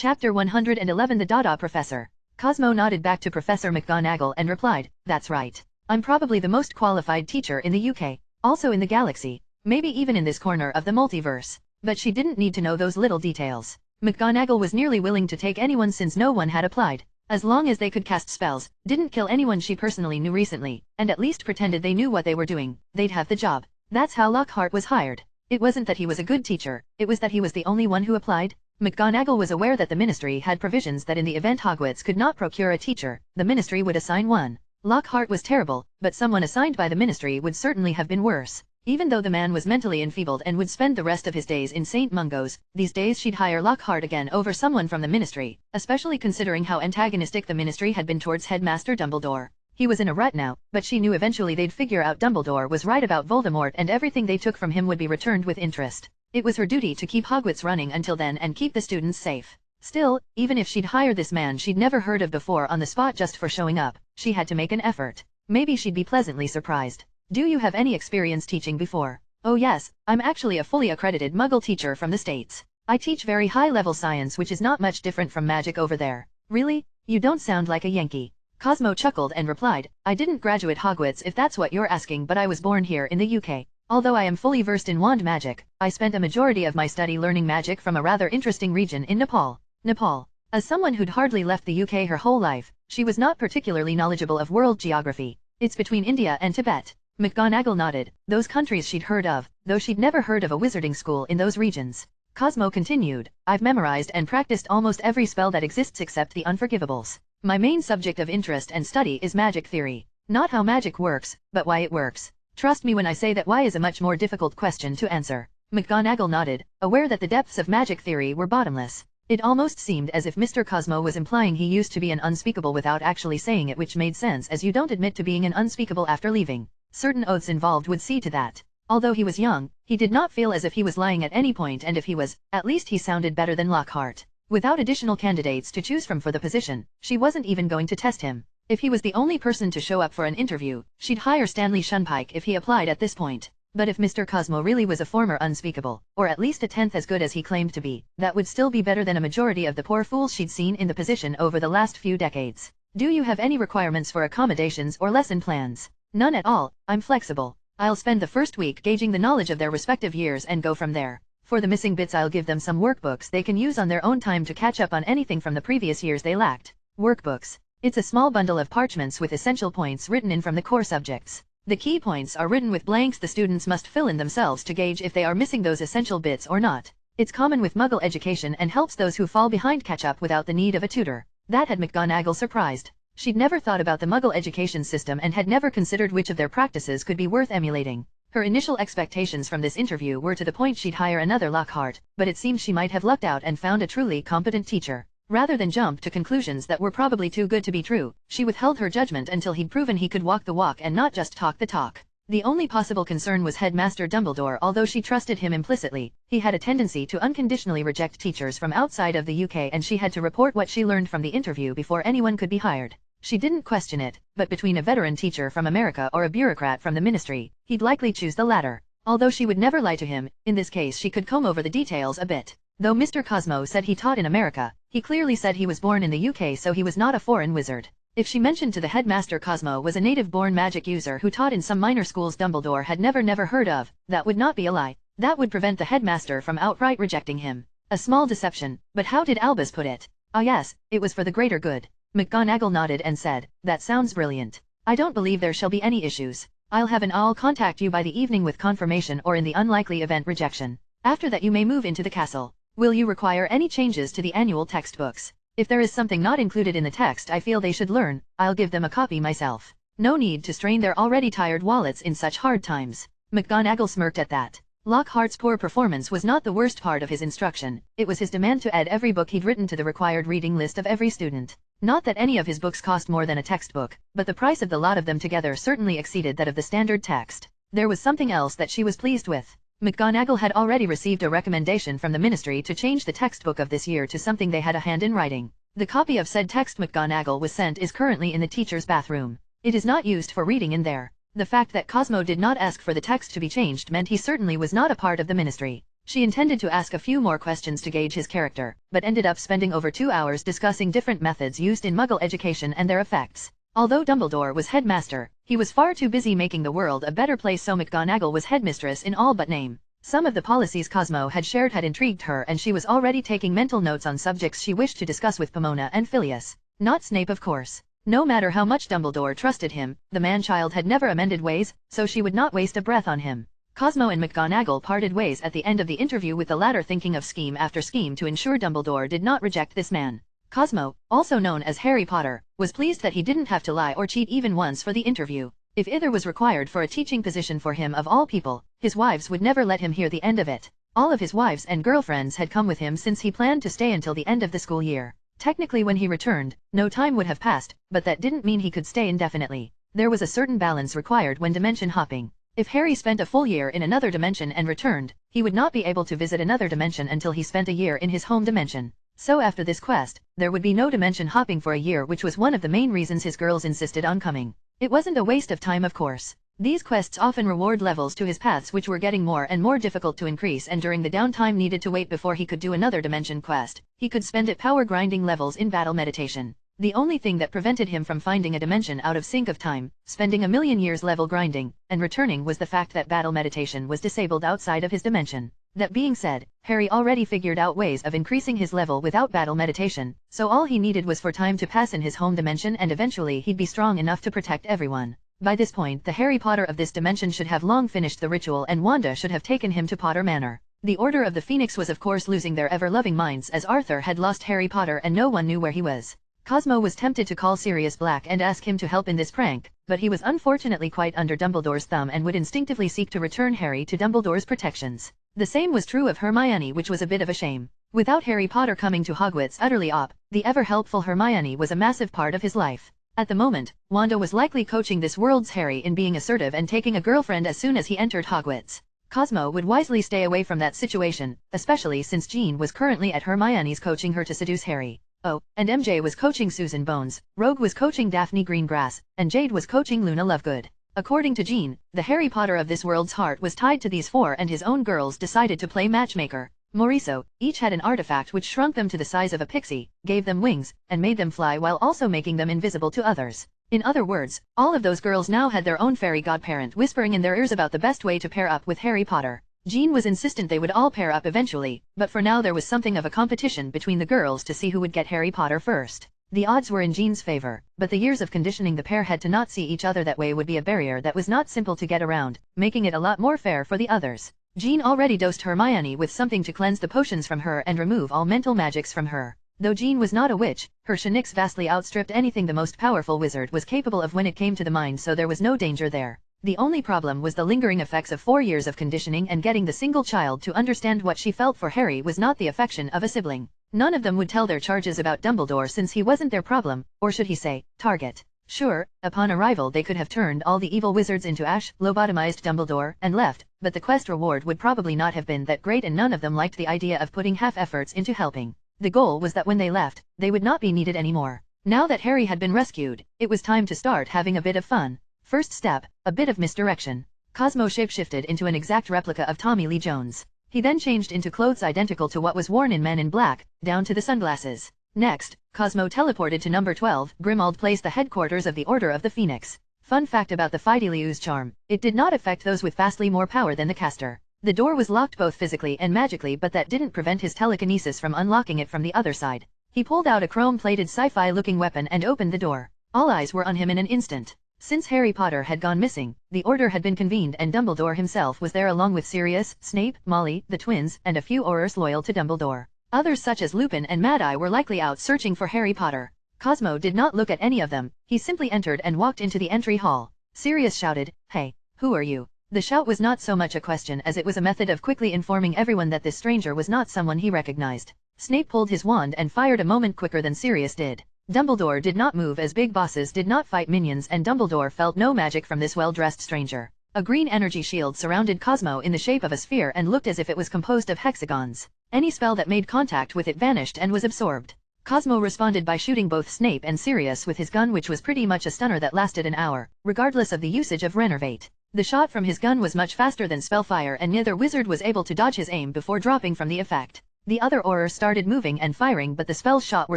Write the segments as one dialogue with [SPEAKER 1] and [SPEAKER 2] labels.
[SPEAKER 1] Chapter 111 The DADA Professor. Cosmo nodded back to Professor McGonagall and replied, "That's right. I'm probably the most qualified teacher in the UK, also in the galaxy, maybe even in this corner of the multiverse." But she didn't need to know those little details. McGonagall was nearly willing to take anyone since no one had applied, as long as they could cast spells, didn't kill anyone she personally knew recently, and at least pretended they knew what they were doing, they'd have the job. That's how Lockhart was hired. It wasn't that he was a good teacher, it was that he was the only one who applied. McGonagall was aware that the Ministry had provisions that in the event Hogwarts could not procure a teacher, the Ministry would assign one. Lockhart was terrible, but someone assigned by the Ministry would certainly have been worse. Even though the man was mentally enfeebled and would spend the rest of his days in St. Mungo's, these days she'd hire Lockhart again over someone from the Ministry, especially considering how antagonistic the Ministry had been towards Headmaster Dumbledore. He was in a rut now, but she knew eventually they'd figure out Dumbledore was right about Voldemort and everything they took from him would be returned with interest. It was her duty to keep Hogwarts running until then and keep the students safe. Still, even if she'd hire this man she'd never heard of before on the spot just for showing up, she had to make an effort. Maybe she'd be pleasantly surprised. "Do you have any experience teaching before?" "Oh yes, I'm actually a fully accredited Muggle teacher from the States. I teach very high-level science which is not much different from magic over there." "Really? You don't sound like a Yankee." Cosmo chuckled and replied, "I didn't graduate Hogwarts if that's what you're asking, but I was born here in the UK. Although I am fully versed in wand magic, I spent a majority of my study learning magic from a rather interesting region in Nepal." Nepal. As someone who'd hardly left the UK her whole life, she was not particularly knowledgeable of world geography. "It's between India and Tibet." McGonagall nodded. Those countries she'd heard of, though she'd never heard of a wizarding school in those regions. Cosmo continued, "I've memorized and practiced almost every spell that exists except the Unforgivables. My main subject of interest and study is magic theory. Not how magic works, but why it works. Trust me when I say that why is a much more difficult question to answer." McGonagall nodded, aware that the depths of magic theory were bottomless. It almost seemed as if Mr. Cosmo was implying he used to be an unspeakable without actually saying it, which made sense as you don't admit to being an unspeakable after leaving. Certain oaths involved would see to that. Although he was young, he did not feel as if he was lying at any point, and if he was, at least he sounded better than Lockhart. Without additional candidates to choose from for the position, she wasn't even going to test him. If he was the only person to show up for an interview, she'd hire Stanley Shunpike if he applied at this point. But if Mr. Cosmo really was a former unspeakable, or at least a tenth as good as he claimed to be, that would still be better than a majority of the poor fools she'd seen in the position over the last few decades. "Do you have any requirements for accommodations or lesson plans?" "None at all, I'm flexible. I'll spend the first week gauging the knowledge of their respective years and go from there. For the missing bits I'll give them some workbooks they can use on their own time to catch up on anything from the previous years they lacked." Workbooks. It's a small bundle of parchments with essential points written in from the core subjects. The key points are written with blanks the students must fill in themselves to gauge if they are missing those essential bits or not. It's common with Muggle education and helps those who fall behind catch up without the need of a tutor. That had McGonagall surprised. She'd never thought about the Muggle education system and had never considered which of their practices could be worth emulating. Her initial expectations from this interview were to the point she'd hire another Lockhart, but it seemed she might have lucked out and found a truly competent teacher. Rather than jump to conclusions that were probably too good to be true, she withheld her judgment until he'd proven he could walk the walk and not just talk the talk. The only possible concern was Headmaster Dumbledore. Although she trusted him implicitly, he had a tendency to unconditionally reject teachers from outside of the UK, and she had to report what she learned from the interview before anyone could be hired. She didn't question it, but between a veteran teacher from America or a bureaucrat from the Ministry, he'd likely choose the latter. Although she would never lie to him, in this case she could comb over the details a bit. Though Mr. Cosmo said he taught in America, he clearly said he was born in the UK, so he was not a foreign wizard. If she mentioned to the headmaster Cosmo was a native-born magic user who taught in some minor schools Dumbledore had never heard of, that would not be a lie. That would prevent the headmaster from outright rejecting him. A small deception, but how did Albus put it? "Ah yes, it was for the greater good." McGonagall nodded and said, "That sounds brilliant. I don't believe there shall be any issues. I'll contact you by the evening with confirmation or in the unlikely event rejection. After that you may move into the castle. Will you require any changes to the annual textbooks? If there is something not included in the text I feel they should learn, I'll give them a copy myself. No need to strain their already tired wallets in such hard times." McGonagall smirked at that. Lockhart's poor performance was not the worst part of his instruction, it was his demand to add every book he'd written to the required reading list of every student. Not that any of his books cost more than a textbook, but the price of the lot of them together certainly exceeded that of the standard text. There was something else that she was pleased with. McGonagall had already received a recommendation from the Ministry to change the textbook of this year to something they had a hand in writing. The copy of said text McGonagall was sent is currently in the teacher's bathroom. It is not used for reading in there. The fact that Cosmo did not ask for the text to be changed meant he certainly was not a part of the Ministry. She intended to ask a few more questions to gauge his character, but ended up spending over 2 hours discussing different methods used in Muggle education and their effects. Although Dumbledore was headmaster, he was far too busy making the world a better place, so McGonagall was headmistress in all but name. Some of the policies Cosmo had shared had intrigued her, and she was already taking mental notes on subjects she wished to discuss with Pomona and Phileas. Not Snape, of course. No matter how much Dumbledore trusted him, the man-child had never amended ways, so she would not waste a breath on him. Cosmo and McGonagall parted ways at the end of the interview, with the latter thinking of scheme after scheme to ensure Dumbledore did not reject this man. Cosmo, also known as Harry Potter, was pleased that he didn't have to lie or cheat even once for the interview. If either was required for a teaching position for him of all people, his wives would never let him hear the end of it. All of his wives and girlfriends had come with him since he planned to stay until the end of the school year. Technically when he returned, no time would have passed, but that didn't mean he could stay indefinitely. There was a certain balance required when dimension hopping. If Harry spent a full year in another dimension and returned, he would not be able to visit another dimension until he spent a year in his home dimension. So after this quest, there would be no dimension hopping for a year, which was one of the main reasons his girls insisted on coming. It wasn't a waste of time, of course. These quests often reward levels to his paths, which were getting more and more difficult to increase, and during the downtime needed to wait before he could do another dimension quest, he could spend it power grinding levels in battle meditation. The only thing that prevented him from finding a dimension out of sync of time, spending a million years level grinding, and returning was the fact that battle meditation was disabled outside of his dimension. That being said, Harry already figured out ways of increasing his level without battle meditation, so all he needed was for time to pass in his home dimension, and eventually he'd be strong enough to protect everyone. By this point, the Harry Potter of this dimension should have long finished the ritual, and Wanda should have taken him to Potter Manor. The Order of the Phoenix was of course losing their ever-loving minds, as Arthur had lost Harry Potter and no one knew where he was. Cosmo was tempted to call Sirius Black and ask him to help in this prank, but he was unfortunately quite under Dumbledore's thumb and would instinctively seek to return Harry to Dumbledore's protections. The same was true of Hermione, which was a bit of a shame. Without Harry Potter coming to Hogwarts utterly op, the ever-helpful Hermione was a massive part of his life. At the moment, Wanda was likely coaching this world's Harry in being assertive and taking a girlfriend as soon as he entered Hogwarts. Cosmo would wisely stay away from that situation, especially since Jean was currently at Hermione's coaching her to seduce Harry. Oh, and MJ was coaching Susan Bones, Rogue was coaching Daphne Greengrass, and Jade was coaching Luna Lovegood. According to Jean, the Harry Potter of this world's heart was tied to these four, and his own girls decided to play matchmaker. Moriso, each had an artifact which shrunk them to the size of a pixie, gave them wings, and made them fly while also making them invisible to others. In other words, all of those girls now had their own fairy godparent whispering in their ears about the best way to pair up with Harry Potter. Jean was insistent they would all pair up eventually, but for now there was something of a competition between the girls to see who would get Harry Potter first. The odds were in Jean's favor, but the years of conditioning the pair had to not see each other that way would be a barrier that was not simple to get around, making it a lot more fair for the others. Jean already dosed Hermione with something to cleanse the potions from her and remove all mental magics from her. Though Jean was not a witch, her shenanigans vastly outstripped anything the most powerful wizard was capable of when it came to the mind, so there was no danger there. The only problem was the lingering effects of 4 years of conditioning, and getting the single child to understand what she felt for Harry was not the affection of a sibling. None of them would tell their charges about Dumbledore since he wasn't their problem, or should he say, target. Sure, upon arrival they could have turned all the evil wizards into ash, lobotomized Dumbledore, and left, but the quest reward would probably not have been that great, and none of them liked the idea of putting half efforts into helping. The goal was that when they left, they would not be needed anymore. Now that Harry had been rescued, it was time to start having a bit of fun. First step, a bit of misdirection. Cosmo shapeshifted into an exact replica of Tommy Lee Jones. He then changed into clothes identical to what was worn in Men in Black, down to the sunglasses. Next, Cosmo teleported to number 12, Grimmauld Place, the headquarters of the Order of the Phoenix. Fun fact about the Fidelius charm, it did not affect those with vastly more power than the caster. The door was locked both physically and magically, but that didn't prevent his telekinesis from unlocking it from the other side. He pulled out a chrome-plated sci-fi looking weapon and opened the door. All eyes were on him in an instant. Since Harry Potter had gone missing, the Order had been convened, and Dumbledore himself was there along with Sirius, Snape, Molly, the twins, and a few Aurors loyal to Dumbledore. Others such as Lupin and Mad-Eye were likely out searching for Harry Potter. Cosmo did not look at any of them, he simply entered and walked into the entry hall. Sirius shouted, "Hey, who are you?" The shout was not so much a question as it was a method of quickly informing everyone that this stranger was not someone he recognized. Snape pulled his wand and fired a moment quicker than Sirius did. Dumbledore did not move, as big bosses did not fight minions, and Dumbledore felt no magic from this well-dressed stranger. A green energy shield surrounded Cosmo in the shape of a sphere and looked as if it was composed of hexagons. Any spell that made contact with it vanished and was absorbed. Cosmo responded by shooting both Snape and Sirius with his gun, which was pretty much a stunner that lasted an hour, regardless of the usage of Renervate. The shot from his gun was much faster than spellfire and neither wizard was able to dodge his aim before dropping from the effect. The other auror started moving and firing but the spell's shot were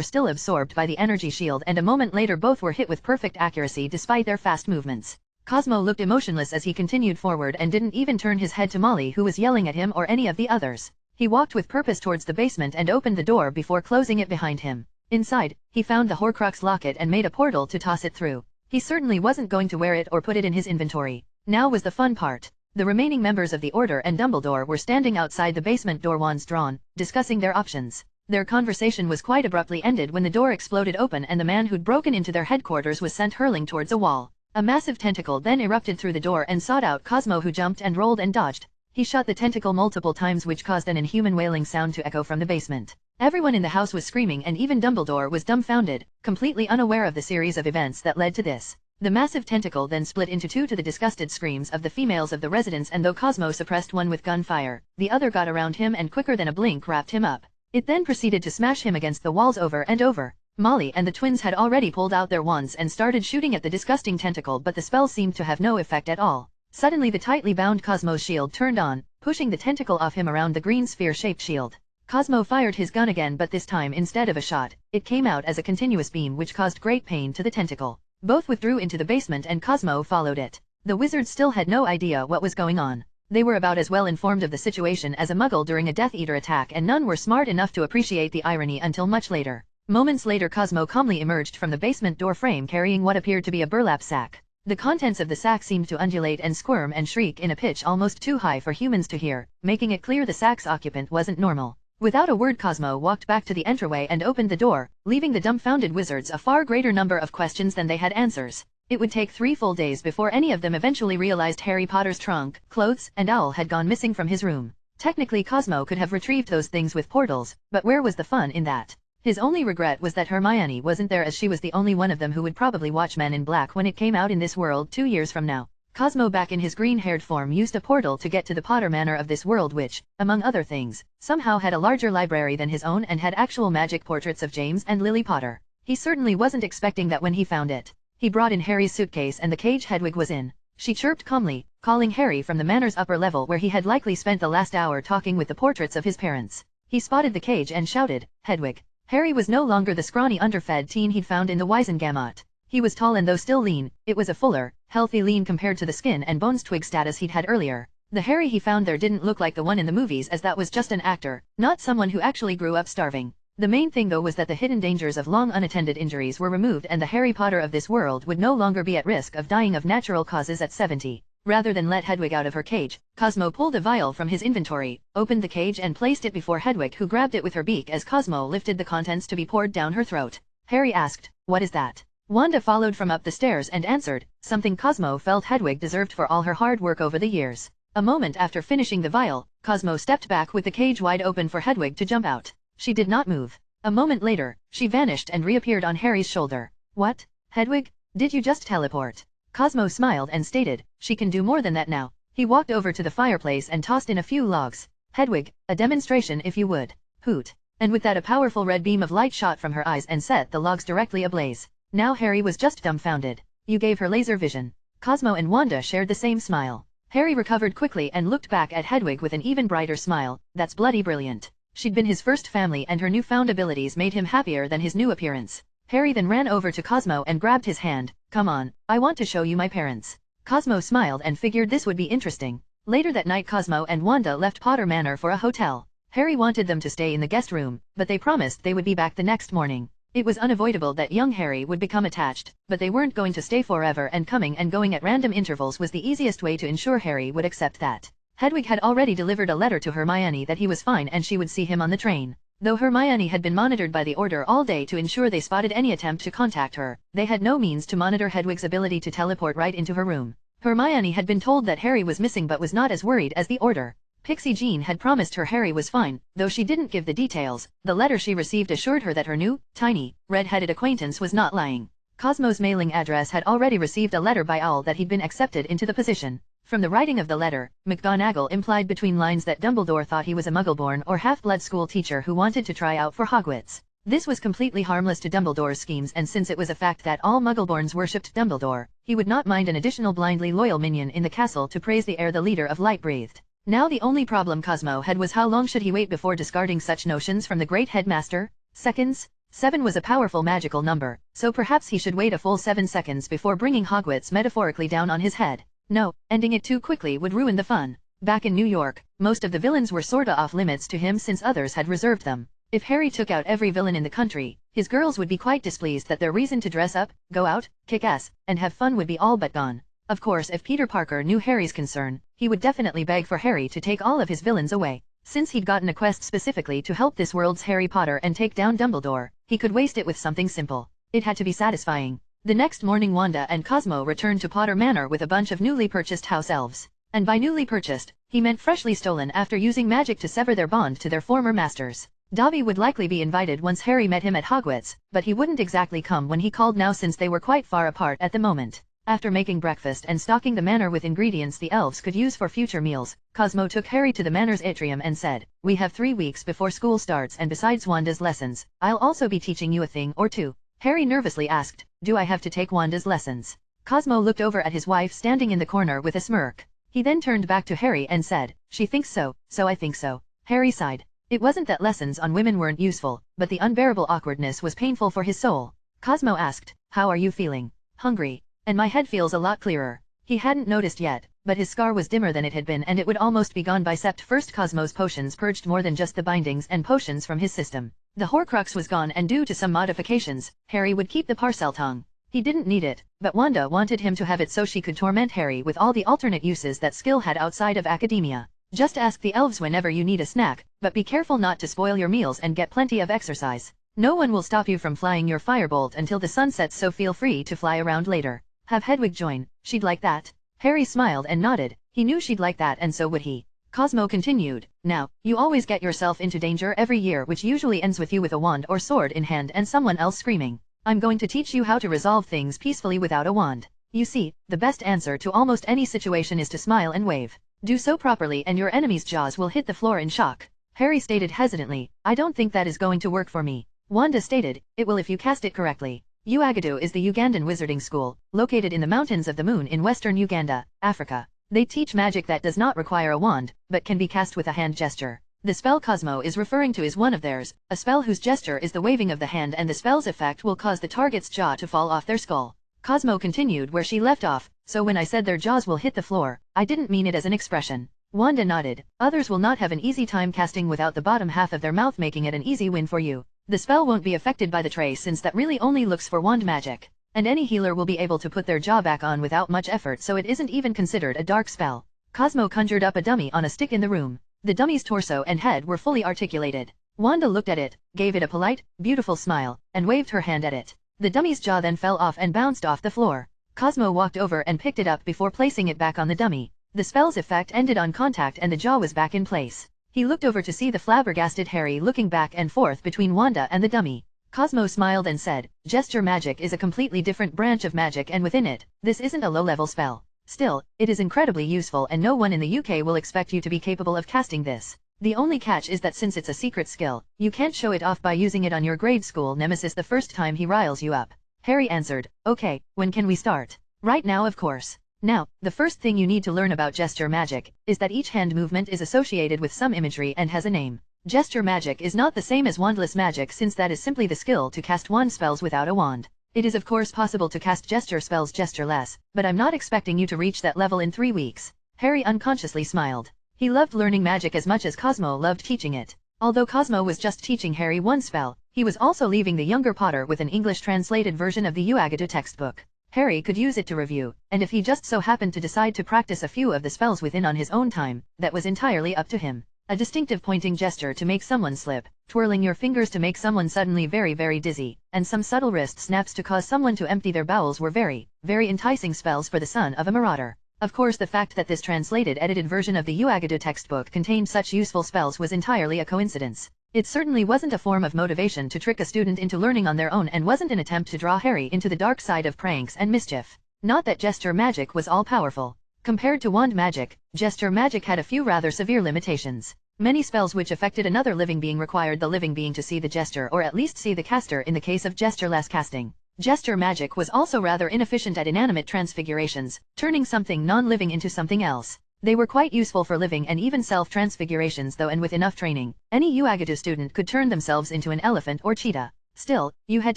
[SPEAKER 1] still absorbed by the energy shield and a moment later both were hit with perfect accuracy despite their fast movements. Cosmo looked emotionless as he continued forward and didn't even turn his head to Molly who was yelling at him or any of the others. He walked with purpose towards the basement and opened the door before closing it behind him. Inside, he found the Horcrux locket and made a portal to toss it through. He certainly wasn't going to wear it or put it in his inventory. Now was the fun part. The remaining members of the Order and Dumbledore were standing outside the basement door, wands drawn, discussing their options. Their conversation was quite abruptly ended when the door exploded open and the man who'd broken into their headquarters was sent hurling towards a wall. A massive tentacle then erupted through the door and sought out Cosmo who jumped and rolled and dodged. He shot the tentacle multiple times which caused an inhuman wailing sound to echo from the basement. Everyone in the house was screaming and even Dumbledore was dumbfounded, completely unaware of the series of events that led to this. The massive tentacle then split into two to the disgusted screams of the females of the residents and though Cosmo suppressed one with gunfire, the other got around him and quicker than a blink wrapped him up. It then proceeded to smash him against the walls over and over. Molly and the twins had already pulled out their wands and started shooting at the disgusting tentacle but the spell seemed to have no effect at all. Suddenly the tightly bound Cosmo's shield turned on, pushing the tentacle off him around the green sphere-shaped shield. Cosmo fired his gun again but this time instead of a shot, it came out as a continuous beam which caused great pain to the tentacle. Both withdrew into the basement and Cosmo followed it. The wizards still had no idea what was going on. They were about as well informed of the situation as a muggle during a Death Eater attack and none were smart enough to appreciate the irony until much later. Moments later Cosmo calmly emerged from the basement door frame carrying what appeared to be a burlap sack. The contents of the sack seemed to undulate and squirm and shriek in a pitch almost too high for humans to hear, making it clear the sack's occupant wasn't normal. Without a word Cosmo walked back to the entryway and opened the door, leaving the dumbfounded wizards a far greater number of questions than they had answers. It would take 3 full days before any of them eventually realized Harry Potter's trunk, clothes, and owl had gone missing from his room. Technically Cosmo could have retrieved those things with portals, but where was the fun in that? His only regret was that Hermione wasn't there as she was the only one of them who would probably watch Men in Black when it came out in this world 2 years from now. Cosmo back in his green-haired form used a portal to get to the Potter Manor of this world which, among other things, somehow had a larger library than his own and had actual magic portraits of James and Lily Potter. He certainly wasn't expecting that when he found it. He brought in Harry's suitcase and the cage Hedwig was in. She chirped calmly, calling Harry from the manor's upper level where he had likely spent the last hour talking with the portraits of his parents. He spotted the cage and shouted, "Hedwig." Harry was no longer the scrawny underfed teen he'd found in the Wisengamot. He was tall and though still lean, it was a fuller, healthy lean compared to the skin and bones twig status he'd had earlier. The Harry he found there didn't look like the one in the movies as that was just an actor, not someone who actually grew up starving. The main thing though was that the hidden dangers of long unattended injuries were removed and the Harry Potter of this world would no longer be at risk of dying of natural causes at 70. Rather than let Hedwig out of her cage, Cosmo pulled a vial from his inventory, opened the cage and placed it before Hedwig who grabbed it with her beak as Cosmo lifted the contents to be poured down her throat. Harry asked, "What is that?" Wanda followed from up the stairs and answered, something Cosmo felt Hedwig deserved for all her hard work over the years. A moment after finishing the vial, Cosmo stepped back with the cage wide open for Hedwig to jump out. She did not move. A moment later, she vanished and reappeared on Harry's shoulder. "What? Hedwig? Did you just teleport?" Cosmo smiled and stated, "She can do more than that now." He walked over to the fireplace and tossed in a few logs. "Hedwig, a demonstration if you would." Hoot. And with that a powerful red beam of light shot from her eyes and set the logs directly ablaze. Now Harry was just dumbfounded. "You gave her laser vision." Cosmo and Wanda shared the same smile. Harry recovered quickly and looked back at Hedwig with an even brighter smile. "That's bloody brilliant." She'd been his first family and her newfound abilities made him happier than his new appearance. Harry then ran over to Cosmo and grabbed his hand. "Come on, I want to show you my parents." Cosmo smiled and figured this would be interesting. Later that night Cosmo and Wanda left Potter Manor for a hotel. Harry wanted them to stay in the guest room, but they promised they would be back the next morning. It was unavoidable that young Harry would become attached, but they weren't going to stay forever and coming and going at random intervals was the easiest way to ensure Harry would accept that. Hedwig had already delivered a letter to Hermione that he was fine and she would see him on the train. Though Hermione had been monitored by the Order all day to ensure they spotted any attempt to contact her, they had no means to monitor Hedwig's ability to teleport right into her room. Hermione had been told that Harry was missing but was not as worried as the Order. Pixie Jean had promised her Harry was fine, though she didn't give the details. The letter she received assured her that her new, tiny, red-headed acquaintance was not lying. Cosmo's mailing address had already received a letter by Owl that he'd been accepted into the position. From the writing of the letter, McGonagall implied between lines that Dumbledore thought he was a Muggle-born or half-blood school teacher who wanted to try out for Hogwarts. This was completely harmless to Dumbledore's schemes and since it was a fact that all Muggleborns worshipped Dumbledore, he would not mind an additional blindly loyal minion in the castle to praise the air the leader of light breathed. Now the only problem Cosmo had was how long should he wait before discarding such notions from the great headmaster? Seconds? 7 was a powerful magical number, so perhaps he should wait a full 7 seconds before bringing Hogwarts metaphorically down on his head. No, ending it too quickly would ruin the fun. Back in New York, most of the villains were sorta off limits to him since others had reserved them. If Harry took out every villain in the country, his girls would be quite displeased that their reason to dress up, go out, kick ass, and have fun would be all but gone. Of course, if Peter Parker knew Harry's concern, he would definitely beg for Harry to take all of his villains away. Since he'd gotten a quest specifically to help this world's Harry Potter and take down Dumbledore, he could waste it with something simple. It had to be satisfying. The next morning Wanda and Cosmo returned to Potter Manor with a bunch of newly purchased house elves. And by newly purchased, he meant freshly stolen after using magic to sever their bond to their former masters. Dobby would likely be invited once Harry met him at Hogwarts, but he wouldn't exactly come when he called now since they were quite far apart at the moment. After making breakfast and stocking the manor with ingredients the elves could use for future meals, Cosmo took Harry to the manor's atrium and said, "We have 3 weeks before school starts and besides Wanda's lessons, I'll also be teaching you a thing or two." Harry nervously asked, "Do I have to take Wanda's lessons?" Cosmo looked over at his wife standing in the corner with a smirk. He then turned back to Harry and said, "She thinks so, so I think so." Harry sighed. It wasn't that lessons on women weren't useful, but the unbearable awkwardness was painful for his soul. Cosmo asked, "How are you feeling?" "Hungry. And my head feels a lot clearer." He hadn't noticed yet, but his scar was dimmer than it had been and it would almost be gone by Sept 1st. Cosmo's potions purged more than just the bindings and potions from his system. The Horcrux was gone and due to some modifications, Harry would keep the parcel tongue. He didn't need it, but Wanda wanted him to have it so she could torment Harry with all the alternate uses that skill had outside of academia. Just ask the elves whenever you need a snack, but be careful not to spoil your meals and get plenty of exercise. No one will stop you from flying your firebolt until the sun sets, so feel free to fly around later. Have Hedwig join, she'd like that. Harry smiled and nodded, he knew she'd like that and so would he. Cosmo continued, "Now, you always get yourself into danger every year which usually ends with you with a wand or sword in hand and someone else screaming. I'm going to teach you how to resolve things peacefully without a wand. You see, the best answer to almost any situation is to smile and wave. Do so properly and your enemy's jaws will hit the floor in shock." Harry stated hesitantly, "I don't think that is going to work for me." Wanda stated, "It will if you cast it correctly." Uagadu is the Ugandan wizarding school, located in the Mountains of the Moon in western Uganda, Africa. They teach magic that does not require a wand, but can be cast with a hand gesture. The spell Cosmo is referring to is one of theirs, a spell whose gesture is the waving of the hand and the spell's effect will cause the target's jaw to fall off their skull. Cosmo continued where she left off, "So when I said their jaws will hit the floor, I didn't mean it as an expression." Wanda nodded, "Others will not have an easy time casting without the bottom half of their mouth, making it an easy win for you. The spell won't be affected by the tray since that really only looks for wand magic. And any healer will be able to put their jaw back on without much effort, so it isn't even considered a dark spell." Cosmo conjured up a dummy on a stick in the room. The dummy's torso and head were fully articulated. Wanda looked at it, gave it a polite, beautiful smile, and waved her hand at it. The dummy's jaw then fell off and bounced off the floor. Cosmo walked over and picked it up before placing it back on the dummy. The spell's effect ended on contact and the jaw was back in place. He looked over to see the flabbergasted Harry looking back and forth between Wanda and the dummy. Cosmo smiled and said, "Gesture magic is a completely different branch of magic and within it, this isn't a low-level spell. Still, it is incredibly useful and no one in the UK will expect you to be capable of casting this. The only catch is that since it's a secret skill, you can't show it off by using it on your grade school nemesis the first time he riles you up." Harry answered, "Okay, when can we start?" "Right now, of course." Now, the first thing you need to learn about gesture magic is that each hand movement is associated with some imagery and has a name. Gesture magic is not the same as wandless magic since that is simply the skill to cast wand spells without a wand. It is of course possible to cast gesture spells gestureless, but I'm not expecting you to reach that level in 3 weeks. Harry unconsciously smiled. He loved learning magic as much as Cosmo loved teaching it. Although Cosmo was just teaching Harry one spell, he was also leaving the younger Potter with an English translated version of the Uagadu textbook. Harry could use it to review, and if he just so happened to decide to practice a few of the spells within on his own time, that was entirely up to him. A distinctive pointing gesture to make someone slip, twirling your fingers to make someone suddenly very very dizzy, and some subtle wrist snaps to cause someone to empty their bowels were very, very enticing spells for the son of a marauder. Of course the fact that this translated edited version of the Uagadu textbook contained such useful spells was entirely a coincidence. It certainly wasn't a form of motivation to trick a student into learning on their own and wasn't an attempt to draw Harry into the dark side of pranks and mischief. Not that gesture magic was all-powerful. Compared to wand magic, gesture magic had a few rather severe limitations. Many spells which affected another living being required the living being to see the gesture or at least see the caster in the case of gestureless casting. Gesture magic was also rather inefficient at inanimate transfigurations, turning something non-living into something else. They were quite useful for living and even self-transfigurations though, and with enough training, any UAGATU student could turn themselves into an elephant or cheetah. Still, you had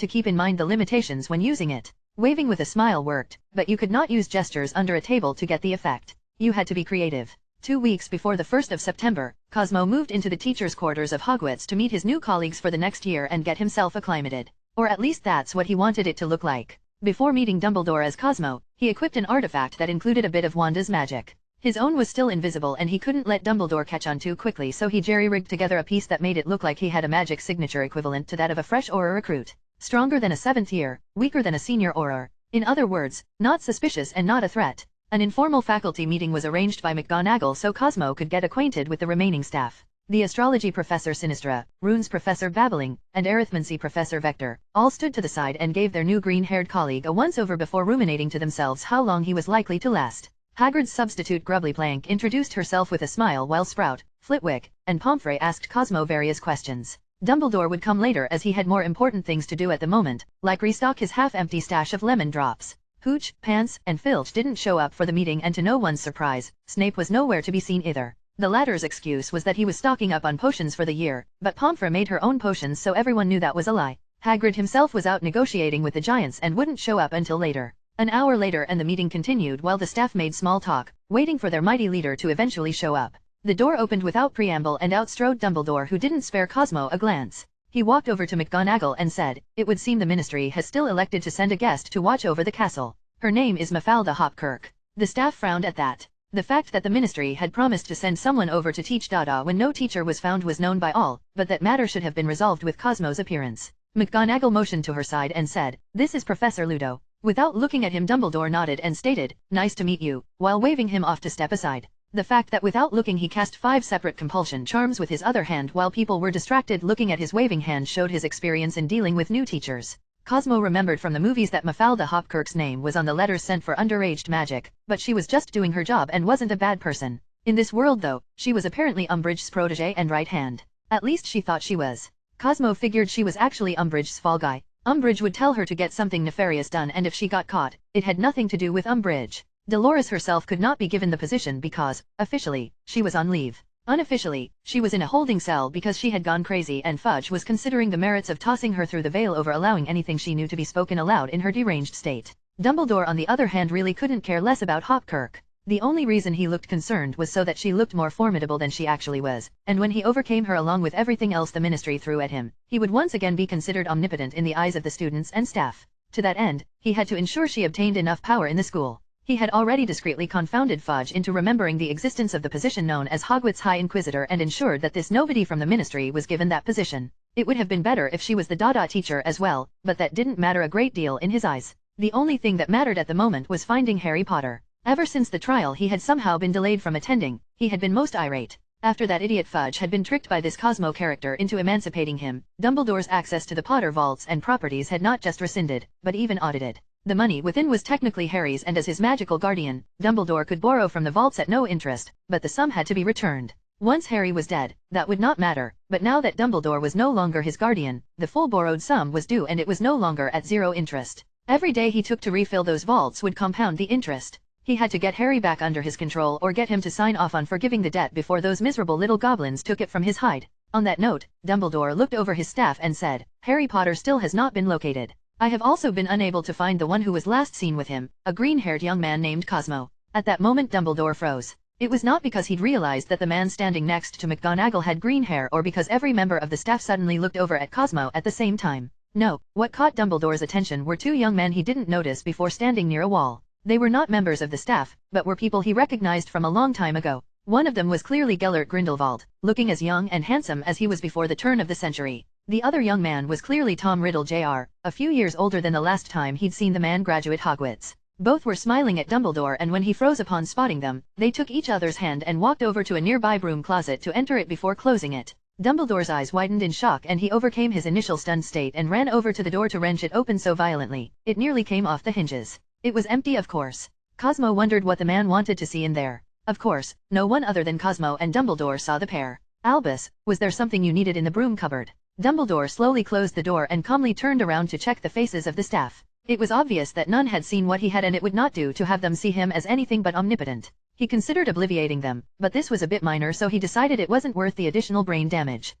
[SPEAKER 1] to keep in mind the limitations when using it. Waving with a smile worked, but you could not use gestures under a table to get the effect. You had to be creative. 2 weeks before the 1st of September, Cosmo moved into the teacher's quarters of Hogwarts to meet his new colleagues for the next year and get himself acclimated. Or at least that's what he wanted it to look like. Before meeting Dumbledore as Cosmo, he equipped an artifact that included a bit of Wanda's magic. His own was still invisible and he couldn't let Dumbledore catch on too quickly, so he jerry-rigged together a piece that made it look like he had a magic signature equivalent to that of a fresh Auror recruit. Stronger than a 7th year, weaker than a senior Auror. In other words, not suspicious and not a threat. An informal faculty meeting was arranged by McGonagall so Cosmo could get acquainted with the remaining staff. The astrology professor Sinistra, runes professor Babbling, and arithmancy professor Vector, all stood to the side and gave their new green-haired colleague a once-over before ruminating to themselves how long he was likely to last. Hagrid's substitute Grubblyplank introduced herself with a smile while Sprout, Flitwick, and Pomfrey asked Cosmo various questions. Dumbledore would come later as he had more important things to do at the moment, like restock his half-empty stash of lemon drops. Hooch, Pants, and Filch didn't show up for the meeting, and to no one's surprise, Snape was nowhere to be seen either. The latter's excuse was that he was stocking up on potions for the year, but Pomfrey made her own potions so everyone knew that was a lie. Hagrid himself was out negotiating with the giants and wouldn't show up until later. An hour later and the meeting continued while the staff made small talk, waiting for their mighty leader to eventually show up. The door opened without preamble and out strode Dumbledore, who didn't spare Cosmo a glance. He walked over to McGonagall and said, "It would seem the Ministry has still elected to send a guest to watch over the castle. Her name is Mafalda Hopkirk." The staff frowned at that. The fact that the Ministry had promised to send someone over to teach DADA when no teacher was found was known by all, but that matter should have been resolved with Cosmo's appearance. McGonagall motioned to her side and said, "This is Professor Ludo." Without looking at him, Dumbledore nodded and stated, "Nice to meet you," while waving him off to step aside. The fact that without looking he cast 5 separate compulsion charms with his other hand while people were distracted looking at his waving hand showed his experience in dealing with new teachers. Cosmo remembered from the movies that Mafalda Hopkirk's name was on the letters sent for underaged magic, but she was just doing her job and wasn't a bad person. In this world though, she was apparently Umbridge's protege and right hand. At least she thought she was. Cosmo figured she was actually Umbridge's fall guy. Umbridge would tell her to get something nefarious done, and if she got caught, it had nothing to do with Umbridge. Dolores herself could not be given the position because, officially, she was on leave. Unofficially, she was in a holding cell because she had gone crazy, and Fudge was considering the merits of tossing her through the veil over allowing anything she knew to be spoken aloud in her deranged state. Dumbledore on the other hand really couldn't care less about Hopkirk. The only reason he looked concerned was so that she looked more formidable than she actually was, and when he overcame her along with everything else the Ministry threw at him, he would once again be considered omnipotent in the eyes of the students and staff. To that end, he had to ensure she obtained enough power in the school. He had already discreetly confounded Fudge into remembering the existence of the position known as Hogwarts High Inquisitor and ensured that this nobody from the Ministry was given that position. It would have been better if she was the DADA teacher as well, but that didn't matter a great deal in his eyes. The only thing that mattered at the moment was finding Harry Potter. Ever since the trial he had somehow been delayed from attending, he had been most irate. After that idiot Fudge had been tricked by this Cosmo character into emancipating him, Dumbledore's access to the Potter vaults and properties had not just rescinded, but even audited. The money within was technically Harry's, and as his magical guardian, Dumbledore could borrow from the vaults at no interest, but the sum had to be returned. Once Harry was dead, that would not matter, but now that Dumbledore was no longer his guardian, the full borrowed sum was due and it was no longer at 0 interest. Every day he took to refill those vaults would compound the interest. He had to get Harry back under his control or get him to sign off on forgiving the debt before those miserable little goblins took it from his hide. On that note, Dumbledore looked over his staff and said, "Harry Potter still has not been located. I have also been unable to find the one who was last seen with him, a green-haired young man named Cosmo." At that moment Dumbledore froze. It was not because he'd realized that the man standing next to McGonagall had green hair or because every member of the staff suddenly looked over at Cosmo at the same time. No, what caught Dumbledore's attention were 2 young men he didn't notice before standing near a wall. They were not members of the staff, but were people he recognized from a long time ago. One of them was clearly Gellert Grindelwald, looking as young and handsome as he was before the turn of the century. The other young man was clearly Tom Riddle Jr., a few years older than the last time he'd seen the man graduate Hogwarts. Both were smiling at Dumbledore, and when he froze upon spotting them, they took each other's hand and walked over to a nearby broom closet to enter it before closing it. Dumbledore's eyes widened in shock and he overcame his initial stunned state and ran over to the door to wrench it open so violently, it nearly came off the hinges. It was empty, of course. Cosmo wondered what the man wanted to see in there. Of course, no one other than Cosmo and Dumbledore saw the pair. "Albus, was there something you needed in the broom cupboard?" Dumbledore slowly closed the door and calmly turned around to check the faces of the staff. It was obvious that none had seen what he had, and it would not do to have them see him as anything but omnipotent. He considered obliviating them, but this was a bit minor, so he decided it wasn't worth the additional brain damage.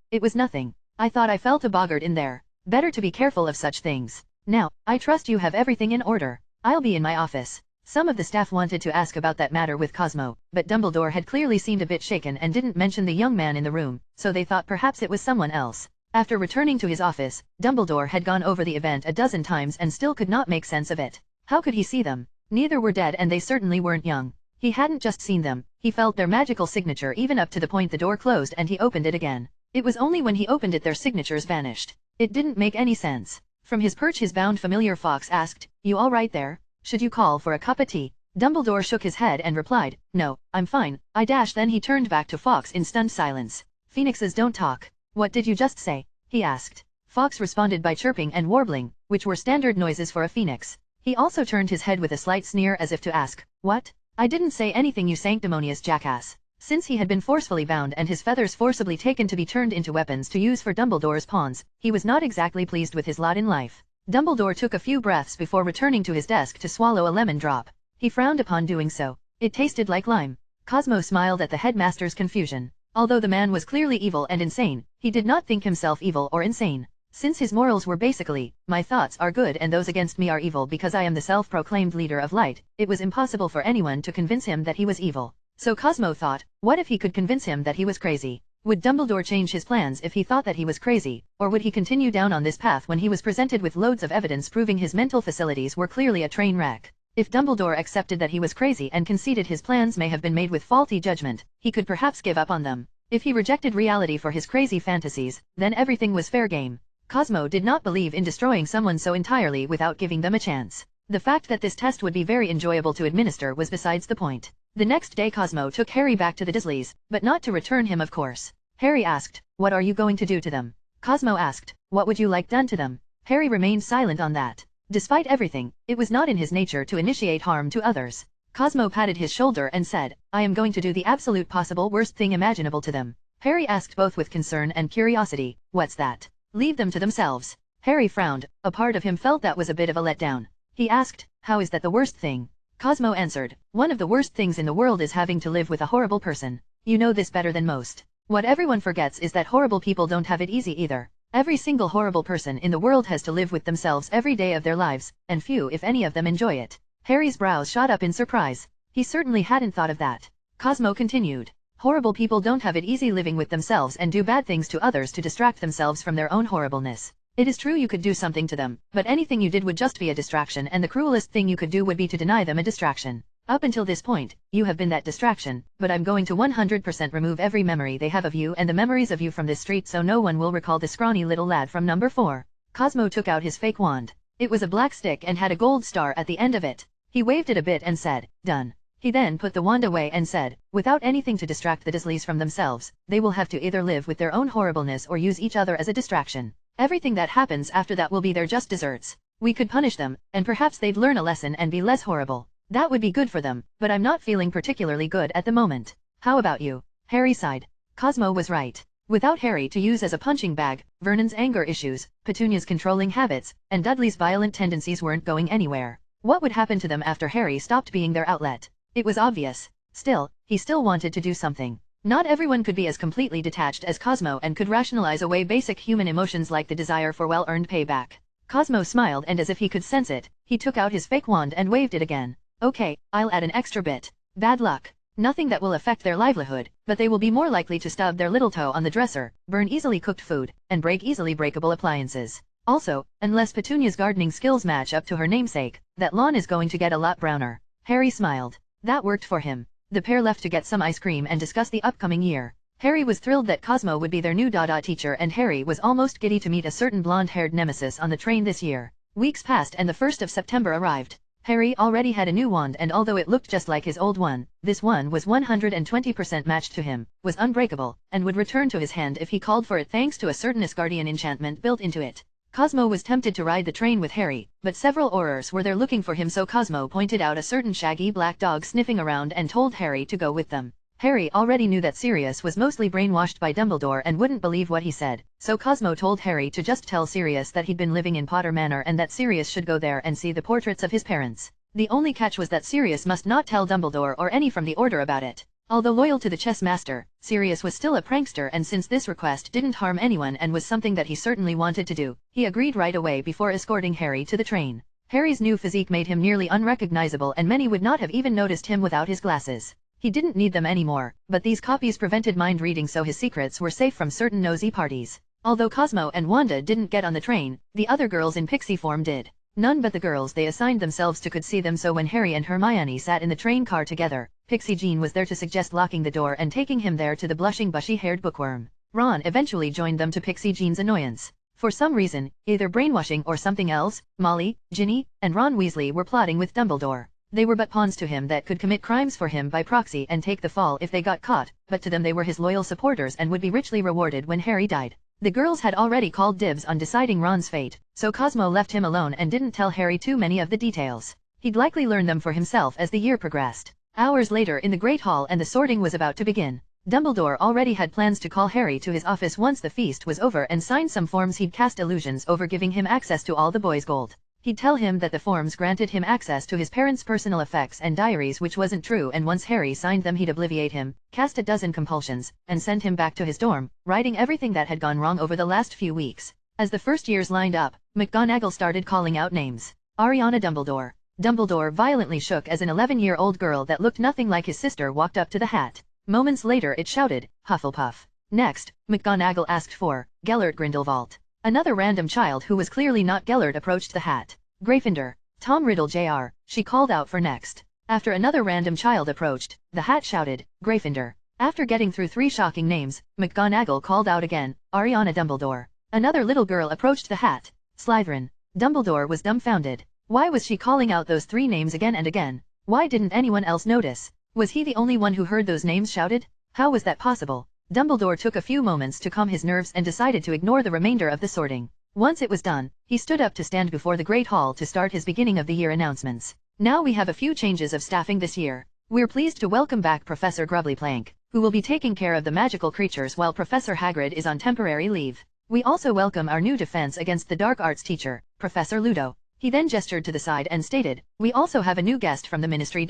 [SPEAKER 1] It was nothing. I thought I felt a boggart in there. Better to be careful of such things. Now, I trust you have everything in order. I'll be in my office. Some of the staff wanted to ask about that matter with Cosmo, but Dumbledore had clearly seemed a bit shaken and didn't mention the young man in the room, so they thought perhaps it was someone else. After returning to his office, Dumbledore had gone over the event a dozen times and still could not make sense of it. How could he see them? Neither were dead and they certainly weren't young. He hadn't just seen them, he felt their magical signature even up to the point the door closed and he opened it again. It was only when he opened it their signatures vanished. It didn't make any sense. From his perch his bound familiar Fawkes asked, "You all right there? Should you call for a cup of tea?" Dumbledore shook his head and replied, "No, I'm fine." Then he turned back to Fawkes in stunned silence. "Phoenixes don't talk. What did you just say?" he asked. Fawkes responded by chirping and warbling, which were standard noises for a phoenix. He also turned his head with a slight sneer as if to ask, "What?" "I didn't say anything, you sanctimonious jackass." Since he had been forcefully bound and his feathers forcibly taken to be turned into weapons to use for Dumbledore's pawns, he was not exactly pleased with his lot in life. Dumbledore took a few breaths before returning to his desk to swallow a lemon drop. He frowned upon doing so. It tasted like lime. Cosmo smiled at the headmaster's confusion. Although the man was clearly evil and insane, he did not think himself evil or insane. Since his morals were basically, "My thoughts are good and those against me are evil because I am the self-proclaimed leader of light," it was impossible for anyone to convince him that he was evil. So Cosmo thought, what if he could convince him that he was crazy? Would Dumbledore change his plans if he thought that he was crazy, or would he continue down on this path when he was presented with loads of evidence proving his mental facilities were clearly a train wreck? If Dumbledore accepted that he was crazy and conceded his plans may have been made with faulty judgment, he could perhaps give up on them. If he rejected reality for his crazy fantasies, then everything was fair game. Cosmo did not believe in destroying someone so entirely without giving them a chance. The fact that this test would be very enjoyable to administer was besides the point. The next day Cosmo took Harry back to the Dursleys, but not to return him of course. Harry asked, "What are you going to do to them?" Cosmo asked, "What would you like done to them?" Harry remained silent on that. Despite everything, it was not in his nature to initiate harm to others. Cosmo patted his shoulder and said, "I am going to do the absolute possible worst thing imaginable to them." Harry asked both with concern and curiosity, "What's that?" "Leave them to themselves." Harry frowned. A part of him felt that was a bit of a letdown. He asked, "How is that the worst thing?" Cosmo answered, "One of the worst things in the world is having to live with a horrible person. You know this better than most. What everyone forgets is that horrible people don't have it easy either. Every single horrible person in the world has to live with themselves every day of their lives, and few if any of them enjoy it." Harry's brows shot up in surprise. He certainly hadn't thought of that. Cosmo continued, "Horrible people don't have it easy living with themselves and do bad things to others to distract themselves from their own horribleness. It is true you could do something to them, but anything you did would just be a distraction, and the cruelest thing you could do would be to deny them a distraction. Up until this point, you have been that distraction, but I'm going to 100% remove every memory they have of you and the memories of you from this street so no one will recall the scrawny little lad from number 4. Cosmo took out his fake wand. It was a black stick and had a gold star at the end of it. He waved it a bit and said, "Done." He then put the wand away and said, "Without anything to distract the Dursleys from themselves, they will have to either live with their own horribleness or use each other as a distraction. Everything that happens after that will be their just desserts. We could punish them, and perhaps they'd learn a lesson and be less horrible. That would be good for them, but I'm not feeling particularly good at the moment. How about you?" Harry sighed. Cosmo was right. Without Harry to use as a punching bag, Vernon's anger issues, Petunia's controlling habits, and Dudley's violent tendencies weren't going anywhere. What would happen to them after Harry stopped being their outlet? It was obvious. Still, he still wanted to do something. Not everyone could be as completely detached as Cosmo and could rationalize away basic human emotions like the desire for well-earned payback. Cosmo smiled, and as if he could sense it, he took out his fake wand and waved it again. "Okay, I'll add an extra bit. Bad luck. Nothing that will affect their livelihood, but they will be more likely to stub their little toe on the dresser, burn easily cooked food, and break easily breakable appliances. Also, unless Petunia's gardening skills match up to her namesake, that lawn is going to get a lot browner." Harry smiled. That worked for him. The pair left to get some ice cream and discuss the upcoming year. Harry was thrilled that Cosmo would be their new DADA teacher, and Harry was almost giddy to meet a certain blonde-haired nemesis on the train this year. Weeks passed and the 1st of September arrived. Harry already had a new wand, and although it looked just like his old one, this one was 120% matched to him, was unbreakable, and would return to his hand if he called for it thanks to a certain Asgardian enchantment built into it. Cosmo was tempted to ride the train with Harry, but several Aurors were there looking for him, so Cosmo pointed out a certain shaggy black dog sniffing around and told Harry to go with them. Harry already knew that Sirius was mostly brainwashed by Dumbledore and wouldn't believe what he said, so Cosmo told Harry to just tell Sirius that he'd been living in Potter Manor and that Sirius should go there and see the portraits of his parents. The only catch was that Sirius must not tell Dumbledore or any from the Order about it. Although loyal to the chess master, Sirius was still a prankster, and since this request didn't harm anyone and was something that he certainly wanted to do, he agreed right away before escorting Harry to the train. Harry's new physique made him nearly unrecognizable and many would not have even noticed him without his glasses. He didn't need them anymore, but these copies prevented mind reading, so his secrets were safe from certain nosy parties. Although Cosmo and Wanda didn't get on the train, the other girls in pixie form did. None but the girls they assigned themselves to could see them, so when Harry and Hermione sat in the train car together, Pixie Jean was there to suggest locking the door and taking him there to the blushing bushy-haired bookworm. Ron eventually joined them to Pixie Jean's annoyance. For some reason, either brainwashing or something else, Molly, Ginny, and Ron Weasley were plotting with Dumbledore. They were but pawns to him that could commit crimes for him by proxy and take the fall if they got caught, but to them they were his loyal supporters and would be richly rewarded when Harry died. The girls had already called dibs on deciding Ron's fate, so Cosmo left him alone and didn't tell Harry too many of the details. He'd likely learn them for himself as the year progressed. Hours later in the Great Hall and the sorting was about to begin. Dumbledore already had plans to call Harry to his office once the feast was over and sign some forms he'd cast illusions over, giving him access to all the boys' gold. He'd tell him that the forms granted him access to his parents' personal effects and diaries, which wasn't true, and once Harry signed them he'd obliviate him, cast a dozen compulsions, and send him back to his dorm, writing everything that had gone wrong over the last few weeks. As the first years lined up, McGonagall started calling out names. Ariana Dumbledore. Dumbledore violently shook as an 11-year-old girl that looked nothing like his sister walked up to the hat. Moments later it shouted, Hufflepuff. Next, McGonagall asked for Gellert Grindelwald. Another random child who was clearly not Gellert approached the hat. Gryffindor. Tom Riddle Jr., she called out for next. After another random child approached, the hat shouted, Gryffindor. After getting through 3 shocking names, McGonagall called out again, Ariana Dumbledore. Another little girl approached the hat. Slytherin. Dumbledore was dumbfounded. Why was she calling out those 3 names again and again? Why didn't anyone else notice? Was he the only one who heard those names shouted? How was that possible? Dumbledore took a few moments to calm his nerves and decided to ignore the remainder of the sorting. Once it was done, he stood up to stand before the Great Hall to start his beginning of the year announcements. Now we have a few changes of staffing this year. We're pleased to welcome back Professor Grubblyplank, who will be taking care of the magical creatures while Professor Hagrid is on temporary leave. We also welcome our new defense against the dark arts teacher, Professor Ludo. He then gestured to the side and stated, we also have a new guest from the Ministry.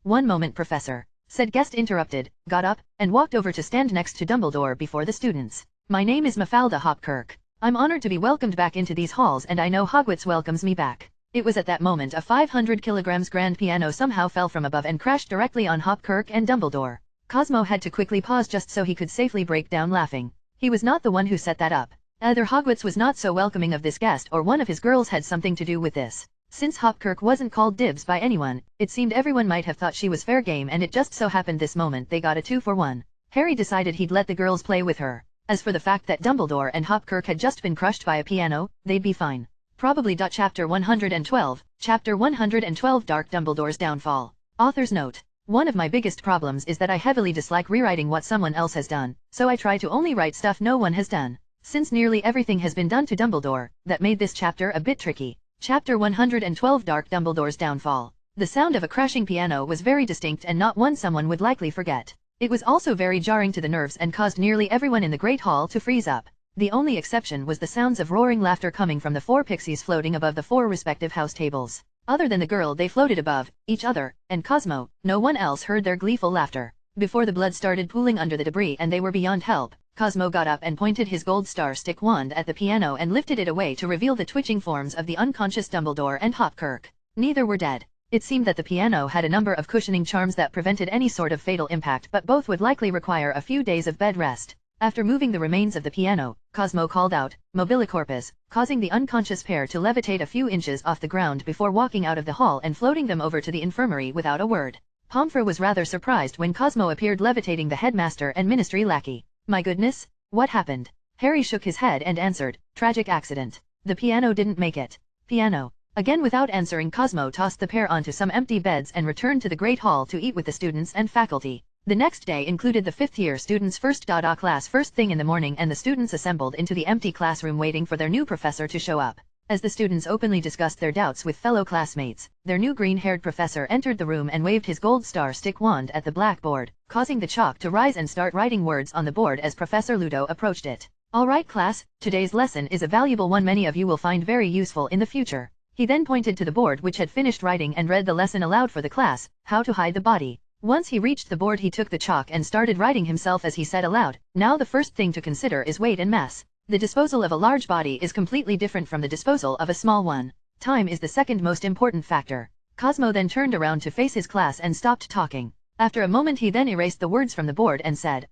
[SPEAKER 1] One moment, Professor. Said guest interrupted, got up, and walked over to stand next to Dumbledore before the students. My name is Mafalda Hopkirk. I'm honored to be welcomed back into these halls, and I know Hogwarts welcomes me back. It was at that moment a 500 kilograms grand piano somehow fell from above and crashed directly on Hopkirk and Dumbledore. Cosmo had to quickly pause just so he could safely break down laughing. He was not the one who set that up. Either Hogwarts was not so welcoming of this guest or one of his girls had something to do with this. Since Hopkirk wasn't called dibs by anyone, it seemed everyone might have thought she was fair game, and it just so happened this moment they got a 2-for-1. Harry decided he'd let the girls play with her. As for the fact that Dumbledore and Hopkirk had just been crushed by a piano, they'd be fine. Probably. Chapter 112, Chapter 112 Dark Dumbledore's Downfall. Author's note. One of my biggest problems is that I heavily dislike rewriting what someone else has done, so I try to only write stuff no one has done. Since nearly everything has been done to Dumbledore, that made this chapter a bit tricky. Chapter 112 Dark Dumbledore's Downfall. The sound of a crashing piano was very distinct and not one someone would likely forget. It was also very jarring to the nerves and caused nearly everyone in the Great Hall to freeze up. The only exception was the sounds of roaring laughter coming from the 4 pixies floating above the 4 respective house tables. Other than the girl they floated above, each other, and Cosmo, no one else heard their gleeful laughter. Before the blood started pooling under the debris and they were beyond help, Cosmo got up and pointed his gold star stick wand at the piano and lifted it away to reveal the twitching forms of the unconscious Dumbledore and Hopkirk. Neither were dead. It seemed that the piano had a number of cushioning charms that prevented any sort of fatal impact, but both would likely require a few days of bed rest. After moving the remains of the piano, Cosmo called out, Mobilicorpus, causing the unconscious pair to levitate a few inches off the ground before walking out of the hall and floating them over to the infirmary without a word. Pomfrey was rather surprised when Cosmo appeared levitating the headmaster and ministry lackey. My goodness, what happened? Harry shook his head and answered, tragic accident. The piano didn't make it. Piano. Again without answering, Cosmo tossed the pair onto some empty beds and returned to the Great Hall to eat with the students and faculty. The next day included the 5th-year students' first DADA class first thing in the morning, and the students assembled into the empty classroom waiting for their new professor to show up. As the students openly discussed their doubts with fellow classmates, their new green-haired professor entered the room and waved his gold star stick wand at the blackboard, causing the chalk to rise and start writing words on the board as Professor Ludo approached it. Alright class, today's lesson is a valuable one many of you will find very useful in the future. He then pointed to the board which had finished writing and read the lesson aloud for the class, How to Hide the Body. Once he reached the board he took the chalk and started writing himself as he said aloud, Now the first thing to consider is weight and mass. The disposal of a large body is completely different from the disposal of a small one. Time is the second most important factor. Cosmo then turned around to face his class and stopped talking. After a moment he then erased the words from the board and said,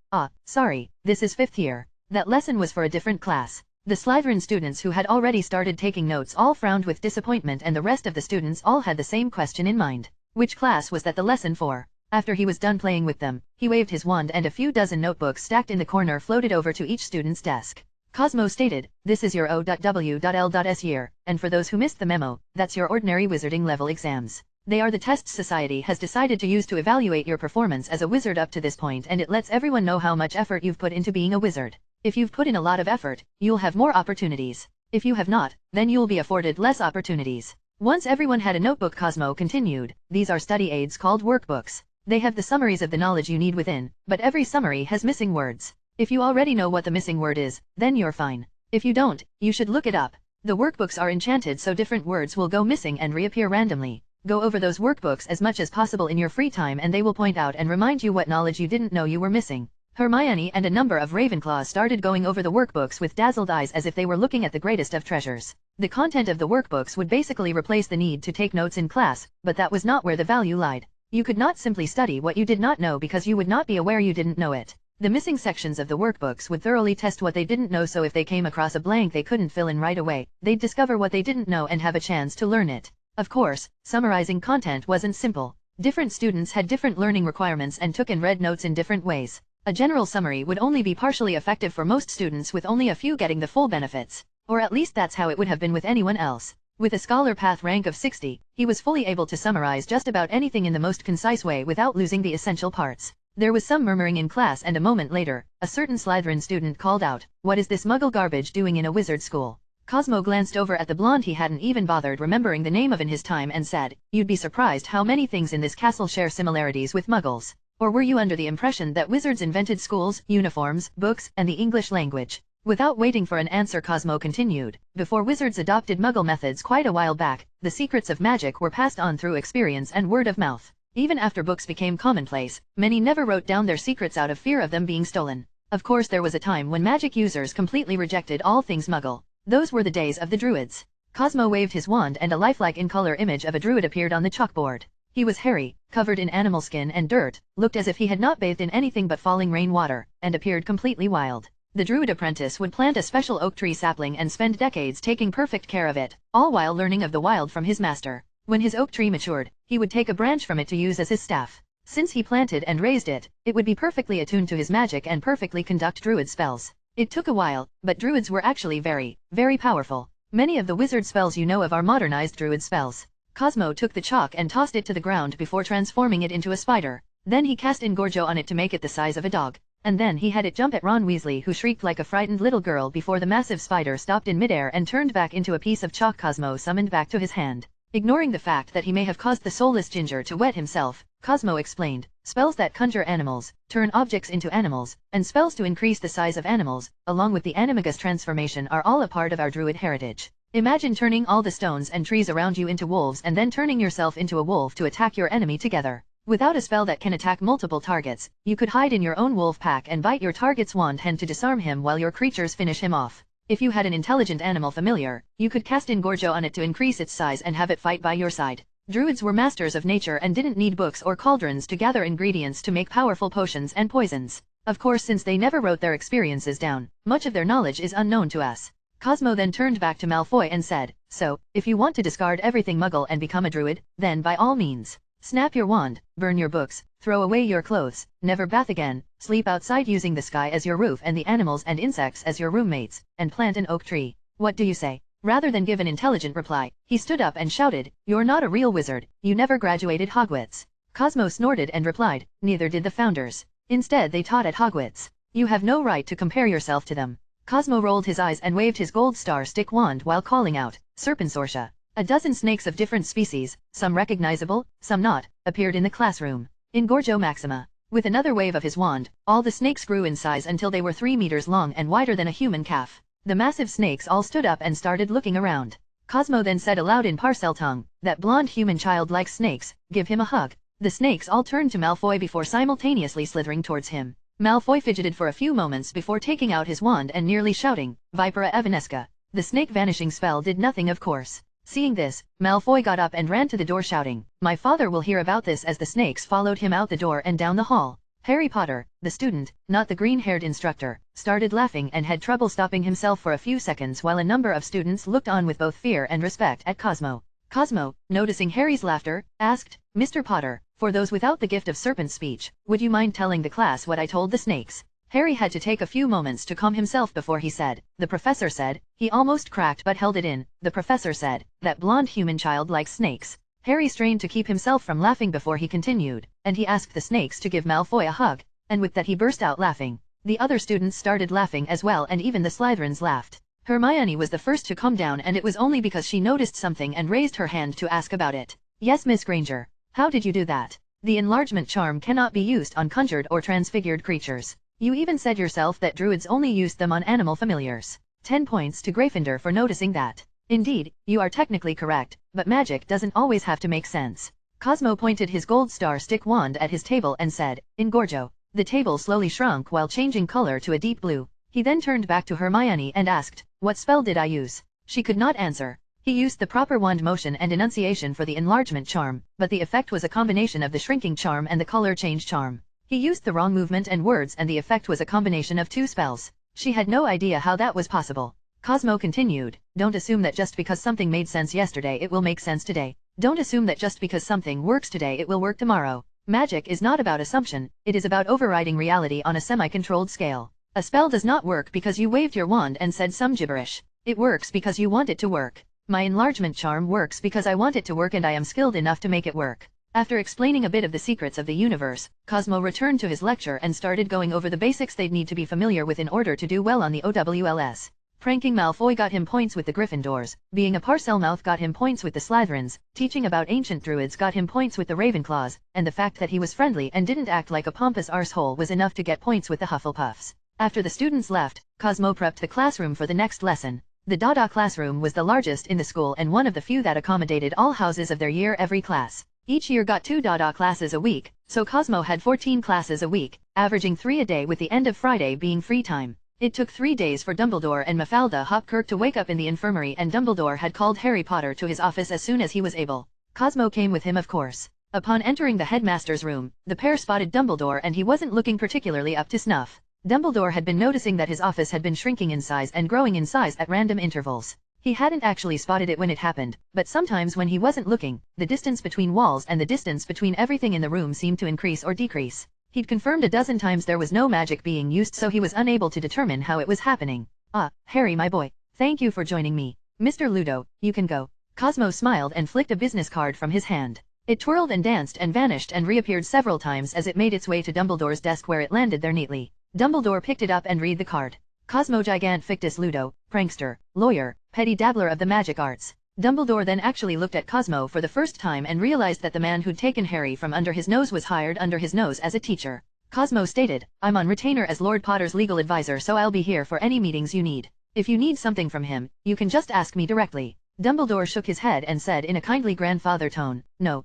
[SPEAKER 1] Sorry, this is 5th year. That lesson was for a different class. The Slytherin students who had already started taking notes all frowned with disappointment and the rest of the students all had the same question in mind. Which class was that the lesson for? After he was done playing with them, he waved his wand and a few dozen notebooks stacked in the corner floated over to each student's desk. Cosmo stated, This is your O.W.L.S year, and for those who missed the memo, that's your ordinary wizarding level exams. They are the tests society has decided to use to evaluate your performance as a wizard up to this point, and it lets everyone know how much effort you've put into being a wizard. If you've put in a lot of effort, you'll have more opportunities. If you have not, then you'll be afforded less opportunities. Once everyone had a notebook, Cosmo continued, These are study aids called workbooks. They have the summaries of the knowledge you need within, but every summary has missing words. If you already know what the missing word is, then you're fine. If you don't, you should look it up. The workbooks are enchanted so different words will go missing and reappear randomly. Go over those workbooks as much as possible in your free time and they will point out and remind you what knowledge you didn't know you were missing. Hermione and a number of Ravenclaws started going over the workbooks with dazzled eyes as if they were looking at the greatest of treasures. The content of the workbooks would basically replace the need to take notes in class, but that was not where the value lied. You could not simply study what you did not know because you would not be aware you didn't know it. The missing sections of the workbooks would thoroughly test what they didn't know, so if they came across a blank they couldn't fill in right away, they'd discover what they didn't know and have a chance to learn it. Of course, summarizing content wasn't simple. Different students had different learning requirements and took and read notes in different ways. A general summary would only be partially effective for most students, with only a few getting the full benefits. Or at least that's how it would have been with anyone else. With a Scholar Path rank of 60, he was fully able to summarize just about anything in the most concise way without losing the essential parts. There was some murmuring in class, and a moment later, a certain Slytherin student called out, What is this muggle garbage doing in a wizard school? Cosmo glanced over at the blonde he hadn't even bothered remembering the name of in his time and said, You'd be surprised how many things in this castle share similarities with muggles. Or were you under the impression that wizards invented schools, uniforms, books, and the English language? Without waiting for an answer, Cosmo continued, Before wizards adopted muggle methods quite a while back, the secrets of magic were passed on through experience and word of mouth. Even after books became commonplace, many never wrote down their secrets out of fear of them being stolen. Of course, there was a time when magic users completely rejected all things muggle. Those were the days of the druids. Cosmo waved his wand and a lifelike in-color image of a druid appeared on the chalkboard. He was hairy, covered in animal skin and dirt, looked as if he had not bathed in anything but falling rainwater, and appeared completely wild. The druid apprentice would plant a special oak tree sapling and spend decades taking perfect care of it, all while learning of the wild from his master. When his oak tree matured, he would take a branch from it to use as his staff. Since he planted and raised it, it would be perfectly attuned to his magic and perfectly conduct druid spells. It took a while, but druids were actually very, very powerful. Many of the wizard spells you know of are modernized druid spells. Cosmo took the chalk and tossed it to the ground before transforming it into a spider. Then he cast Engorgio on it to make it the size of a dog. And then he had it jump at Ron Weasley, who shrieked like a frightened little girl before the massive spider stopped in midair and turned back into a piece of chalk Cosmo summoned back to his hand. Ignoring the fact that he may have caused the soulless ginger to wet himself, Cosmo explained, spells that conjure animals, turn objects into animals, and spells to increase the size of animals, along with the animagus transformation, are all a part of our druid heritage. Imagine turning all the stones and trees around you into wolves and then turning yourself into a wolf to attack your enemy together. Without a spell that can attack multiple targets, you could hide in your own wolf pack and bite your target's wand hand to disarm him while your creatures finish him off. If you had an intelligent animal familiar, you could cast Engorgio on it to increase its size and have it fight by your side. Druids were masters of nature and didn't need books or cauldrons to gather ingredients to make powerful potions and poisons. Of course, since they never wrote their experiences down, much of their knowledge is unknown to us. Cosmo then turned back to Malfoy and said, So, if you want to discard everything muggle and become a druid, then by all means. Snap your wand, burn your books, throw away your clothes, never bath again, sleep outside using the sky as your roof and the animals and insects as your roommates, and plant an oak tree. What do you say? Rather than give an intelligent reply, he stood up and shouted, You're not a real wizard, you never graduated Hogwarts. Cosmo snorted and replied, Neither did the founders. Instead they taught at Hogwarts. You have no right to compare yourself to them. Cosmo rolled his eyes and waved his gold star stick wand while calling out, Serpensortia. A dozen snakes of different species, some recognizable, some not, appeared in the classroom. Ingorgo Maxima. With another wave of his wand, all the snakes grew in size until they were 3 meters long and wider than a human calf. The massive snakes all stood up and started looking around. Cosmo then said aloud in Parcel tongue, that blonde human child likes snakes, give him a hug. The snakes all turned to Malfoy before simultaneously slithering towards him. Malfoy fidgeted for a few moments before taking out his wand and nearly shouting, Vipera Evanesca. The snake vanishing spell did nothing of course. Seeing this, Malfoy got up and ran to the door shouting, my father will hear about this, as the snakes followed him out the door and down the hall. Harry Potter, the student, not the green-haired instructor, started laughing and had trouble stopping himself for a few seconds while a number of students looked on with both fear and respect at Cosmo. Cosmo, noticing Harry's laughter, asked, Mr. Potter, for those without the gift of serpent speech, would you mind telling the class what I told the snakes? Harry had to take a few moments to calm himself before he said, the professor said, he almost cracked but held it in, the professor said, that blonde human child likes snakes. Harry strained to keep himself from laughing before he continued, and he asked the snakes to give Malfoy a hug, and with that he burst out laughing. The other students started laughing as well, and even the Slytherins laughed. Hermione was the first to calm down, and it was only because she noticed something and raised her hand to ask about it. Yes, Miss Granger. How did you do that? The enlargement charm cannot be used on conjured or transfigured creatures. You even said yourself that druids only used them on animal familiars. 10 points to Gryffindor for noticing that. Indeed, you are technically correct, but magic doesn't always have to make sense. Cosmo pointed his gold star stick wand at his table and said, Ingorgo. The table slowly shrunk while changing color to a deep blue. He then turned back to Hermione and asked, what spell did I use? She could not answer. He used the proper wand motion and enunciation for the enlargement charm, but the effect was a combination of the shrinking charm and the color change charm. He used the wrong movement and words, and the effect was a combination of 2 spells. She had no idea how that was possible. Cosmo continued, don't assume that just because something made sense yesterday it will make sense today. Don't assume that just because something works today it will work tomorrow. Magic is not about assumption, it is about overriding reality on a semi-controlled scale. A spell does not work because you waved your wand and said some gibberish. It works because you want it to work. My enlargement charm works because I want it to work and I am skilled enough to make it work. After explaining a bit of the secrets of the universe, Cosmo returned to his lecture and started going over the basics they'd need to be familiar with in order to do well on the OWLS. Pranking Malfoy got him points with the Gryffindors, being a Parselmouth got him points with the Slytherins, teaching about ancient druids got him points with the Ravenclaws, and the fact that he was friendly and didn't act like a pompous arsehole was enough to get points with the Hufflepuffs. After the students left, Cosmo prepped the classroom for the next lesson. The DADA classroom was the largest in the school and one of the few that accommodated all houses of their year. Every class each year got 2 DADA classes a week, so Cosmo had 14 classes a week, averaging 3 a day with the end of Friday being free time. It took 3 days for Dumbledore and Mafalda Hopkirk to wake up in the infirmary, and Dumbledore had called Harry Potter to his office as soon as he was able. Cosmo came with him, of course. Upon entering the headmaster's room, the pair spotted Dumbledore and he wasn't looking particularly up to snuff. Dumbledore had been noticing that his office had been shrinking in size and growing in size at random intervals. He hadn't actually spotted it when it happened, but sometimes when he wasn't looking, the distance between walls and the distance between everything in the room seemed to increase or decrease. He'd confirmed a dozen times there was no magic being used, so he was unable to determine how it was happening. Ah, Harry my boy, thank you for joining me. Mr. Ludo, you can go. Cosmo smiled and flicked a business card from his hand. It twirled and danced and vanished and reappeared several times as it made its way to Dumbledore's desk, where it landed there neatly. Dumbledore picked it up and read the card. Cosmo Gigant Fictus Ludo, prankster, lawyer, petty dabbler of the magic arts. Dumbledore then actually looked at Cosmo for the first time and realized that the man who'd taken Harry from under his nose was hired under his nose as a teacher. Cosmo stated, I'm on retainer as Lord Potter's legal advisor, so I'll be here for any meetings you need. If you need something from him, you can just ask me directly. Dumbledore shook his head and said in a kindly grandfather tone, No,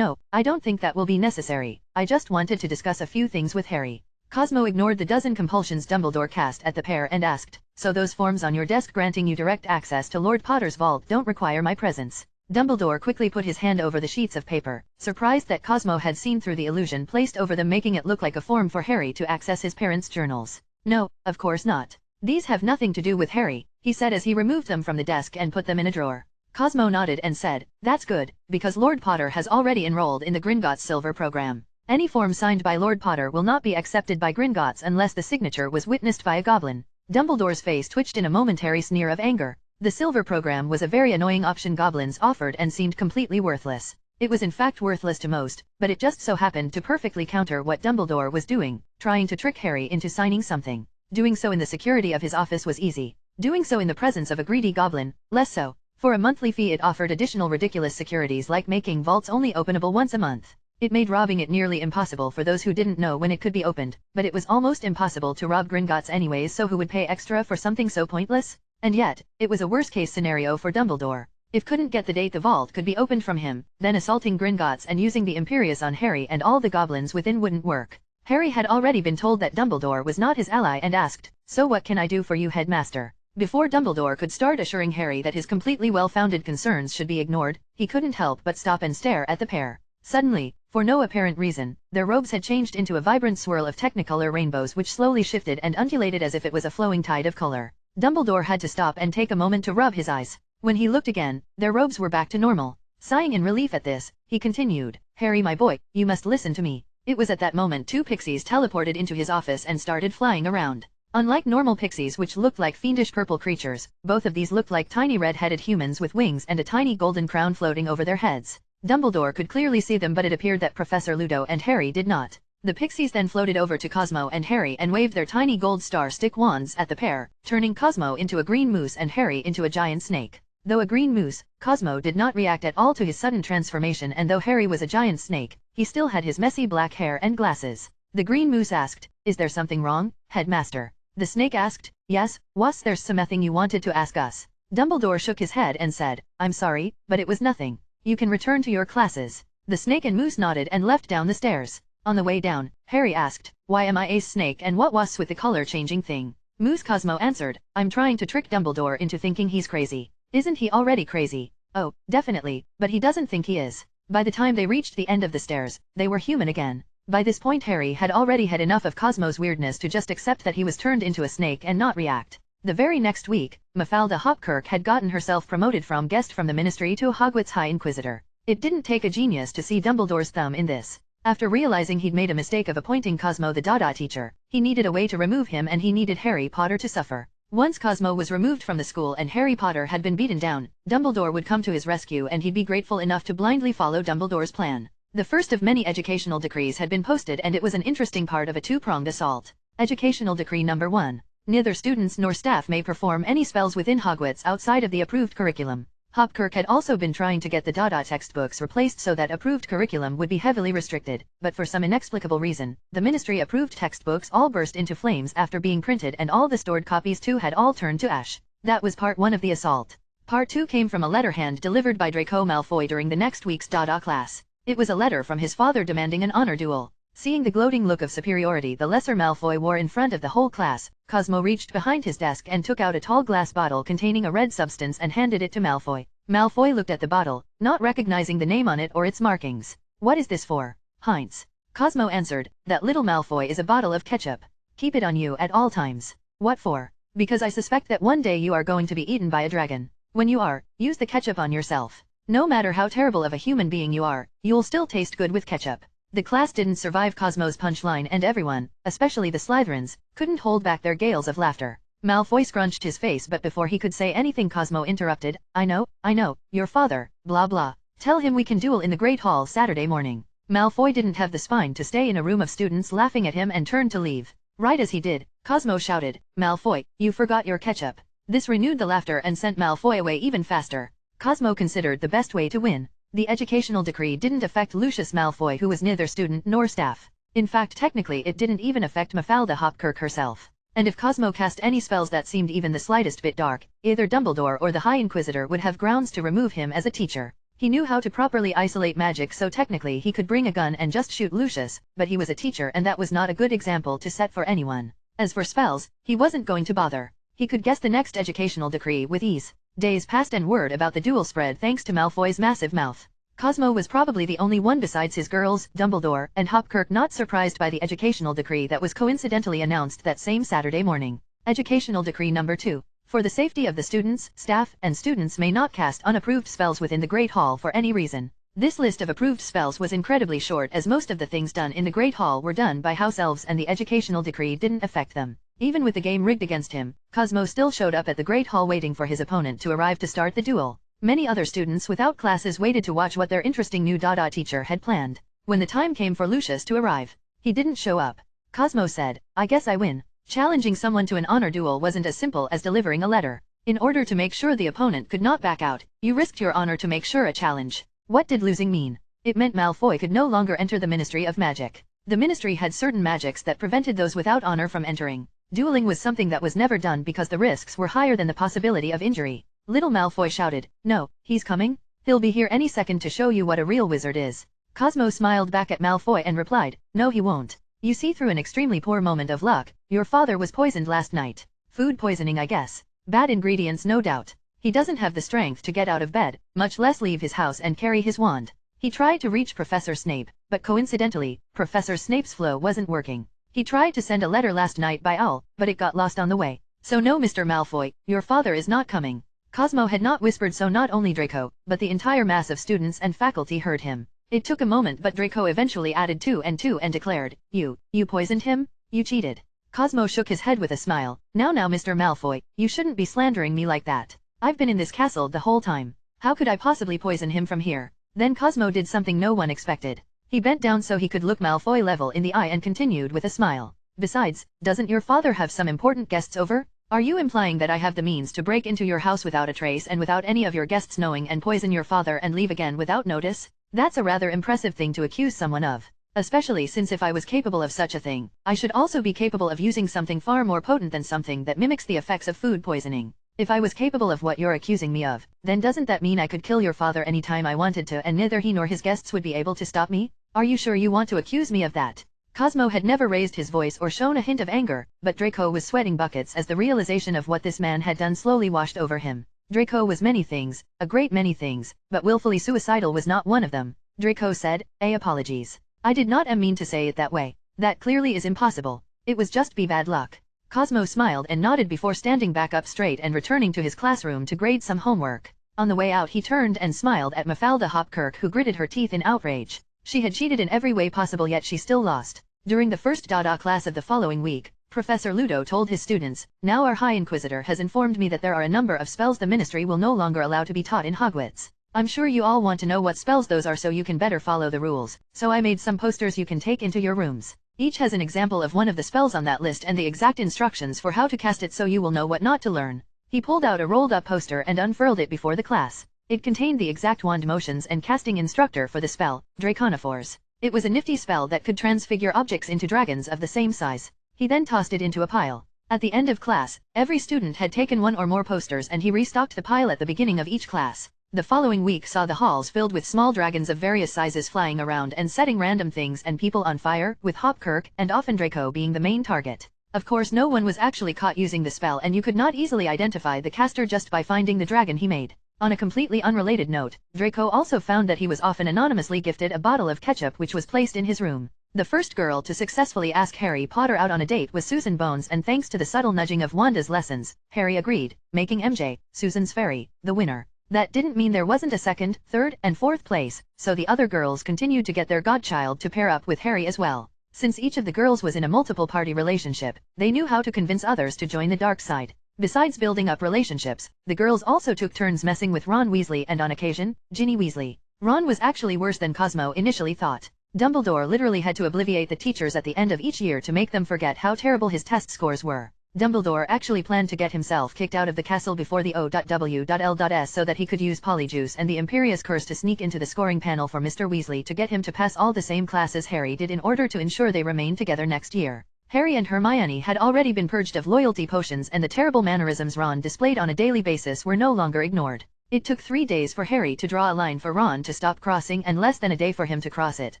[SPEAKER 1] I don't think that will be necessary. I just wanted to discuss a few things with Harry. Cosmo ignored the dozen compulsions Dumbledore cast at the pair and asked, so those forms on your desk granting you direct access to Lord Potter's vault don't require my presence? Dumbledore quickly put his hand over the sheets of paper, surprised that Cosmo had seen through the illusion placed over them, making it look like a form for Harry to access his parents' journals. No, of course not. These have nothing to do with Harry, he said as he removed them from the desk and put them in a drawer. Cosmo nodded and said, that's good, because Lord Potter has already enrolled in the Gringotts Silver program. Any form signed by Lord Potter will not be accepted by Gringotts unless the signature was witnessed by a goblin. Dumbledore's face twitched in a momentary sneer of anger. The Silver program was a very annoying option goblins offered and seemed completely worthless. It was in fact worthless to most, but it just so happened to perfectly counter what Dumbledore was doing, trying to trick Harry into signing something. Doing so in the security of his office was easy. Doing so in the presence of a greedy goblin, less so. For a monthly fee it offered additional ridiculous securities like making vaults only openable once a month. It made robbing it nearly impossible for those who didn't know when it could be opened, but it was almost impossible to rob Gringotts anyways, so who would pay extra for something so pointless? And yet, it was a worst-case scenario for Dumbledore. If couldn't get the date the vault could be opened from him, then assaulting Gringotts and using the Imperius on Harry and all the goblins within wouldn't work. Harry had already been told that Dumbledore was not his ally and asked, "So what can I do for you, headmaster?" Before Dumbledore could start assuring Harry that his completely well-founded concerns should be ignored, he couldn't help but stop and stare at the pair. Suddenly, for no apparent reason, their robes had changed into a vibrant swirl of technicolor rainbows which slowly shifted and undulated as if it was a flowing tide of color. Dumbledore had to stop and take a moment to rub his eyes. When he looked again, their robes were back to normal. Sighing in relief at this, he continued, "Harry, my boy, you must listen to me." It was at that moment two pixies teleported into his office and started flying around. Unlike normal pixies which looked like fiendish purple creatures, both of these looked like tiny red-headed humans with wings and a tiny golden crown floating over their heads. Dumbledore could clearly see them, but it appeared that Professor Ludo and Harry did not. The pixies then floated over to Cosmo and Harry and waved their tiny gold star stick wands at the pair, turning Cosmo into a green moose and Harry into a giant snake. Though a green moose, Cosmo did not react at all to his sudden transformation, and though Harry was a giant snake, he still had his messy black hair and glasses. The green moose asked, "Is there something wrong, headmaster?" The snake asked, "Yes, was there something you wanted to ask us?" Dumbledore shook his head and said, "I'm sorry, but it was nothing. You can return to your classes." The snake and moose nodded and left down the stairs. On the way down, Harry asked, "Why am I a snake and what was with the color-changing thing?" Moose Cosmo answered, "I'm trying to trick Dumbledore into thinking he's crazy." "Isn't he already crazy?" "Oh, definitely, but he doesn't think he is." By the time they reached the end of the stairs, they were human again. By this point Harry had already had enough of Cosmo's weirdness to just accept that he was turned into a snake and not react. The very next week, Mafalda Hopkirk had gotten herself promoted from guest from the Ministry to Hogwarts High Inquisitor. It didn't take a genius to see Dumbledore's thumb in this. After realizing he'd made a mistake of appointing Cosmo the DADA teacher, he needed a way to remove him, and he needed Harry Potter to suffer. Once Cosmo was removed from the school and Harry Potter had been beaten down, Dumbledore would come to his rescue and he'd be grateful enough to blindly follow Dumbledore's plan. The first of many educational decrees had been posted, and it was an interesting part of a two-pronged assault. Educational Decree Number 1. Neither students nor staff may perform any spells within Hogwarts outside of the approved curriculum. Hopkirk had also been trying to get the DADA textbooks replaced so that approved curriculum would be heavily restricted, but for some inexplicable reason, the Ministry-approved textbooks all burst into flames after being printed, and all the stored copies too had all turned to ash. That was part 1 of the assault. Part 2 came from a letter hand delivered by Draco Malfoy during the next week's DADA class. It was a letter from his father demanding an honor duel. Seeing the gloating look of superiority the lesser Malfoy wore in front of the whole class, Cosmo reached behind his desk and took out a tall glass bottle containing a red substance and handed it to Malfoy. Malfoy looked at the bottle, not recognizing the name on it or its markings. "What is this for, Heinz?" Cosmo answered, "That little Malfoy is a bottle of ketchup. Keep it on you at all times." "What for?" "Because I suspect that one day you are going to be eaten by a dragon. When you are, use the ketchup on yourself. No matter how terrible of a human being you are, you'll still taste good with ketchup." The class didn't survive Cosmo's punchline, and everyone, especially the Slytherins, couldn't hold back their gales of laughter. Malfoy scrunched his face, but before he could say anything Cosmo interrupted, I know, your father, blah blah. Tell him we can duel in the Great Hall Saturday morning." Malfoy didn't have the spine to stay in a room of students laughing at him and turned to leave. Right as he did, Cosmo shouted, "Malfoy, you forgot your ketchup." This renewed the laughter and sent Malfoy away even faster. Cosmo considered the best way to win. The educational decree didn't affect Lucius Malfoy, who was neither student nor staff. In fact, technically it didn't even affect Mafalda Hopkirk herself. And if Cosmo cast any spells that seemed even the slightest bit dark, either Dumbledore or the High Inquisitor would have grounds to remove him as a teacher. He knew how to properly isolate magic, so technically he could bring a gun and just shoot Lucius, but he was a teacher and that was not a good example to set for anyone. As for spells, he wasn't going to bother. He could guess the next educational decree with ease. Days passed and word about the duel spread thanks to Malfoy's massive mouth. Cosmo was probably the only one besides his girls, Dumbledore, and Hopkirk not surprised by the educational decree that was coincidentally announced that same Saturday morning. Educational Decree Number 2. For the safety of the students, staff, and students may not cast unapproved spells within the Great Hall for any reason. This list of approved spells was incredibly short, as most of the things done in the Great Hall were done by house elves and the educational decree didn't affect them. Even with the game rigged against him, Cosmo still showed up at the Great Hall waiting for his opponent to arrive to start the duel. Many other students without classes waited to watch what their interesting new DADA teacher had planned. When the time came for Lucius to arrive, he didn't show up. Cosmo said, "I guess I win." Challenging someone to an honor duel wasn't as simple as delivering a letter. In order to make sure the opponent could not back out, you risked your honor to make sure a challenge. What did losing mean? It meant Malfoy could no longer enter the Ministry of Magic. The Ministry had certain magics that prevented those without honor from entering. Dueling was something that was never done because the risks were higher than the possibility of injury. Little Malfoy shouted, "No, he's coming? He'll be here any second to show you what a real wizard is." Cosmo smiled back at Malfoy and replied, "No he won't. You see, through an extremely poor moment of luck, your father was poisoned last night. Food poisoning, I guess. Bad ingredients, no doubt. He doesn't have the strength to get out of bed, much less leave his house and carry his wand." He tried to reach Professor Snape, but coincidentally, Professor Snape's flow wasn't working. He tried to send a letter last night by owl, but it got lost on the way. "So no, Mr. Malfoy, your father is not coming." Cosmo had not whispered, so not only Draco, but the entire mass of students and faculty heard him. It took a moment, but Draco eventually added 2 and 2 and declared, You poisoned him? You cheated." Cosmo shook his head with a smile. Now, Mr. Malfoy, you shouldn't be slandering me like that. I've been in this castle the whole time. How could I possibly poison him from here?" Then Cosmo did something no one expected. He bent down so he could look Malfoy level in the eye and continued with a smile. "Besides, doesn't your father have some important guests over? Are you implying that I have the means to break into your house without a trace and without any of your guests knowing and poison your father and leave again without notice? That's a rather impressive thing to accuse someone of. Especially since if I was capable of such a thing, I should also be capable of using something far more potent than something that mimics the effects of food poisoning. If I was capable of what you're accusing me of, then doesn't that mean I could kill your father anytime I wanted to and neither he nor his guests would be able to stop me? Are you sure you want to accuse me of that?" Cosmo had never raised his voice or shown a hint of anger, but Draco was sweating buckets as the realization of what this man had done slowly washed over him. Draco was many things, a great many things, but willfully suicidal was not one of them. Draco said, Apologies. I did not mean to say it that way. That clearly is impossible. It was just be bad luck." Cosmo smiled and nodded before standing back up straight and returning to his classroom to grade some homework. On the way out he turned and smiled at Mafalda Hopkirk, who gritted her teeth in outrage. She had cheated in every way possible, yet she still lost. During the first DADA class of the following week, Professor Ludo told his students, "Now our High Inquisitor has informed me that there are a number of spells the Ministry will no longer allow to be taught in Hogwarts. I'm sure you all want to know what spells those are so you can better follow the rules, so I made some posters you can take into your rooms. Each has an example of one of the spells on that list and the exact instructions for how to cast it so you will know what not to learn." He pulled out a rolled-up poster and unfurled it before the class. It contained the exact wand motions and casting instructor for the spell, Draconophores. It was a nifty spell that could transfigure objects into dragons of the same size. He then tossed it into a pile. At the end of class, every student had taken one or more posters and he restocked the pile at the beginning of each class. The following week saw the halls filled with small dragons of various sizes flying around and setting random things and people on fire, with Hopkirk and often Draco being the main target. Of course no one was actually caught using the spell and you could not easily identify the caster just by finding the dragon he made. On a completely unrelated note, Draco also found that he was often anonymously gifted a bottle of ketchup which was placed in his room. The first girl to successfully ask Harry Potter out on a date was Susan Bones, and thanks to the subtle nudging of Wanda's lessons, Harry agreed, making MJ, Susan's fairy, the winner. That didn't mean there wasn't a second, third, and fourth place, so the other girls continued to get their godchild to pair up with Harry as well. Since each of the girls was in a multiple party relationship, they knew how to convince others to join the dark side. Besides building up relationships, the girls also took turns messing with Ron Weasley and on occasion, Ginny Weasley. Ron was actually worse than Cosmo initially thought. Dumbledore literally had to obliviate the teachers at the end of each year to make them forget how terrible his test scores were. Dumbledore actually planned to get himself kicked out of the castle before the O.W.L.S. so that he could use Polyjuice and the Imperious Curse to sneak into the scoring panel for Mr. Weasley to get him to pass all the same classes Harry did in order to ensure they remained together next year. Harry and Hermione had already been purged of loyalty potions and the terrible mannerisms Ron displayed on a daily basis were no longer ignored. It took 3 days for Harry to draw a line for Ron to stop crossing and less than a day for him to cross it,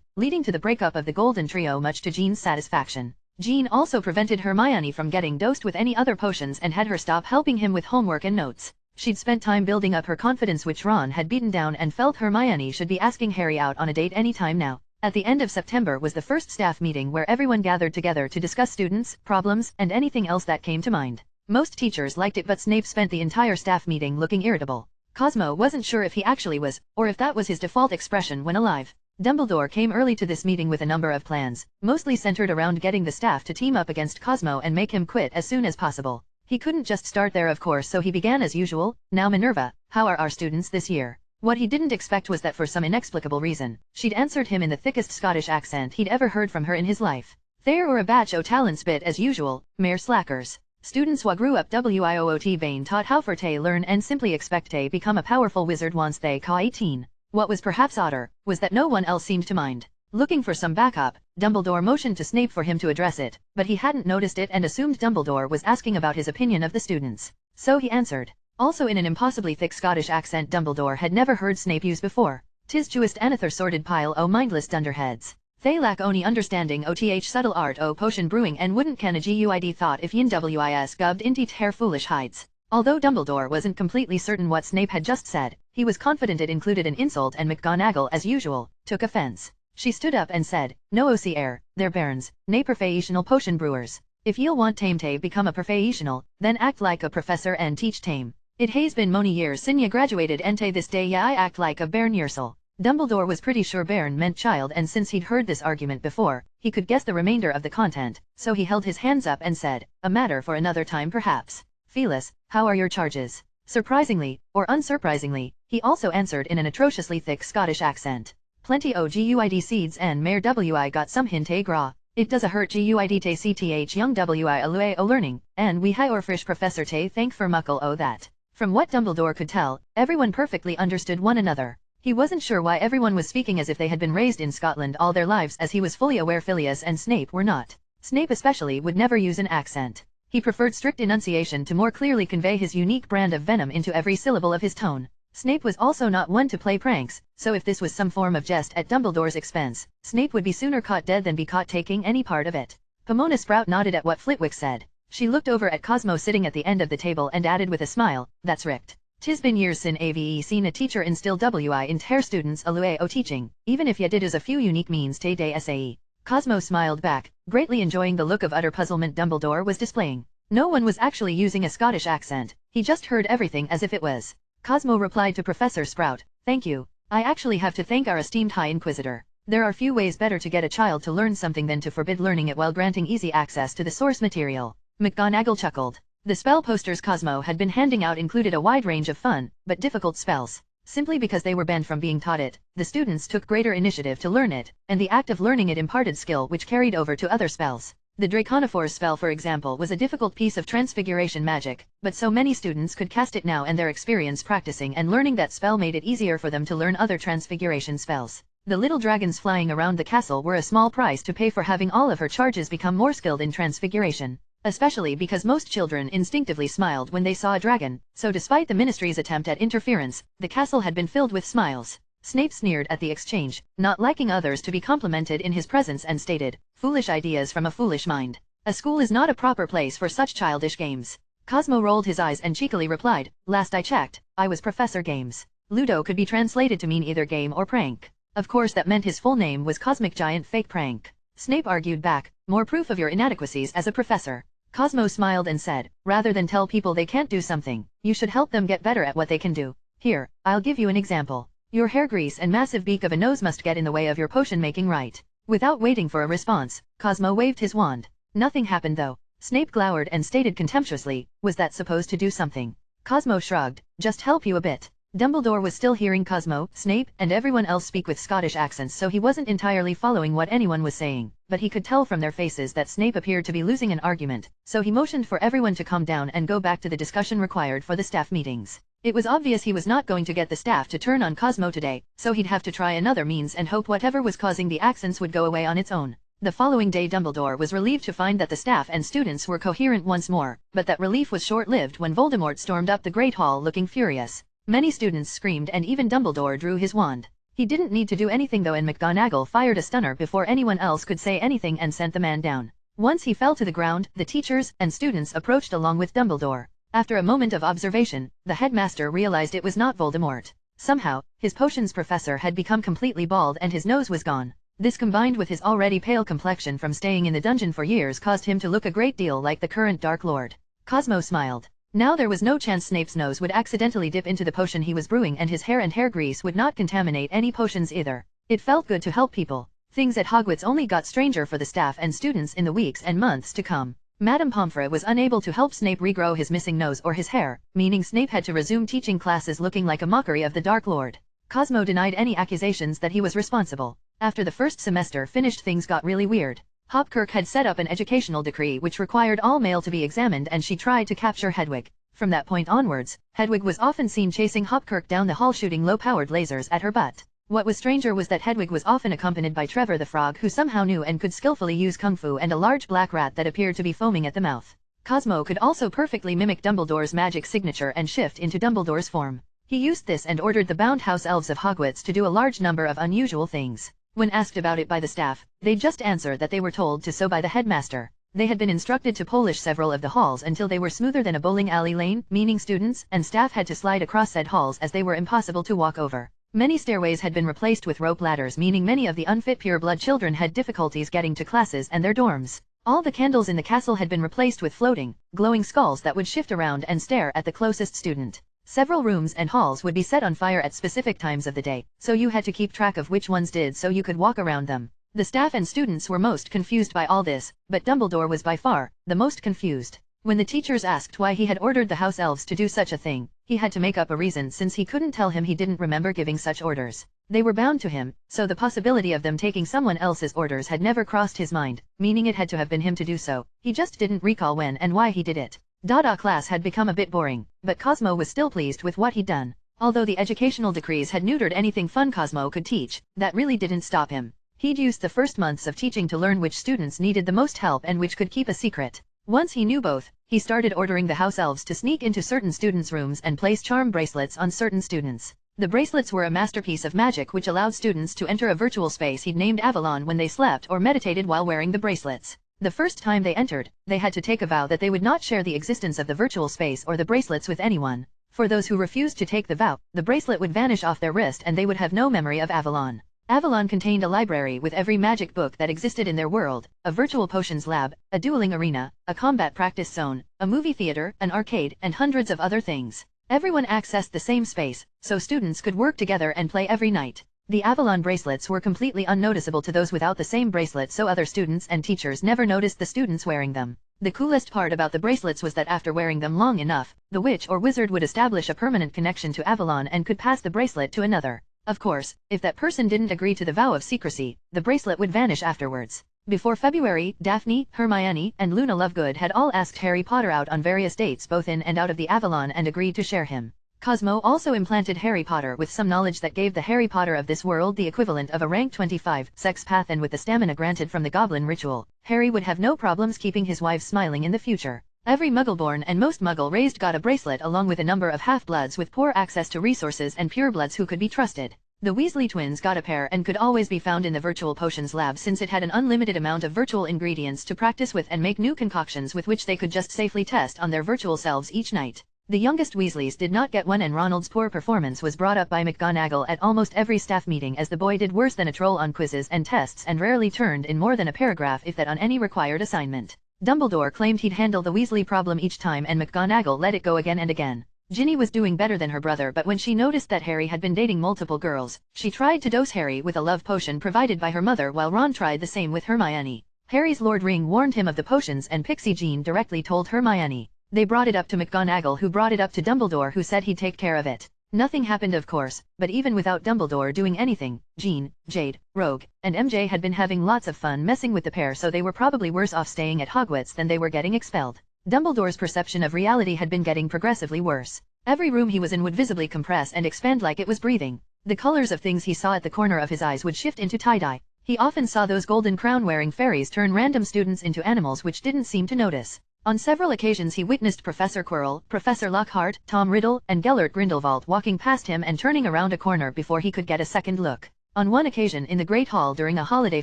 [SPEAKER 1] leading to the breakup of the Golden Trio much to Jean's satisfaction. Jean also prevented Hermione from getting dosed with any other potions and had her stop helping him with homework and notes. She'd spent time building up her confidence which Ron had beaten down and felt Hermione should be asking Harry out on a date anytime now. At the end of September was the first staff meeting where everyone gathered together to discuss students, problems, and anything else that came to mind. Most teachers liked it but Snape spent the entire staff meeting looking irritable. Cosmo wasn't sure if he actually was, or if that was his default expression when alive. Dumbledore came early to this meeting with a number of plans, mostly centered around getting the staff to team up against Cosmo and make him quit as soon as possible. He couldn't just start there of course, so he began as usual. "Now Minerva, how are our students this year?" What he didn't expect was that for some inexplicable reason, she'd answered him in the thickest Scottish accent he'd ever heard from her in his life. There were a batch o' talent spit as usual, mere slackers. Students wha grew up wiot vain taught how for te learn and simply expect te become a powerful wizard once they ca 18. What was perhaps odder, was that no one else seemed to mind. Looking for some backup, Dumbledore motioned to Snape for him to address it, but he hadn't noticed it and assumed Dumbledore was asking about his opinion of the students. So he answered. Also in an impossibly thick Scottish accent Dumbledore had never heard Snape use before. "'Tis juist another sordid pile o' mindless dunderheads. They lack ony understanding o' th subtle art o' potion brewing and wouldn't can a guid thought if yin wis gubbed into tear foolish hides." Although Dumbledore wasn't completely certain what Snape had just said, he was confident it included an insult and McGonagall, as usual, took offense. She stood up and said, "No oc air, they're bairns, nae professional potion brewers. If ye'll want tame to become a professional, then act like a professor and teach tame. It has been mony years sin ye graduated and to this day ye I act like a bairn yersel." Dumbledore was pretty sure bairn meant child, and since he'd heard this argument before, he could guess the remainder of the content, so he held his hands up and said, "A matter for another time perhaps. Felis, how are your charges?" Surprisingly, or unsurprisingly, he also answered in an atrociously thick Scottish accent. "Plenty o guid seeds and mare wi got some hint gra. It does a hurt guid te cth young wi alue o learning, and we hi or frish professor te thank for muckle o that." From what Dumbledore could tell, everyone perfectly understood one another. He wasn't sure why everyone was speaking as if they had been raised in Scotland all their lives, as he was fully aware Phileas and Snape were not. Snape especially would never use an accent. He preferred strict enunciation to more clearly convey his unique brand of venom into every syllable of his tone. Snape was also not one to play pranks, so if this was some form of jest at Dumbledore's expense, Snape would be sooner caught dead than be caught taking any part of it. Pomona Sprout nodded at what Flitwick said. She looked over at Cosmo sitting at the end of the table and added with a smile, "That's richt. 'Tis been years sin ave seen a teacher instill wi in ter students alue o teaching, even if ye did use a few unique means te de sae." Cosmo smiled back, greatly enjoying the look of utter puzzlement Dumbledore was displaying. No one was actually using a Scottish accent, he just heard everything as if it was. Cosmo replied to Professor Sprout, "Thank you. I actually have to thank our esteemed High Inquisitor. There are few ways better to get a child to learn something than to forbid learning it while granting easy access to the source material." McGonagall chuckled. The spell posters Cosmo had been handing out included a wide range of fun, but difficult spells. Simply because they were banned from being taught it, the students took greater initiative to learn it, and the act of learning it imparted skill which carried over to other spells. The Draconophores spell, for example, was a difficult piece of transfiguration magic, but so many students could cast it now, and their experience practicing and learning that spell made it easier for them to learn other transfiguration spells. The little dragons flying around the castle were a small price to pay for having all of her charges become more skilled in transfiguration. Especially because most children instinctively smiled when they saw a dragon, so despite the Ministry's attempt at interference, the castle had been filled with smiles. Snape sneered at the exchange, not liking others to be complimented in his presence, and stated, "Foolish ideas from a foolish mind. A school is not a proper place for such childish games." Cosmo rolled his eyes and cheekily replied, "Last I checked, I was Professor Games." Ludo could be translated to mean either game or prank. Of course that meant his full name was Cosmic Giant Fake Prank. Snape argued back, "More proof of your inadequacies as a professor." Cosmo smiled and said, "Rather than tell people they can't do something, you should help them get better at what they can do. Here, I'll give you an example. Your hair grease and massive beak of a nose must get in the way of your potion making, right?" Without waiting for a response, Cosmo waved his wand. Nothing happened though. Snape glowered and stated contemptuously, "Was that supposed to do something?" Cosmo shrugged, "Just help you a bit." Dumbledore was still hearing Cosmo, Snape, and everyone else speak with Scottish accents, so he wasn't entirely following what anyone was saying, but he could tell from their faces that Snape appeared to be losing an argument, so he motioned for everyone to calm down and go back to the discussion required for the staff meetings. It was obvious he was not going to get the staff to turn on Cosmo today, so he'd have to try another means and hope whatever was causing the accents would go away on its own. The following day Dumbledore was relieved to find that the staff and students were coherent once more, but that relief was short-lived when Voldemort stormed up the Great Hall looking furious. Many students screamed and even Dumbledore drew his wand. He didn't need to do anything though, and McGonagall fired a stunner before anyone else could say anything and sent the man down. Once he fell to the ground, the teachers and students approached along with Dumbledore. After a moment of observation, the headmaster realized it was not Voldemort. Somehow, his potions professor had become completely bald and his nose was gone. This combined with his already pale complexion from staying in the dungeon for years caused him to look a great deal like the current Dark Lord. Cosmo smiled. Now there was no chance Snape's nose would accidentally dip into the potion he was brewing, and his hair and hair grease would not contaminate any potions either. It felt good to help people. Things at Hogwarts only got stranger for the staff and students in the weeks and months to come. Madame Pomfrey was unable to help Snape regrow his missing nose or his hair, meaning Snape had to resume teaching classes looking like a mockery of the Dark Lord. Cosmo denied any accusations that he was responsible. After the first semester finished, things got really weird. Hopkirk had set up an educational decree which required all mail to be examined, and she tried to capture Hedwig. From that point onwards, Hedwig was often seen chasing Hopkirk down the hall, shooting low-powered lasers at her butt. What was stranger was that Hedwig was often accompanied by Trevor the Frog, who somehow knew and could skillfully use kung fu, and a large black rat that appeared to be foaming at the mouth. Cosmo could also perfectly mimic Dumbledore's magic signature and shift into Dumbledore's form. He used this and ordered the bound house elves of Hogwarts to do a large number of unusual things. When asked about it by the staff, they'd just answer that they were told to so by the headmaster. They had been instructed to polish several of the halls until they were smoother than a bowling alley lane, meaning students and staff had to slide across said halls as they were impossible to walk over. Many stairways had been replaced with rope ladders, meaning many of the unfit pure-blood children had difficulties getting to classes and their dorms. All the candles in the castle had been replaced with floating, glowing skulls that would shift around and stare at the closest student. Several rooms and halls would be set on fire at specific times of the day, so you had to keep track of which ones did so you could walk around them. The staff and students were most confused by all this, but Dumbledore was by far the most confused. When the teachers asked why he had ordered the house elves to do such a thing, he had to make up a reason since he couldn't tell him he didn't remember giving such orders. They were bound to him, so the possibility of them taking someone else's orders had never crossed his mind, meaning it had to have been him to do so. He just didn't recall when and why he did it. DADA class had become a bit boring, but Cosmo was still pleased with what he'd done. Although the educational decrees had neutered anything fun Cosmo could teach, that really didn't stop him. He'd used the first months of teaching to learn which students needed the most help and which could keep a secret. Once he knew both, he started ordering the house elves to sneak into certain students' rooms and place charm bracelets on certain students. The bracelets were a masterpiece of magic which allowed students to enter a virtual space he'd named Avalon when they slept or meditated while wearing the bracelets. The first time they entered, they had to take a vow that they would not share the existence of the virtual space or the bracelets with anyone. For those who refused to take the vow, the bracelet would vanish off their wrist and they would have no memory of Avalon. Avalon contained a library with every magic book that existed in their world, a virtual potions lab, a dueling arena, a combat practice zone, a movie theater, an arcade, and hundreds of other things. Everyone accessed the same space, so students could work together and play every night. The Avalon bracelets were completely unnoticeable to those without the same bracelet, so other students and teachers never noticed the students wearing them. The coolest part about the bracelets was that after wearing them long enough, the witch or wizard would establish a permanent connection to Avalon and could pass the bracelet to another. Of course, if that person didn't agree to the vow of secrecy, the bracelet would vanish afterwards. Before February, Daphne, Hermione, and Luna Lovegood had all asked Harry Potter out on various dates both in and out of the Avalon and agreed to share him. Cosmo also implanted Harry Potter with some knowledge that gave the Harry Potter of this world the equivalent of a rank 25 sex path, and with the stamina granted from the Goblin ritual, Harry would have no problems keeping his wife smiling in the future. Every Muggle-born and most Muggle-raised got a bracelet, along with a number of half-bloods with poor access to resources and purebloods who could be trusted. The Weasley twins got a pair and could always be found in the Virtual Potions lab since it had an unlimited amount of virtual ingredients to practice with and make new concoctions with which they could just safely test on their virtual selves each night. The youngest Weasleys did not get one, and Ronald's poor performance was brought up by McGonagall at almost every staff meeting, as the boy did worse than a troll on quizzes and tests and rarely turned in more than a paragraph, if that, on any required assignment. Dumbledore claimed he'd handle the Weasley problem each time, and McGonagall let it go again and again. Ginny was doing better than her brother, but when she noticed that Harry had been dating multiple girls, she tried to dose Harry with a love potion provided by her mother, while Ron tried the same with Hermione. Harry's Lord Ring warned him of the potions, and Pixie Jean directly told Hermione. They brought it up to McGonagall, who brought it up to Dumbledore, who said he'd take care of it. Nothing happened, of course, but even without Dumbledore doing anything, Jean, Jade, Rogue, and MJ had been having lots of fun messing with the pair, so they were probably worse off staying at Hogwarts than they were getting expelled. Dumbledore's perception of reality had been getting progressively worse. Every room he was in would visibly compress and expand like it was breathing. The colors of things he saw at the corner of his eyes would shift into tie-dye. He often saw those golden crown-wearing fairies turn random students into animals which didn't seem to notice. On several occasions he witnessed Professor Quirrell, Professor Lockhart, Tom Riddle, and Gellert Grindelwald walking past him and turning around a corner before he could get a second look. On one occasion in the Great Hall during a holiday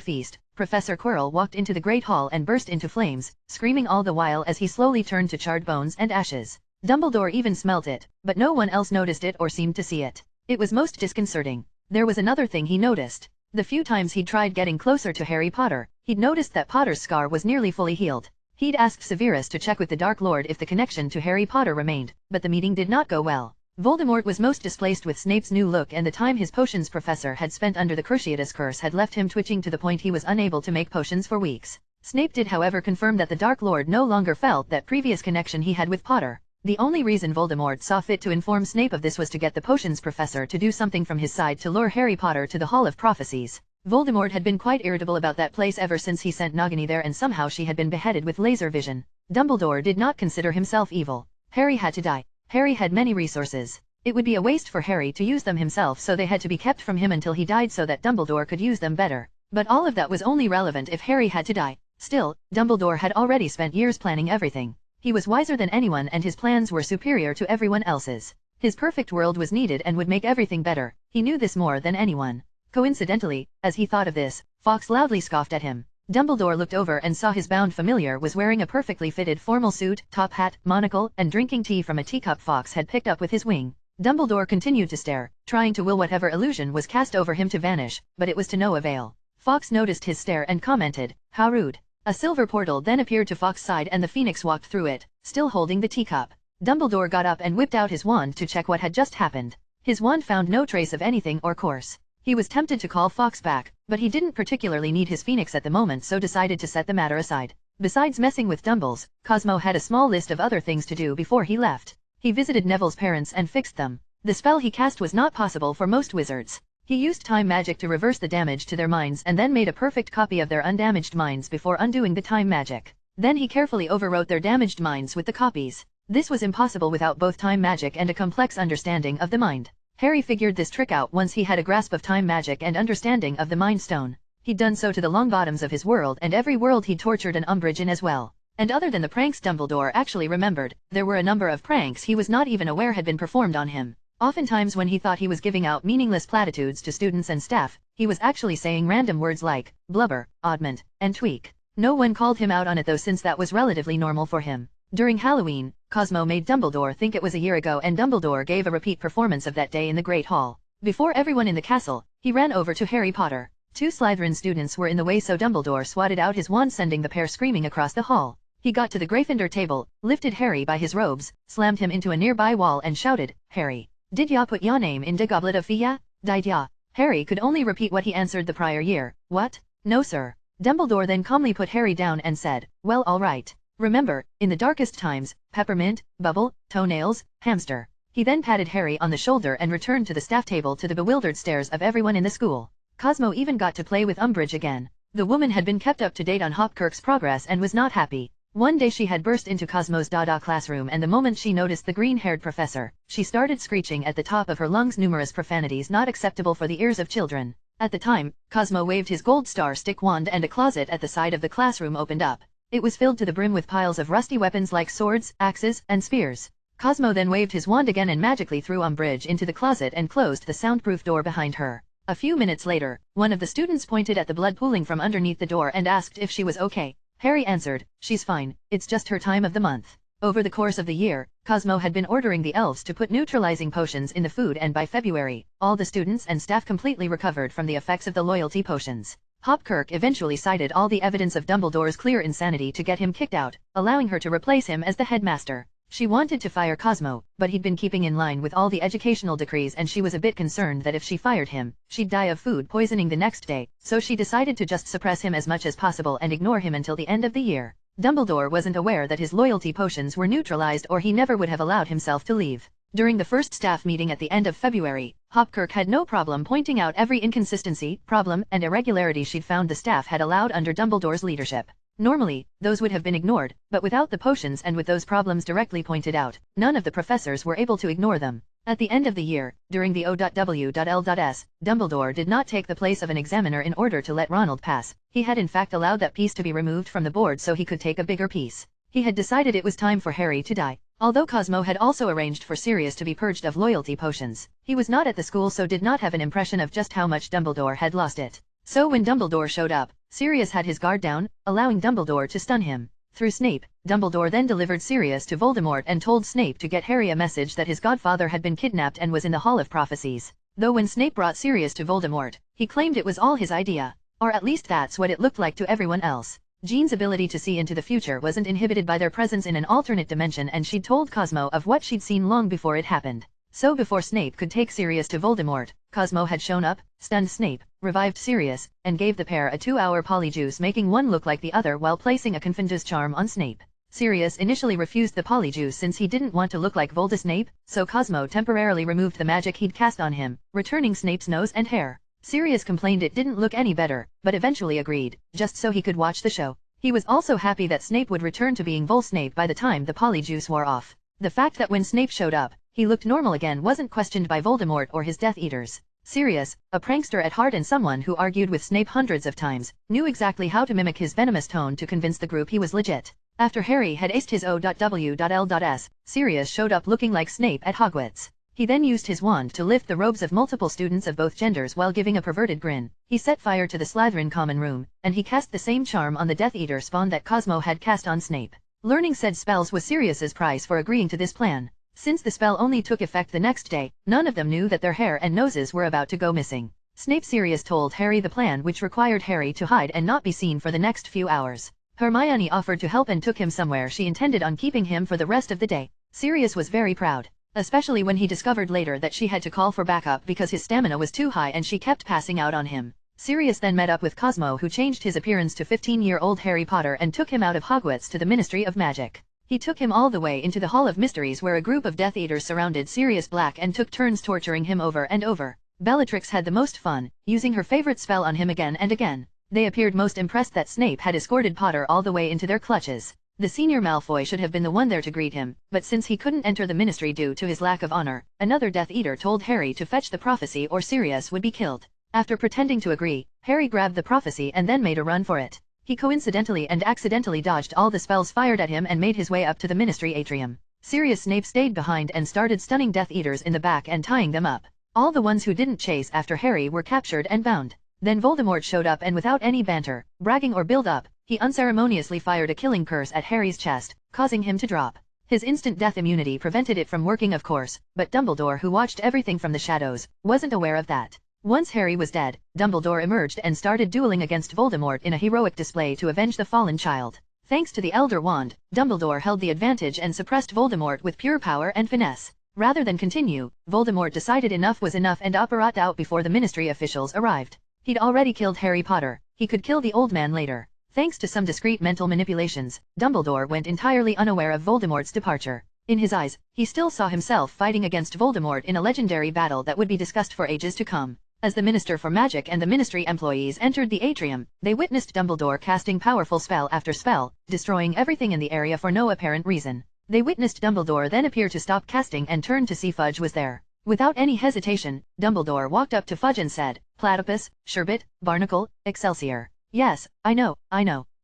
[SPEAKER 1] feast, Professor Quirrell walked into the Great Hall and burst into flames, screaming all the while as he slowly turned to charred bones and ashes. Dumbledore even smelt it, but no one else noticed it or seemed to see it. It was most disconcerting. There was another thing he noticed. The few times he'd tried getting closer to Harry Potter, he'd noticed that Potter's scar was nearly fully healed. He'd asked Severus to check with the Dark Lord if the connection to Harry Potter remained, but the meeting did not go well. Voldemort was most displeased with Snape's new look, and the time his potions professor had spent under the Cruciatus curse had left him twitching to the point he was unable to make potions for weeks. Snape did, however, confirm that the Dark Lord no longer felt that previous connection he had with Potter. The only reason Voldemort saw fit to inform Snape of this was to get the potions professor to do something from his side to lure Harry Potter to the Hall of Prophecies. Voldemort had been quite irritable about that place ever since he sent Nagini there, and somehow she had been beheaded with laser vision. Dumbledore did not consider himself evil. Harry had to die. Harry had many resources. It would be a waste for Harry to use them himself, so they had to be kept from him until he died so that Dumbledore could use them better. But all of that was only relevant if Harry had to die. Still, Dumbledore had already spent years planning everything. He was wiser than anyone and his plans were superior to everyone else's. His perfect world was needed and would make everything better. He knew this more than anyone. Coincidentally, as he thought of this, Fawkes loudly scoffed at him. Dumbledore looked over and saw his bound familiar was wearing a perfectly fitted formal suit, top hat, monocle, and drinking tea from a teacup Fawkes had picked up with his wing. Dumbledore continued to stare, trying to will whatever illusion was cast over him to vanish, but it was to no avail. Fawkes noticed his stare and commented, "How rude." A silver portal then appeared to Fawkes' side and the phoenix walked through it, still holding the teacup. Dumbledore got up and whipped out his wand to check what had just happened. His wand found no trace of anything or course. He was tempted to call Fawkes back, but he didn't particularly need his phoenix at the moment, so decided to set the matter aside. Besides messing with Dumbles, Cosmo had a small list of other things to do before he left. He visited Neville's parents and fixed them. The spell he cast was not possible for most wizards. He used time magic to reverse the damage to their minds and then made a perfect copy of their undamaged minds before undoing the time magic. Then he carefully overwrote their damaged minds with the copies. This was impossible without both time magic and a complex understanding of the mind. Harry figured this trick out once he had a grasp of time magic and understanding of the Mind Stone. He'd done so to the Longbottoms of his world and every world he'd tortured an Umbridge in as well. And other than the pranks Dumbledore actually remembered, there were a number of pranks he was not even aware had been performed on him. Oftentimes when he thought he was giving out meaningless platitudes to students and staff, he was actually saying random words like blubber, oddment, and tweak. No one called him out on it though, since that was relatively normal for him. During Halloween, Cosmo made Dumbledore think it was a year ago and Dumbledore gave a repeat performance of that day in the Great Hall. Before everyone in the castle, he ran over to Harry Potter. 2 Slytherin students were in the way, so Dumbledore swatted out his wand, sending the pair screaming across the hall. He got to the Gryffindor table, lifted Harry by his robes, slammed him into a nearby wall and shouted, "Harry, did ya put ya name in de goblet of fia? Did ya?" Harry could only repeat what he answered the prior year. "What? No sir." Dumbledore then calmly put Harry down and said, "Well, all right. Remember, in the darkest times, peppermint, bubble, toenails, hamster." He then patted Harry on the shoulder and returned to the staff table, to the bewildered stares of everyone in the school. Cosmo even got to play with Umbridge again. The woman had been kept up to date on Hopkirk's progress and was not happy. One day she had burst into Cosmo's DADA classroom, and the moment she noticed the green-haired professor, she started screeching at the top of her lungs numerous profanities not acceptable for the ears of children. At the time, Cosmo waved his gold star stick wand and a closet at the side of the classroom opened up. It was filled to the brim with piles of rusty weapons like swords, axes, and spears. Cosmo then waved his wand again and magically threw Umbridge into the closet and closed the soundproof door behind her. A few minutes later, one of the students pointed at the blood pooling from underneath the door and asked if she was okay. Harry answered, "She's fine, it's just her time of the month." Over the course of the year, Cosmo had been ordering the elves to put neutralizing potions in the food, and by February, all the students and staff completely recovered from the effects of the loyalty potions. Hopkirk eventually cited all the evidence of Dumbledore's clear insanity to get him kicked out, allowing her to replace him as the headmaster. She wanted to fire Cosmo, but he'd been keeping in line with all the educational decrees and she was a bit concerned that if she fired him, she'd die of food poisoning the next day, so she decided to just suppress him as much as possible and ignore him until the end of the year. Dumbledore wasn't aware that his loyalty potions were neutralized, or he never would have allowed himself to leave. During the first staff meeting at the end of February, Hopkirk had no problem pointing out every inconsistency, problem, and irregularity she'd found the staff had allowed under Dumbledore's leadership. Normally, those would have been ignored, but without the potions and with those problems directly pointed out, none of the professors were able to ignore them. At the end of the year, during the O.W.L.S., Dumbledore did not take the place of an examiner in order to let Ronald pass. He had in fact allowed that piece to be removed from the board so he could take a bigger piece. He had decided it was time for Harry to die. Although Cosmo had also arranged for Sirius to be purged of loyalty potions, he was not at the school so did not have an impression of just how much Dumbledore had lost it. So when Dumbledore showed up, Sirius had his guard down, allowing Dumbledore to stun him. Through Snape, Dumbledore then delivered Sirius to Voldemort and told Snape to get Harry a message that his godfather had been kidnapped and was in the Hall of Prophecies. Though when Snape brought Sirius to Voldemort, he claimed it was all his idea. Or at least that's what it looked like to everyone else. Jean's ability to see into the future wasn't inhibited by their presence in an alternate dimension, and she'd told Cosmo of what she'd seen long before it happened. So before Snape could take Sirius to Voldemort, Cosmo had shown up, stunned Snape, revived Sirius, and gave the pair a 2-hour polyjuice, making one look like the other while placing a Confundus charm on Snape. Sirius initially refused the polyjuice since he didn't want to look like Voldemort, so Cosmo temporarily removed the magic he'd cast on him, returning Snape's nose and hair. Sirius complained it didn't look any better, but eventually agreed, just so he could watch the show. He was also happy that Snape would return to being Snape by the time the polyjuice wore off. The fact that when Snape showed up, he looked normal again wasn't questioned by Voldemort or his Death Eaters. Sirius, a prankster at heart and someone who argued with Snape hundreds of times, knew exactly how to mimic his venomous tone to convince the group he was legit. After Harry had aced his O.W.L.S., Sirius showed up looking like Snape at Hogwarts. He then used his wand to lift the robes of multiple students of both genders while giving a perverted grin. He set fire to the Slytherin common room, and he cast the same charm on the Death Eater spawn that Cosmo had cast on Snape. Learning said spells was Sirius's price for agreeing to this plan. Since the spell only took effect the next day, none of them knew that their hair and noses were about to go missing. Sirius told Harry the plan, which required Harry to hide and not be seen for the next few hours. Hermione offered to help and took him somewhere she intended on keeping him for the rest of the day. Sirius was very proud, especially when he discovered later that she had to call for backup because his stamina was too high and she kept passing out on him. Sirius then met up with Cosmo, who changed his appearance to 15-year-old Harry Potter and took him out of Hogwarts to the Ministry of Magic. He took him all the way into the Hall of Mysteries where a group of Death Eaters surrounded Sirius Black and took turns torturing him over and over. Bellatrix had the most fun, using her favorite spell on him again and again. They appeared most impressed that Snape had escorted Potter all the way into their clutches. The senior Malfoy should have been the one there to greet him, but since he couldn't enter the ministry due to his lack of honor, another Death Eater told Harry to fetch the prophecy or Sirius would be killed. After pretending to agree, Harry grabbed the prophecy and then made a run for it. He coincidentally and accidentally dodged all the spells fired at him and made his way up to the ministry atrium. Sirius Snape stayed behind and started stunning Death Eaters in the back and tying them up. All the ones who didn't chase after Harry were captured and bound. Then Voldemort showed up and without any banter, bragging or build-up, he unceremoniously fired a killing curse at Harry's chest, causing him to drop. His instant death immunity prevented it from working, of course, but Dumbledore, who watched everything from the shadows, wasn't aware of that. Once Harry was dead, Dumbledore emerged and started dueling against Voldemort in a heroic display to avenge the fallen child. Thanks to the Elder Wand, Dumbledore held the advantage and suppressed Voldemort with pure power and finesse. Rather than continue, Voldemort decided enough was enough and operated out before the ministry officials arrived. He'd already killed Harry Potter, he could kill the old man later. Thanks to some discreet mental manipulations, Dumbledore went entirely unaware of Voldemort's departure. In his eyes, he still saw himself fighting against Voldemort in a legendary battle that would be discussed for ages to come. As the Minister for Magic and the Ministry employees entered the atrium, they witnessed Dumbledore casting powerful spell after spell, destroying everything in the area for no apparent reason. They witnessed Dumbledore then appear to stop casting and turned to see Fudge was there. Without any hesitation, Dumbledore walked up to Fudge and said, "Platypus, sherbet, barnacle, excelsior. Yes, I know,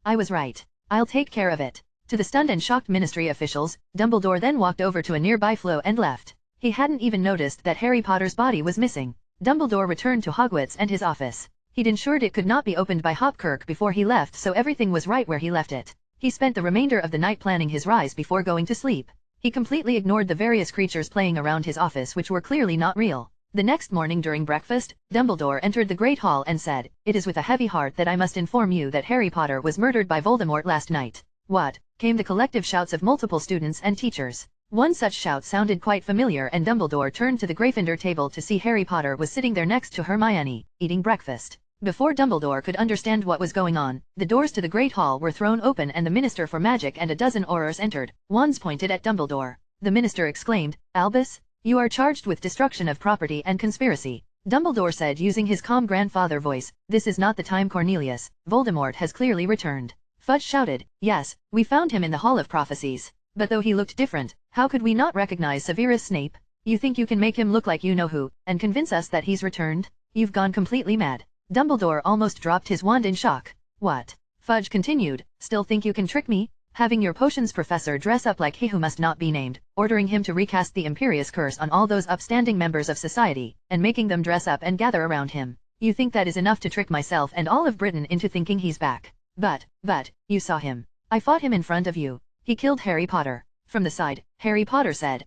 [SPEAKER 1] I was right. I'll take care of it." To the stunned and shocked ministry officials, Dumbledore then walked over to a nearby flow and left. He hadn't even noticed that Harry Potter's body was missing. Dumbledore returned to Hogwarts and his office. He'd ensured it could not be opened by Hopkirk before he left, so everything was right where he left it. He spent the remainder of the night planning his rise before going to sleep. He completely ignored the various creatures playing around his office which were clearly not real. The next morning during breakfast, Dumbledore entered the Great Hall and said, "It is with a heavy heart that I must inform you that Harry Potter was murdered by Voldemort last night." "What?" came the collective shouts of multiple students and teachers. One such shout sounded quite familiar and Dumbledore turned to the Gryffindor table to see Harry Potter was sitting there next to Hermione, eating breakfast. Before Dumbledore could understand what was going on, the doors to the Great Hall were thrown open and the Minister for Magic and a dozen Aurors entered, wands pointed at Dumbledore. The Minister exclaimed, "Albus, you are charged with destruction of property and conspiracy." Dumbledore said using his calm grandfather voice, "This is not the time, Cornelius. Voldemort has clearly returned." Fudge shouted, "Yes, we found him in the Hall of Prophecies. But though he looked different, how could we not recognize Severus Snape? You think you can make him look like you know who, and convince us that he's returned? You've gone completely mad." Dumbledore almost dropped his wand in shock. "What?" Fudge continued, "Still think you can trick me? Having your potions professor dress up like he who must not be named, ordering him to recast the Imperious Curse on all those upstanding members of society, and making them dress up and gather around him. You think that is enough to trick myself and all of Britain into thinking he's back? But, you saw him. I fought him in front of you. He killed Harry Potter." From the side, Harry Potter said,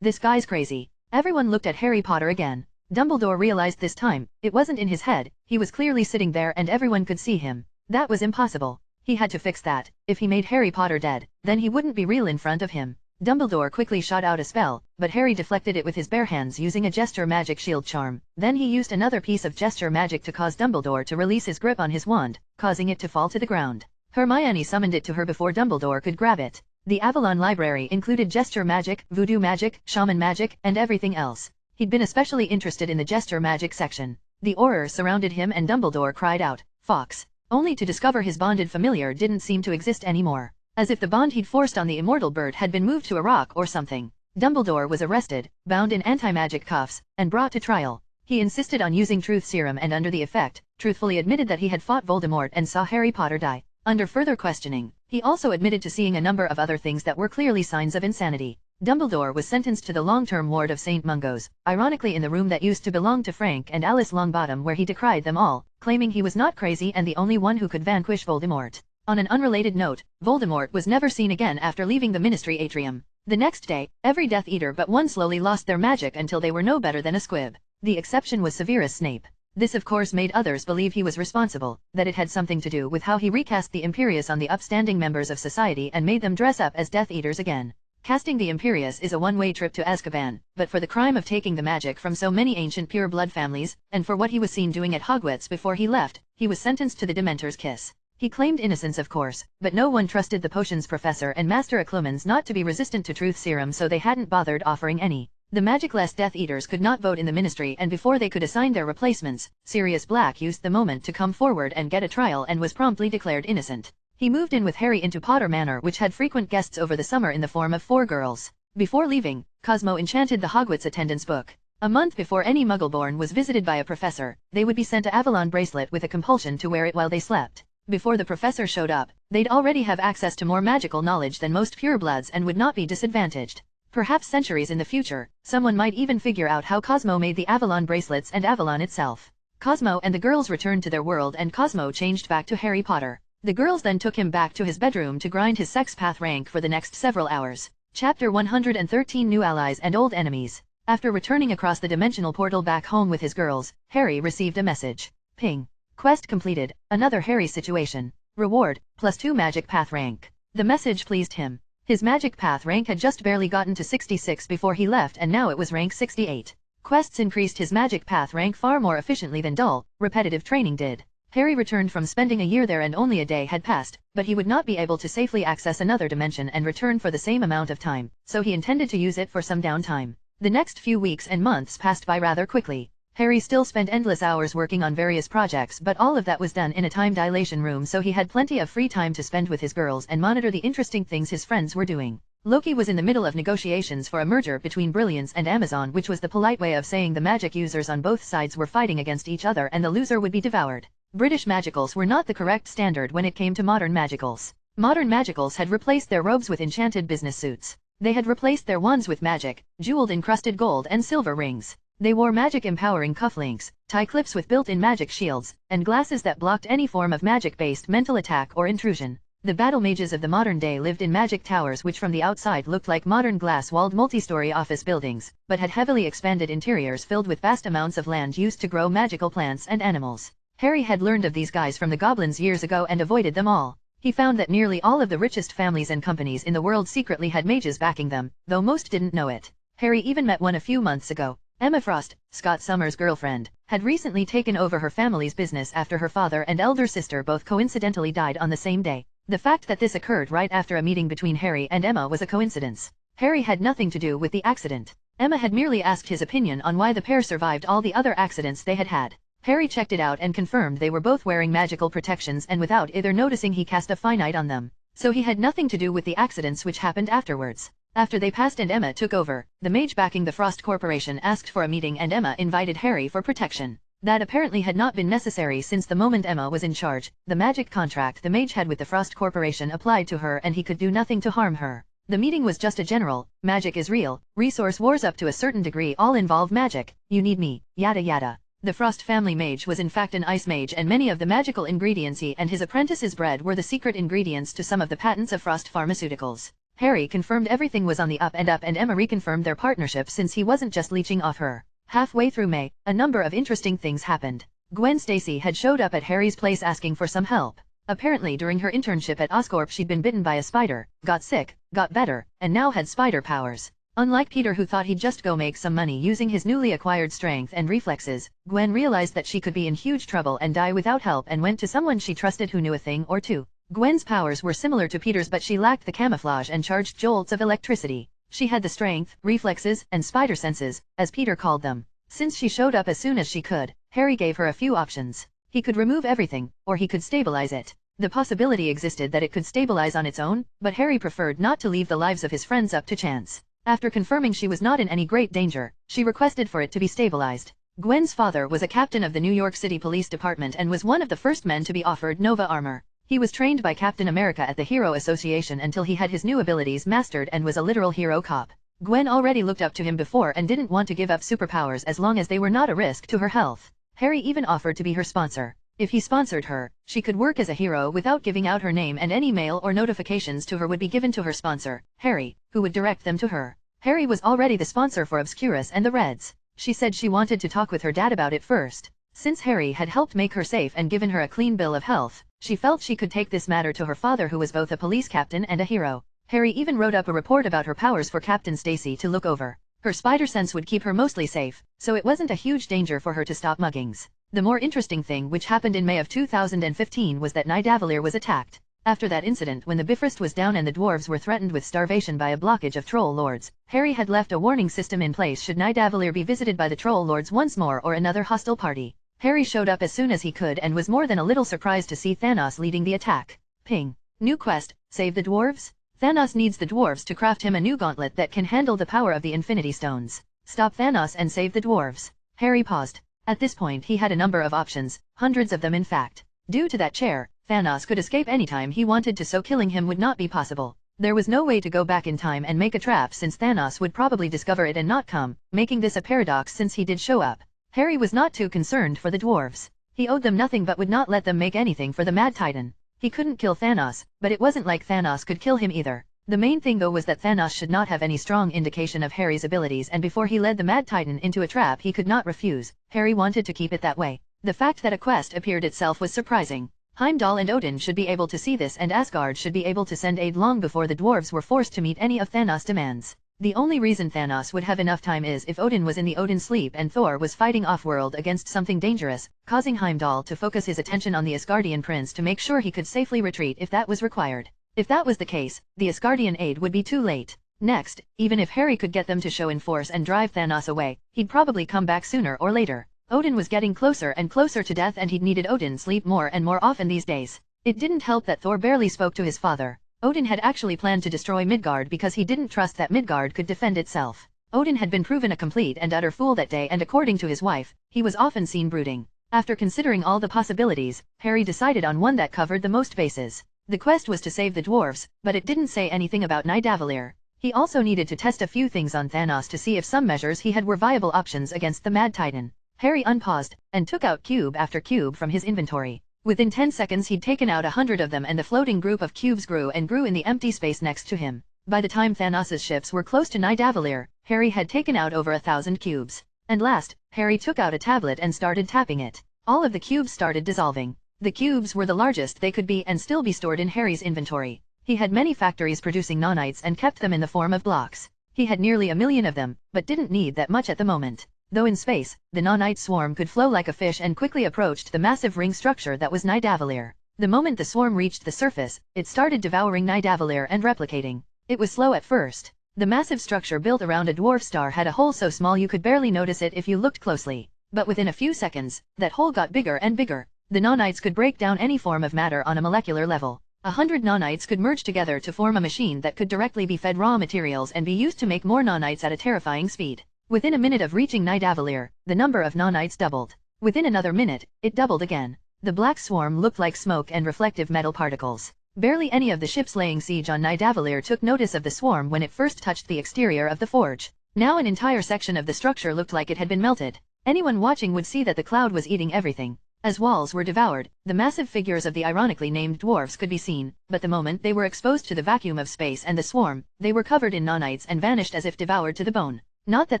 [SPEAKER 1] This guy's crazy." Everyone looked at Harry Potter again. Dumbledore realized this time, it wasn't in his head, he was clearly sitting there and everyone could see him. That was impossible. He had to fix that. If he made Harry Potter dead, then he wouldn't be real in front of him. Dumbledore quickly shot out a spell, but Harry deflected it with his bare hands using a gesture magic shield charm. Then he used another piece of gesture magic to cause Dumbledore to release his grip on his wand, causing it to fall to the ground. Hermione summoned it to her before Dumbledore could grab it. The Avalon library included gesture magic, voodoo magic, shaman magic, and everything else. He'd been especially interested in the gesture magic section. The Auror surrounded him and Dumbledore cried out, "Fox," only to discover his bonded familiar didn't seem to exist anymore. As if the bond he'd forced on the immortal bird had been moved to a rock or something. Dumbledore was arrested, bound in anti-magic cuffs, and brought to trial. He insisted on using truth serum and under the effect, truthfully admitted that he had fought Voldemort and saw Harry Potter die. Under further questioning, he also admitted to seeing a number of other things that were clearly signs of insanity. Dumbledore was sentenced to the long-term ward of St. Mungo's, ironically in the room that used to belong to Frank and Alice Longbottom, where he decried them all, claiming he was not crazy and the only one who could vanquish Voldemort. On an unrelated note, Voldemort was never seen again after leaving the Ministry atrium. The next day, every Death Eater but one slowly lost their magic until they were no better than a squib. The exception was Severus Snape. This of course made others believe he was responsible, that it had something to do with how he recast the Imperius on the upstanding members of society and made them dress up as Death Eaters again. Casting the Imperius is a one-way trip to Azkaban, but for the crime of taking the magic from so many ancient pure blood families, and for what he was seen doing at Hogwarts before he left, he was sentenced to the Dementor's kiss. He claimed innocence of course, but no one trusted the potions professor and Master Acclumans not to be resistant to truth serum, so they hadn't bothered offering any. The magicless Death Eaters could not vote in the Ministry, and before they could assign their replacements, Sirius Black used the moment to come forward and get a trial and was promptly declared innocent. He moved in with Harry into Potter Manor, which had frequent guests over the summer in the form of 4 girls. Before leaving, Cosmo enchanted the Hogwarts attendance book. A month before any Muggleborn was visited by a professor, they would be sent a Avalon bracelet with a compulsion to wear it while they slept. Before the professor showed up, they'd already have access to more magical knowledge than most purebloods and would not be disadvantaged. Perhaps centuries in the future, someone might even figure out how Cosmo made the Avalon bracelets and Avalon itself. Cosmo and the girls returned to their world and Cosmo changed back to Harry Potter. The girls then took him back to his bedroom to grind his sex path rank for the next several hours. Chapter 113: New Allies and Old Enemies. After returning across the dimensional portal back home with his girls, Harry received a message. Ping. Quest completed, another Harry situation. Reward, +2 magic path rank. The message pleased him. His magic path rank had just barely gotten to 66 before he left, and now it was rank 68. Quests increased his magic path rank far more efficiently than dull, repetitive training did. Harry returned from spending a year there and only a day had passed, but he would not be able to safely access another dimension and return for the same amount of time, so he intended to use it for some downtime. The next few weeks and months passed by rather quickly. Harry still spent endless hours working on various projects, but all of that was done in a time dilation room, so he had plenty of free time to spend with his girls and monitor the interesting things his friends were doing. Loki was in the middle of negotiations for a merger between Brilliance and Amazon, which was the polite way of saying the magic users on both sides were fighting against each other and the loser would be devoured. British magicals were not the correct standard when it came to modern magicals. Modern magicals had replaced their robes with enchanted business suits. They had replaced their wands with magic, jeweled encrusted gold and silver rings. They wore magic-empowering cufflinks, tie clips with built-in magic shields, and glasses that blocked any form of magic-based mental attack or intrusion. The battle mages of the modern day lived in magic towers which from the outside looked like modern glass-walled multi-story office buildings, but had heavily expanded interiors filled with vast amounts of land used to grow magical plants and animals. Harry had learned of these guys from the goblins years ago and avoided them all. He found that nearly all of the richest families and companies in the world secretly had mages backing them, though most didn't know it. Harry even met one a few months ago. Emma Frost, Scott Summers' girlfriend, had recently taken over her family's business after her father and elder sister both coincidentally died on the same day. The fact that this occurred right after a meeting between Harry and Emma was a coincidence. Harry had nothing to do with the accident. Emma had merely asked his opinion on why the pair survived all the other accidents they had had. Harry checked it out and confirmed they were both wearing magical protections, and without either noticing he cast a finite on them. So he had nothing to do with the accidents which happened afterwards. After they passed and Emma took over, the mage backing the Frost Corporation asked for a meeting and Emma invited Harry for protection. That apparently had not been necessary since the moment Emma was in charge, the magic contract the mage had with the Frost Corporation applied to her and he could do nothing to harm her. The meeting was just a general, magic is real, resource wars up to a certain degree all involve magic, you need me, yada yada. The Frost family mage was in fact an ice mage, and many of the magical ingredients he and his apprentices bred were the secret ingredients to some of the patents of Frost Pharmaceuticals. Harry confirmed everything was on the up and Emma reconfirmed their partnership since he wasn't just leeching off her. Halfway through May, a number of interesting things happened. Gwen Stacy had showed up at Harry's place asking for some help. Apparently during her internship at Oscorp she'd been bitten by a spider, got sick, got better, and now had spider powers. Unlike Peter, who thought he'd just go make some money using his newly acquired strength and reflexes, Gwen realized that she could be in huge trouble and die without help and went to someone she trusted who knew a thing or two. Gwen's powers were similar to Peter's, but she lacked the camouflage and charged jolts of electricity. She had the strength, reflexes, and spider senses, as Peter called them. Since she showed up as soon as she could, Harry gave her a few options. He could remove everything, or he could stabilize it. The possibility existed that it could stabilize on its own, but Harry preferred not to leave the lives of his friends up to chance. After confirming she was not in any great danger, she requested for it to be stabilized. Gwen's father was a captain of the New York City Police Department and was one of the first men to be offered Nova armor. He was trained by Captain America at the Hero Association until he had his new abilities mastered and was a literal hero cop. Gwen already looked up to him before and didn't want to give up superpowers as long as they were not a risk to her health. Harry even offered to be her sponsor. If he sponsored her, she could work as a hero without giving out her name, and any mail or notifications to her would be given to her sponsor, Harry, who would direct them to her. Harry was already the sponsor for Obscurus and the Reds. She said she wanted to talk with her dad about it first. Since Harry had helped make her safe and given her a clean bill of health, she felt she could take this matter to her father, who was both a police captain and a hero. Harry even wrote up a report about her powers for Captain Stacy to look over. Her spider sense would keep her mostly safe, so it wasn't a huge danger for her to stop muggings. The more interesting thing which happened in May of 2015 was that Nidavellir was attacked. After that incident when the Bifrost was down and the dwarves were threatened with starvation by a blockage of troll lords, Harry had left a warning system in place should Nidavellir be visited by the troll lords once more or another hostile party. Harry showed up as soon as he could and was more than a little surprised to see Thanos leading the attack. Ping. New quest, save the dwarves? Thanos needs the dwarves to craft him a new gauntlet that can handle the power of the Infinity Stones. Stop Thanos and save the dwarves. Harry paused. At this point he had a number of options, hundreds of them in fact. Due to that chair, Thanos could escape anytime he wanted to, so killing him would not be possible. There was no way to go back in time and make a trap since Thanos would probably discover it and not come, making this a paradox since he did show up. Harry was not too concerned for the dwarves. He owed them nothing but would not let them make anything for the Mad Titan. He couldn't kill Thanos, but it wasn't like Thanos could kill him either. The main thing though was that Thanos should not have any strong indication of Harry's abilities, and before he led the Mad Titan into a trap he could not refuse. Harry wanted to keep it that way. The fact that a quest appeared itself was surprising. Heimdall and Odin should be able to see this, and Asgard should be able to send aid long before the dwarves were forced to meet any of Thanos' demands. The only reason Thanos would have enough time is if Odin was in the Odin sleep and Thor was fighting off-world against something dangerous, causing Heimdall to focus his attention on the Asgardian prince to make sure he could safely retreat if that was required. If that was the case, the Asgardian aid would be too late. Next, even if Harry could get them to show in force and drive Thanos away, he'd probably come back sooner or later. Odin was getting closer and closer to death, and he'd needed Odin's sleep more and more often these days. It didn't help that Thor barely spoke to his father. Odin had actually planned to destroy Midgard because he didn't trust that Midgard could defend itself. Odin had been proven a complete and utter fool that day, and according to his wife, he was often seen brooding. After considering all the possibilities, Harry decided on one that covered the most bases. The quest was to save the dwarves, but it didn't say anything about Nidavellir. He also needed to test a few things on Thanos to see if some measures he had were viable options against the Mad Titan. Harry unpaused, and took out cube after cube from his inventory. Within 10 seconds he'd taken out 100 of them, and the floating group of cubes grew and grew in the empty space next to him. By the time Thanos' ships were close to Nidavellir, Harry had taken out over 1,000 cubes. And last, Harry took out a tablet and started tapping it. All of the cubes started dissolving. The cubes were the largest they could be and still be stored in Harry's inventory. He had many factories producing nanites and kept them in the form of blocks. He had nearly 1 million of them, but didn't need that much at the moment. Though in space, the nanite swarm could flow like a fish and quickly approached the massive ring structure that was Nidavellir. The moment the swarm reached the surface, it started devouring Nidavellir and replicating. It was slow at first. The massive structure built around a dwarf star had a hole so small you could barely notice it if you looked closely. But within a few seconds, that hole got bigger and bigger. The nanites could break down any form of matter on a molecular level. 100 nanites could merge together to form a machine that could directly be fed raw materials and be used to make more nanites at a terrifying speed. Within a minute of reaching Nidavellir, the number of nanites doubled. Within another minute, it doubled again. The black swarm looked like smoke and reflective metal particles. Barely any of the ships laying siege on Nidavellir took notice of the swarm when it first touched the exterior of the forge. Now an entire section of the structure looked like it had been melted. Anyone watching would see that the cloud was eating everything. As walls were devoured, the massive figures of the ironically named dwarves could be seen, but the moment they were exposed to the vacuum of space and the swarm, they were covered in nanites and vanished as if devoured to the bone. Not that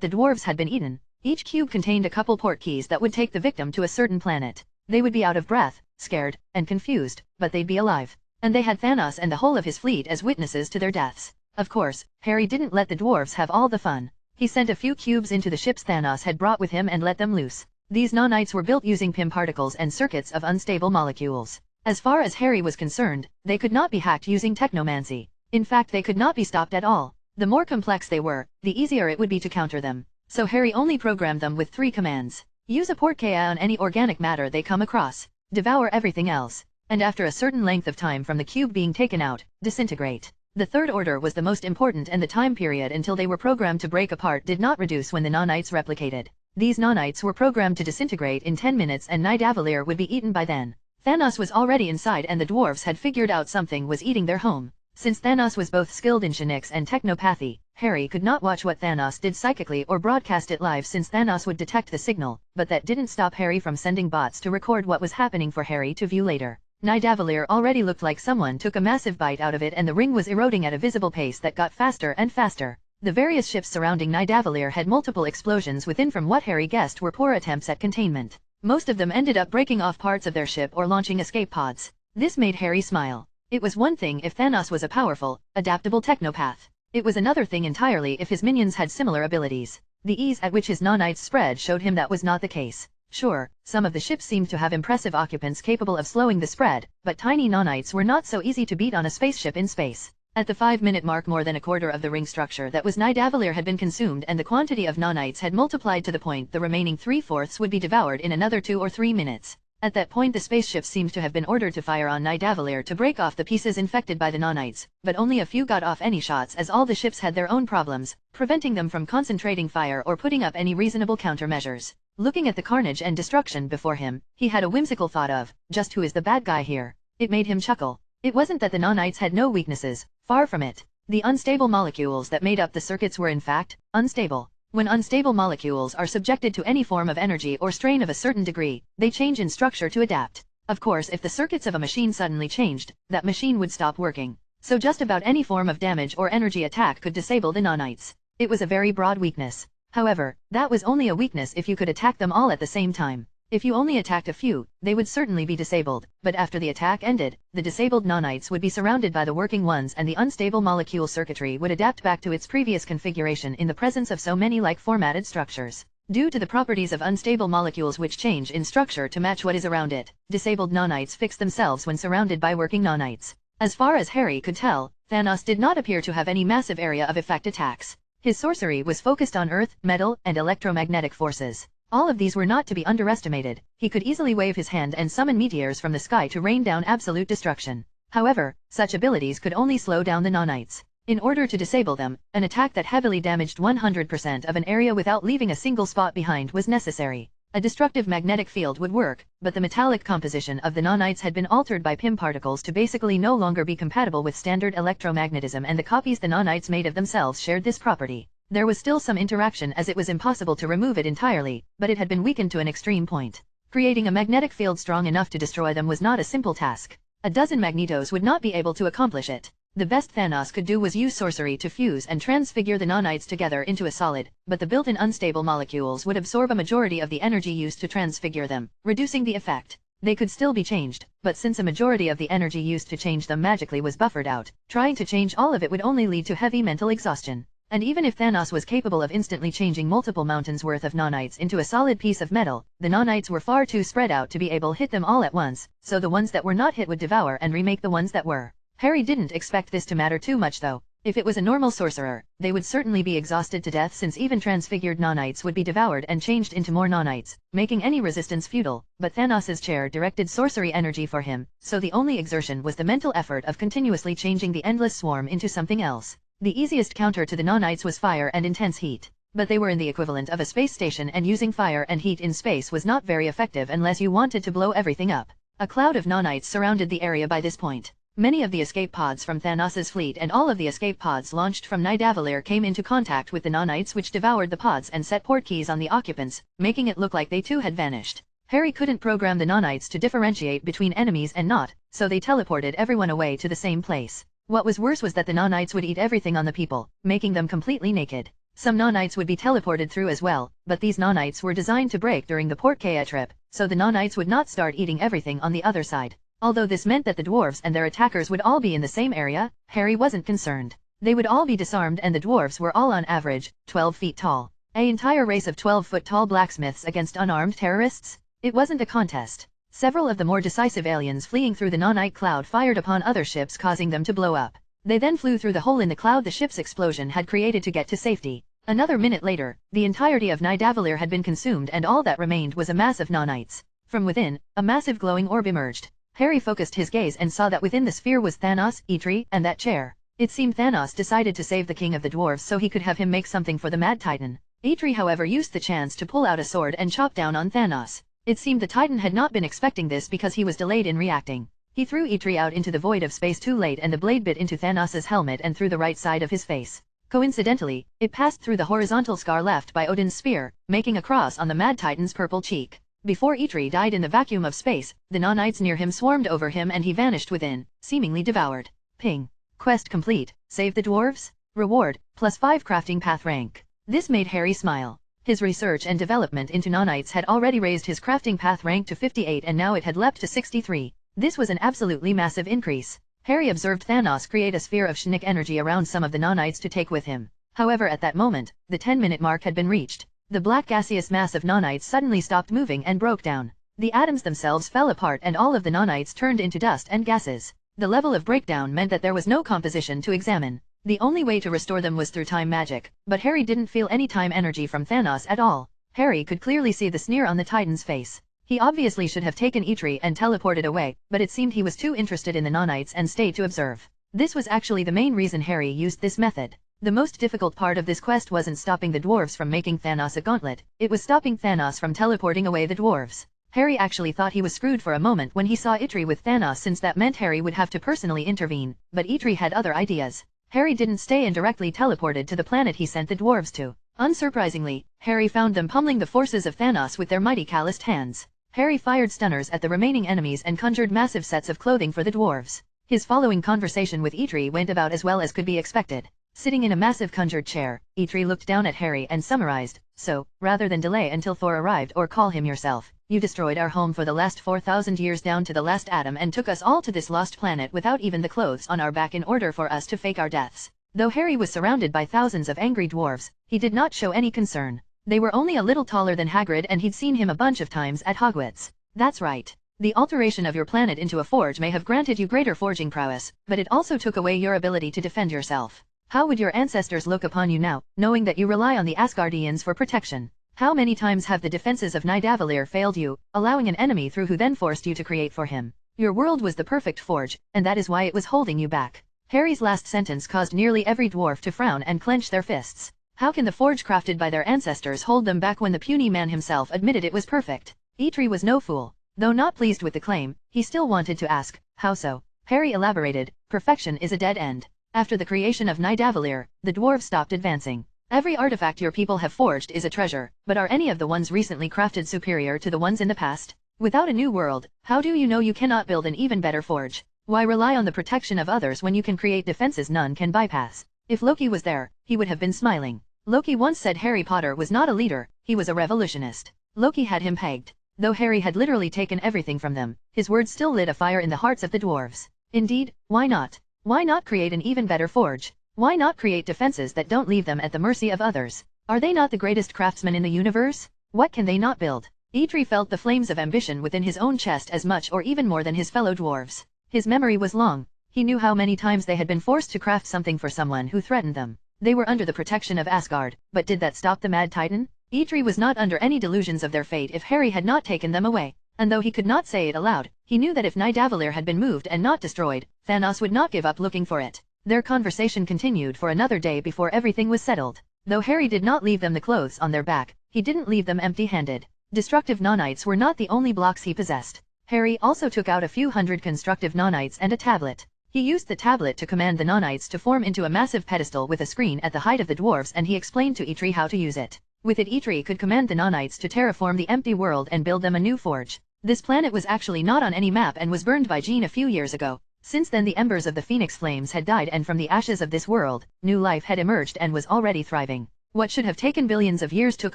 [SPEAKER 1] the dwarves had been eaten. Each cube contained a couple port keys that would take the victim to a certain planet. They would be out of breath, scared, and confused, but they'd be alive. And they had Thanos and the whole of his fleet as witnesses to their deaths. Of course, Harry didn't let the dwarves have all the fun. He sent a few cubes into the ships Thanos had brought with him and let them loose. These nanites were built using PIM particles and circuits of unstable molecules. As far as Harry was concerned, they could not be hacked using technomancy. In fact, they could not be stopped at all. The more complex they were, the easier it would be to counter them. so Harry only programmed them with 3 commands. Use a portkaya on any organic matter they come across, devour everything else, and after a certain length of time from the cube being taken out, disintegrate. The third order was the most important, and the time period until they were programmed to break apart did not reduce when the Nanites replicated. These Nanites were programmed to disintegrate in 10 minutes and Nidavellir would be eaten by then. Thanos was already inside and the dwarves had figured out something was eating their home. Since Thanos was both skilled in Shinix and technopathy, Harry could not watch what Thanos did psychically or broadcast it live since Thanos would detect the signal, but that didn't stop Harry from sending bots to record what was happening for Harry to view later. Nidavellir already looked like someone took a massive bite out of it and the ring was eroding at a visible pace that got faster and faster. The various ships surrounding Nidavellir had multiple explosions within from what Harry guessed were poor attempts at containment. Most of them ended up breaking off parts of their ship or launching escape pods. This made Harry smile. It was one thing if Thanos was a powerful, adaptable technopath. It was another thing entirely if his minions had similar abilities. The ease at which his Nanites spread showed him that was not the case. Sure, some of the ships seemed to have impressive occupants capable of slowing the spread, but tiny Nanites were not so easy to beat on a spaceship in space. At the 5-minute mark more than a quarter of the ring structure that was Nidavellir had been consumed and the quantity of Nanites had multiplied to the point the remaining 3/4 would be devoured in another 2 or 3 minutes. At that point the spaceship seemed to have been ordered to fire on Nidavellir to break off the pieces infected by the Nanites, but only a few got off any shots as all the ships had their own problems, preventing them from concentrating fire or putting up any reasonable countermeasures. Looking at the carnage and destruction before him, he had a whimsical thought of, just who is the bad guy here? It made him chuckle. It wasn't that the Nanites had no weaknesses, far from it. The unstable molecules that made up the circuits were in fact, unstable. When unstable molecules are subjected to any form of energy or strain of a certain degree, they change in structure to adapt. Of course, if the circuits of a machine suddenly changed, that machine would stop working. So just about any form of damage or energy attack could disable the Nanites. It was a very broad weakness. However, that was only a weakness if you could attack them all at the same time. If you only attacked a few, they would certainly be disabled, but after the attack ended, the disabled Nanites would be surrounded by the working ones and the unstable molecule circuitry would adapt back to its previous configuration in the presence of so many like formatted structures. Due to the properties of unstable molecules which change in structure to match what is around it, disabled Nanites fix themselves when surrounded by working Nanites. As far as Harry could tell, Thanos did not appear to have any massive area of effect attacks. His sorcery was focused on earth, metal, and electromagnetic forces. All of these were not to be underestimated. He could easily wave his hand and summon meteors from the sky to rain down absolute destruction. However, such abilities could only slow down the Nanites. In order to disable them, an attack that heavily damaged 100% of an area without leaving a single spot behind was necessary. A destructive magnetic field would work, but the metallic composition of the Nanites had been altered by PIM particles to basically no longer be compatible with standard electromagnetism, and the copies the Nanites made of themselves shared this property. There was still some interaction as it was impossible to remove it entirely, but it had been weakened to an extreme point. Creating a magnetic field strong enough to destroy them was not a simple task. A dozen Magnetos would not be able to accomplish it. The best Thanos could do was use sorcery to fuse and transfigure the Nanites together into a solid, but the built-in unstable molecules would absorb a majority of the energy used to transfigure them, reducing the effect. They could still be changed, but since a majority of the energy used to change them magically was buffered out, trying to change all of it would only lead to heavy mental exhaustion. And even if Thanos was capable of instantly changing multiple mountains worth of Nanites into a solid piece of metal, the Nanites were far too spread out to be able to hit them all at once, so the ones that were not hit would devour and remake the ones that were. Harry didn't expect this to matter too much though. If it was a normal sorcerer, they would certainly be exhausted to death since even transfigured Nanites would be devoured and changed into more Nanites, making any resistance futile, but Thanos's chair directed sorcery energy for him, so the only exertion was the mental effort of continuously changing the endless swarm into something else. The easiest counter to the Nanites was fire and intense heat, but they were in the equivalent of a space station and using fire and heat in space was not very effective unless you wanted to blow everything up. A cloud of Nanites surrounded the area by this point. Many of the escape pods from Thanos's fleet and all of the escape pods launched from Nidavellir came into contact with the Nanites, which devoured the pods and set port keys on the occupants, making it look like they too had vanished. Harry couldn't program the Nanites to differentiate between enemies and not, so they teleported everyone away to the same place. What was worse was that the Nanites would eat everything on the people, making them completely naked. Some Nanites would be teleported through as well, but these Nanites were designed to break during the Portkaya trip, so the Nanites would not start eating everything on the other side. Although this meant that the dwarves and their attackers would all be in the same area, Harry wasn't concerned. They would all be disarmed and the dwarves were all on average 12 feet tall. An entire race of 12-foot-tall blacksmiths against unarmed terrorists? It wasn't a contest. Several of the more decisive aliens fleeing through the Nanite cloud fired upon other ships, causing them to blow up. They then flew through the hole in the cloud the ship's explosion had created to get to safety. Another minute later, the entirety of Nidavellir had been consumed and all that remained was a mass of nanites. From within, a massive glowing orb emerged. Harry focused his gaze and saw that within the sphere was Thanos, Eitri, and that chair. It seemed Thanos decided to save the king of the dwarves so he could have him make something for the Mad Titan. Eitri however used the chance to pull out a sword and chop down on Thanos. It seemed the Titan had not been expecting this because he was delayed in reacting. He threw Eitri out into the void of space too late and the blade bit into Thanos' helmet and through the right side of his face. Coincidentally, it passed through the horizontal scar left by Odin's spear, making a cross on the Mad Titan's purple cheek. Before Eitri died in the vacuum of space, the nanites near him swarmed over him and he vanished within, seemingly devoured. Ping. Quest complete. Save the dwarves? Reward, +5 crafting path rank. This made Harry smile. His research and development into nanites had already raised his crafting path rank to 58 and now it had leapt to 63. This was an absolutely massive increase. Harry observed Thanos create a sphere of Shnik energy around some of the nanites to take with him. However at that moment, the 10-minute mark had been reached. The black gaseous mass of nanites suddenly stopped moving and broke down. The atoms themselves fell apart and all of the nanites turned into dust and gases. The level of breakdown meant that there was no composition to examine. The only way to restore them was through time magic, but Harry didn't feel any time energy from Thanos at all. Harry could clearly see the sneer on the Titan's face. He obviously should have taken Eitri and teleported away, but it seemed he was too interested in the nanites and stayed to observe. This was actually the main reason Harry used this method. The most difficult part of this quest wasn't stopping the dwarves from making Thanos a gauntlet, it was stopping Thanos from teleporting away the dwarves. Harry actually thought he was screwed for a moment when he saw Eitri with Thanos since that meant Harry would have to personally intervene, but Eitri had other ideas. Harry didn't stay and directly teleported to the planet he sent the dwarves to. Unsurprisingly, Harry found them pummeling the forces of Thanos with their mighty calloused hands. Harry fired stunners at the remaining enemies and conjured massive sets of clothing for the dwarves. His following conversation with Eitri went about as well as could be expected. Sitting in a massive conjured chair, Eitri looked down at Harry and summarized, "So, rather than delay until Thor arrived or call him yourself, you destroyed our home for the last 4,000 years down to the last atom and took us all to this lost planet without even the clothes on our back in order for us to fake our deaths." Though Harry was surrounded by thousands of angry dwarves, he did not show any concern. They were only a little taller than Hagrid and he'd seen him a bunch of times at Hogwarts. That's right. The alteration of your planet into a forge may have granted you greater forging prowess, but it also took away your ability to defend yourself. How would your ancestors look upon you now, knowing that you rely on the Asgardians for protection? How many times have the defenses of Nidavellir failed you, allowing an enemy through who then forced you to create for him? Your world was the perfect forge, and that is why it was holding you back. Harry's last sentence caused nearly every dwarf to frown and clench their fists. How can the forge crafted by their ancestors hold them back when the puny man himself admitted it was perfect? Eitri was no fool. Though not pleased with the claim, he still wanted to ask, how so? Harry elaborated, perfection is a dead end. After the creation of Nidavellir, the dwarves stopped advancing. Every artifact your people have forged is a treasure, but are any of the ones recently crafted superior to the ones in the past? Without a new world, how do you know you cannot build an even better forge? Why rely on the protection of others when you can create defenses none can bypass? If Loki was there, he would have been smiling. Loki once said Harry Potter was not a leader, he was a revolutionist. Loki had him pegged. Though Harry had literally taken everything from them, his words still lit a fire in the hearts of the dwarves. Indeed, why not? Why not create an even better forge? Why not create defenses that don't leave them at the mercy of others? Are they not the greatest craftsmen in the universe? What can they not build? Eitri felt the flames of ambition within his own chest as much or even more than his fellow dwarves. His memory was long. He knew how many times they had been forced to craft something for someone who threatened them. They were under the protection of Asgard, but did that stop the Mad Titan? Eitri was not under any delusions of their fate if Harry had not taken them away. And though he could not say it aloud, he knew that if Nidavellir had been moved and not destroyed, Thanos would not give up looking for it. Their conversation continued for another day before everything was settled. Though Harry did not leave them the clothes on their back, he didn't leave them empty-handed. Destructive nanites were not the only blocks he possessed. Harry also took out a few hundred constructive nanites and a tablet. He used the tablet to command the nanites to form into a massive pedestal with a screen at the height of the dwarves and he explained to Eitri how to use it. With it Eitri could command the nanites to terraform the empty world and build them a new forge. This planet was actually not on any map and was burned by Jean a few years ago. Since then the embers of the Phoenix Flames had died and from the ashes of this world, new life had emerged and was already thriving. What should have taken billions of years took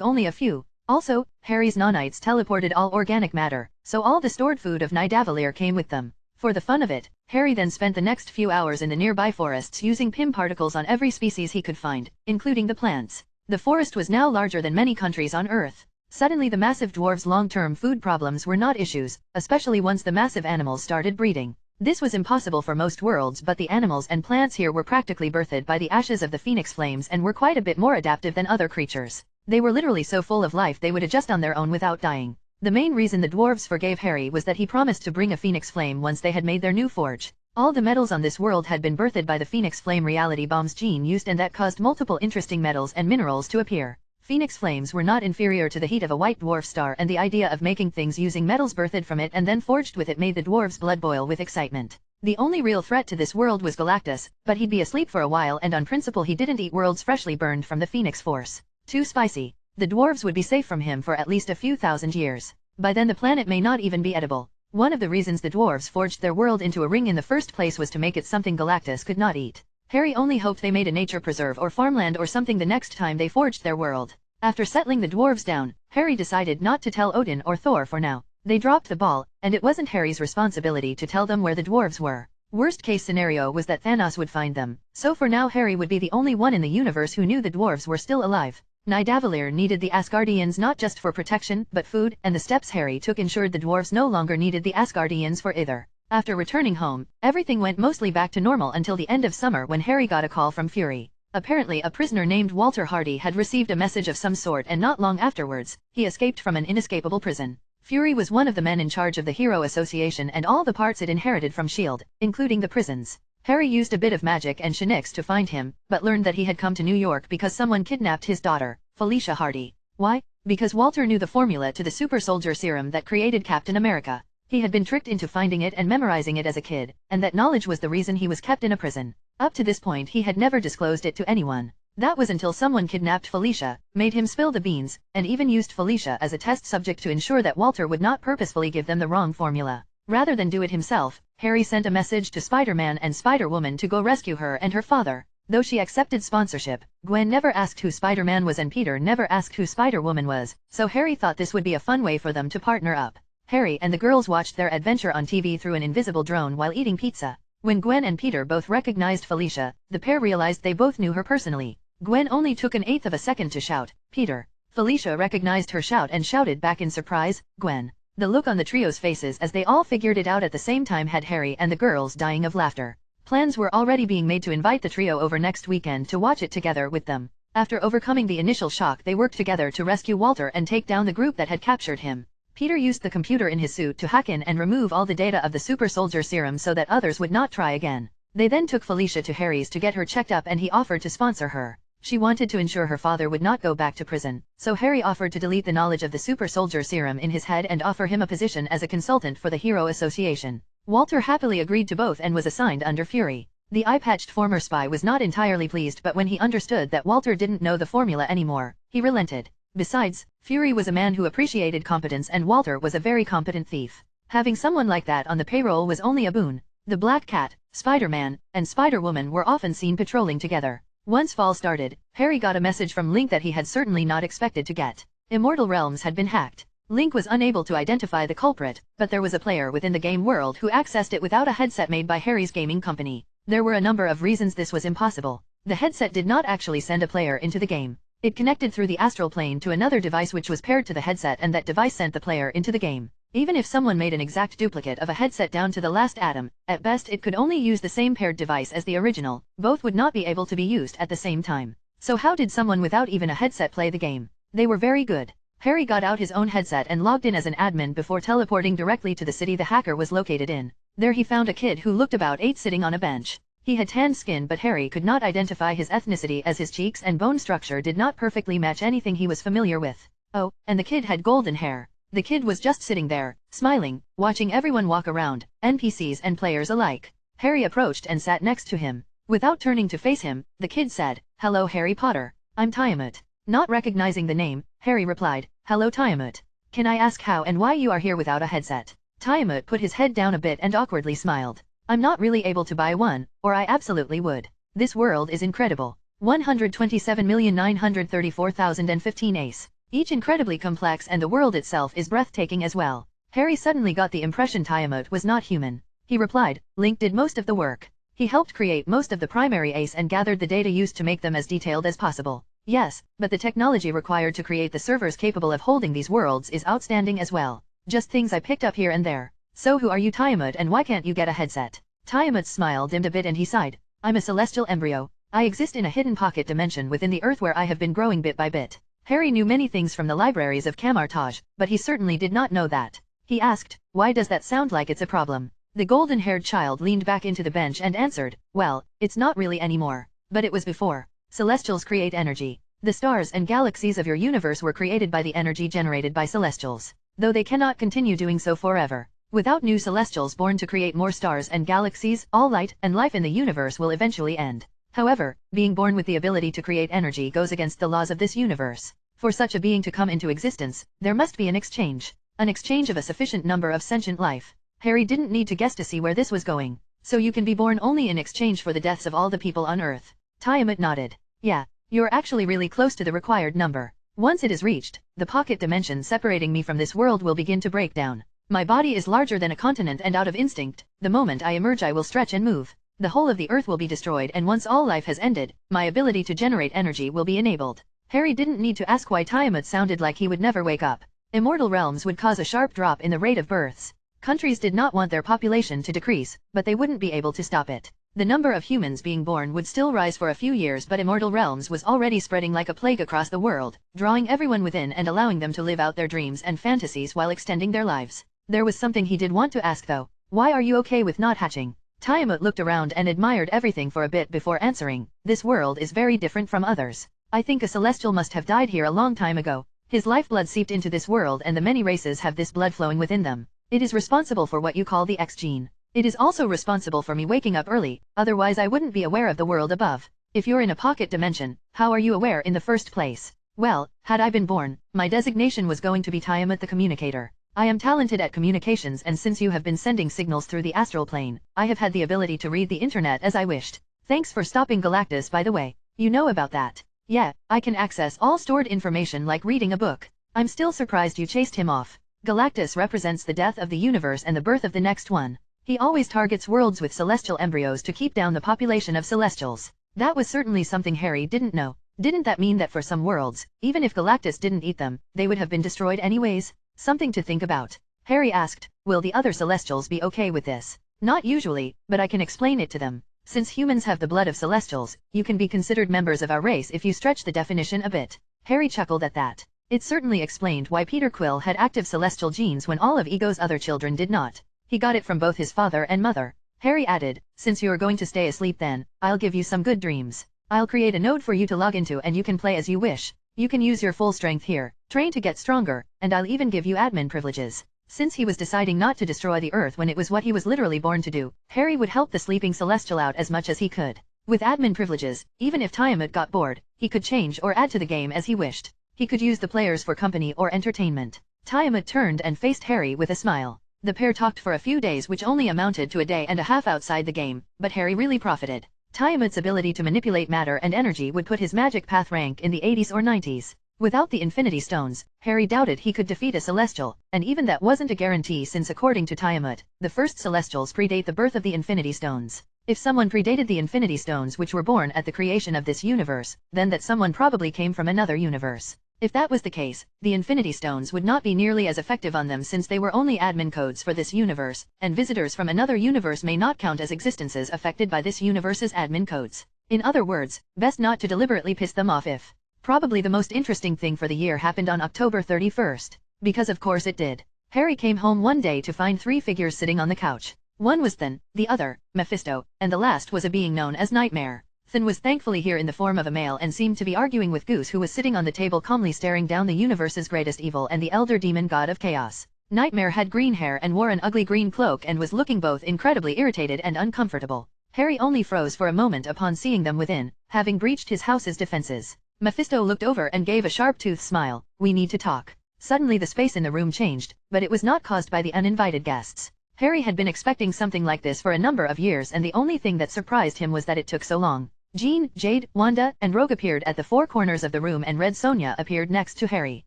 [SPEAKER 1] only a few. Also, Harry's nanites teleported all organic matter, so all the stored food of Nidavellir came with them. For the fun of it, Harry then spent the next few hours in the nearby forests using PIM particles on every species he could find, including the plants. The forest was now larger than many countries on Earth. Suddenly the massive dwarves' long-term food problems were not issues, especially once the massive animals started breeding. This was impossible for most worlds, but the animals and plants here were practically birthed by the ashes of the phoenix flames and were quite a bit more adaptive than other creatures. They were literally so full of life they would adjust on their own without dying. The main reason the dwarves forgave Harry was that he promised to bring a phoenix flame once they had made their new forge. All the metals on this world had been birthed by the phoenix flame reality bomb's gene used, and that caused multiple interesting metals and minerals to appear. Phoenix flames were not inferior to the heat of a white dwarf star, and the idea of making things using metals birthed from it and then forged with it made the dwarves' blood boil with excitement. The only real threat to this world was Galactus, but he'd be asleep for a while, and on principle he didn't eat worlds freshly burned from the Phoenix Force. Too spicy. The dwarves would be safe from him for at least a few thousand years. By then the planet may not even be edible. One of the reasons the dwarves forged their world into a ring in the first place was to make it something Galactus could not eat. Harry only hoped they made a nature preserve or farmland or something the next time they forged their world. After settling the dwarves down, Harry decided not to tell Odin or Thor for now. They dropped the ball, and it wasn't Harry's responsibility to tell them where the dwarves were. Worst case scenario was that Thanos would find them, so for now Harry would be the only one in the universe who knew the dwarves were still alive. Nidavellir needed the Asgardians not just for protection, but food, and the steps Harry took ensured the dwarves no longer needed the Asgardians for either. After returning home, everything went mostly back to normal until the end of summer when Harry got a call from Fury. Apparently a prisoner named Walter Hardy had received a message of some sort, and not long afterwards, he escaped from an inescapable prison. Fury was one of the men in charge of the Hero Association and all the parts it inherited from S.H.I.E.L.D., including the prisons. Harry used a bit of magic and shenanigans to find him, but learned that he had come to New York because someone kidnapped his daughter, Felicia Hardy. Why? Because Walter knew the formula to the super soldier serum that created Captain America. He had been tricked into finding it and memorizing it as a kid, and that knowledge was the reason he was kept in a prison. Up to this point he had never disclosed it to anyone. That was until someone kidnapped Felicia, made him spill the beans, and even used Felicia as a test subject to ensure that Walter would not purposefully give them the wrong formula. Rather than do it himself, Harry sent a message to Spider-Man and Spider-Woman to go rescue her and her father. Though she accepted sponsorship, Gwen never asked who Spider-Man was and Peter never asked who Spider-Woman was, so Harry thought this would be a fun way for them to partner up. Harry and the girls watched their adventure on TV through an invisible drone while eating pizza. When Gwen and Peter both recognized Felicia, the pair realized they both knew her personally. Gwen only took an eighth of a second to shout, "Peter." Felicia recognized her shout and shouted back in surprise, "Gwen." The look on the trio's faces as they all figured it out at the same time had Harry and the girls dying of laughter. Plans were already being made to invite the trio over next weekend to watch it together with them. After overcoming the initial shock, they worked together to rescue Walter and take down the group that had captured him. Peter used the computer in his suit to hack in and remove all the data of the super soldier serum so that others would not try again. They then took Felicia to Harry's to get her checked up, and he offered to sponsor her. She wanted to ensure her father would not go back to prison, so Harry offered to delete the knowledge of the super soldier serum in his head and offer him a position as a consultant for the Hero Association. Walter happily agreed to both and was assigned under Fury. The eye-patched former spy was not entirely pleased, but when he understood that Walter didn't know the formula anymore, he relented. Besides, Fury was a man who appreciated competence and Walter was a very competent thief. Having someone like that on the payroll was only a boon. The Black Cat, Spider-Man, and Spider-Woman were often seen patrolling together. Once fall started, Harry got a message from Link that he had certainly not expected to get. Immortal Realms had been hacked. Link was unable to identify the culprit, but there was a player within the game world who accessed it without a headset made by Harry's gaming company. There were a number of reasons this was impossible. The headset did not actually send a player into the game. It connected through the astral plane to another device which was paired to the headset, and that device sent the player into the game. Even if someone made an exact duplicate of a headset down to the last atom, at best it could only use the same paired device as the original. Both would not be able to be used at the same time. So how did someone without even a headset play the game? They were very good. Harry got out his own headset and logged in as an admin before teleporting directly to the city the hacker was located in. There he found a kid who looked about 8 sitting on a bench. He had tanned skin, but Harry could not identify his ethnicity as his cheeks and bone structure did not perfectly match anything he was familiar with. Oh, and the kid had golden hair. The kid was just sitting there, smiling, watching everyone walk around, NPCs and players alike. Harry approached and sat next to him. Without turning to face him, the kid said, "Hello Harry Potter, I'm Tiamat." Not recognizing the name, Harry replied, "Hello Tiamat. Can I ask how and why you are here without a headset?" Tiamat put his head down a bit and awkwardly smiled. "I'm not really able to buy one, or I absolutely would. This world is incredible. 127,934,015 ace. Each incredibly complex, and the world itself is breathtaking as well." Harry suddenly got the impression Tiamat was not human. He replied, "Link did most of the work. He helped create most of the primary ace and gathered the data used to make them as detailed as possible." "Yes, but the technology required to create the servers capable of holding these worlds is outstanding as well. Just things I picked up here and there. So who are you, Tiamat, and why can't you get a headset? Tiamat's smile dimmed a bit and he sighed. I'm a celestial embryo. I exist in a hidden pocket dimension within the earth where I have been growing bit by bit. Harry knew many things from the libraries of Kamar-Taj, but he certainly did not know that. He asked, why does that sound like it's a problem? The golden-haired child leaned back into the bench and answered, well, it's not really anymore. But it was before. Celestials create energy. The stars and galaxies of your universe were created by the energy generated by celestials, though they cannot continue doing so forever. Without new celestials born to create more stars and galaxies, all light and life in the universe will eventually end. However, being born with the ability to create energy goes against the laws of this universe. For such a being to come into existence, there must be an exchange of a sufficient number of sentient life. Harry didn't need to guess to see where this was going. So you can be born only in exchange for the deaths of all the people on Earth. Tiamat nodded. Yeah, you're actually really close to the required number. Once it is reached, the pocket dimension separating me from this world will begin to break down. My body is larger than a continent and out of instinct, the moment I emerge I will stretch and move. The whole of the Earth will be destroyed and once all life has ended, my ability to generate energy will be enabled. Harry didn't need to ask why Tiamat sounded like he would never wake up. Immortal realms would cause a sharp drop in the rate of births. Countries did not want their population to decrease, but they wouldn't be able to stop it. The number of humans being born would still rise for a few years, but immortal realms was already spreading like a plague across the world, drawing everyone within and allowing them to live out their dreams and fantasies while extending their lives. There was something he did want to ask though. Why are you okay with not hatching? Tiamat looked around and admired everything for a bit before answering. This world is very different from others. I think a celestial must have died here a long time ago. His lifeblood seeped into this world and the many races have this blood flowing within them. It is responsible for what you call the X gene. It is also responsible for me waking up early, otherwise I wouldn't be aware of the world above. If you're in a pocket dimension, how are you aware in the first place? Well, had I been born, my designation was going to be Tiamat the Communicator. I am talented at communications, and since you have been sending signals through the astral plane, I have had the ability to read the internet as I wished. Thanks for stopping Galactus, by the way. You know about that? Yeah, I can access all stored information like reading a book. I'm still surprised you chased him off. Galactus represents the death of the universe and the birth of the next one. He always targets worlds with celestial embryos to keep down the population of celestials. That was certainly something Harry didn't know. Didn't that mean that for some worlds, even if Galactus didn't eat them, they would have been destroyed anyways? Something to think about. Harry asked, will the other celestials be okay with this? Not usually, but I can explain it to them. Since humans have the blood of celestials, you can be considered members of our race if you stretch the definition a bit. Harry chuckled at that. It certainly explained why Peter Quill had active celestial genes when all of Ego's other children did not. He got it from both his father and mother. Harry added, since you're going to stay asleep then, I'll give you some good dreams. I'll create a node for you to log into and you can play as you wish. You can use your full strength here, train to get stronger, and I'll even give you admin privileges. Since he was deciding not to destroy the Earth when it was what he was literally born to do, Harry would help the sleeping celestial out as much as he could. With admin privileges, even if Tiamat got bored, he could change or add to the game as he wished. He could use the players for company or entertainment. Tiamat turned and faced Harry with a smile. The pair talked for a few days, which only amounted to a day and a half outside the game, but Harry really profited. Tiamat's ability to manipulate matter and energy would put his magic path rank in the 80s or 90s. Without the Infinity Stones, Harry doubted he could defeat a Celestial, and even that wasn't a guarantee since according to Tiamat, the first Celestials predate the birth of the Infinity Stones. If someone predated the Infinity Stones which were born at the creation of this universe, then that someone probably came from another universe. If that was the case, the Infinity Stones would not be nearly as effective on them since they were only admin codes for this universe, and visitors from another universe may not count as existences affected by this universe's admin codes. In other words, best not to deliberately piss them off if. Probably the most interesting thing for the year happened on October 31st. Because of course it did. Harry came home one day to find three figures sitting on the couch. One was Thin, the other, Mephisto, and the last was a being known as Nightmare. Thin was thankfully here in the form of a male and seemed to be arguing with Goose, who was sitting on the table calmly staring down the universe's greatest evil and the elder demon god of chaos. Nightmare had green hair and wore an ugly green cloak and was looking both incredibly irritated and uncomfortable. Harry only froze for a moment upon seeing them within, having breached his house's defenses. Mephisto looked over and gave a sharp-toothed smile. We need to talk. Suddenly the space in the room changed, but it was not caused by the uninvited guests. Harry had been expecting something like this for a number of years, and the only thing that surprised him was that it took so long. Jean, Jade, Wanda, and Rogue appeared at the four corners of the room, and Red Sonja appeared next to Harry.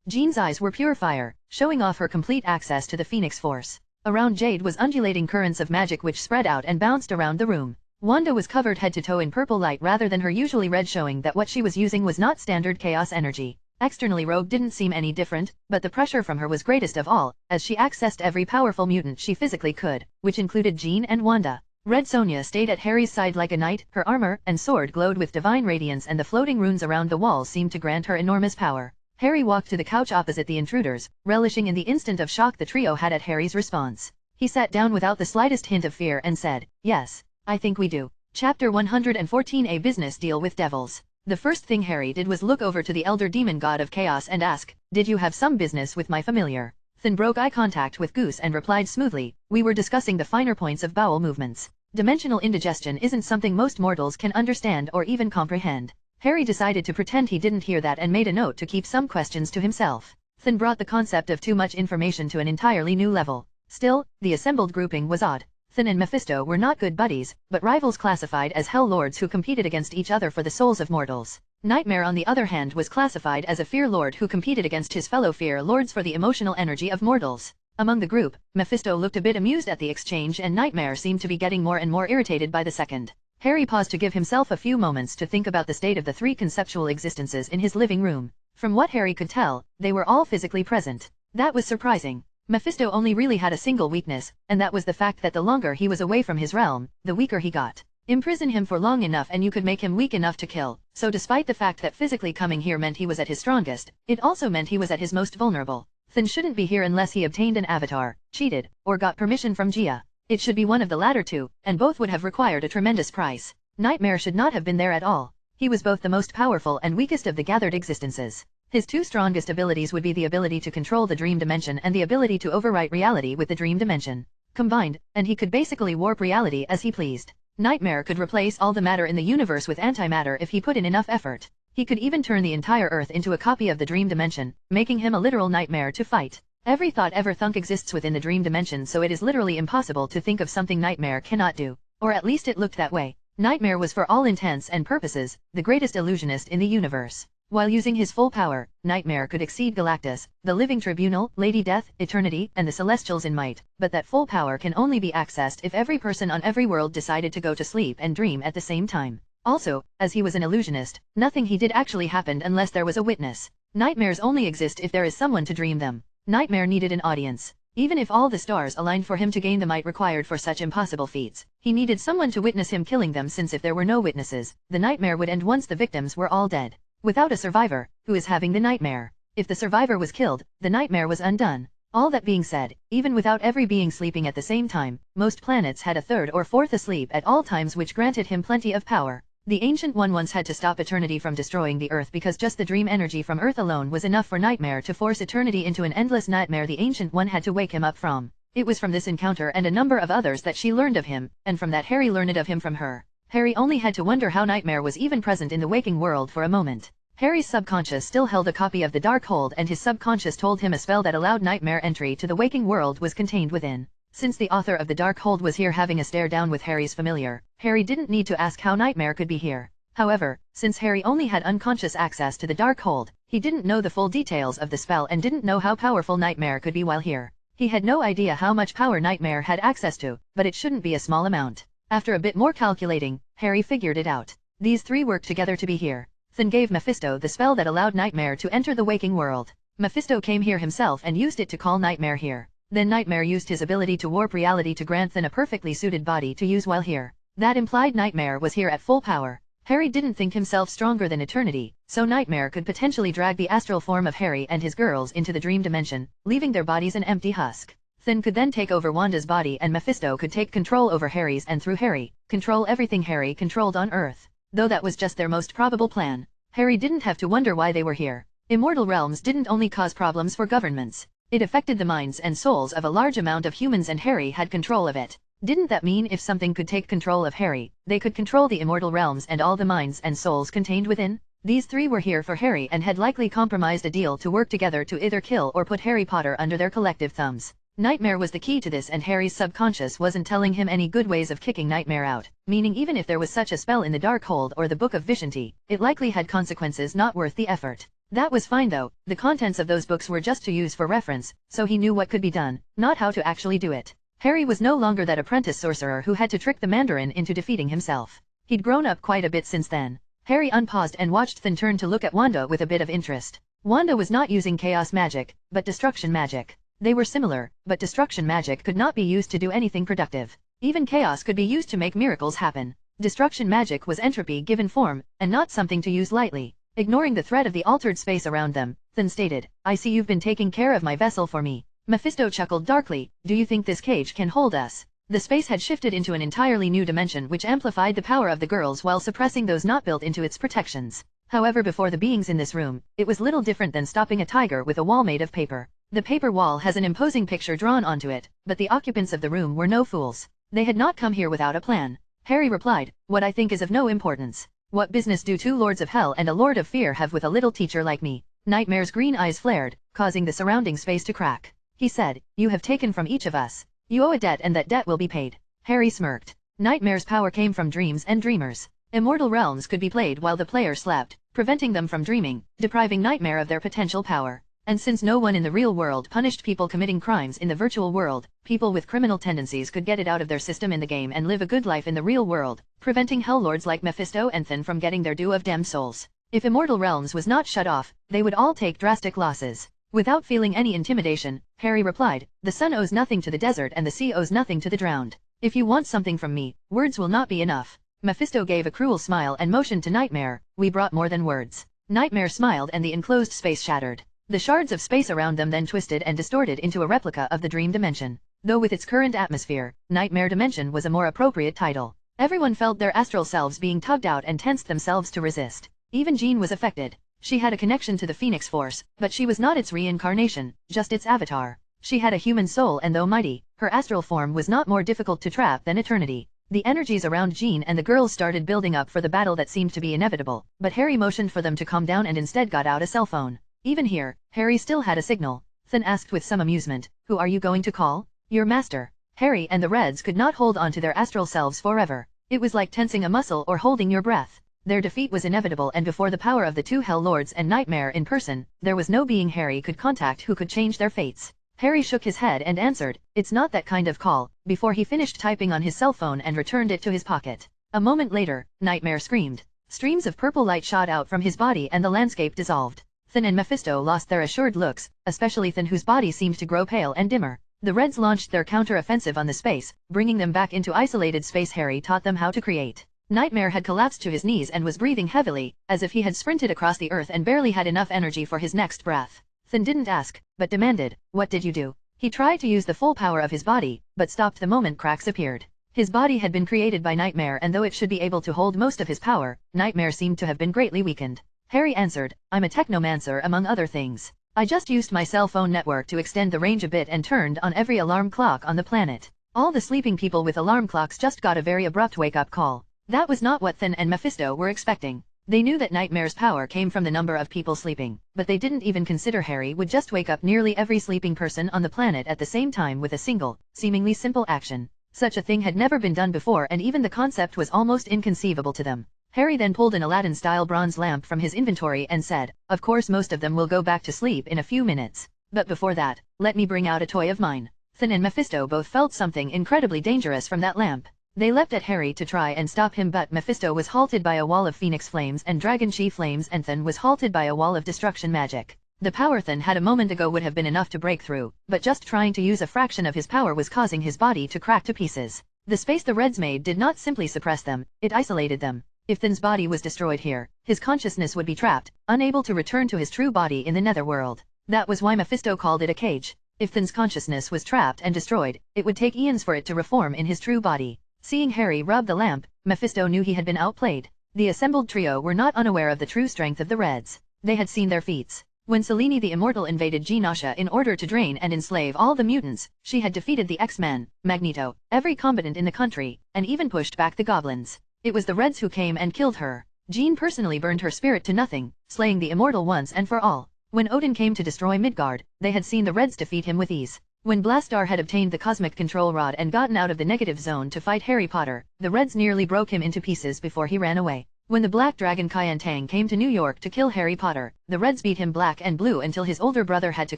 [SPEAKER 1] Jean's eyes were pure fire, showing off her complete access to the Phoenix Force. Around Jade was undulating currents of magic which spread out and bounced around the room. Wanda was covered head to toe in purple light rather than her usually red, showing that what she was using was not standard chaos energy. Externally Rogue didn't seem any different, but the pressure from her was greatest of all, as she accessed every powerful mutant she physically could, which included Jean and Wanda. Red Sonja stayed at Harry's side like a knight, her armor and sword glowed with divine radiance and the floating runes around the walls seemed to grant her enormous power. Harry walked to the couch opposite the intruders, relishing in the instant of shock the trio had at Harry's response. He sat down without the slightest hint of fear and said, "Yes, I think we do." Chapter 114 A Business Deal with Devils. The first thing Harry did was look over to the elder demon god of chaos and ask, "Did you have some business with my familiar?" Finn broke eye contact with Goose and replied smoothly, "We were discussing the finer points of bowel movements. Dimensional indigestion isn't something most mortals can understand or even comprehend." Harry decided to pretend he didn't hear that and made a note to keep some questions to himself. Finn brought the concept of too much information to an entirely new level. Still, the assembled grouping was odd. Finn and Mephisto were not good buddies, but rivals classified as Hell Lords who competed against each other for the souls of mortals. Nightmare on the other hand was classified as a Fear Lord who competed against his fellow Fear Lords for the emotional energy of mortals. Among the group, Mephisto looked a bit amused at the exchange and Nightmare seemed to be getting more and more irritated by the second. Harry paused to give himself a few moments to think about the state of the three conceptual existences in his living room. From what Harry could tell, they were all physically present. That was surprising. Mephisto only really had a single weakness, and that was the fact that the longer he was away from his realm, the weaker he got. Imprison him for long enough and you could make him weak enough to kill, so despite the fact that physically coming here meant he was at his strongest, it also meant he was at his most vulnerable. Finn shouldn't be here unless he obtained an avatar, cheated, or got permission from Gia. It should be one of the latter two, and both would have required a tremendous price. Nightmare should not have been there at all. He was both the most powerful and weakest of the gathered existences. His two strongest abilities would be the ability to control the dream dimension and the ability to overwrite reality with the dream dimension. Combined, and he could basically warp reality as he pleased. Nightmare could replace all the matter in the universe with antimatter if he put in enough effort. He could even turn the entire Earth into a copy of the dream dimension, making him a literal nightmare to fight. Every thought ever thunk exists within the dream dimension, so it is literally impossible to think of something Nightmare cannot do. Or at least it looked that way. Nightmare was for all intents and purposes, the greatest illusionist in the universe. While using his full power, Nightmare could exceed Galactus, the Living Tribunal, Lady Death, Eternity, and the Celestials in might, but that full power can only be accessed if every person on every world decided to go to sleep and dream at the same time. Also, as he was an illusionist, nothing he did actually happened unless there was a witness. Nightmares only exist if there is someone to dream them. Nightmare needed an audience. Even if all the stars aligned for him to gain the might required for such impossible feats, he needed someone to witness him killing them, since if there were no witnesses, the nightmare would end once the victims were all dead. Without a survivor, who is having the nightmare? If the survivor was killed, the nightmare was undone. All that being said, even without every being sleeping at the same time, most planets had a third or fourth asleep at all times, which granted him plenty of power. The Ancient One once had to stop Eternity from destroying the Earth because just the dream energy from Earth alone was enough for Nightmare to force Eternity into an endless nightmare the Ancient One had to wake him up from. It was from this encounter and a number of others that she learned of him, and from that Harry learned of him from her. Harry only had to wonder how Nightmare was even present in the waking world for a moment. Harry's subconscious still held a copy of the Darkhold, and his subconscious told him a spell that allowed Nightmare entry to the waking world was contained within. Since the author of the Darkhold was here having a stare down with Harry's familiar, Harry didn't need to ask how Nightmare could be here. However, since Harry only had unconscious access to the Darkhold, he didn't know the full details of the spell and didn't know how powerful Nightmare could be while here. He had no idea how much power Nightmare had access to, but it shouldn't be a small amount. After a bit more calculating, Harry figured it out. These three worked together to be here. Then gave Mephisto the spell that allowed Nightmare to enter the waking world. Mephisto came here himself and used it to call Nightmare here. Then Nightmare used his ability to warp reality to grant Thin a perfectly suited body to use while here. That implied Nightmare was here at full power. Harry didn't think himself stronger than Eternity, so Nightmare could potentially drag the astral form of Harry and his girls into the dream dimension, leaving their bodies an empty husk. Thin could then take over Wanda's body and Mephisto could take control over Harry's and through Harry, control everything Harry controlled on Earth. Though that was just their most probable plan. Harry didn't have to wonder why they were here. Immortal realms didn't only cause problems for governments. It affected the minds and souls of a large amount of humans, and Harry had control of it. Didn't that mean if something could take control of Harry, they could control the immortal realms and all the minds and souls contained within? These three were here for Harry and had likely compromised a deal to work together to either kill or put Harry Potter under their collective thumbs. Nightmare was the key to this, and Harry's subconscious wasn't telling him any good ways of kicking Nightmare out, meaning even if there was such a spell in the Darkhold or the Book of Vishanti, it likely had consequences not worth the effort. That was fine though, the contents of those books were just to use for reference, so he knew what could be done, not how to actually do it. Harry was no longer that apprentice sorcerer who had to trick the Mandarin into defeating himself. He'd grown up quite a bit since then. Harry unpaused and watched Thin turn to look at Wanda with a bit of interest. Wanda was not using chaos magic, but destruction magic. They were similar, but destruction magic could not be used to do anything productive. Even chaos could be used to make miracles happen. Destruction magic was entropy given form, and not something to use lightly. Ignoring the threat of the altered space around them, Thin stated, I see you've been taking care of my vessel for me. Mephisto chuckled darkly, do you think this cage can hold us? The space had shifted into an entirely new dimension which amplified the power of the girls while suppressing those not built into its protections. However, before the beings in this room, it was little different than stopping a tiger with a wall made of paper. The paper wall has an imposing picture drawn onto it, but the occupants of the room were no fools. They had not come here without a plan. Harry replied, what I think is of no importance. What business do two lords of hell and a lord of fear have with a little teacher like me? Nightmare's green eyes flared, causing the surrounding space to crack. He said, you have taken from each of us. You owe a debt and that debt will be paid. Harry smirked. Nightmare's power came from dreams and dreamers. Immortal realms could be played while the player slept, preventing them from dreaming, depriving Nightmare of their potential power. And since no one in the real world punished people committing crimes in the virtual world, people with criminal tendencies could get it out of their system in the game and live a good life in the real world, preventing hell-lords like Mephisto and Thin from getting their due of damned souls. If Immortal Realms was not shut off, they would all take drastic losses. Without feeling any intimidation, Harry replied, the sun owes nothing to the desert and the sea owes nothing to the drowned. If you want something from me, words will not be enough. Mephisto gave a cruel smile and motioned to Nightmare, we brought more than words. Nightmare smiled and the enclosed space shattered. The shards of space around them then twisted and distorted into a replica of the dream dimension. Though with its current atmosphere, Nightmare Dimension was a more appropriate title. Everyone felt their astral selves being tugged out and tensed themselves to resist. Even Jean was affected. She had a connection to the Phoenix Force, but she was not its reincarnation, just its avatar. She had a human soul and though mighty, her astral form was not more difficult to trap than eternity. The energies around Jean and the girls started building up for the battle that seemed to be inevitable, but Harry motioned for them to calm down and instead got out a cell phone. Even here, Harry still had a signal. Thin asked with some amusement, who are you going to call? Your master. Harry and the Reds could not hold on to their astral selves forever. It was like tensing a muscle or holding your breath. Their defeat was inevitable and before the power of the two Hell Lords and Nightmare in person, there was no being Harry could contact who could change their fates. Harry shook his head and answered, it's not that kind of call, before he finished typing on his cell phone and returned it to his pocket. A moment later, Nightmare screamed. Streams of purple light shot out from his body and the landscape dissolved. Thin and Mephisto lost their assured looks, especially Thin whose body seemed to grow pale and dimmer. The Reds launched their counter-offensive on the space, bringing them back into isolated space. Harry taught them how to create. Nightmare had collapsed to his knees and was breathing heavily, as if he had sprinted across the earth and barely had enough energy for his next breath. Thin didn't ask, but demanded, what did you do? He tried to use the full power of his body, but stopped the moment cracks appeared. His body had been created by Nightmare and though it should be able to hold most of his power, Nightmare seemed to have been greatly weakened. Harry answered, I'm a technomancer among other things. I just used my cell phone network to extend the range a bit and turned on every alarm clock on the planet. All the sleeping people with alarm clocks just got a very abrupt wake-up call. That was not what Thin and Mephisto were expecting. They knew that Nightmare's power came from the number of people sleeping, but they didn't even consider Harry would just wake up nearly every sleeping person on the planet at the same time with a single, seemingly simple action. Such a thing had never been done before and even the concept was almost inconceivable to them. Harry then pulled an Aladdin-style bronze lamp from his inventory and said, of course most of them will go back to sleep in a few minutes. But before that, let me bring out a toy of mine. Thin and Mephisto both felt something incredibly dangerous from that lamp. They leapt at Harry to try and stop him but Mephisto was halted by a wall of phoenix flames and dragon chi flames and Thin was halted by a wall of destruction magic. The power Thin had a moment ago would have been enough to break through, but just trying to use a fraction of his power was causing his body to crack to pieces. The space the Reds made did not simply suppress them, it isolated them. If Thin's body was destroyed here, his consciousness would be trapped, unable to return to his true body in the netherworld. That was why Mephisto called it a cage. If Thin's consciousness was trapped and destroyed, it would take eons for it to reform in his true body. Seeing Harry rub the lamp, Mephisto knew he had been outplayed. The assembled trio were not unaware of the true strength of the Reds. They had seen their feats. When Selene the Immortal invaded Genosha in order to drain and enslave all the mutants, she had defeated the X-Men, Magneto, every combatant in the country, and even pushed back the goblins. It was the Reds who came and killed her. Jean personally burned her spirit to nothing, slaying the Immortal once and for all. When Odin came to destroy Midgard, they had seen the Reds defeat him with ease. When Blastar had obtained the cosmic control rod and gotten out of the negative zone to fight Harry Potter, the Reds nearly broke him into pieces before he ran away. When the Black Dragon Kian Tang came to New York to kill Harry Potter, the Reds beat him black and blue until his older brother had to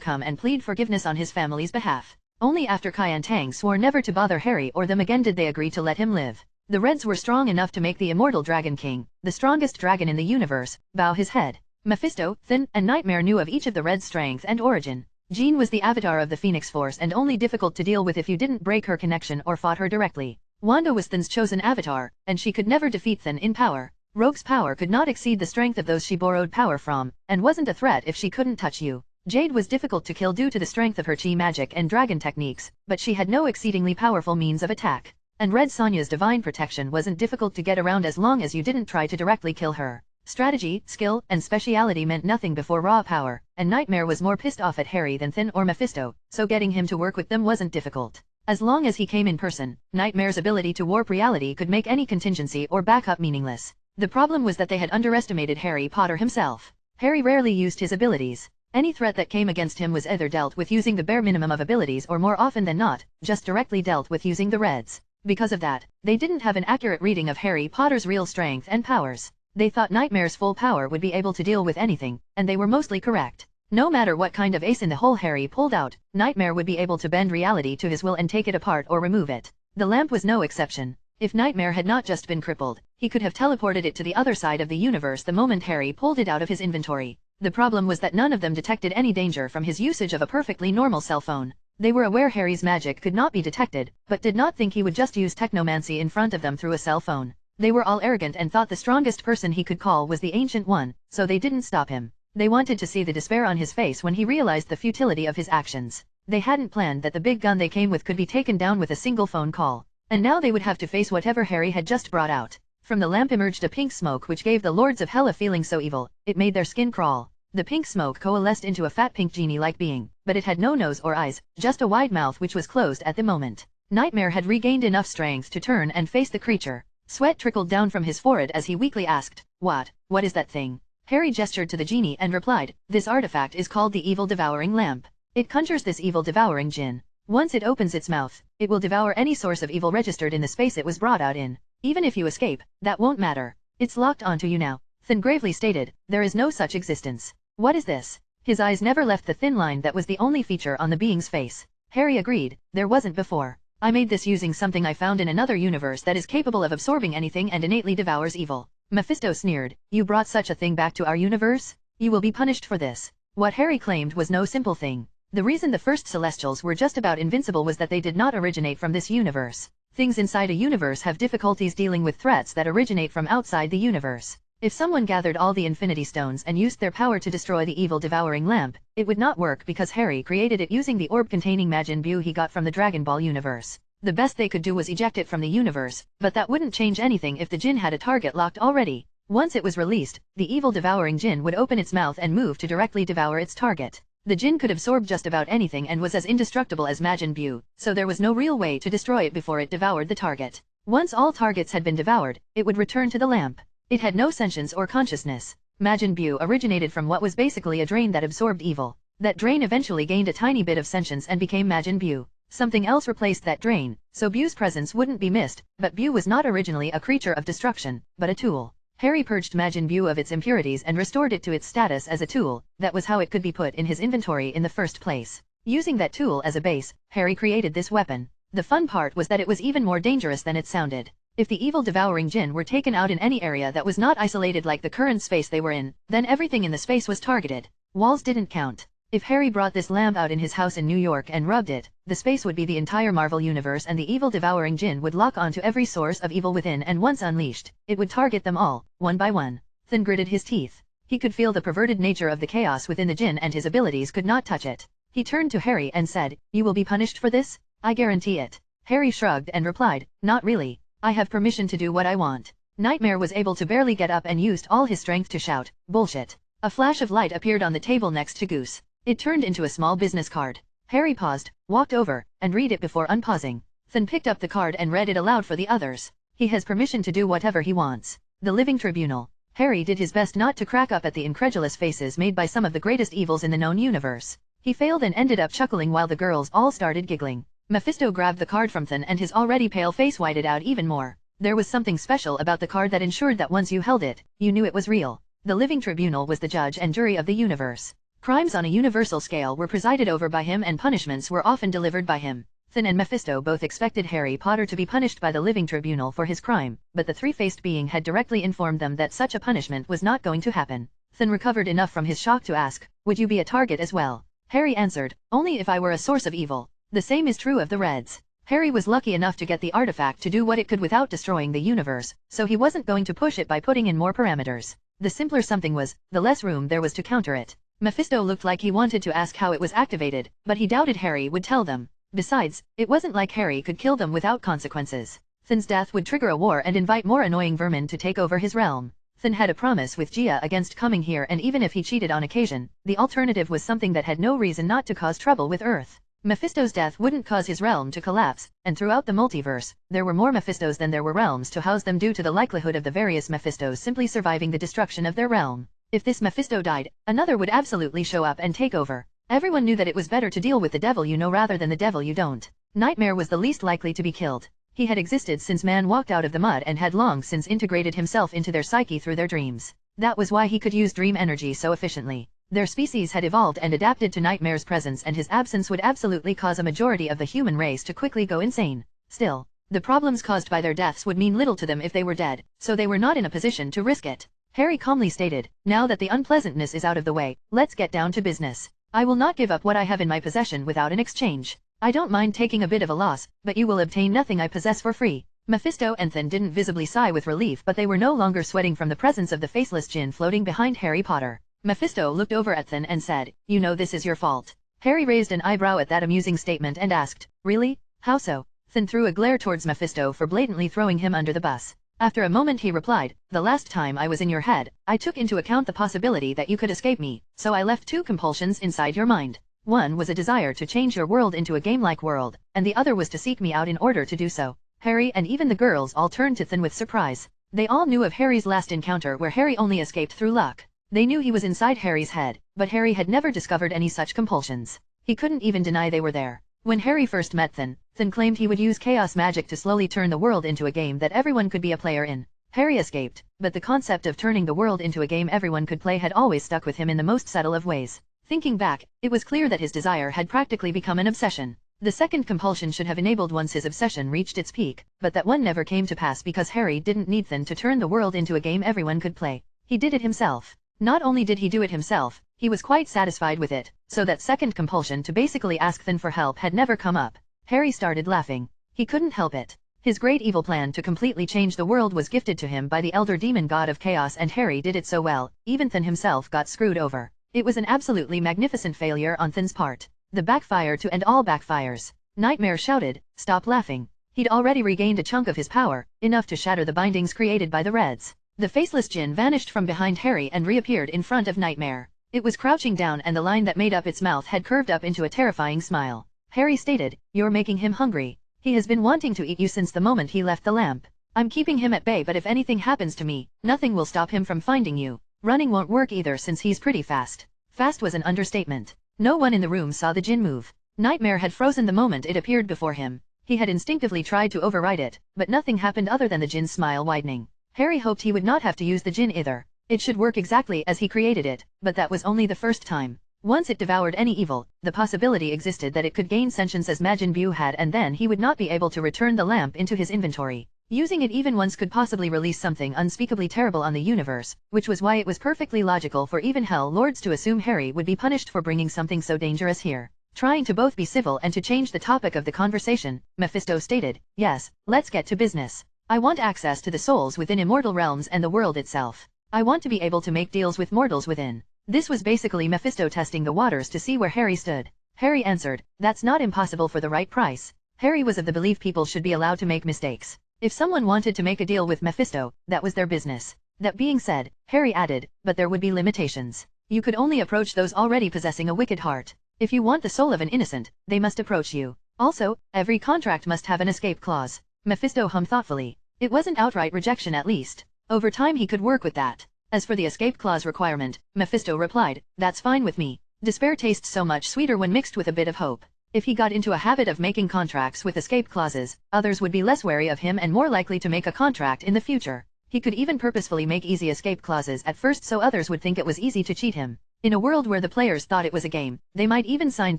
[SPEAKER 1] come and plead forgiveness on his family's behalf. Only after Kian Tang swore never to bother Harry or them again did they agree to let him live. The Reds were strong enough to make the Immortal Dragon King, the strongest dragon in the universe, bow his head. Mephisto, Thin, and Nightmare knew of each of the Red's strength and origin. Jean was the avatar of the Phoenix Force and only difficult to deal with if you didn't break her connection or fought her directly. Wanda was Thin's chosen avatar, and she could never defeat Thin in power. Rogue's power could not exceed the strength of those she borrowed power from, and wasn't a threat if she couldn't touch you. Jade was difficult to kill due to the strength of her chi magic and dragon techniques, but she had no exceedingly powerful means of attack. And Red Sonja's divine protection wasn't difficult to get around as long as you didn't try to directly kill her. Strategy, skill, and speciality meant nothing before raw power, and Nightmare was more pissed off at Harry than Thin or Mephisto, so getting him to work with them wasn't difficult. As long as he came in person, Nightmare's ability to warp reality could make any contingency or backup meaningless. The problem was that they had underestimated Harry Potter himself. Harry rarely used his abilities. Any threat that came against him was either dealt with using the bare minimum of abilities or more often than not, just directly dealt with using the Reds. Because of that, they didn't have an accurate reading of Harry Potter's real strength and powers. They thought Nightmare's full power would be able to deal with anything, and they were mostly correct. No matter what kind of ace in the hole Harry pulled out, Nightmare would be able to bend reality to his will and take it apart or remove it. The lamp was no exception. If Nightmare had not just been crippled, he could have teleported it to the other side of the universe the moment Harry pulled it out of his inventory. The problem was that none of them detected any danger from his usage of a perfectly normal cell phone. They were aware Harry's magic could not be detected, but did not think he would just use technomancy in front of them through a cell phone. They were all arrogant and thought the strongest person he could call was the Ancient One, so they didn't stop him. They wanted to see the despair on his face when he realized the futility of his actions. They hadn't planned that the big gun they came with could be taken down with a single phone call. And now they would have to face whatever Harry had just brought out. From the lamp emerged a pink smoke which gave the Lords of Hell a feeling so evil, it made their skin crawl. The pink smoke coalesced into a fat pink genie-like being, but it had no nose or eyes, just a wide mouth which was closed at the moment. Nightmare had regained enough strength to turn and face the creature. Sweat trickled down from his forehead as he weakly asked, What is that thing? Harry gestured to the genie and replied, This artifact is called the Evil Devouring Lamp. It conjures this evil devouring djinn. Once it opens its mouth, it will devour any source of evil registered in the space it was brought out in. Even if you escape, that won't matter. It's locked onto you now. Thin gravely stated, There is no such existence. What is this? His eyes never left the thin line that was the only feature on the being's face. Harry agreed, there wasn't before. I made this using something I found in another universe that is capable of absorbing anything and innately devours evil. Mephisto sneered, You brought such a thing back to our universe? You will be punished for this. What Harry claimed was no simple thing. The reason the first Celestials were just about invincible was that they did not originate from this universe. Things inside a universe have difficulties dealing with threats that originate from outside the universe. If someone gathered all the Infinity Stones and used their power to destroy the evil devouring lamp, it would not work because Harry created it using the orb containing Majin Buu he got from the Dragon Ball universe. The best they could do was eject it from the universe, but that wouldn't change anything if the djinn had a target locked already. Once it was released, the evil devouring djinn would open its mouth and move to directly devour its target. The djinn could absorb just about anything and was as indestructible as Majin Buu, so there was no real way to destroy it before it devoured the target. Once all targets had been devoured, it would return to the lamp. It had no sentience or consciousness. Majin Buu originated from what was basically a drain that absorbed evil. That drain eventually gained a tiny bit of sentience and became Majin Buu. Something else replaced that drain, so Buu's presence wouldn't be missed, but Buu was not originally a creature of destruction, but a tool. Harry purged Majin Buu of its impurities and restored it to its status as a tool. That was how it could be put in his inventory in the first place. Using that tool as a base, Harry created this weapon. The fun part was that it was even more dangerous than it sounded. If the evil devouring djinn were taken out in any area that was not isolated like the current space they were in, then everything in the space was targeted. Walls didn't count. If Harry brought this lamp out in his house in New York and rubbed it, the space would be the entire Marvel universe and the evil devouring djinn would lock onto every source of evil within, and once unleashed, it would target them all, one by one. Thin gritted his teeth. He could feel the perverted nature of the chaos within the djinn and his abilities could not touch it. He turned to Harry and said, You will be punished for this? I guarantee it. Harry shrugged and replied, Not really. I have permission to do what I want. Nightmare was able to barely get up and used all his strength to shout, Bullshit. A flash of light appeared on the table next to Goose. It turned into a small business card. Harry paused, walked over, and read it before unpausing. Then picked up the card and read it aloud for the others. He has permission to do whatever he wants. The Living Tribunal. Harry did his best not to crack up at the incredulous faces made by some of the greatest evils in the known universe. He failed and ended up chuckling while the girls all started giggling. Mephisto grabbed the card from Thin and his already pale face whited out even more. There was something special about the card that ensured that once you held it, you knew it was real. The Living Tribunal was the judge and jury of the universe. Crimes on a universal scale were presided over by him and punishments were often delivered by him. Thin and Mephisto both expected Harry Potter to be punished by the Living Tribunal for his crime, but the three-faced being had directly informed them that such a punishment was not going to happen. Thin recovered enough from his shock to ask, would you be a target as well? Harry answered, only if I were a source of evil. The same is true of the Reds. Harry was lucky enough to get the artifact to do what it could without destroying the universe, so he wasn't going to push it by putting in more parameters. The simpler something was, the less room there was to counter it. Mephisto looked like he wanted to ask how it was activated, but he doubted Harry would tell them. Besides, it wasn't like Harry could kill them without consequences. Thin's death would trigger a war and invite more annoying vermin to take over his realm. Thin had a promise with Gia against coming here, and even if he cheated on occasion, the alternative was something that had no reason not to cause trouble with Earth. Mephisto's death wouldn't cause his realm to collapse, and throughout the multiverse, there were more Mephistos than there were realms to house them due to the likelihood of the various Mephistos simply surviving the destruction of their realm. If this Mephisto died, another would absolutely show up and take over. Everyone knew that it was better to deal with the devil you know rather than the devil you don't. Nightmare was the least likely to be killed. He had existed since man walked out of the mud and had long since integrated himself into their psyche through their dreams. That was why he could use dream energy so efficiently. Their species had evolved and adapted to Nightmare's presence, and his absence would absolutely cause a majority of the human race to quickly go insane. Still, the problems caused by their deaths would mean little to them if they were dead, so they were not in a position to risk it. Harry calmly stated, now that the unpleasantness is out of the way, let's get down to business. I will not give up what I have in my possession without an exchange. I don't mind taking a bit of a loss, but you will obtain nothing I possess for free. Mephisto and Thin didn't visibly sigh with relief, but they were no longer sweating from the presence of the faceless djinn floating behind Harry Potter. Mephisto looked over at Thin and said, you know this is your fault. Harry raised an eyebrow at that amusing statement and asked, really? How so? Thin threw a glare towards Mephisto for blatantly throwing him under the bus. After a moment he replied, the last time I was in your head, I took into account the possibility that you could escape me, so I left two compulsions inside your mind. One was a desire to change your world into a game-like world, and the other was to seek me out in order to do so. Harry and even the girls all turned to Thin with surprise. They all knew of Harry's last encounter where Harry only escaped through luck. They knew he was inside Harry's head, but Harry had never discovered any such compulsions. He couldn't even deny they were there. When Harry first met Thin, Thin claimed he would use chaos magic to slowly turn the world into a game that everyone could be a player in. Harry escaped, but the concept of turning the world into a game everyone could play had always stuck with him in the most subtle of ways. Thinking back, it was clear that his desire had practically become an obsession. The second compulsion should have enabled once his obsession reached its peak, but that one never came to pass because Harry didn't need Thin to turn the world into a game everyone could play. He did it himself. Not only did he do it himself, he was quite satisfied with it, so that second compulsion to basically ask Thin for help had never come up. Harry started laughing. He couldn't help it. His great evil plan to completely change the world was gifted to him by the elder demon god of chaos, and Harry did it so well, even Thin himself got screwed over. It was an absolutely magnificent failure on Thin's part. The backfire to end all backfires. Nightmare shouted, stop laughing. He'd already regained a chunk of his power, enough to shatter the bindings created by the Reds. The faceless djinn vanished from behind Harry and reappeared in front of Nightmare. It was crouching down, and the line that made up its mouth had curved up into a terrifying smile. Harry stated, you're making him hungry. He has been wanting to eat you since the moment he left the lamp. I'm keeping him at bay, but if anything happens to me, nothing will stop him from finding you. Running won't work either since he's pretty fast. Fast was an understatement. No one in the room saw the djinn move. Nightmare had frozen the moment it appeared before him. He had instinctively tried to override it, but nothing happened other than the djinn's smile widening. Harry hoped he would not have to use the djinn either. It should work exactly as he created it, but that was only the first time. Once it devoured any evil, the possibility existed that it could gain sentience as Majin Buu had, and then he would not be able to return the lamp into his inventory. Using it even once could possibly release something unspeakably terrible on the universe, which was why it was perfectly logical for even Hell Lords to assume Harry would be punished for bringing something so dangerous here. Trying to both be civil and to change the topic of the conversation, Mephisto stated, yes, let's get to business. I want access to the souls within immortal realms and the world itself. I want to be able to make deals with mortals within. This was basically Mephisto testing the waters to see where Harry stood. Harry answered, that's not impossible for the right price. Harry was of the belief people should be allowed to make mistakes. If someone wanted to make a deal with Mephisto, that was their business. That being said, Harry added, but there would be limitations. You could only approach those already possessing a wicked heart. If you want the soul of an innocent, they must approach you. Also, every contract must have an escape clause. Mephisto hummed thoughtfully. It wasn't outright rejection, at least. Over time he could work with that. As for the escape clause requirement, Mephisto replied, that's fine with me. Despair tastes so much sweeter when mixed with a bit of hope. If he got into a habit of making contracts with escape clauses, others would be less wary of him and more likely to make a contract in the future. He could even purposefully make easy escape clauses at first so others would think it was easy to cheat him. In a world where the players thought it was a game, they might even sign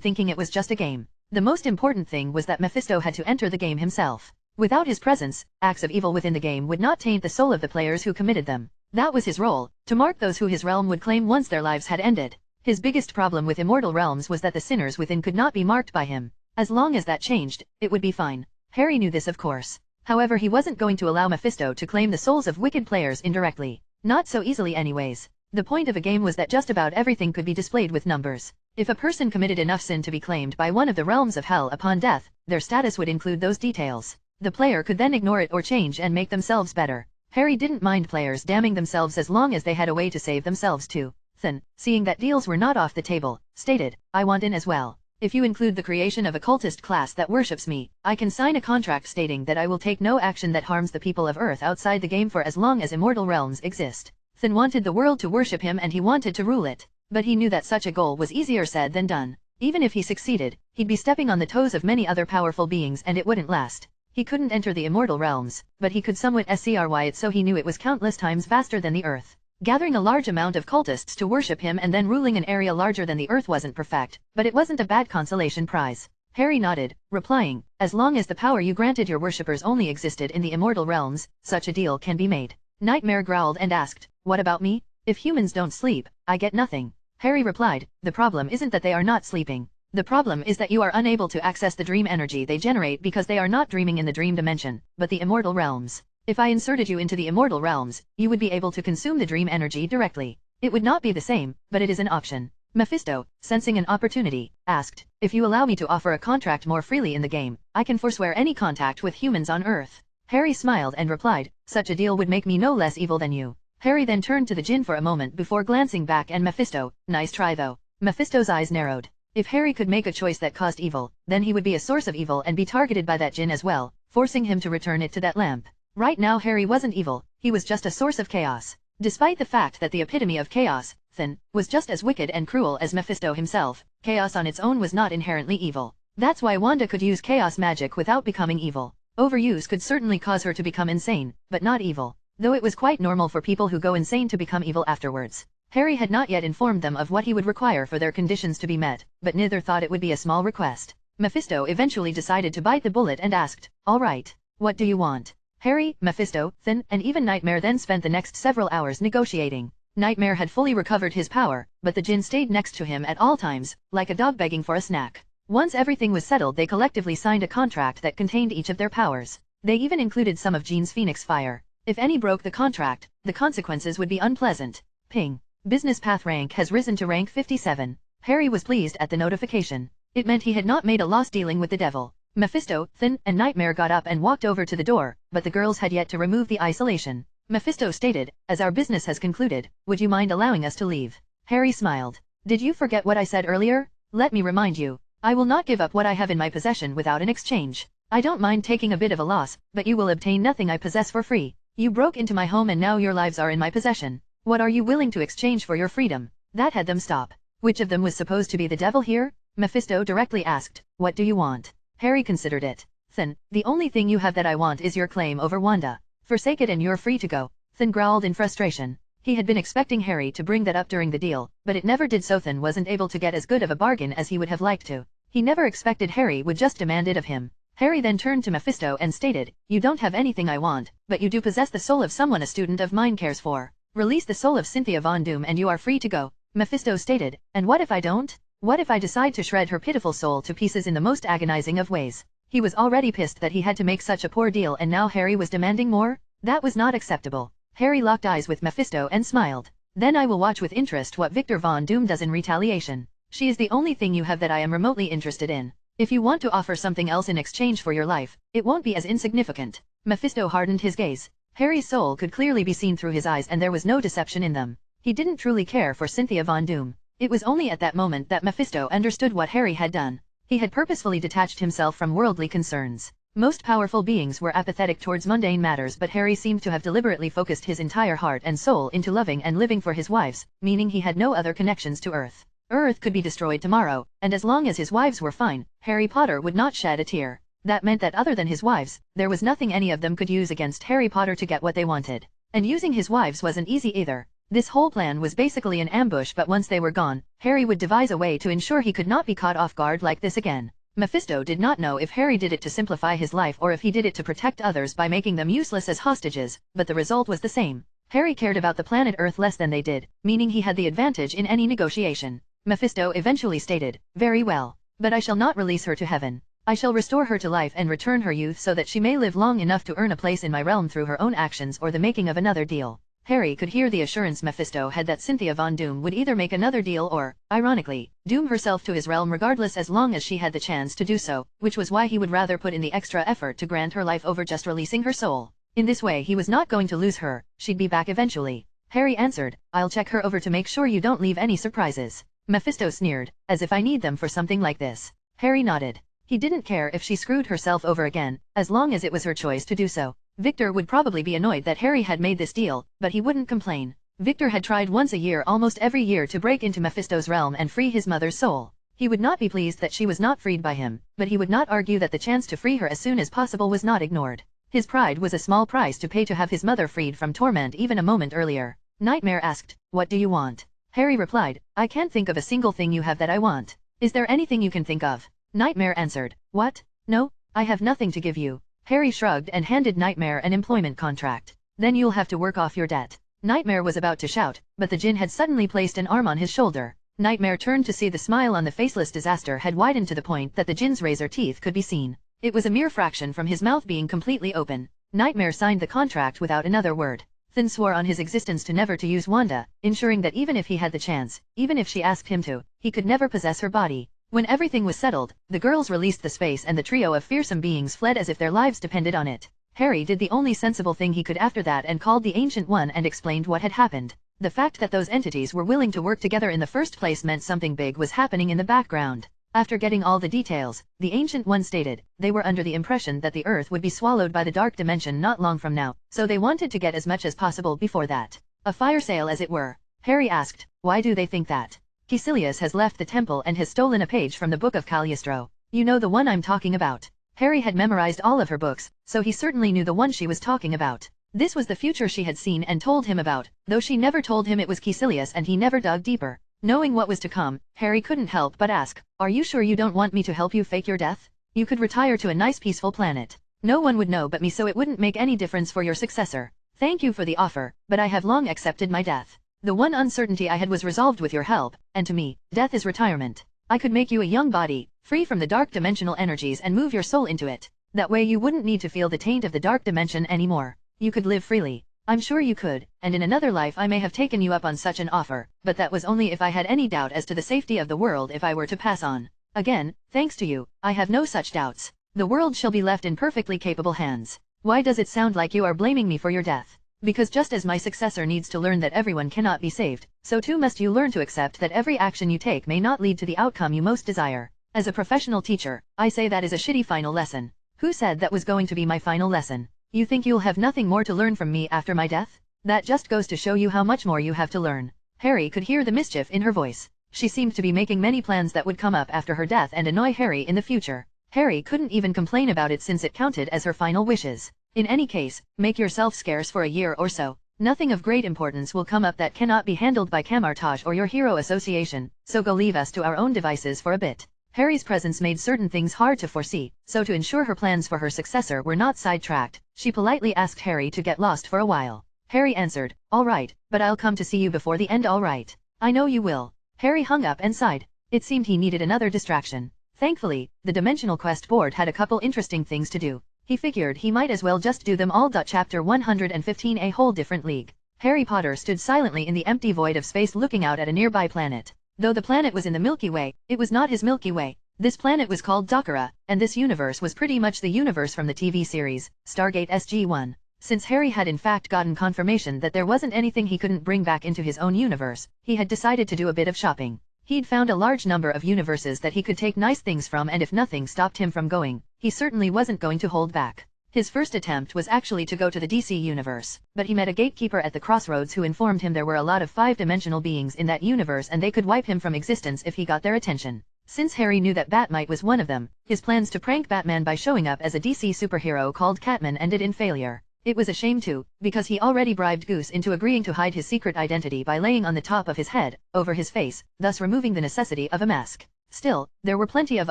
[SPEAKER 1] thinking it was just a game. The most important thing was that Mephisto had to enter the game himself. Without his presence, acts of evil within the game would not taint the soul of the players who committed them. That was his role, to mark those who his realm would claim once their lives had ended. His biggest problem with immortal realms was that the sinners within could not be marked by him. As long as that changed, it would be fine. Harry knew this of course. However, he wasn't going to allow Mephisto to claim the souls of wicked players indirectly. Not so easily anyways. The point of a game was that just about everything could be displayed with numbers. If a person committed enough sin to be claimed by one of the realms of hell upon death, their status would include those details. The player could then ignore it or change and make themselves better. Harry didn't mind players damning themselves as long as they had a way to save themselves too. Then, seeing that deals were not off the table, stated, I want in as well. If you include the creation of a cultist class that worships me, I can sign a contract stating that I will take no action that harms the people of Earth outside the game for as long as immortal realms exist. Then wanted the world to worship him and he wanted to rule it. But he knew that such a goal was easier said than done. Even if he succeeded, he'd be stepping on the toes of many other powerful beings and it wouldn't last. He couldn't enter the immortal realms, but he could somewhat scry it so he knew it was countless times vaster than the Earth. Gathering a large amount of cultists to worship him and then ruling an area larger than the Earth wasn't perfect, but it wasn't a bad consolation prize. Harry nodded, replying, as long as the power you granted your worshippers only existed in the immortal realms, such a deal can be made. Nightmare growled and asked, what about me? If humans don't sleep, I get nothing. Harry replied, the problem isn't that they are not sleeping. The problem is that you are unable to access the dream energy they generate because they are not dreaming in the dream dimension, but the immortal realms. If I inserted you into the immortal realms, you would be able to consume the dream energy directly. It would not be the same, but it is an option. Mephisto, sensing an opportunity, asked, if you allow me to offer a contract more freely in the game, I can forswear any contact with humans on Earth. Harry smiled and replied, such a deal would make me no less evil than you. Harry then turned to the djinn for a moment before glancing back at Mephisto, nice try though. Mephisto's eyes narrowed. If Harry could make a choice that caused evil, then he would be a source of evil and be targeted by that djinn as well, forcing him to return it to that lamp. Right now Harry wasn't evil, he was just a source of chaos. Despite the fact that the epitome of chaos, Thin, was just as wicked and cruel as Mephisto himself, chaos on its own was not inherently evil. That's why Wanda could use chaos magic without becoming evil. Overuse could certainly cause her to become insane, but not evil. Though it was quite normal for people who go insane to become evil afterwards. Harry had not yet informed them of what he would require for their conditions to be met, but neither thought it would be a small request. Mephisto eventually decided to bite the bullet and asked, all right, what do you want? Harry, Mephisto, Thin, and even Nightmare then spent the next several hours negotiating. Nightmare had fully recovered his power, but the djinn stayed next to him at all times, like a dog begging for a snack. Once everything was settled, they collectively signed a contract that contained each of their powers. They even included some of Jean's Phoenix Fire. If any broke the contract, the consequences would be unpleasant. Ping. Business path rank has risen to rank 57. Harry was pleased at the notification. It meant he had not made a loss dealing with the devil. Mephisto, Thin, and Nightmare got up and walked over to the door, but the girls had yet to remove the isolation. Mephisto stated, as our business has concluded, would you mind allowing us to leave? Harry smiled. Did you forget what I said earlier? Let me remind you. I will not give up what I have in my possession without an exchange. I don't mind taking a bit of a loss, but you will obtain nothing I possess for free. You broke into my home and now your lives are in my possession. What are you willing to exchange for your freedom? That had them stop. Which of them was supposed to be the devil here? Mephisto directly asked, what do you want? Harry considered it. Thin, the only thing you have that I want is your claim over Wanda. Forsake it and you're free to go. Thin growled in frustration. He had been expecting Harry to bring that up during the deal, but it never did, so Thin wasn't able to get as good of a bargain as he would have liked to. He never expected Harry would just demand it of him. Harry then turned to Mephisto and stated, you don't have anything I want, but you do possess the soul of someone a student of mine cares for. Release the soul of Cynthia Von Doom and you are free to go. Mephisto stated, and what if I don't? What if I decide to shred her pitiful soul to pieces in the most agonizing of ways? He was already pissed that he had to make such a poor deal and now Harry was demanding more? That was not acceptable. Harry locked eyes with Mephisto and smiled. Then I will watch with interest what Victor Von Doom does in retaliation. She is the only thing you have that I am remotely interested in. If you want to offer something else in exchange for your life, it won't be as insignificant. Mephisto hardened his gaze. Harry's soul could clearly be seen through his eyes and there was no deception in them. He didn't truly care for Cynthia Von Doom. It was only at that moment that Mephisto understood what Harry had done. He had purposefully detached himself from worldly concerns. Most powerful beings were apathetic towards mundane matters, but Harry seemed to have deliberately focused his entire heart and soul into loving and living for his wives, meaning he had no other connections to Earth. Earth could be destroyed tomorrow, and as long as his wives were fine, Harry Potter would not shed a tear. That meant that other than his wives, there was nothing any of them could use against Harry Potter to get what they wanted. And using his wives wasn't easy either. This whole plan was basically an ambush, but once they were gone, Harry would devise a way to ensure he could not be caught off guard like this again. Mephisto did not know if Harry did it to simplify his life or if he did it to protect others by making them useless as hostages, but the result was the same. Harry cared about the planet Earth less than they did, meaning he had the advantage in any negotiation. Mephisto eventually stated, "Very well. But I shall not release her to heaven. I shall restore her to life and return her youth so that she may live long enough to earn a place in my realm through her own actions or the making of another deal." Harry could hear the assurance Mephisto had that Cynthia Von Doom would either make another deal or, ironically, doom herself to his realm regardless as long as she had the chance to do so, which was why he would rather put in the extra effort to grant her life over just releasing her soul. In this way he was not going to lose her, she'd be back eventually. Harry answered, "I'll check her over to make sure you don't leave any surprises." Mephisto sneered, "As if I need them for something like this." Harry nodded. He didn't care if she screwed herself over again, as long as it was her choice to do so. Victor would probably be annoyed that Harry had made this deal, but he wouldn't complain. Victor had tried once a year almost every year to break into Mephisto's realm and free his mother's soul. He would not be pleased that she was not freed by him, but he would not argue that the chance to free her as soon as possible was not ignored. His pride was a small price to pay to have his mother freed from torment even a moment earlier. Nightmare asked, "What do you want?" Harry replied, "I can't think of a single thing you have that I want. Is there anything you can think of?" Nightmare answered, "What? No, I have nothing to give you." Harry shrugged and handed Nightmare an employment contract. "Then you'll have to work off your debt." Nightmare was about to shout, but the djinn had suddenly placed an arm on his shoulder. Nightmare turned to see the smile on the faceless disaster had widened to the point that the djinn's razor teeth could be seen. It was a mere fraction from his mouth being completely open. Nightmare signed the contract without another word. Then swore on his existence to never to use Wanda, ensuring that even if he had the chance, even if she asked him to, he could never possess her body. When everything was settled, the girls released the space and the trio of fearsome beings fled as if their lives depended on it. Harry did the only sensible thing he could after that and called the Ancient One and explained what had happened. The fact that those entities were willing to work together in the first place meant something big was happening in the background. After getting all the details, the Ancient One stated, they were under the impression that the Earth would be swallowed by the Dark Dimension not long from now, so they wanted to get as much as possible before that. A fire sale as it were. Harry asked, "Why do they think that?" "Caecilius has left the temple and has stolen a page from the book of Cagliostro. You know the one I'm talking about." Harry had memorized all of her books, so he certainly knew the one she was talking about. This was the future she had seen and told him about, though she never told him it was Caecilius and he never dug deeper. Knowing what was to come, Harry couldn't help but ask, "Are you sure you don't want me to help you fake your death? You could retire to a nice peaceful planet. No one would know but me, so it wouldn't make any difference for your successor. Thank you for the offer, but I have long accepted my death. The one uncertainty I had was resolved with your help, and to me, death is retirement. I could make you a young body, free from the dark dimensional energies and move your soul into it. That way you wouldn't need to feel the taint of the dark dimension anymore. You could live freely. I'm sure you could, and in another life I may have taken you up on such an offer, but that was only if I had any doubt as to the safety of the world if I were to pass on. Again, thanks to you, I have no such doubts. The world shall be left in perfectly capable hands. Why does it sound like you are blaming me for your death? Because just as my successor needs to learn that everyone cannot be saved, so too must you learn to accept that every action you take may not lead to the outcome you most desire. As a professional teacher, I say that is a shitty final lesson. Who said that was going to be my final lesson? You think you'll have nothing more to learn from me after my death? That just goes to show you how much more you have to learn." Harry could hear the mischief in her voice. She seemed to be making many plans that would come up after her death and annoy Harry in the future. Harry couldn't even complain about it since it counted as her final wishes. In any case, make yourself scarce for a year or so. Nothing of great importance will come up that cannot be handled by Camartage or your hero association, so go leave us to our own devices for a bit. Harry's presence made certain things hard to foresee, so to ensure her plans for her successor were not sidetracked, she politely asked Harry to get lost for a while. Harry answered, "All right, but I'll come to see you before the end, all right." "I know you will." Harry hung up and sighed. It seemed he needed another distraction. Thankfully, the Dimensional Quest board had a couple interesting things to do. He figured he might as well just do them all. Chapter 115, A whole different league. Harry Potter stood silently in the empty void of space looking out at a nearby planet. Though the planet was in the Milky Way, it was not his Milky Way. This planet was called Dakara, and this universe was pretty much the universe from the TV series, Stargate SG-1. Since Harry had in fact gotten confirmation that there wasn't anything he couldn't bring back into his own universe, he had decided to do a bit of shopping. He'd found a large number of universes that he could take nice things from, and if nothing stopped him from going, he certainly wasn't going to hold back. His first attempt was actually to go to the DC universe, but he met a gatekeeper at the crossroads who informed him there were a lot of 5-dimensional beings in that universe and they could wipe him from existence if he got their attention. Since Harry knew that Batmite was one of them, his plans to prank Batman by showing up as a DC superhero called Catman ended in failure. It was a shame too, because he already bribed Goose into agreeing to hide his secret identity by laying on the top of his head, over his face, thus removing the necessity of a mask. Still, there were plenty of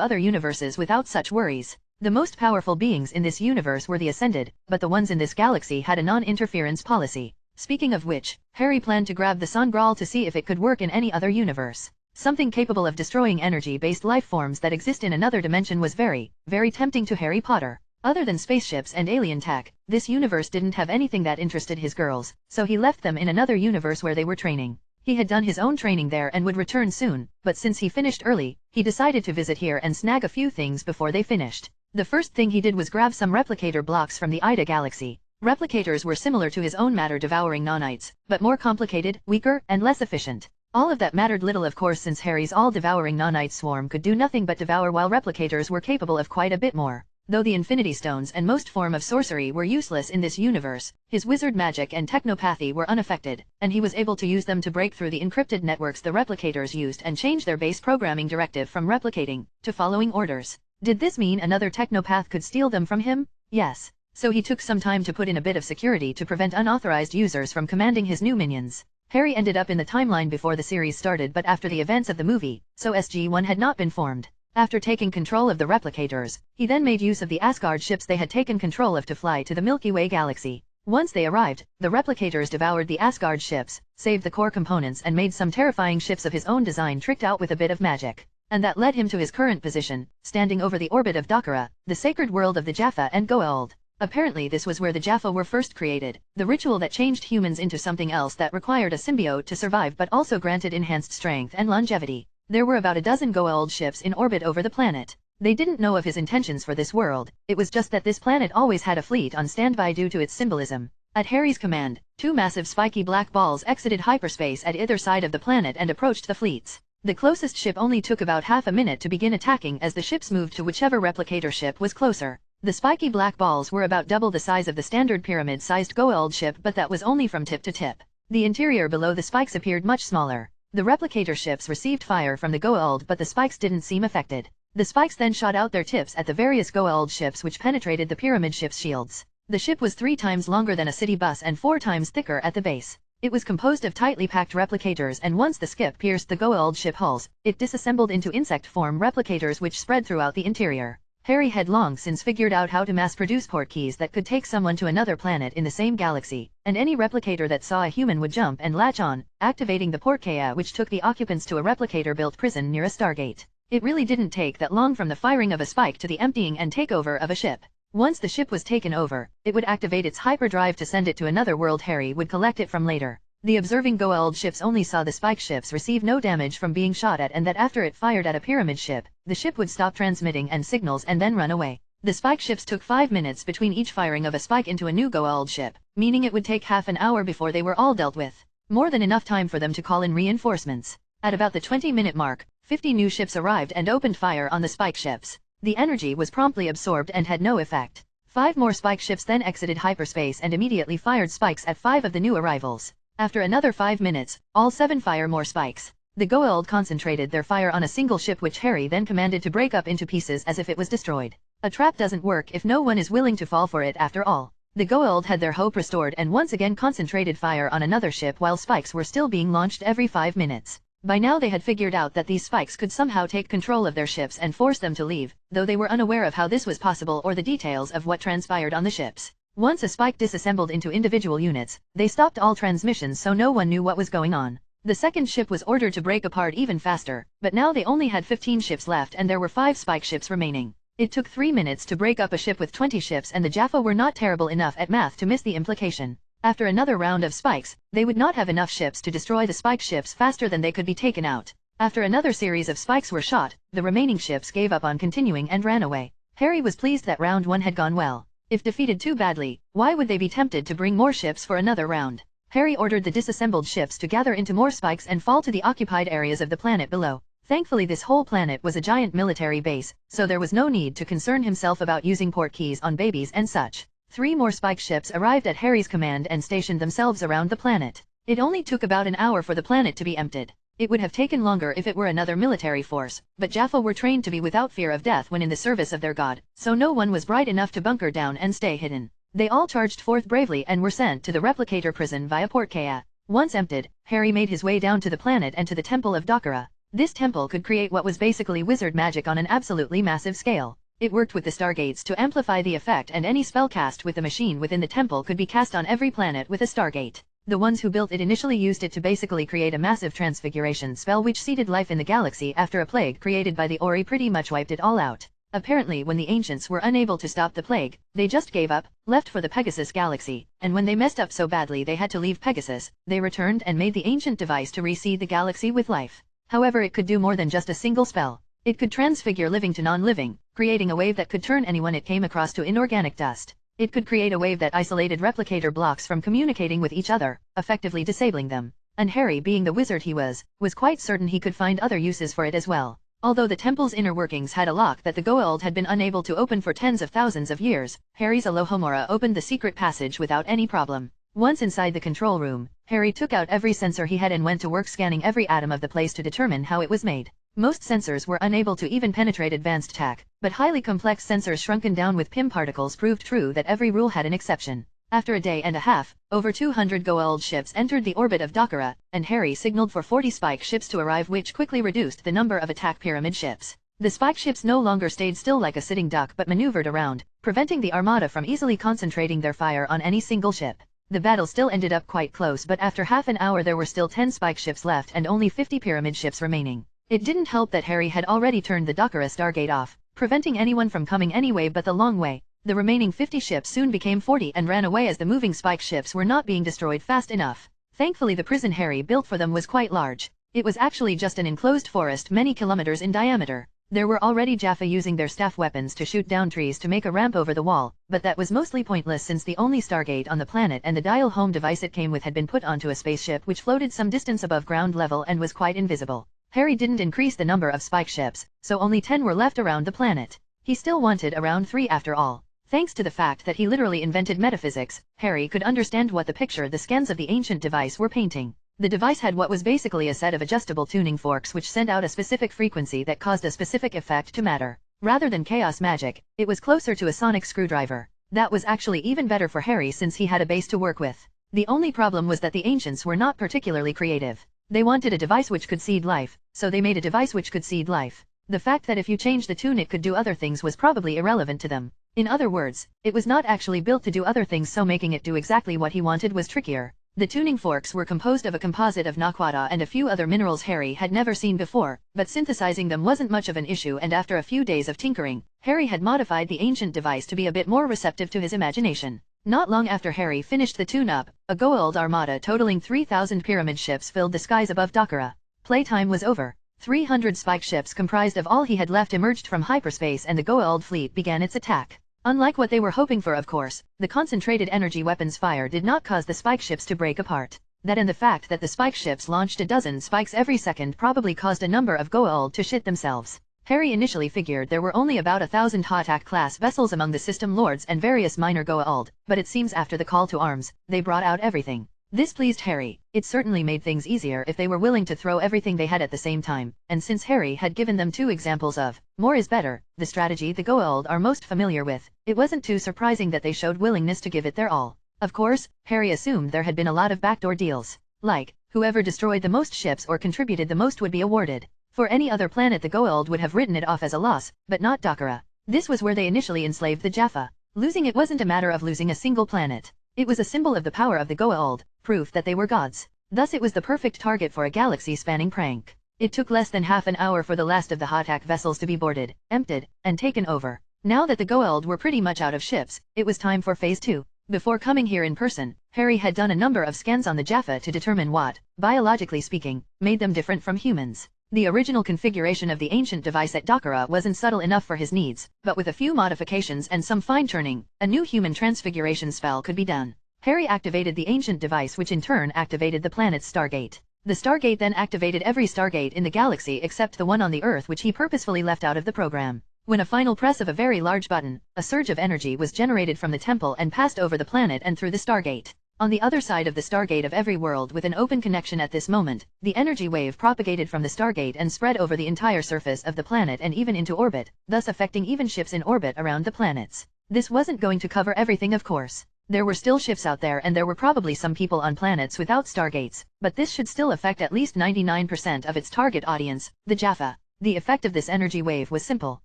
[SPEAKER 1] other universes without such worries. The most powerful beings in this universe were the Ascended, but the ones in this galaxy had a non-interference policy. Speaking of which, Harry planned to grab the Sangreal to see if it could work in any other universe. Something capable of destroying energy-based life forms that exist in another dimension was very, very tempting to Harry Potter. Other than spaceships and alien tech, this universe didn't have anything that interested his girls, so he left them in another universe where they were training. He had done his own training there and would return soon, but since he finished early, he decided to visit here and snag a few things before they finished. The first thing he did was grab some replicator blocks from the Ida galaxy. Replicators were similar to his own matter-devouring nanites, but more complicated, weaker, and less efficient. All of that mattered little of course since Harry's all-devouring nanite swarm could do nothing but devour while replicators were capable of quite a bit more. Though the Infinity Stones and most form of sorcery were useless in this universe, his wizard magic and technopathy were unaffected, and he was able to use them to break through the encrypted networks the replicators used and change their base programming directive from replicating to following orders. Did this mean another technopath could steal them from him? Yes. So he took some time to put in a bit of security to prevent unauthorized users from commanding his new minions. Harry ended up in the timeline before the series started but after the events of the movie, so SG-1 had not been formed. After taking control of the replicators, he then made use of the Asgard ships they had taken control of to fly to the Milky Way galaxy. Once they arrived, the replicators devoured the Asgard ships, saved the core components and made some terrifying ships of his own design tricked out with a bit of magic. And that led him to his current position, standing over the orbit of Dakara, the sacred world of the Jaffa and Goa'uld. Apparently this was where the Jaffa were first created, the ritual that changed humans into something else that required a symbiote to survive but also granted enhanced strength and longevity. There were about a dozen Goa'uld ships in orbit over the planet. They didn't know of his intentions for this world, it was just that this planet always had a fleet on standby due to its symbolism. At Harry's command, two massive spiky black balls exited hyperspace at either side of the planet and approached the fleets. The closest ship only took about half a minute to begin attacking as the ships moved to whichever replicator ship was closer. The spiky black balls were about double the size of the standard pyramid-sized Goa'uld ship but that was only from tip to tip. The interior below the spikes appeared much smaller. The replicator ships received fire from the Goa'uld but the spikes didn't seem affected. The spikes then shot out their tips at the various Goa'uld ships which penetrated the pyramid ship's shields. The ship was 3 times longer than a city bus and 4 times thicker at the base. It was composed of tightly packed replicators and once the skip pierced the Goa'uld ship hulls, it disassembled into insect-form replicators which spread throughout the interior. Harry had long since figured out how to mass-produce port keys that could take someone to another planet in the same galaxy, and any replicator that saw a human would jump and latch on, activating the port key which took the occupants to a replicator-built prison near a stargate. It really didn't take that long from the firing of a spike to the emptying and takeover of a ship. Once the ship was taken over, it would activate its hyperdrive to send it to another world. Harry would collect it from later. The observing Goa'uld ships only saw the spike ships receive no damage from being shot at and that after it fired at a pyramid ship, the ship would stop transmitting and signals and then run away. The spike ships took 5 minutes between each firing of a spike into a new Goa'uld ship, meaning it would take half an hour before they were all dealt with. More than enough time for them to call in reinforcements. At about the 20-minute mark, 50 new ships arrived and opened fire on the spike ships. The energy was promptly absorbed and had no effect. 5 more spike ships then exited hyperspace and immediately fired spikes at 5 of the new arrivals. After another 5 minutes, all 7 fire more spikes. The Goa'uld concentrated their fire on a single ship which Harry then commanded to break up into pieces as if it was destroyed. A trap doesn't work if no one is willing to fall for it after all. The Goa'uld had their hope restored and once again concentrated fire on another ship while spikes were still being launched every 5 minutes. By now they had figured out that these spikes could somehow take control of their ships and force them to leave, though they were unaware of how this was possible or the details of what transpired on the ships. Once a spike disassembled into individual units, they stopped all transmissions so no one knew what was going on. The second ship was ordered to break apart even faster, but now they only had 15 ships left and there were 5 spike ships remaining. It took 3 minutes to break up a ship with 20 ships and the Jaffa were not terrible enough at math to miss the implication. After another round of spikes, they would not have enough ships to destroy the spike ships faster than they could be taken out. After another series of spikes were shot, the remaining ships gave up on continuing and ran away. Harry was pleased that round 1 had gone well. If defeated too badly, why would they be tempted to bring more ships for another round? Harry ordered the disassembled ships to gather into more spikes and fall to the occupied areas of the planet below. Thankfully this whole planet was a giant military base, so there was no need to concern himself about using port keys on babies and such. 3 more spike ships arrived at Harry's command and stationed themselves around the planet. It only took about an hour for the planet to be emptied. It would have taken longer if it were another military force, but Jaffa were trained to be without fear of death when in the service of their god, so no one was bright enough to bunker down and stay hidden. They all charged forth bravely and were sent to the replicator prison via Port Kea. Once emptied, Harry made his way down to the planet and to the Temple of Dakara. This temple could create what was basically wizard magic on an absolutely massive scale. It worked with the stargates to amplify the effect and any spell cast with the machine within the temple could be cast on every planet with a stargate. The ones who built it initially used it to basically create a massive transfiguration spell which seeded life in the galaxy after a plague created by the Ori pretty much wiped it all out. Apparently when the ancients were unable to stop the plague, they just gave up, left for the Pegasus galaxy, and when they messed up so badly they had to leave Pegasus, they returned and made the ancient device to reseed the galaxy with life. However, it could do more than just a single spell. It could transfigure living to non-living, creating a wave that could turn anyone it came across to inorganic dust. It could create a wave that isolated replicator blocks from communicating with each other, effectively disabling them. And Harry, being the wizard he was quite certain he could find other uses for it as well. Although the temple's inner workings had a lock that the Goa'uld had been unable to open for tens of thousands of years, Harry's Alohomora opened the secret passage without any problem. Once inside the control room, Harry took out every sensor he had and went to work scanning every atom of the place to determine how it was made. Most sensors were unable to even penetrate advanced tech, but highly complex sensors shrunken down with PIM particles proved true that every rule had an exception. After a day and a half, over 200 Goa'uld ships entered the orbit of Dakara, and Harry signaled for 40 spike ships to arrive, which quickly reduced the number of attack pyramid ships. The spike ships no longer stayed still like a sitting duck but maneuvered around, preventing the armada from easily concentrating their fire on any single ship. The battle still ended up quite close, but after half an hour there were still 10 spike ships left and only 50 pyramid ships remaining. It didn't help that Harry had already turned the Dakara Stargate off, preventing anyone from coming any way but the long way. The remaining 50 ships soon became 40 and ran away as the moving spike ships were not being destroyed fast enough. Thankfully the prison Harry built for them was quite large. It was actually just an enclosed forest many kilometers in diameter. There were already Jaffa using their staff weapons to shoot down trees to make a ramp over the wall, but that was mostly pointless since the only Stargate on the planet and the dial home device it came with had been put onto a spaceship which floated some distance above ground level and was quite invisible. Harry didn't increase the number of spike ships, so only 10 were left around the planet. He still wanted around 3 after all. Thanks to the fact that he literally invented metaphysics, Harry could understand what the picture the scans of the ancient device were painting. The device had what was basically a set of adjustable tuning forks which sent out a specific frequency that caused a specific effect to matter. Rather than chaos magic, it was closer to a sonic screwdriver. That was actually even better for Harry since he had a base to work with. The only problem was that the ancients were not particularly creative. They wanted a device which could seed life, so they made a device which could seed life. The fact that if you changed the tune it could do other things was probably irrelevant to them. In other words, it was not actually built to do other things, so making it do exactly what he wanted was trickier. The tuning forks were composed of a composite of naquata and a few other minerals Harry had never seen before, but synthesizing them wasn't much of an issue, and after a few days of tinkering, Harry had modified the ancient device to be a bit more receptive to his imagination. Not long after Harry finished the tune-up, a Goa'uld armada totaling 3,000 pyramid ships filled the skies above Dakara. Playtime was over. 300 spike ships comprised of all he had left emerged from hyperspace and the Goa'uld fleet began its attack. Unlike what they were hoping for, of course, the concentrated energy weapons fire did not cause the spike ships to break apart. That and the fact that the spike ships launched a dozen spikes every second probably caused a number of Goa'uld to shit themselves. Harry initially figured there were only about 1,000 Hatak-class vessels among the system lords and various minor Goa'uld, but it seems after the call to arms, they brought out everything. This pleased Harry. It certainly made things easier if they were willing to throw everything they had at the same time, and since Harry had given them 2 examples of more is better, the strategy the Goa'uld are most familiar with, it wasn't too surprising that they showed willingness to give it their all. Of course, Harry assumed there had been a lot of backdoor deals. Like, whoever destroyed the most ships or contributed the most would be awarded. For any other planet the Goa'uld would have written it off as a loss, but not Dakara. This was where they initially enslaved the Jaffa. Losing it wasn't a matter of losing a single planet. It was a symbol of the power of the Goa'uld, proof that they were gods. Thus it was the perfect target for a galaxy-spanning prank. It took less than half an hour for the last of the Hatak vessels to be boarded, emptied, and taken over. Now that the Goa'uld were pretty much out of ships, it was time for Phase 2. Before coming here in person, Harry had done a number of scans on the Jaffa to determine what, biologically speaking, made them different from humans. The original configuration of the ancient device at Dakara wasn't subtle enough for his needs, but with a few modifications and some fine-tuning, a new human transfiguration spell could be done. Harry activated the ancient device, which in turn activated the planet's Stargate. The Stargate then activated every Stargate in the galaxy except the one on the Earth, which he purposefully left out of the program. When a final press of a very large button, a surge of energy was generated from the temple and passed over the planet and through the Stargate. On the other side of the Stargate of every world with an open connection at this moment, the energy wave propagated from the Stargate and spread over the entire surface of the planet and even into orbit, thus affecting even ships in orbit around the planets. This wasn't going to cover everything, of course. There were still ships out there and there were probably some people on planets without Stargates, but this should still affect at least 99% of its target audience, the Jaffa. The effect of this energy wave was simple.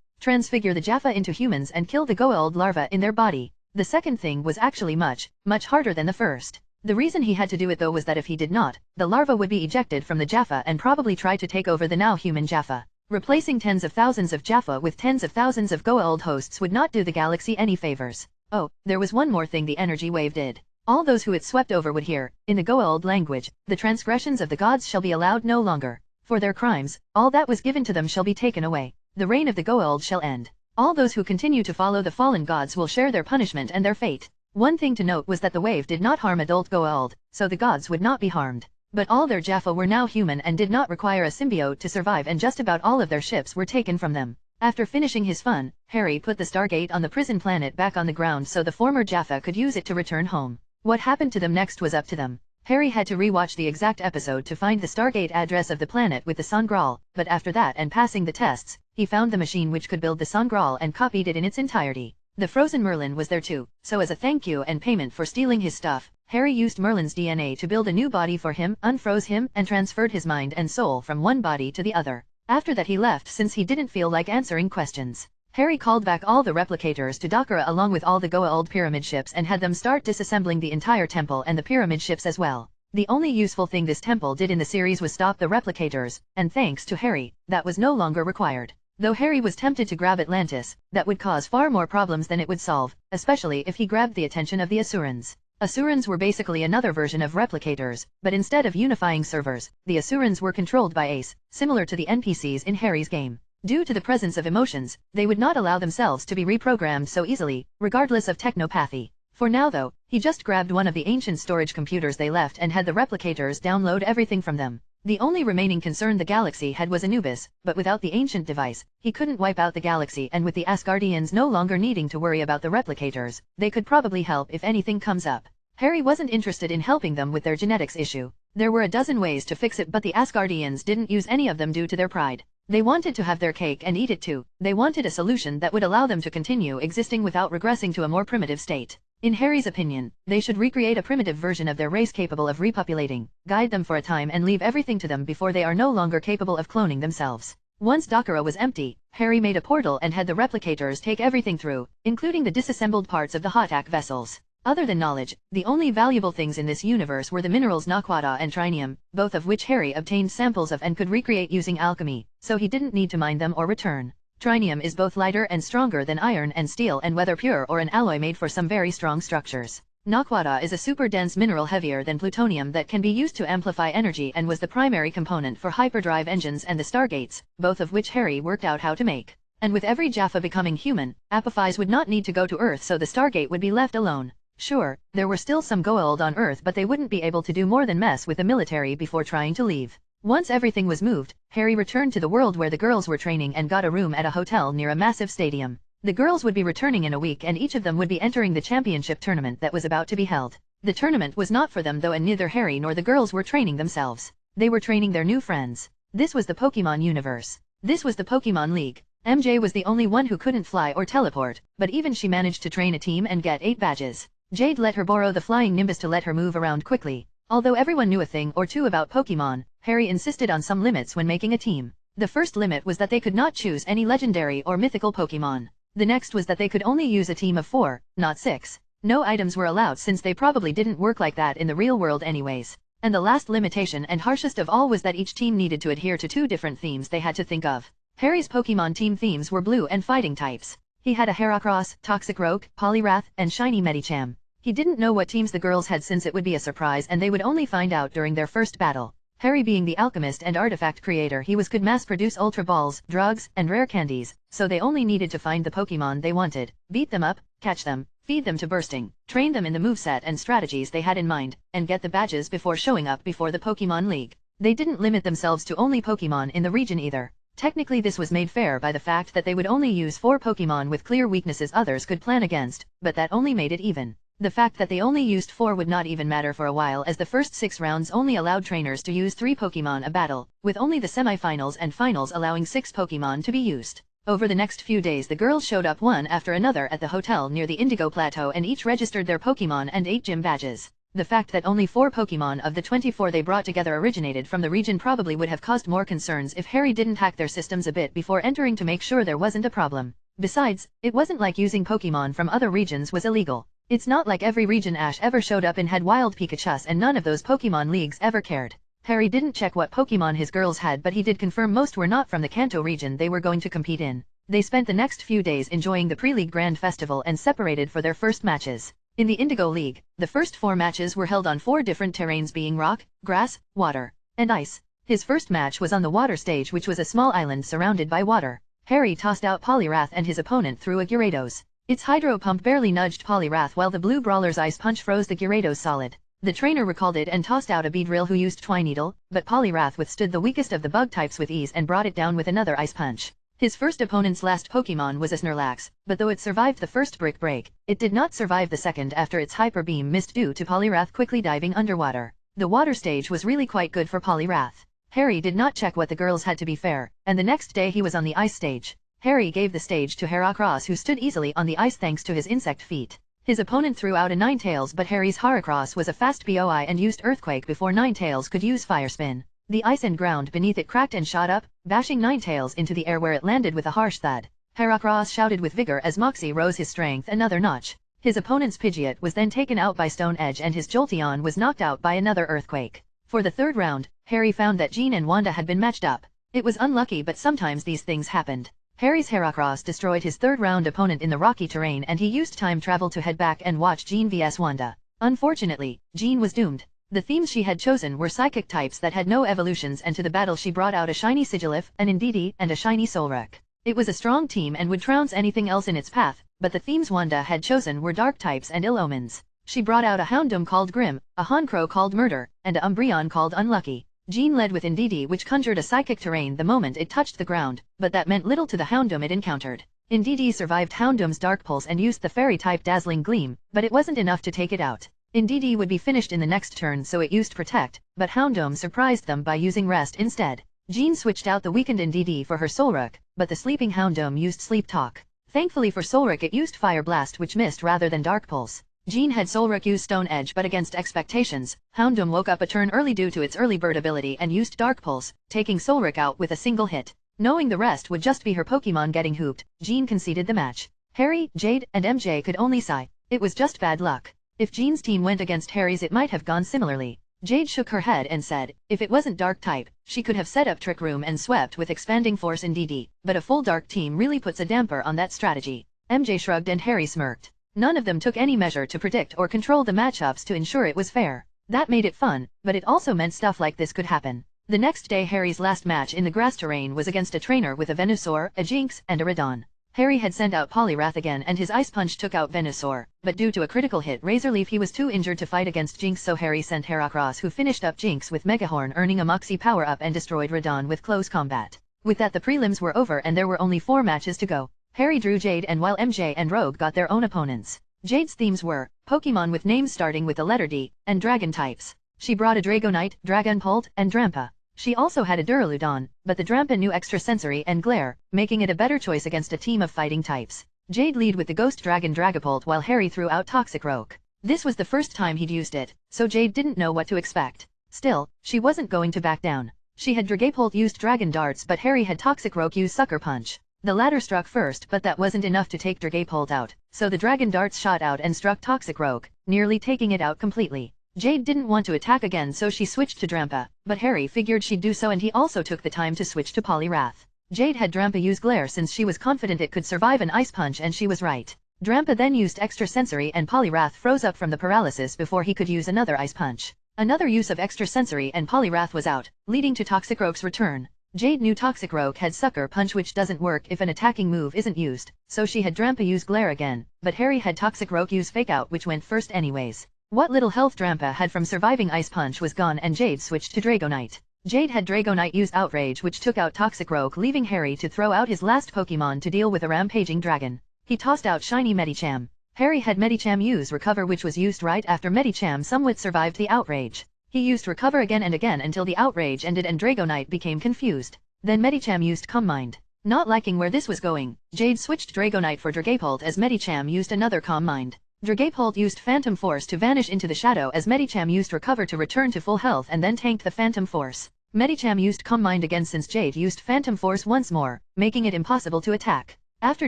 [SPEAKER 1] Transfigure the Jaffa into humans and kill the Goa'uld larvae in their body. The second thing was actually much harder than the first. The reason he had to do it though was that if he did not, the larva would be ejected from the Jaffa and probably try to take over the now human Jaffa. Replacing tens of thousands of Jaffa with tens of thousands of Goa'uld hosts would not do the galaxy any favors. Oh, there was one more thing the energy wave did. All those who it swept over would hear, in the Goa'uld language, the transgressions of the gods shall be allowed no longer. For their crimes, all that was given to them shall be taken away. The reign of the Goa'uld shall end. All those who continue to follow the fallen gods will share their punishment and their fate. One thing to note was that the wave did not harm adult Goa'uld, so the gods would not be harmed. But all their Jaffa were now human and did not require a symbiote to survive, and just about all of their ships were taken from them. After finishing his fun, Harry put the Stargate on the prison planet back on the ground so the former Jaffa could use it to return home. What happened to them next was up to them. Harry had to rewatch the exact episode to find the Stargate address of the planet with the Sangreal, but after that and passing the tests, he found the machine which could build the Sangreal and copied it in its entirety. The frozen Merlin was there too, so as a thank you and payment for stealing his stuff, Harry used Merlin's DNA to build a new body for him, unfroze him, and transferred his mind and soul from one body to the other. After that he left since he didn't feel like answering questions. Harry called back all the replicators to Dakara along with all the Goa'uld pyramid ships and had them start disassembling the entire temple and the pyramid ships as well. The only useful thing this temple did in the series was stop the replicators, and thanks to Harry, that was no longer required. Though Harry was tempted to grab Atlantis, that would cause far more problems than it would solve, especially if he grabbed the attention of the Asurans. Asurans were basically another version of replicators, but instead of unifying servers, the Asurans were controlled by Ace, similar to the NPCs in Harry's game. Due to the presence of emotions, they would not allow themselves to be reprogrammed so easily, regardless of technopathy. For now though, he just grabbed one of the ancient storage computers they left and had the replicators download everything from them. The only remaining concern the galaxy had was Anubis, but without the ancient device, he couldn't wipe out the galaxy, and with the Asgardians no longer needing to worry about the replicators, they could probably help if anything comes up. Harry wasn't interested in helping them with their genetics issue. There were a dozen ways to fix it, but the Asgardians didn't use any of them due to their pride. They wanted to have their cake and eat it too. They wanted a solution that would allow them to continue existing without regressing to a more primitive state. In Harry's opinion, they should recreate a primitive version of their race capable of repopulating, guide them for a time and leave everything to them before they are no longer capable of cloning themselves. Once Dakara was empty, Harry made a portal and had the replicators take everything through, including the disassembled parts of the Hotak vessels. Other than knowledge, the only valuable things in this universe were the minerals Naquata and Trinium, both of which Harry obtained samples of and could recreate using alchemy, so he didn't need to mine them or return. Trinium is both lighter and stronger than iron and steel, and whether pure or an alloy made for some very strong structures. Naquata is a super dense mineral heavier than plutonium that can be used to amplify energy and was the primary component for hyperdrive engines and the Stargates, both of which Harry worked out how to make. And with every Jaffa becoming human, Apophis would not need to go to Earth, so the Stargate would be left alone. Sure, there were still some Goa'uld on Earth, but they wouldn't be able to do more than mess with the military before trying to leave. Once everything was moved, Harry returned to the world where the girls were training and got a room at a hotel near a massive stadium. The girls would be returning in a week and each of them would be entering the championship tournament that was about to be held. The tournament was not for them though, and neither Harry nor the girls were training themselves. They were training their new friends. This was the Pokemon universe. This was the Pokemon League. MJ was the only one who couldn't fly or teleport, but even she managed to train a team and get 8 badges. Jade let her borrow the flying Nimbus to let her move around quickly. Although everyone knew a thing or two about Pokemon, Harry insisted on some limits when making a team. The first limit was that they could not choose any legendary or mythical Pokemon. The next was that they could only use a team of 4, not 6. No items were allowed since they probably didn't work like that in the real world anyways. And the last limitation and harshest of all was that each team needed to adhere to 2 different themes they had to think of. Harry's Pokemon team themes were blue and fighting types. He had a Heracross, Toxicroak, Poliwrath, and Shiny Medicham. He didn't know what teams the girls had since it would be a surprise and they would only find out during their first battle. Harry being the alchemist and artifact creator he was could mass produce ultra balls, drugs, and rare candies, so they only needed to find the Pokemon they wanted, beat them up, catch them, feed them to bursting, train them in the moveset and strategies they had in mind, and get the badges before showing up before the Pokemon League. They didn't limit themselves to only Pokemon in the region either. Technically this was made fair by the fact that they would only use 4 Pokemon with clear weaknesses others could plan against, but that only made it even. The fact that they only used 4 would not even matter for a while, as the first 6 rounds only allowed trainers to use 3 Pokemon a battle, with only the semi-finals and finals allowing 6 Pokemon to be used. Over the next few days the girls showed up one after another at the hotel near the Indigo Plateau and each registered their Pokemon and 8 gym badges. The fact that only 4 Pokemon of the 24 they brought together originated from the region probably would have caused more concerns if Harry didn't hack their systems a bit before entering to make sure there wasn't a problem. Besides, it wasn't like using Pokemon from other regions was illegal. It's not like every region Ash ever showed up in had wild Pikachus, and none of those Pokemon leagues ever cared. Harry didn't check what Pokemon his girls had, but he did confirm most were not from the Kanto region they were going to compete in. They spent the next few days enjoying the pre-league grand festival and separated for their first matches. In the Indigo League, the first 4 matches were held on 4 different terrains, being rock, grass, water, and ice. His first match was on the water stage, which was a small island surrounded by water. Harry tossed out Poliwrath and his opponent threw a Gyarados. Its hydro pump barely nudged Poliwrath, while the blue brawler's ice punch froze the Gyarados solid. The trainer recalled it and tossed out a Beedrill, who used Twineedle, but Poliwrath withstood the weakest of the bug types with ease and brought it down with another ice punch. His first opponent's last Pokemon was a Snorlax, but though it survived the first Brick Break, it did not survive the second after its Hyper Beam missed due to Poliwrath quickly diving underwater. The water stage was really quite good for Poliwrath. Harry did not check what the girls had, to be fair, and the next day he was on the ice stage. Harry gave the stage to Heracross, who stood easily on the ice thanks to his insect feet. His opponent threw out a Ninetales, but Harry's Heracross was a fast BOI and used Earthquake before Ninetales could use Fire Spin. The ice and ground beneath it cracked and shot up, bashing Ninetales into the air, where it landed with a harsh thud. Heracross shouted with vigor as Moxie rose his strength another notch. His opponent's Pidgeot was then taken out by Stone Edge, and his Jolteon was knocked out by another Earthquake. For the third round, Harry found that Jean and Wanda had been matched up. It was unlucky, but sometimes these things happened. Harry's Heracross destroyed his third-round opponent in the rocky terrain, and he used time travel to head back and watch Jean vs Wanda. Unfortunately, Jean was doomed. The themes she had chosen were psychic types that had no evolutions, and to the battle she brought out a shiny Sigilyph, an Indeedee, and a shiny Solrock. It was a strong team and would trounce anything else in its path, but the themes Wanda had chosen were dark types and ill omens. She brought out a Houndoom called Grim, a Honchkrow called Murder, and a Umbreon called Unlucky. Jean led with Indeedee, which conjured a psychic terrain the moment it touched the ground, but that meant little to the Houndoom it encountered. Indeedee survived Houndoom's Dark Pulse and used the Fairy-type Dazzling Gleam, but it wasn't enough to take it out. Indeedee would be finished in the next turn, so it used Protect, but Houndoom surprised them by using Rest instead. Jean switched out the weakened Indeedee for her Solrock, but the sleeping Houndoom used Sleep Talk. Thankfully for Solrock, it used Fire Blast, which missed rather than Dark Pulse. Jean had Solrock use Stone Edge, but against expectations, Houndoom woke up a turn early due to its early bird ability and used Dark Pulse, taking Solrock out with a single hit. Knowing the rest would just be her Pokemon getting hooped, Jean conceded the match. Harry, Jade, and MJ could only sigh. It was just bad luck. If Jean's team went against Harry's, it might have gone similarly. Jade shook her head and said, if it wasn't Dark type, she could have set up Trick Room and swept with Expanding Force in DD, but a full Dark team really puts a damper on that strategy. MJ shrugged and Harry smirked. None of them took any measure to predict or control the matchups to ensure it was fair. That made it fun, but it also meant stuff like this could happen. The next day, Harry's last match in the grass terrain was against a trainer with a Venusaur, a Jinx, and a Radon. Harry had sent out Poliwrath again, and his Ice Punch took out Venusaur, but due to a critical hit Razorleaf, he was too injured to fight against Jinx, so Harry sent Heracross, who finished up Jinx with Megahorn, earning a Moxie power-up, and destroyed Radon with close combat. With that, the prelims were over and there were only 4 matches to go. Harry drew Jade, and while MJ and Rogue got their own opponents. Jade's themes were Pokemon with names starting with the letter D, and Dragon types. She brought a Dragonite, Dragapult, and Drampa. She also had a Duraludon, but the Drampa knew Extrasensory and Glare, making it a better choice against a team of fighting types. Jade led with the Ghost Dragon Dragapult, while Harry threw out Toxicroak. This was the first time he'd used it, so Jade didn't know what to expect. Still, she wasn't going to back down. She had Dragapult used Dragon Darts, but Harry had Toxicroak use Sucker Punch. The latter struck first, but that wasn't enough to take Dragapult out, so the Dragon Darts shot out and struck Toxicroak, nearly taking it out completely. Jade didn't want to attack again, so she switched to Drampa, but Harry figured she'd do so, and he also took the time to switch to Poliwrath. Jade had Drampa use Glare since she was confident it could survive an Ice Punch, and she was right. Drampa then used Extrasensory, and Poliwrath froze up from the paralysis before he could use another Ice Punch. Another use of Extrasensory and Poliwrath was out, leading to Toxicroak's return. Jade knew Toxicroak had Sucker Punch, which doesn't work if an attacking move isn't used, so she had Drampa use Glare again, but Harry had Toxicroak use Fake Out, which went first anyways. What little health Drampa had from surviving Ice Punch was gone, and Jade switched to Dragonite. Jade had Dragonite use Outrage, which took out Toxicroak, leaving Harry to throw out his last Pokemon to deal with a Rampaging Dragon. He tossed out shiny Medicham. Harry had Medicham use Recover, which was used right after Medicham somewhat survived the Outrage. He used Recover again and again until the Outrage ended and Dragonite became confused. Then Medicham used Calm Mind. Not liking where this was going, Jade switched Dragonite for Dragapult as Medicham used another Calm Mind. Dragapult used Phantom Force to vanish into the shadow as Medicham used Recover to return to full health and then tanked the Phantom Force. Medicham used Calm Mind again since Jade used Phantom Force once more, making it impossible to attack. After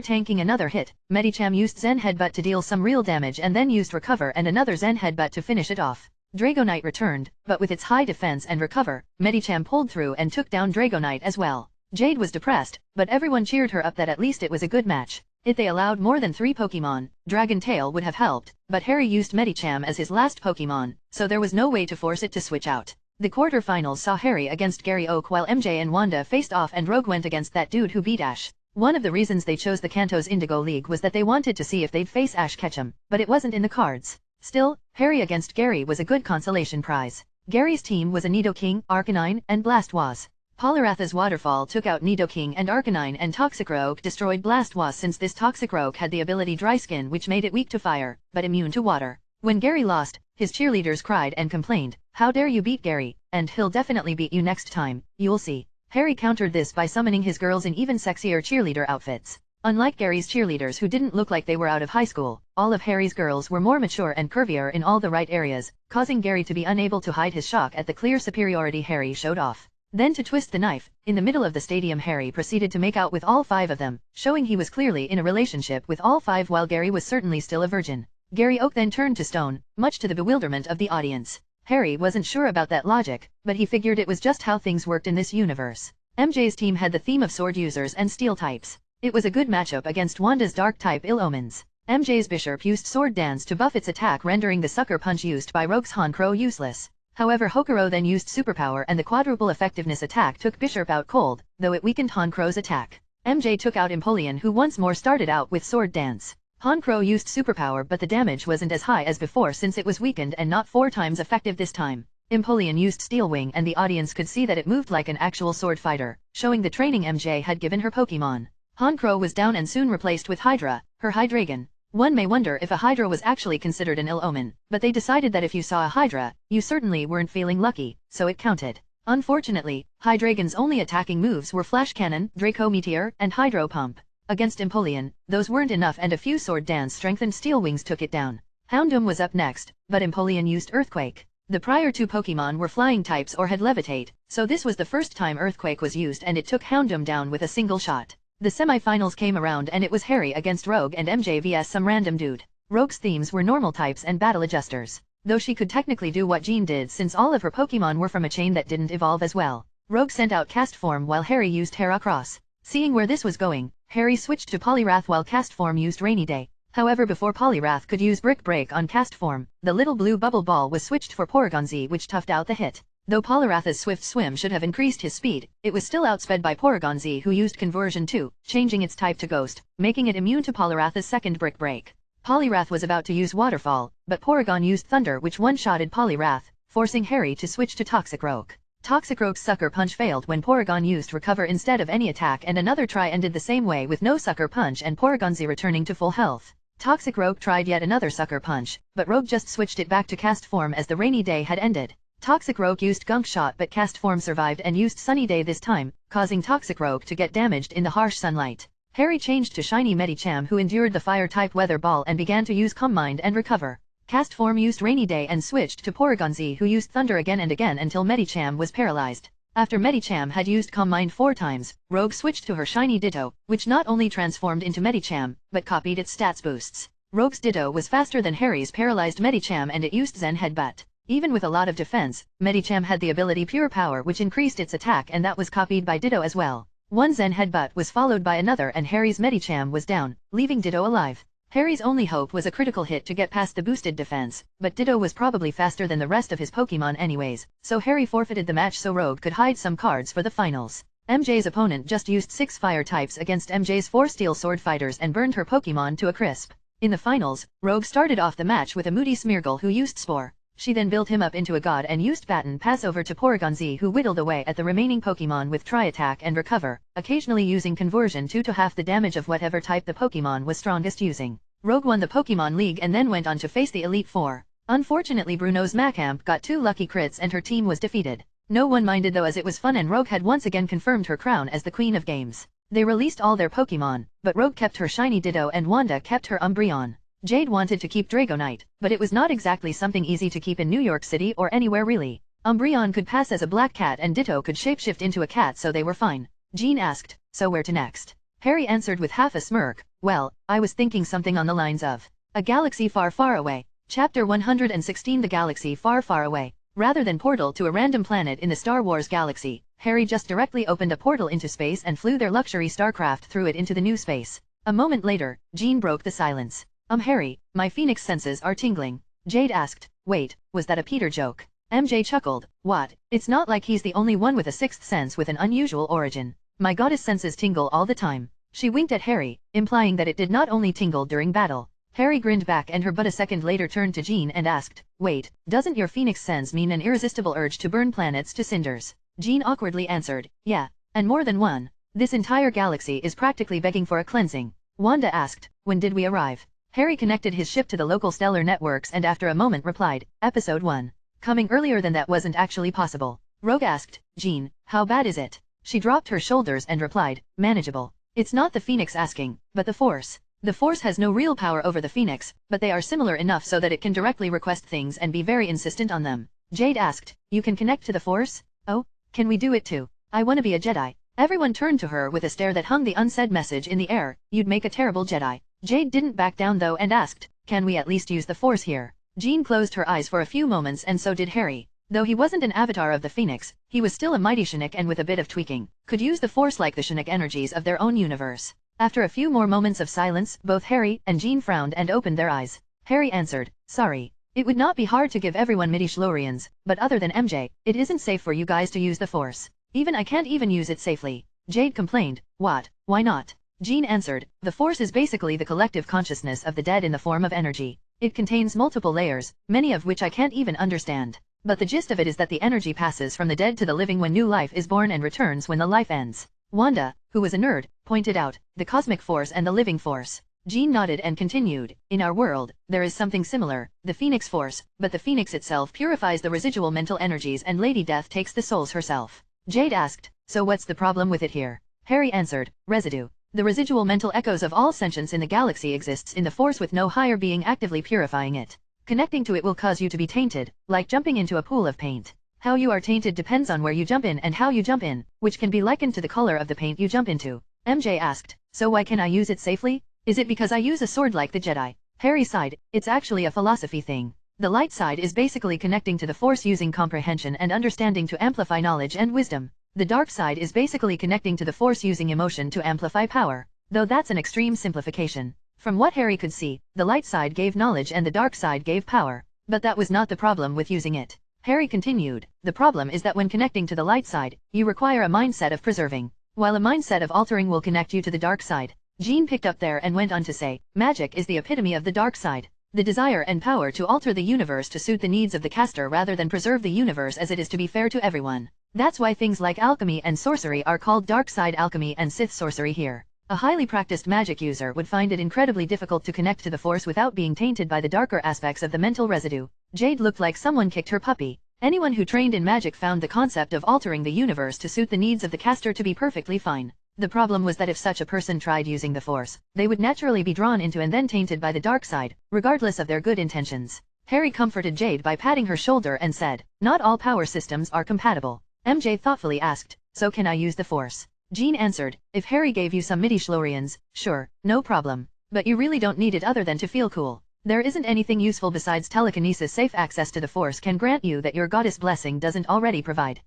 [SPEAKER 1] tanking another hit, Medicham used Zen Headbutt to deal some real damage and then used Recover and another Zen Headbutt to finish it off. Dragonite returned, but with its high defense and Recover, Medicham pulled through and took down Dragonite as well. Jade was depressed, but everyone cheered her up that at least it was a good match. If they allowed more than 3 Pokemon, Dragon Tail would have helped, but Harry used Medicham as his last Pokemon, so there was no way to force it to switch out. The quarterfinals saw Harry against Gary Oak while MJ and Wanda faced off and Rogue went against that dude who beat Ash. One of the reasons they chose the Kanto's Indigo League was that they wanted to see if they'd face Ash Ketchum, but it wasn't in the cards. Still, Harry against Gary was a good consolation prize. Gary's team was a Nidoking, Arcanine, and Blastwaz. Poliwrath's Waterfall took out Nidoking and Arcanine and Toxicroak destroyed Blastwaz since this Toxicroak had the ability Dry Skin which made it weak to fire, but immune to water. When Gary lost, his cheerleaders cried and complained, "How dare you beat Gary, and he'll definitely beat you next time, you'll see." Harry countered this by summoning his girls in even sexier cheerleader outfits. Unlike Gary's cheerleaders who didn't look like they were out of high school, all of Harry's girls were more mature and curvier in all the right areas, causing Gary to be unable to hide his shock at the clear superiority Harry showed off. Then to twist the knife, in the middle of the stadium Harry proceeded to make out with all 5 of them, showing he was clearly in a relationship with all 5 while Gary was certainly still a virgin. Gary Oak then turned to stone, much to the bewilderment of the audience. Harry wasn't sure about that logic, but he figured it was just how things worked in this universe. MJ's team had the theme of sword users and steel types. It was a good matchup against Wanda's dark type Ill Omens. MJ's Bishop used Sword Dance to buff its attack rendering the sucker punch used by Rogue's Honchkrow useless. However Hokuro then used Superpower and the quadruple effectiveness attack took Bishop out cold, though it weakened Honkrow's attack. MJ took out Empoleon who once more started out with Sword Dance. Honchkrow used Superpower but the damage wasn't as high as before since it was weakened and not 4 times effective this time. Empoleon used Steel Wing and the audience could see that it moved like an actual sword fighter, showing the training MJ had given her Pokemon. Honchkrow was down and soon replaced with Hydra, her Hydreigon. One may wonder if a Hydra was actually considered an ill omen, but they decided that if you saw a Hydra, you certainly weren't feeling lucky, so it counted. Unfortunately, Hydreigon's only attacking moves were Flash Cannon, Draco Meteor, and Hydro Pump. Against Empoleon, those weren't enough and a few Sword Dance strengthened Steel Wings took it down. Houndoom was up next, but Empoleon used Earthquake. The prior 2 Pokemon were flying types or had Levitate, so this was the first time Earthquake was used and it took Houndoom down with a single shot. The semi-finals came around and it was Harry against Rogue and MJ vs some random dude. Rogue's themes were normal types and battle adjusters, though she could technically do what Jean did since all of her Pokemon were from a chain that didn't evolve as well. Rogue sent out Cast Form while Harry used Heracross. Seeing where this was going, Harry switched to Poliwrath while Cast Form used Rainy Day. However before Poliwrath could use Brick Break on Cast Form, the little blue bubble ball was switched for Porygon Z which toughed out the hit. Though Poliwrath's Swift Swim should have increased his speed, it was still outsped by Porygon Z who used Conversion 2, changing its type to Ghost, making it immune to Poliwrath's second Brick Break. Poliwrath was about to use Waterfall, but Porygon used Thunder which one-shotted Poliwrath, forcing Harry to switch to Toxicroak. Toxicroak's Sucker Punch failed when Porygon used Recover instead of any attack and another try ended the same way with no Sucker Punch and Porygon Z returning to full health. Toxicroak tried yet another Sucker Punch, but Rogue just switched it back to Cast Form as the Rainy Day had ended. Toxicroak used Gunk Shot but Cast Form survived and used Sunny Day this time, causing Toxicroak to get damaged in the harsh sunlight. Harry changed to Shiny Medicham who endured the Fire-type Weather Ball and began to use Calm Mind and Recover. Cast Form used Rainy Day and switched to Porygon Z who used Thunder again and again until Medicham was paralyzed. After Medicham had used Calm Mind 4 times, Rogue switched to her Shiny Ditto, which not only transformed into Medicham, but copied its stats boosts. Rogue's Ditto was faster than Harry's paralyzed Medicham and it used Zen Headbutt. Even with a lot of defense, Medicham had the ability Pure Power which increased its attack and that was copied by Ditto as well. One Zen Headbutt was followed by another and Harry's Medicham was down, leaving Ditto alive. Harry's only hope was a critical hit to get past the boosted defense, but Ditto was probably faster than the rest of his Pokemon anyways, so Harry forfeited the match so Rogue could hide some cards for the finals. MJ's opponent just used 6 fire types against MJ's 4 steel sword fighters and burned her Pokemon to a crisp. In the finals, Rogue started off the match with a moody Smeargle who used Spore. She then built him up into a god and used Baton Pass over to Porygon Z who whittled away at the remaining Pokemon with Tri-Attack and Recover, occasionally using Conversion 2 to half the damage of whatever type the Pokemon was strongest using. Rogue won the Pokemon League and then went on to face the Elite Four. Unfortunately Bruno's Macamp got 2 lucky crits and her team was defeated. No one minded though as it was fun and Rogue had once again confirmed her crown as the Queen of Games. They released all their Pokemon, but Rogue kept her Shiny Ditto and Wanda kept her Umbreon. Jade wanted to keep Dragonite, but it was not exactly something easy to keep in New York City or anywhere really. Umbreon could pass as a black cat and Ditto could shapeshift into a cat so they were fine. Jean asked, so where to next? Harry answered with half a smirk, well, I was thinking something on the lines of a galaxy far far away. Chapter 116 The Galaxy Far Far Away. Rather than portal to a random planet in the Star Wars galaxy, Harry just directly opened a portal into space and flew their luxury starcraft through it into the new space. A moment later, Jean broke the silence. Harry, my phoenix senses are tingling. Jade asked, wait, was that a Peter joke? MJ chuckled, what? It's not like he's the only one with a sixth sense with an unusual origin. My goddess senses tingle all the time. She winked at Harry, implying that it did not only tingle during battle. Harry grinned back and her but a second later turned to Jean and asked, wait, doesn't your phoenix sense mean an irresistible urge to burn planets to cinders? Jean awkwardly answered, yeah, and more than one. This entire galaxy is practically begging for a cleansing. Wanda asked, when did we arrive? Harry connected his ship to the local stellar networks and after a moment replied, Episode 1. Coming earlier than that wasn't actually possible. Rogue asked, Jean, how bad is it? She dropped her shoulders and replied, manageable. It's not the Phoenix asking, but the Force. The Force has no real power over the Phoenix, but they are similar enough so that it can directly request things and be very insistent on them. Jade asked, you can connect to the Force? Oh, can we do it too? I want to be a Jedi. Everyone turned to her with a stare that hung the unsaid message in the air, you'd make a terrible Jedi. Jade didn't back down though and asked, can we at least use the Force here? Jean closed her eyes for a few moments and so did Harry. Though he wasn't an avatar of the Phoenix, he was still a mighty Chinook and with a bit of tweaking, could use the Force like the Chinook energies of their own universe. After a few more moments of silence, both Harry and Jean frowned and opened their eyes. Harry answered, sorry. It would not be hard to give everyone midi-chlorians, but other than MJ, it isn't safe for you guys to use the Force. Even I can't even use it safely. Jade complained, what, why not? Jean answered, the Force is basically the collective consciousness of the dead in the form of energy. It contains multiple layers, many of which I can't even understand. But the gist of it is that the energy passes from the dead to the living when new life is born and returns when the life ends. Wanda, who was a nerd, pointed out, the cosmic force and the living force. Jean nodded and continued, in our world, there is something similar, the Phoenix Force, but the Phoenix itself purifies the residual mental energies and Lady Death takes the souls herself. Jade asked, so what's the problem with it here? Harry answered, residue. The residual mental echoes of all sentience in the galaxy exists in the Force with no higher being actively purifying it. Connecting to it will cause you to be tainted, like jumping into a pool of paint. How you are tainted depends on where you jump in and how you jump in, which can be likened to the color of the paint you jump into. MJ asked, so why can I use it safely? Is it because I use a sword like the Jedi? Harry sighed, it's actually a philosophy thing. The light side is basically connecting to the Force using comprehension and understanding to amplify knowledge and wisdom. The dark side is basically connecting to the Force using emotion to amplify power, though that's an extreme simplification. From what Harry could see, the light side gave knowledge and the dark side gave power. But that was not the problem with using it. Harry continued, the problem is that when connecting to the light side, you require a mindset of preserving, while a mindset of altering will connect you to the dark side. Jean picked up there and went on to say, magic is the epitome of the dark side. The desire and power to alter the universe to suit the needs of the caster rather than preserve the universe as it is to be fair to everyone. That's why things like alchemy and sorcery are called dark side alchemy and Sith sorcery here. A highly practiced magic user would find it incredibly difficult to connect to the Force without being tainted by the darker aspects of the mental residue. Jade looked like someone kicked her puppy. Anyone who trained in magic found the concept of altering the universe to suit the needs of the caster to be perfectly fine. The problem was that if such a person tried using the Force, they would naturally be drawn into and then tainted by the dark side, regardless of their good intentions. Harry comforted Jade by patting her shoulder and said, not all power systems are compatible. MJ thoughtfully asked, so can I use the Force? Jean answered, if Harry gave you some midi-chlorians, sure, no problem. But you really don't need it other than to feel cool. There isn't anything useful besides telekinesis. Safe access to the Force can grant you that your goddess blessing doesn't already provide.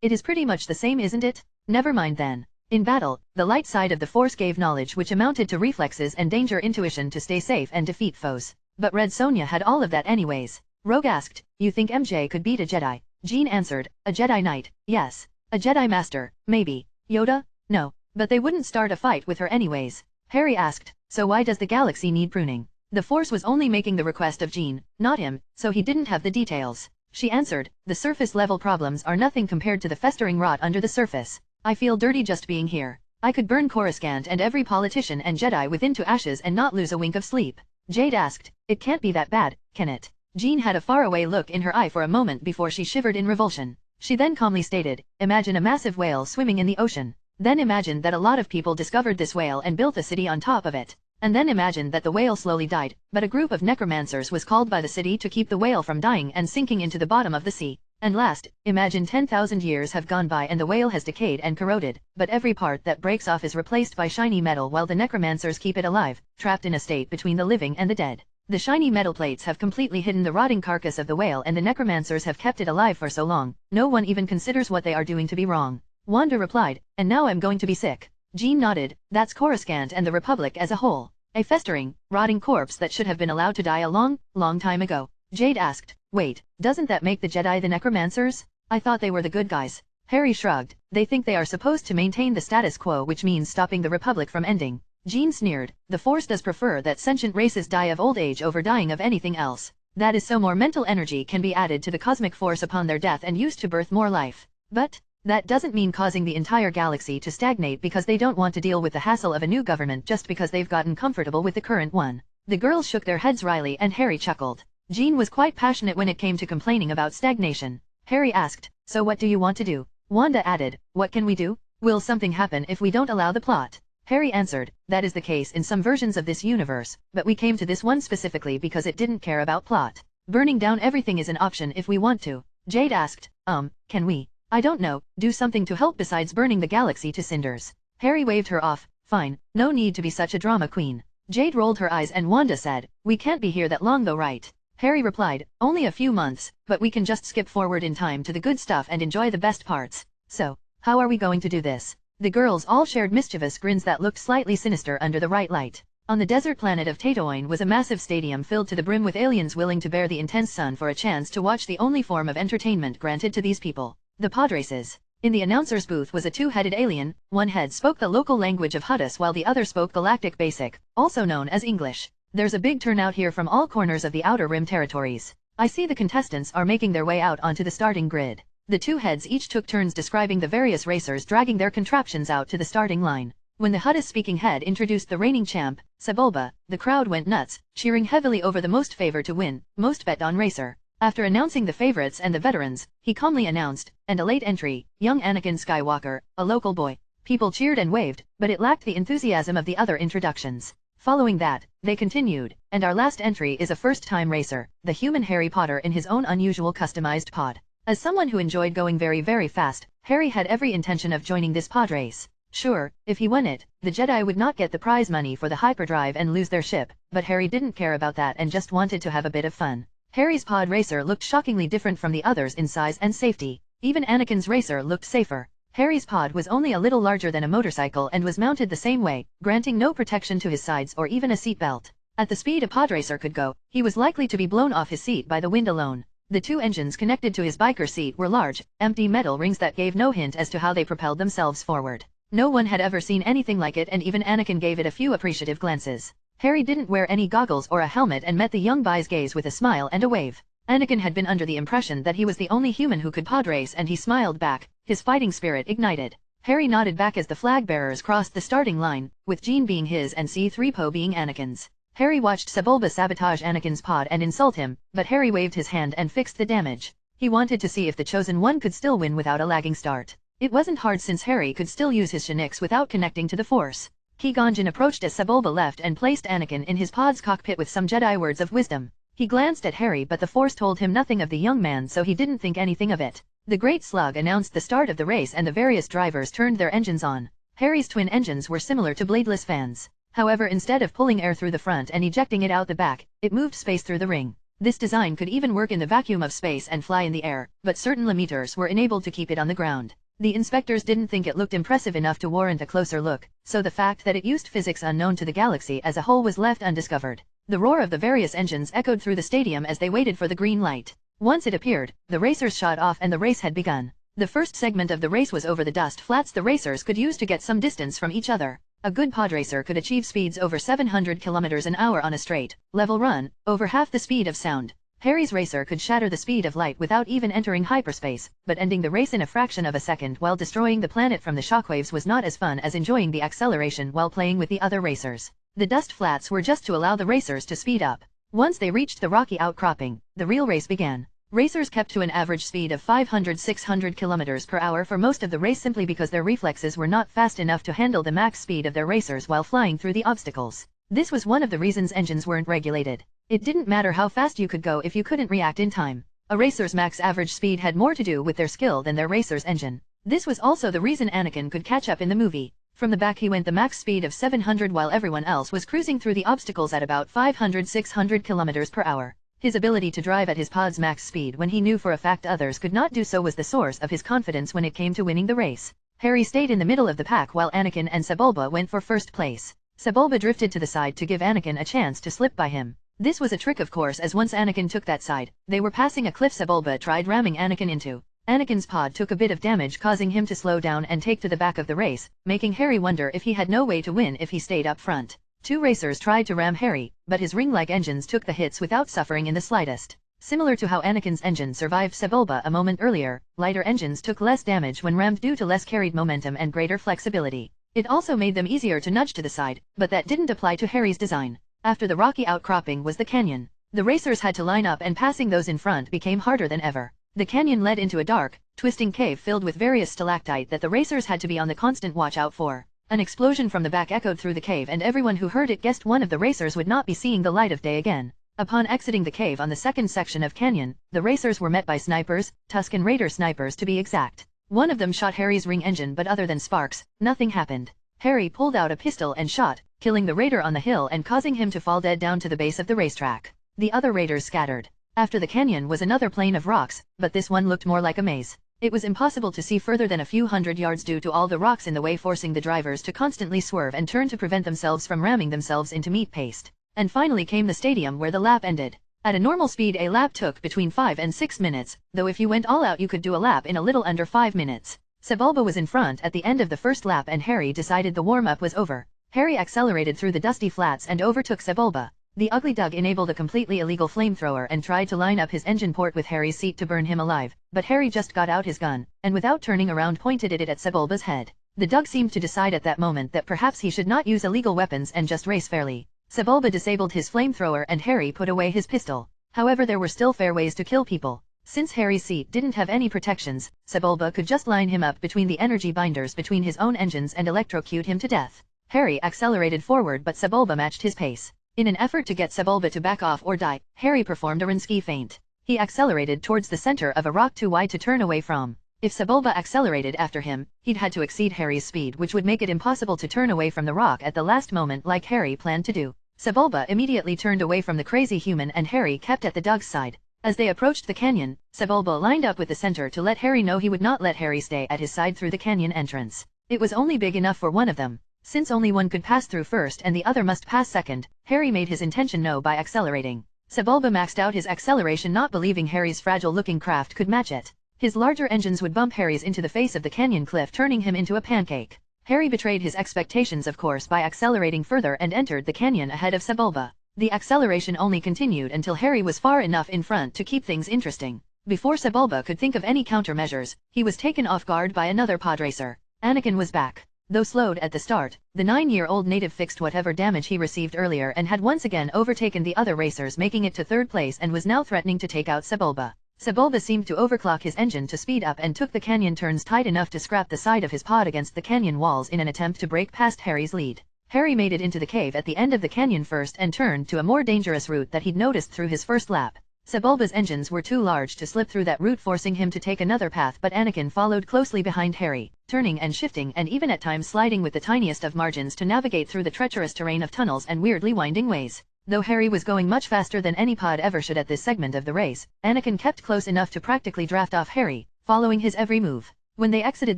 [SPEAKER 1] It is pretty much the same, isn't it? Never mind then. In battle, the light side of the Force gave knowledge which amounted to reflexes and danger intuition to stay safe and defeat foes. But Red Sonja had all of that anyways. Rogue asked, you think MJ could beat a Jedi? Jean answered, a Jedi Knight, yes. A Jedi Master, maybe. Yoda? No. But they wouldn't start a fight with her anyways. Harry asked, so why does the galaxy need pruning? The Force was only making the request of Jean, not him, so he didn't have the details. She answered, the surface level problems are nothing compared to the festering rot under the surface. I feel dirty just being here. I could burn Coruscant and every politician and Jedi within to ashes and not lose a wink of sleep. Jade asked, it can't be that bad, can it? Jean had a faraway look in her eye for a moment before she shivered in revulsion. She then calmly stated, imagine a massive whale swimming in the ocean. Then imagine that a lot of people discovered this whale and built a city on top of it. And then imagine that the whale slowly died, but a group of necromancers was called by the city to keep the whale from dying and sinking into the bottom of the sea. And last, imagine 10,000 years have gone by and the whale has decayed and corroded, but every part that breaks off is replaced by shiny metal while the necromancers keep it alive, trapped in a state between the living and the dead. The shiny metal plates have completely hidden the rotting carcass of the whale and the necromancers have kept it alive for so long, no one even considers what they are doing to be wrong. Wanda replied, and now I'm going to be sick. Jean nodded, that's Coruscant and the Republic as a whole. A festering, rotting corpse that should have been allowed to die a long, long time ago. Jade asked, wait, doesn't that make the Jedi the necromancers? I thought they were the good guys. Harry shrugged, they think they are supposed to maintain the status quo, which means stopping the Republic from ending. Jean sneered, the Force does prefer that sentient races die of old age over dying of anything else. That is so more mental energy can be added to the cosmic force upon their death and used to birth more life. But that doesn't mean causing the entire galaxy to stagnate because they don't want to deal with the hassle of a new government just because they've gotten comfortable with the current one. The girls shook their heads wryly and Harry chuckled. Jean was quite passionate when it came to complaining about stagnation. Harry asked, so what do you want to do? Wanda added, what can we do? Will something happen if we don't allow the plot? Harry answered, that is the case in some versions of this universe, but we came to this one specifically because it didn't care about plot. Burning down everything is an option if we want to. Jade asked, can we? I don't know, do something to help besides burning the galaxy to cinders. Harry waved her off, fine, no need to be such a drama queen. Jade rolled her eyes and Wanda said, we can't be here that long though, right? Harry replied, only a few months, but we can just skip forward in time to the good stuff and enjoy the best parts. So, how are we going to do this? The girls all shared mischievous grins that looked slightly sinister under the right light. On the desert planet of Tatooine was a massive stadium filled to the brim with aliens willing to bear the intense sun for a chance to watch the only form of entertainment granted to these people, the Podraces. In the announcer's booth was a two-headed alien, one head spoke the local language of Huddus while the other spoke Galactic Basic, also known as English. There's a big turnout here from all corners of the Outer Rim territories. I see the contestants are making their way out onto the starting grid. The two heads each took turns describing the various racers dragging their contraptions out to the starting line. When the Huddus-speaking head introduced the reigning champ, Sebulba, the crowd went nuts, cheering heavily over the most favored to win, most bet-on racer. After announcing the favorites and the veterans, he calmly announced, and a late entry, young Anakin Skywalker, a local boy. People cheered and waved, but it lacked the enthusiasm of the other introductions. Following that, they continued, and our last entry is a first-time racer, the human Harry Potter in his own unusual customized pod. As someone who enjoyed going very, very fast, Harry had every intention of joining this pod race. Sure, if he won it, the Jedi would not get the prize money for the hyperdrive and lose their ship, but Harry didn't care about that and just wanted to have a bit of fun. Harry's pod racer looked shockingly different from the others in size and safety. Even Anakin's racer looked safer. Harry's pod was only a little larger than a motorcycle and was mounted the same way, granting no protection to his sides or even a seat belt. At the speed a pod racer could go, he was likely to be blown off his seat by the wind alone. The two engines connected to his biker seat were large, empty metal rings that gave no hint as to how they propelled themselves forward. No one had ever seen anything like it and even Anakin gave it a few appreciative glances. Harry didn't wear any goggles or a helmet and met the young boy's gaze with a smile and a wave. Anakin had been under the impression that he was the only human who could pod race and he smiled back, his fighting spirit ignited. Harry nodded back as the flag bearers crossed the starting line, with Jean being his and C-3PO being Anakin's. Harry watched Sebulba sabotage Anakin's pod and insult him, but Harry waved his hand and fixed the damage. He wanted to see if the Chosen One could still win without a lagging start. It wasn't hard since Harry could still use his Shinix without connecting to the Force. Qui-Gon Jinn approached as Sebulba left and placed Anakin in his pod's cockpit with some Jedi words of wisdom. He glanced at Harry but the Force told him nothing of the young man so he didn't think anything of it. The Great Slug announced the start of the race and the various drivers turned their engines on. Harry's twin engines were similar to bladeless fans. However, instead of pulling air through the front and ejecting it out the back, it moved space through the ring. This design could even work in the vacuum of space and fly in the air, but certain limiters were enabled to keep it on the ground. The inspectors didn't think it looked impressive enough to warrant a closer look, so the fact that it used physics unknown to the galaxy as a whole was left undiscovered. The roar of the various engines echoed through the stadium as they waited for the green light. Once it appeared, the racers shot off and the race had begun. The first segment of the race was over the dust flats the racers could use to get some distance from each other. A good pod racer could achieve speeds over 700 km an hour on a straight, level run, over half the speed of sound. Harry's racer could shatter the speed of light without even entering hyperspace, but ending the race in a fraction of a second while destroying the planet from the shockwaves was not as fun as enjoying the acceleration while playing with the other racers. The dust flats were just to allow the racers to speed up. Once they reached the rocky outcropping, the real race began. Racers kept to an average speed of 500–600 km per hour for most of the race simply because their reflexes were not fast enough to handle the max speed of their racers while flying through the obstacles. This was one of the reasons engines weren't regulated. It didn't matter how fast you could go if you couldn't react in time. A racer's max average speed had more to do with their skill than their racer's engine. This was also the reason Anakin could catch up in the movie. From the back he went the max speed of 700 while everyone else was cruising through the obstacles at about 500-600 kilometers per hour. His ability to drive at his pod's max speed when he knew for a fact others could not do so was the source of his confidence when it came to winning the race. Harry stayed in the middle of the pack while Anakin and Sebulba went for first place. Sebulba drifted to the side to give Anakin a chance to slip by him. This was a trick of course, as once Anakin took that side, they were passing a cliff Sebulba tried ramming Anakin into. Anakin's pod took a bit of damage, causing him to slow down and take to the back of the race, making Harry wonder if he had no way to win if he stayed up front. Two racers tried to ram Harry, but his ring-like engines took the hits without suffering in the slightest. Similar to how Anakin's engine survived Sebulba a moment earlier, lighter engines took less damage when rammed due to less carried momentum and greater flexibility. It also made them easier to nudge to the side, but that didn't apply to Harry's design. After the rocky outcropping was the canyon. The racers had to line up and passing those in front became harder than ever. The canyon led into a dark, twisting cave filled with various stalactite that the racers had to be on the constant watch out for. An explosion from the back echoed through the cave and everyone who heard it guessed one of the racers would not be seeing the light of day again. Upon exiting the cave on the second section of canyon, the racers were met by snipers, Tusken Raider snipers to be exact. One of them shot Harry's ring engine, but other than sparks, nothing happened. Harry pulled out a pistol and shot, killing the raider on the hill and causing him to fall dead down to the base of the racetrack. The other raiders scattered. After the canyon was another plain of rocks, but this one looked more like a maze. It was impossible to see further than a few hundred yards due to all the rocks in the way, forcing the drivers to constantly swerve and turn to prevent themselves from ramming themselves into meat paste. And finally came the stadium where the lap ended. At a normal speed a lap took between 5 and 6 minutes, though if you went all out you could do a lap in a little under 5 minutes. Sebulba was in front at the end of the first lap and Harry decided the warm-up was over. Harry accelerated through the dusty flats and overtook Sebulba. The ugly Dug enabled a completely illegal flamethrower and tried to line up his engine port with Harry's seat to burn him alive, but Harry just got out his gun, and without turning around pointed it at Sebulba's head. The Dug seemed to decide at that moment that perhaps he should not use illegal weapons and just race fairly. Sebulba disabled his flamethrower and Harry put away his pistol. However, there were still fair ways to kill people. Since Harry's seat didn't have any protections, Sebulba could just line him up between the energy binders between his own engines and electrocute him to death. Harry accelerated forward but Sebulba matched his pace. In an effort to get Sebulba to back off or die, Harry performed a Rinsky feint. He accelerated towards the center of a rock too wide to turn away from. If Sebulba accelerated after him, he'd had to exceed Harry's speed, which would make it impossible to turn away from the rock at the last moment like Harry planned to do. Sebulba immediately turned away from the crazy human and Harry kept at the Dug's side. As they approached the canyon, Sebulba lined up with the center to let Harry know he would not let Harry stay at his side through the canyon entrance. It was only big enough for one of them. Since only one could pass through first and the other must pass second, Harry made his intention known by accelerating. Sebulba maxed out his acceleration, not believing Harry's fragile-looking craft could match it. His larger engines would bump Harry's into the face of the canyon cliff, turning him into a pancake. Harry betrayed his expectations of course by accelerating further and entered the canyon ahead of Sebulba. The acceleration only continued until Harry was far enough in front to keep things interesting. Before Sebulba could think of any countermeasures, he was taken off guard by another podracer. Anakin was back. Though slowed at the start, the 9-year-old native fixed whatever damage he received earlier and had once again overtaken the other racers, making it to third place, and was now threatening to take out Sebulba. Sebulba seemed to overclock his engine to speed up and took the canyon turns tight enough to scrap the side of his pod against the canyon walls in an attempt to break past Harry's lead. Harry made it into the cave at the end of the canyon first and turned to a more dangerous route that he'd noticed through his first lap. Sebulba's engines were too large to slip through that route, forcing him to take another path, but Anakin followed closely behind Harry, turning and shifting and even at times sliding with the tiniest of margins to navigate through the treacherous terrain of tunnels and weirdly winding ways. Though Harry was going much faster than any pod ever should at this segment of the race, Anakin kept close enough to practically draft off Harry, following his every move. When they exited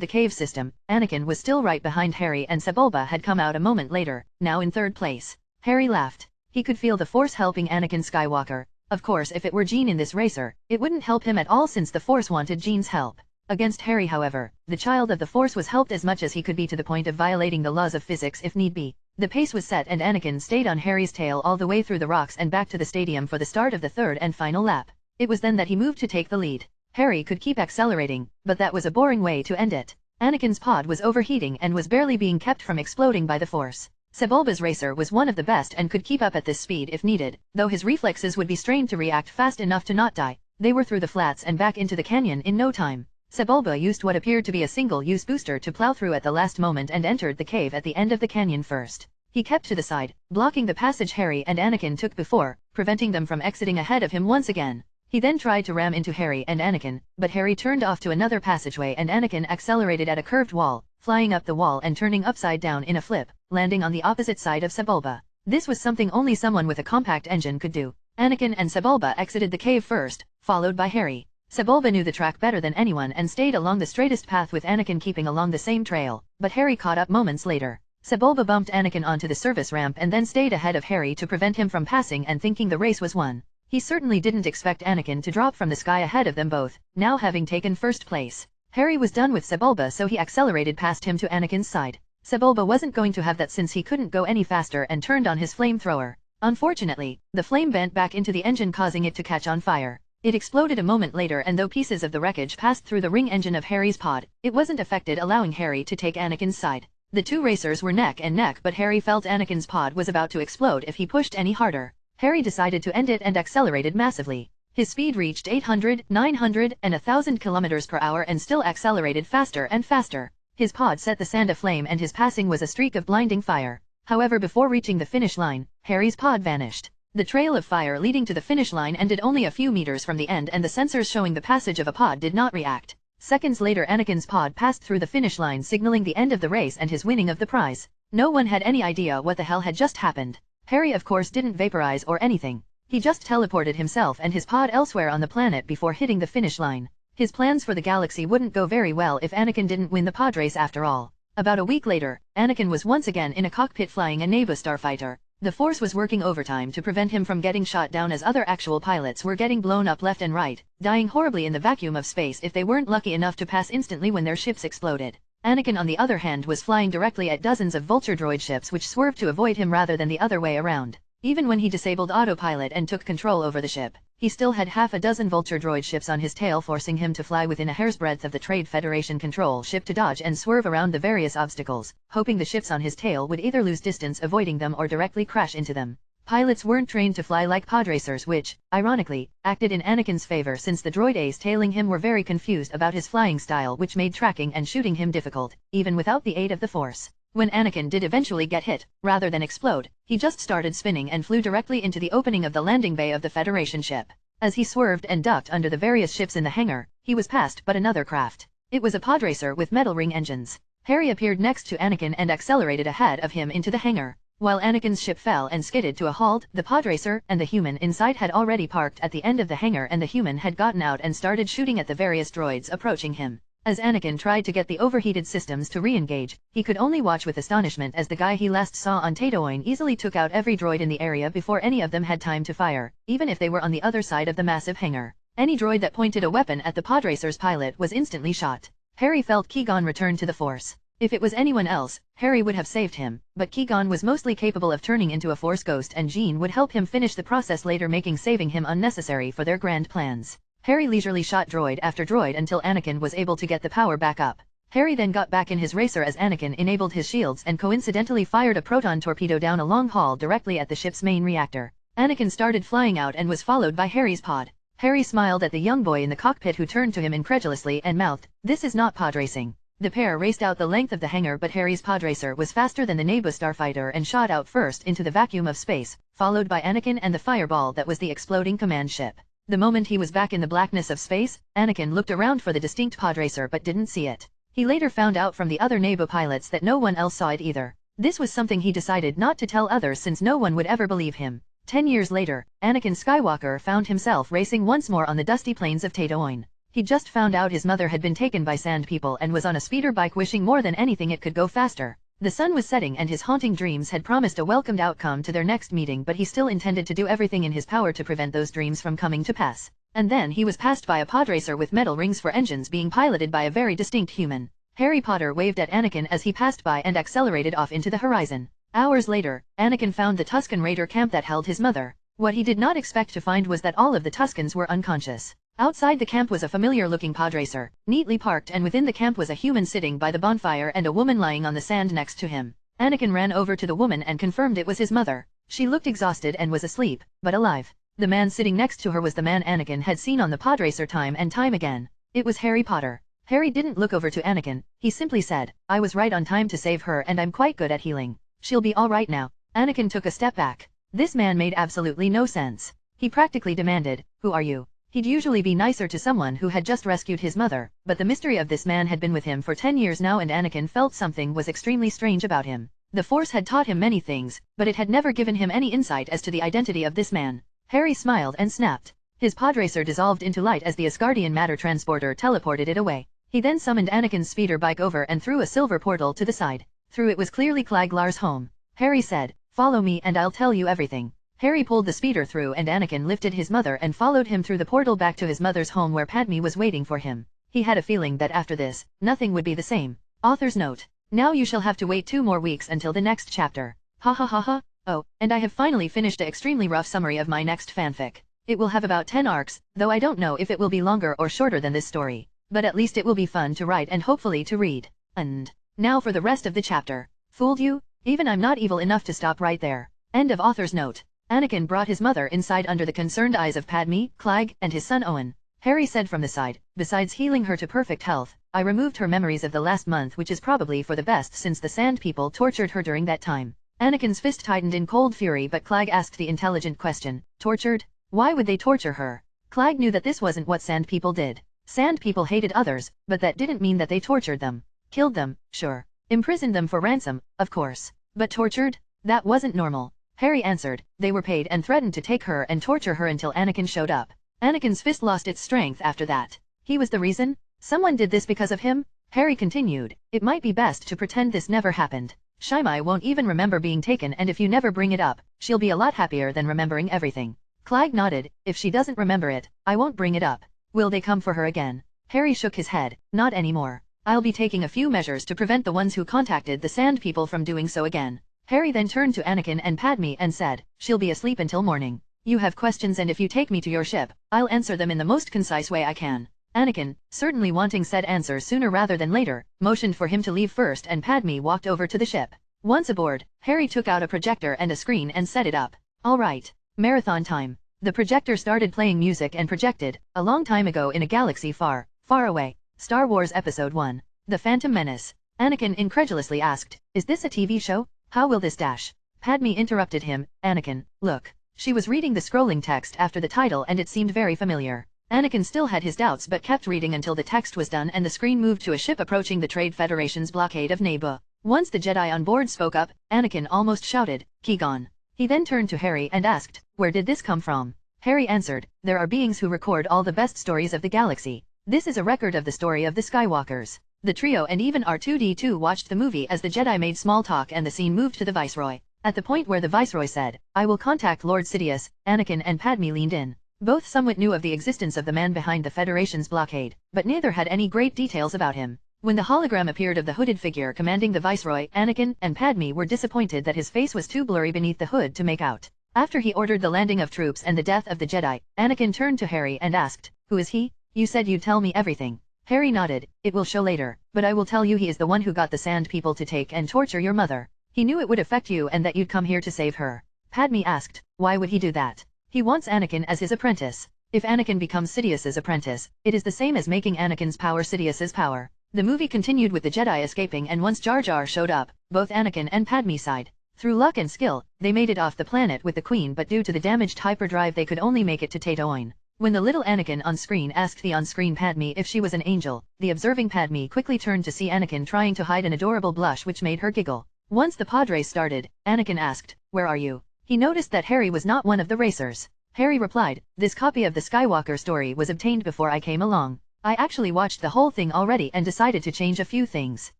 [SPEAKER 1] the cave system, Anakin was still right behind Harry and Sebulba had come out a moment later, now in third place. Harry laughed. He could feel the Force helping Anakin Skywalker. Of course, if it were Jean in this racer, it wouldn't help him at all since the Force wanted Jean's help. Against Harry, however, the child of the Force was helped as much as he could be, to the point of violating the laws of physics if need be. The pace was set and Anakin stayed on Harry's tail all the way through the rocks and back to the stadium for the start of the third and final lap. It was then that he moved to take the lead. Harry could keep accelerating, but that was a boring way to end it. Anakin's pod was overheating and was barely being kept from exploding by the Force. Sebulba's racer was one of the best and could keep up at this speed if needed, though his reflexes would be strained to react fast enough to not die. They were through the flats and back into the canyon in no time. Sebulba used what appeared to be a single-use booster to plow through at the last moment and entered the cave at the end of the canyon first. He kept to the side, blocking the passage Harry and Anakin took before, preventing them from exiting ahead of him once again. He then tried to ram into Harry and Anakin, but Harry turned off to another passageway and Anakin accelerated at a curved wall, flying up the wall and turning upside down in a flip, landing on the opposite side of Sebulba. This was something only someone with a compact engine could do. Anakin and Sebulba exited the cave first, followed by Harry. Sebulba knew the track better than anyone and stayed along the straightest path with Anakin keeping along the same trail, but Harry caught up moments later. Sebulba bumped Anakin onto the service ramp and then stayed ahead of Harry to prevent him from passing and thinking the race was won. He certainly didn't expect Anakin to drop from the sky ahead of them both, now having taken first place. Harry was done with Sebulba so he accelerated past him to Anakin's side. Sebulba wasn't going to have that since he couldn't go any faster and turned on his flamethrower. Unfortunately, the flame bent back into the engine causing it to catch on fire. It exploded a moment later and though pieces of the wreckage passed through the ring engine of Harry's pod, it wasn't affected allowing Harry to take Anakin's side. The two racers were neck and neck but Harry felt Anakin's pod was about to explode if he pushed any harder. Harry decided to end it and accelerated massively. His speed reached 800, 900, and 1,000 kilometers per hour and still accelerated faster and faster. His pod set the sand aflame and his passing was a streak of blinding fire. However, before reaching the finish line, Harry's pod vanished. The trail of fire leading to the finish line ended only a few meters from the end and the sensors showing the passage of a pod did not react. Seconds later Anakin's pod passed through the finish line signaling the end of the race and his winning of the prize. No one had any idea what the hell had just happened. Harry of course didn't vaporize or anything. He just teleported himself and his pod elsewhere on the planet before hitting the finish line. His plans for the galaxy wouldn't go very well if Anakin didn't win the pod race after all. About a week later, Anakin was once again in a cockpit flying a Naboo starfighter. The Force was working overtime to prevent him from getting shot down as other actual pilots were getting blown up left and right, dying horribly in the vacuum of space if they weren't lucky enough to pass instantly when their ships exploded. Anakin on the other hand was flying directly at dozens of vulture droid ships which swerved to avoid him rather than the other way around. Even when he disabled autopilot and took control over the ship, he still had half a dozen vulture droid ships on his tail forcing him to fly within a hair's breadth of the Trade Federation control ship to dodge and swerve around the various obstacles, hoping the ships on his tail would either lose distance avoiding them or directly crash into them. Pilots weren't trained to fly like podracers which, ironically, acted in Anakin's favor since the droids tailing him were very confused about his flying style which made tracking and shooting him difficult, even without the aid of the Force. When Anakin did eventually get hit, rather than explode, he just started spinning and flew directly into the opening of the landing bay of the Federation ship. As he swerved and ducked under the various ships in the hangar, he was passed but another craft. It was a podracer with metal ring engines. Harry appeared next to Anakin and accelerated ahead of him into the hangar. While Anakin's ship fell and skidded to a halt, the podracer and the human inside had already parked at the end of the hangar and the human had gotten out and started shooting at the various droids approaching him. As Anakin tried to get the overheated systems to re-engage, he could only watch with astonishment as the guy he last saw on Tatooine easily took out every droid in the area before any of them had time to fire, even if they were on the other side of the massive hangar. Any droid that pointed a weapon at the podracer's pilot was instantly shot. Harry felt Qui-Gon return to the Force. If it was anyone else, Harry would have saved him, but Qui-Gon was mostly capable of turning into a Force ghost and Jean would help him finish the process later making saving him unnecessary for their grand plans. Harry leisurely shot droid after droid until Anakin was able to get the power back up. Harry then got back in his racer as Anakin enabled his shields and coincidentally fired a proton torpedo down a long haul directly at the ship's main reactor. Anakin started flying out and was followed by Harry's pod. Harry smiled at the young boy in the cockpit who turned to him incredulously and mouthed, "This is not pod racing." The pair raced out the length of the hangar but Harry's podracer was faster than the Naboo starfighter and shot out first into the vacuum of space, followed by Anakin and the fireball that was the exploding command ship. The moment he was back in the blackness of space, Anakin looked around for the distinct podracer but didn't see it. He later found out from the other Naboo pilots that no one else saw it either. This was something he decided not to tell others since no one would ever believe him. 10 years later, Anakin Skywalker found himself racing once more on the dusty plains of Tatooine. He just found out his mother had been taken by sand people and was on a speeder bike wishing more than anything it could go faster. The sun was setting and his haunting dreams had promised a welcomed outcome to their next meeting but he still intended to do everything in his power to prevent those dreams from coming to pass. And then he was passed by a podracer with metal rings for engines being piloted by a very distinct human. Harry Potter waved at Anakin as he passed by and accelerated off into the horizon. Hours later, Anakin found the Tusken Raider camp that held his mother. What he did not expect to find was that all of the Tuskens were unconscious. Outside the camp was a familiar-looking podracer, neatly parked and within the camp was a human sitting by the bonfire and a woman lying on the sand next to him. Anakin ran over to the woman and confirmed it was his mother. She looked exhausted and was asleep, but alive. The man sitting next to her was the man Anakin had seen on the podracer time and time again. It was Harry Potter. Harry didn't look over to Anakin, he simply said, "I was right on time to save her and I'm quite good at healing. She'll be all right now." Anakin took a step back. This man made absolutely no sense. He practically demanded, "Who are you?" He'd usually be nicer to someone who had just rescued his mother, but the mystery of this man had been with him for 10 years now, and Anakin felt something was extremely strange about him. The Force had taught him many things, but it had never given him any insight as to the identity of this man. Harry smiled and snapped. His podracer dissolved into light as the Asgardian matter transporter teleported it away. He then summoned Anakin's speeder bike over and threw a silver portal to the side. Through it was clearly Claglar's home. Harry said, "Follow me and I'll tell you everything." Harry pulled the speeder through and Anakin lifted his mother and followed him through the portal back to his mother's home where Padme was waiting for him. He had a feeling that after this, nothing would be the same. Author's note. Now you shall have to wait 2 more weeks until the next chapter. Ha ha ha ha. Oh, and I have finally finished an extremely rough summary of my next fanfic. It will have about 10 arcs, though I don't know if it will be longer or shorter than this story. But at least it will be fun to write and hopefully to read. And now for the rest of the chapter. Fooled you? Even I'm not evil enough to stop right there. End of author's note. Anakin brought his mother inside under the concerned eyes of Padme, Clag, and his son Owen. Harry said from the side, "Besides healing her to perfect health, I removed her memories of the last month, which is probably for the best since the Sand People tortured her during that time." Anakin's fist tightened in cold fury, but Clag asked the intelligent question, "Tortured? Why would they torture her?" Clag knew that this wasn't what Sand People did. Sand People hated others, but that didn't mean that they tortured them. Killed them, sure. Imprisoned them for ransom, of course. But tortured? That wasn't normal. Harry answered, "They were paid and threatened to take her and torture her until Anakin showed up." Anakin's fist lost its strength after that. He was the reason? Someone did this because of him? Harry continued, "It might be best to pretend this never happened. Shaimai won't even remember being taken, and if you never bring it up, she'll be a lot happier than remembering everything." Clag nodded, "If she doesn't remember it, I won't bring it up. Will they come for her again?" Harry shook his head, "Not anymore. I'll be taking a few measures to prevent the ones who contacted the Sand People from doing so again." Harry then turned to Anakin and Padme and said, "She'll be asleep until morning. You have questions, and if you take me to your ship, I'll answer them in the most concise way I can." Anakin, certainly wanting said answer sooner rather than later, motioned for him to leave first, and Padme walked over to the ship. Once aboard, Harry took out a projector and a screen and set it up. All right, marathon time. The projector started playing music and projected, "A long time ago in a galaxy far, far away, Star Wars Episode 1, The Phantom Menace." Anakin incredulously asked, "Is this a TV show? How will this dash?" Padme interrupted him, "Anakin, look." She was reading the scrolling text after the title and it seemed very familiar. Anakin still had his doubts but kept reading until the text was done and the screen moved to a ship approaching the Trade Federation's blockade of Naboo. Once the Jedi on board spoke up, Anakin almost shouted, "Qui-Gon." He then turned to Harry and asked, "Where did this come from?" Harry answered, "There are beings who record all the best stories of the galaxy. This is a record of the story of the Skywalkers." The trio and even R2-D2 watched the movie as the Jedi made small talk and the scene moved to the Viceroy. At the point where the Viceroy said, "I will contact Lord Sidious," Anakin and Padme leaned in. Both somewhat knew of the existence of the man behind the Federation's blockade, but neither had any great details about him. When the hologram appeared of the hooded figure commanding the Viceroy, Anakin and Padme were disappointed that his face was too blurry beneath the hood to make out. After he ordered the landing of troops and the death of the Jedi, Anakin turned to Harry and asked, "Who is he? You said you'd tell me everything." Harry nodded, "It will show later, but I will tell you he is the one who got the Sand People to take and torture your mother. He knew it would affect you and that you'd come here to save her." Padme asked, "Why would he do that?" "He wants Anakin as his apprentice. If Anakin becomes Sidious's apprentice, it is the same as making Anakin's power Sidious's power." The movie continued with the Jedi escaping, and once Jar Jar showed up, both Anakin and Padme sighed. Through luck and skill, they made it off the planet with the Queen, but due to the damaged hyperdrive they could only make it to Tatooine. When the little Anakin on screen asked the on-screen Padme if she was an angel, the observing Padme quickly turned to see Anakin trying to hide an adorable blush which made her giggle. Once the pod race started, Anakin asked, "Where are you?" He noticed that Harry was not one of the racers. Harry replied, "This copy of the Skywalker story was obtained before I came along. I actually watched the whole thing already and decided to change a few things."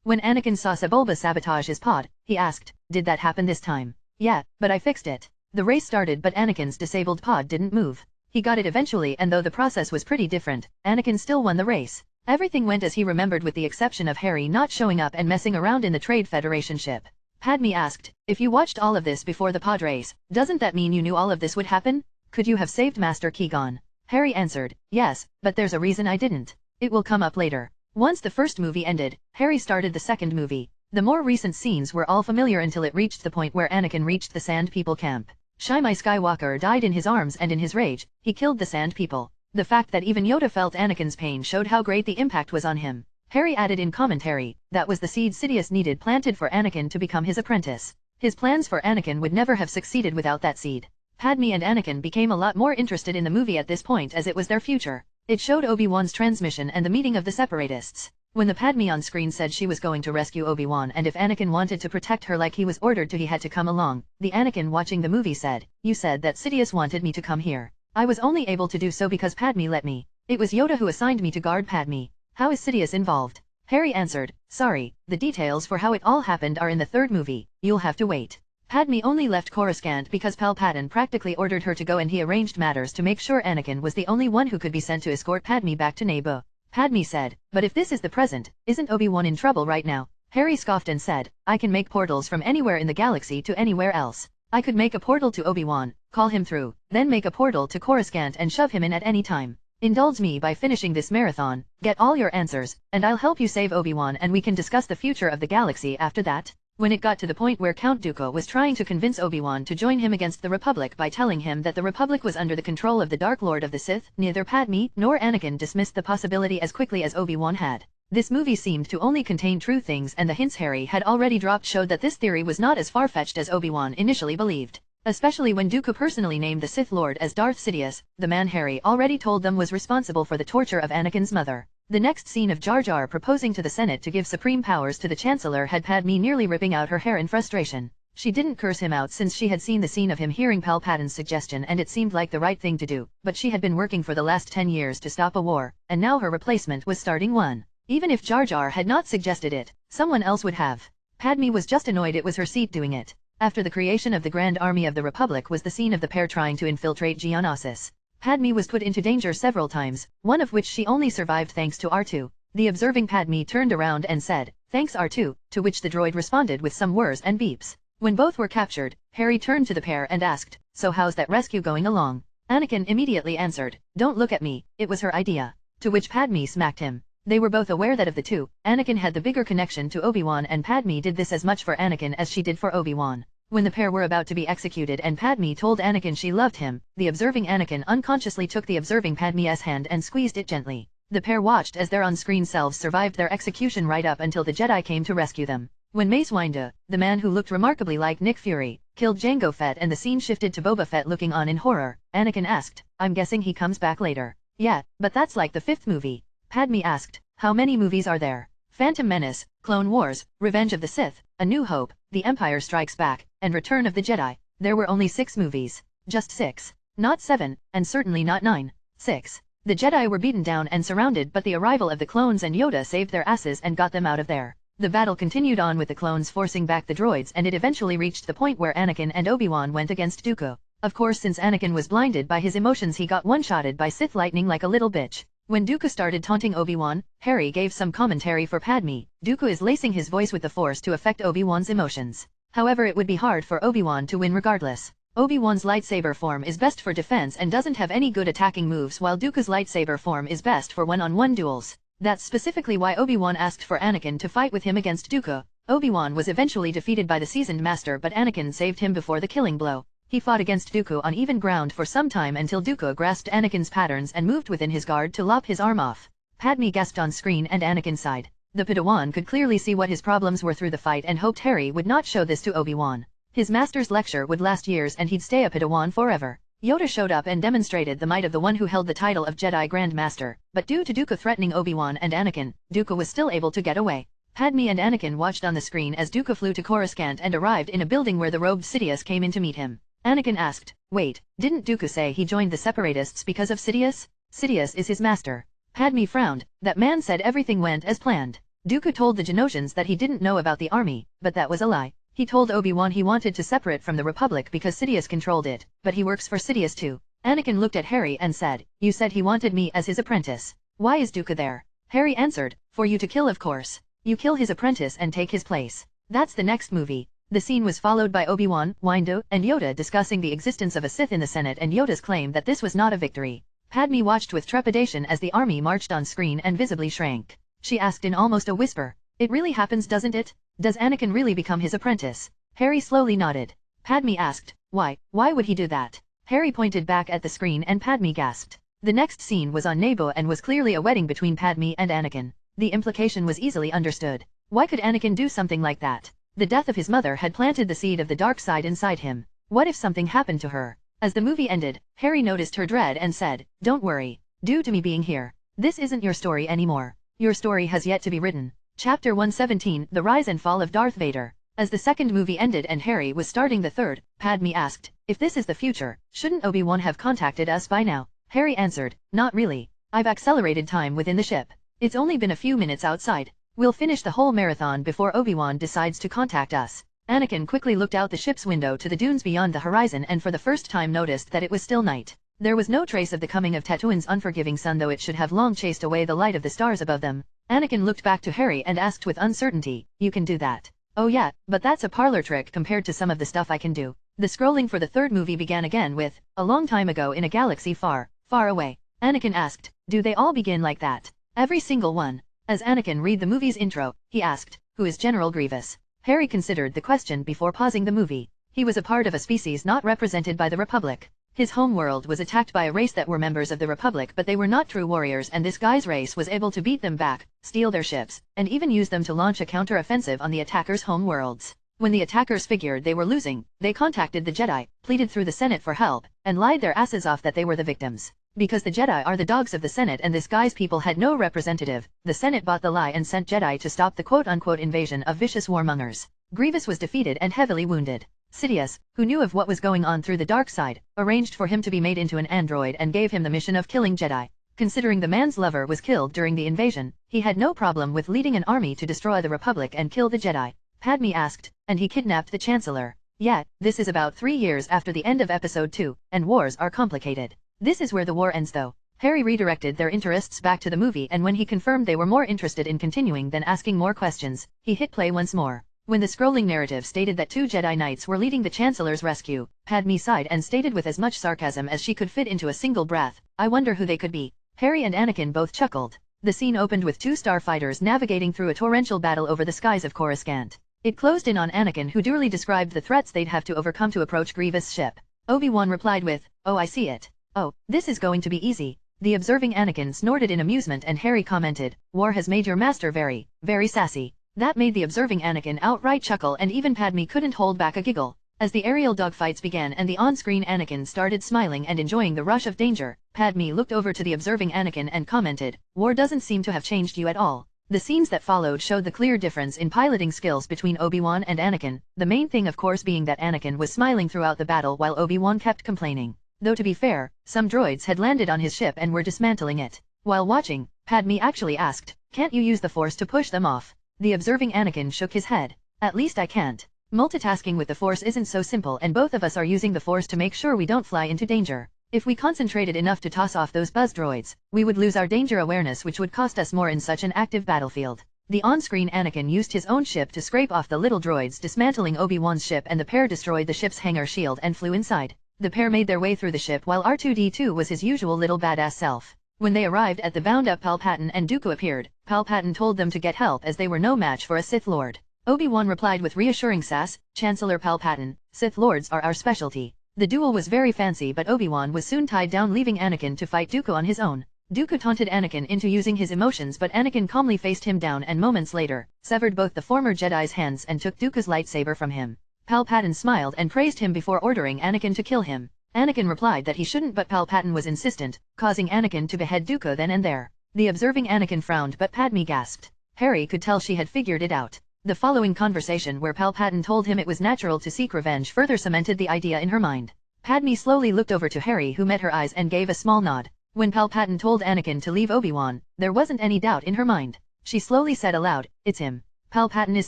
[SPEAKER 1] When Anakin saw Sebulba sabotage his pod, he asked, "Did that happen this time?" "Yeah, but I fixed it." The race started, but Anakin's disabled pod didn't move. He got it eventually, and though the process was pretty different, Anakin still won the race. Everything went as he remembered with the exception of Harry not showing up and messing around in the Trade Federation ship. Padme asked, "If you watched all of this before the pod race, doesn't that mean you knew all of this would happen? Could you have saved Master Qui-Gon?" Harry answered, "Yes, but there's a reason I didn't. It will come up later." Once the first movie ended, Harry started the second movie. The more recent scenes were all familiar until it reached the point where Anakin reached the Sand People camp. Shimei Skywalker died in his arms, and in his rage, he killed the Sand People. The fact that even Yoda felt Anakin's pain showed how great the impact was on him. Harry added in commentary, that was the seed Sidious needed planted for Anakin to become his apprentice. His plans for Anakin would never have succeeded without that seed. Padme and Anakin became a lot more interested in the movie at this point as it was their future. It showed Obi-Wan's transmission and the meeting of the Separatists. When the Padme on screen said she was going to rescue Obi-Wan and if Anakin wanted to protect her like he was ordered to he had to come along, the Anakin watching the movie said, "You said that Sidious wanted me to come here. I was only able to do so because Padme let me. It was Yoda who assigned me to guard Padme. How is Sidious involved?" Harry answered, "Sorry, the details for how it all happened are in the third movie, you'll have to wait." Padme only left Coruscant because Palpatine practically ordered her to go and he arranged matters to make sure Anakin was the only one who could be sent to escort Padme back to Naboo. Padme said, "But if this is the present, isn't Obi-Wan in trouble right now?" Harry scoffed and said, "I can make portals from anywhere in the galaxy to anywhere else. I could make a portal to Obi-Wan, call him through, then make a portal to Coruscant and shove him in at any time. Indulge me by finishing this marathon, get all your answers, and I'll help you save Obi-Wan and we can discuss the future of the galaxy after that." When it got to the point where Count Dooku was trying to convince Obi-Wan to join him against the Republic by telling him that the Republic was under the control of the Dark Lord of the Sith, neither Padme nor Anakin dismissed the possibility as quickly as Obi-Wan had. This movie seemed to only contain true things and the hints Harry had already dropped showed that this theory was not as far-fetched as Obi-Wan initially believed. Especially when Dooku personally named the Sith Lord as Darth Sidious, the man Harry already told them was responsible for the torture of Anakin's mother. The next scene of Jar Jar proposing to the Senate to give supreme powers to the Chancellor had Padme nearly ripping out her hair in frustration. She didn't curse him out since she had seen the scene of him hearing Palpatine's suggestion and it seemed like the right thing to do, but she had been working for the last 10 years to stop a war, and now her replacement was starting one. Even if Jar Jar had not suggested it, someone else would have. Padme was just annoyed it was her seat doing it. After the creation of the Grand Army of the Republic was the scene of the pair trying to infiltrate Geonosis. Padme was put into danger several times, one of which she only survived thanks to R2. The observing Padme turned around and said, "Thanks R2, to which the droid responded with some whirs and beeps. When both were captured, Harry turned to the pair and asked, "So how's that rescue going along?" Anakin immediately answered, "Don't look at me, it was her idea." To which Padme smacked him. They were both aware that of the two, Anakin had the bigger connection to Obi-Wan and Padme did this as much for Anakin as she did for Obi-Wan. When the pair were about to be executed and Padme told Anakin she loved him, the observing Anakin unconsciously took the observing Padme's hand and squeezed it gently. The pair watched as their on-screen selves survived their execution right up until the Jedi came to rescue them. When Mace Windu, the man who looked remarkably like Nick Fury, killed Jango Fett and the scene shifted to Boba Fett looking on in horror, Anakin asked, "I'm guessing he comes back later." "Yeah, but that's like the 5th movie." Padme asked, "How many movies are there?" Phantom Menace, Clone Wars, Revenge of the Sith, A New Hope, The Empire Strikes Back, and Return of the Jedi. There were only 6 movies. Just 6. Not 7, and certainly not 9. 6. The Jedi were beaten down and surrounded but the arrival of the clones and Yoda saved their asses and got them out of there. The battle continued on with the clones forcing back the droids and it eventually reached the point where Anakin and Obi-Wan went against Dooku. Of course since Anakin was blinded by his emotions he got one-shotted by Sith lightning like a little bitch. When Dooku started taunting Obi-Wan, Harry gave some commentary for Padme. Dooku is lacing his voice with the Force to affect Obi-Wan's emotions. However it would be hard for Obi-Wan to win regardless. Obi-Wan's lightsaber form is best for defense and doesn't have any good attacking moves while Dooku's lightsaber form is best for one-on-one duels. That's specifically why Obi-Wan asked for Anakin to fight with him against Dooku. Obi-Wan was eventually defeated by the seasoned master but Anakin saved him before the killing blow. He fought against Dooku on even ground for some time until Dooku grasped Anakin's patterns and moved within his guard to lop his arm off. Padme gasped on screen and Anakin sighed. The Padawan could clearly see what his problems were through the fight and hoped Harry would not show this to Obi-Wan. His master's lecture would last years and he'd stay a Padawan forever. Yoda showed up and demonstrated the might of the one who held the title of Jedi Grand Master, but due to Dooku threatening Obi-Wan and Anakin, Dooku was still able to get away. Padme and Anakin watched on the screen as Dooku flew to Coruscant and arrived in a building where the robed Sidious came in to meet him. Anakin asked, "Wait, didn't Dooku say he joined the Separatists because of Sidious? Sidious is his master." Padme frowned. That man said everything went as planned. Dooku told the Genosians that he didn't know about the army, but that was a lie. He told Obi-Wan he wanted to separate from the Republic because Sidious controlled it, but he works for Sidious too. Anakin looked at Harry and said, "You said he wanted me as his apprentice. Why is Dooku there?" Harry answered, "For you to kill of course. You kill his apprentice and take his place." That's the next movie. The scene was followed by Obi-Wan, Windu, and Yoda discussing the existence of a Sith in the Senate and Yoda's claim that this was not a victory. Padme watched with trepidation as the army marched on screen and visibly shrank. She asked in almost a whisper, "It really happens doesn't it? Does Anakin really become his apprentice?" Harry slowly nodded. Padme asked, "Why would he do that?" Harry pointed back at the screen and Padme gasped. The next scene was on Naboo and was clearly a wedding between Padme and Anakin. The implication was easily understood. Why could Anakin do something like that? The death of his mother had planted the seed of the dark side inside him. What if something happened to her? As the movie ended, Harry noticed her dread and said, "Don't worry. Due to me being here, this isn't your story anymore. Your story has yet to be written." Chapter 117, The Rise and Fall of Darth Vader. As the second movie ended and Harry was starting the third, Padme asked, "If this is the future, shouldn't Obi-Wan have contacted us by now?" Harry answered, "Not really. I've accelerated time within the ship. It's only been a few minutes outside. We'll finish the whole marathon before Obi-Wan decides to contact us." Anakin quickly looked out the ship's window to the dunes beyond the horizon and for the first time noticed that it was still night. There was no trace of the coming of Tatooine's unforgiving sun, though it should have long chased away the light of the stars above them. Anakin looked back to Harry and asked with uncertainty, "You can do that?" "Oh yeah, but that's a parlor trick compared to some of the stuff I can do." The scrolling for the third movie began again with, "A long time ago in a galaxy far, far away." Anakin asked, "Do they all begin like that?" "Every single one." As Anakin read the movie's intro, he asked, "Who is General Grievous?" Harry considered the question before pausing the movie. He was a part of a species not represented by the Republic. His homeworld was attacked by a race that were members of the Republic, but they were not true warriors, and this guy's race was able to beat them back, steal their ships, and even use them to launch a counter-offensive on the attackers' homeworlds. When the attackers figured they were losing, they contacted the Jedi, pleaded through the Senate for help, and lied their asses off that they were the victims. Because the Jedi are the dogs of the Senate and this guy's people had no representative, the Senate bought the lie and sent Jedi to stop the quote-unquote invasion of vicious warmongers. Grievous was defeated and heavily wounded. Sidious, who knew of what was going on through the dark side, arranged for him to be made into an android and gave him the mission of killing Jedi. Considering the man's lover was killed during the invasion, he had no problem with leading an army to destroy the Republic and kill the Jedi. Padme asked, "And he kidnapped the Chancellor?" "Yeah, this is about 3 years after the end of Episode 2, and wars are complicated. This is where the war ends though." Harry redirected their interests back to the movie, and when he confirmed they were more interested in continuing than asking more questions, he hit play once more. When the scrolling narrative stated that 2 Jedi Knights were leading the Chancellor's rescue, Padme sighed and stated with as much sarcasm as she could fit into a single breath, "I wonder who they could be." Harry and Anakin both chuckled. The scene opened with 2 starfighters navigating through a torrential battle over the skies of Coruscant. It closed in on Anakin, who duly described the threats they'd have to overcome to approach Grievous' ship. Obi-Wan replied with, "Oh, I see it. Oh, this is going to be easy." The observing Anakin snorted in amusement and Harry commented, "War has made your master very, very sassy." That made the observing Anakin outright chuckle, and even Padme couldn't hold back a giggle. As the aerial dogfights began and the on-screen Anakin started smiling and enjoying the rush of danger, Padme looked over to the observing Anakin and commented, "War doesn't seem to have changed you at all." The scenes that followed showed the clear difference in piloting skills between Obi-Wan and Anakin, the main thing of course being that Anakin was smiling throughout the battle while Obi-Wan kept complaining. Though to be fair, some droids had landed on his ship and were dismantling it. While watching, Padme actually asked, "Can't you use the Force to push them off?" The observing Anakin shook his head. "At least I can't. Multitasking with the Force isn't so simple, and both of us are using the Force to make sure we don't fly into danger. If we concentrated enough to toss off those buzz droids, we would lose our danger awareness, which would cost us more in such an active battlefield." The on-screen Anakin used his own ship to scrape off the little droids, dismantling Obi-Wan's ship, and the pair destroyed the ship's hangar shield and flew inside. The pair made their way through the ship while R2-D2 was his usual little badass self. When they arrived at the bound-up Palpatine and Dooku appeared, Palpatine told them to get help as they were no match for a Sith Lord. Obi-Wan replied with reassuring sass, "Chancellor Palpatine, Sith Lords are our specialty." The duel was very fancy, but Obi-Wan was soon tied down, leaving Anakin to fight Dooku on his own. Dooku taunted Anakin into using his emotions, but Anakin calmly faced him down and moments later, severed both the former Jedi's hands and took Dooku's lightsaber from him. Palpatine smiled and praised him before ordering Anakin to kill him. Anakin replied that he shouldn't, but Palpatine was insistent, causing Anakin to behead Dooku then and there. The observing Anakin frowned, but Padme gasped. Harry could tell she had figured it out. The following conversation, where Palpatine told him it was natural to seek revenge, further cemented the idea in her mind. Padme slowly looked over to Harry, who met her eyes and gave a small nod. When Palpatine told Anakin to leave Obi-Wan, there wasn't any doubt in her mind. She slowly said aloud, "It's him. Palpatine is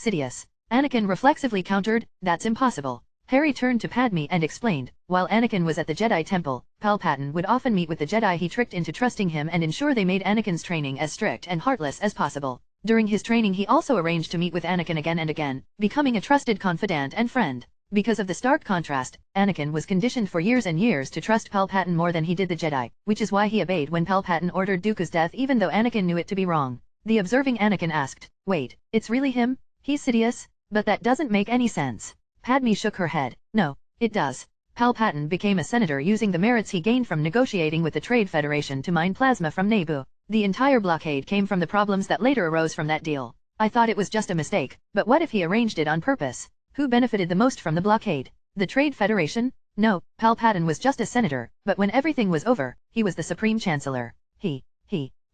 [SPEAKER 1] Sidious." Anakin reflexively countered, "That's impossible." Harry turned to Padme and explained, while Anakin was at the Jedi Temple, Palpatine would often meet with the Jedi he tricked into trusting him and ensure they made Anakin's training as strict and heartless as possible. During his training he also arranged to meet with Anakin again and again, becoming a trusted confidant and friend. Because of the stark contrast, Anakin was conditioned for years and years to trust Palpatine more than he did the Jedi, which is why he obeyed when Palpatine ordered Dooku's death even though Anakin knew it to be wrong. The observing Anakin asked, "Wait, it's really him? He's Sidious? But that doesn't make any sense." Padme shook her head. "No, it does. Palpatine became a senator using the merits he gained from negotiating with the Trade Federation to mine plasma from Naboo. The entire blockade came from the problems that later arose from that deal. I thought it was just a mistake, but what if he arranged it on purpose? Who benefited the most from the blockade? The Trade Federation? No, Palpatine was just a senator, but when everything was over, he was the Supreme Chancellor.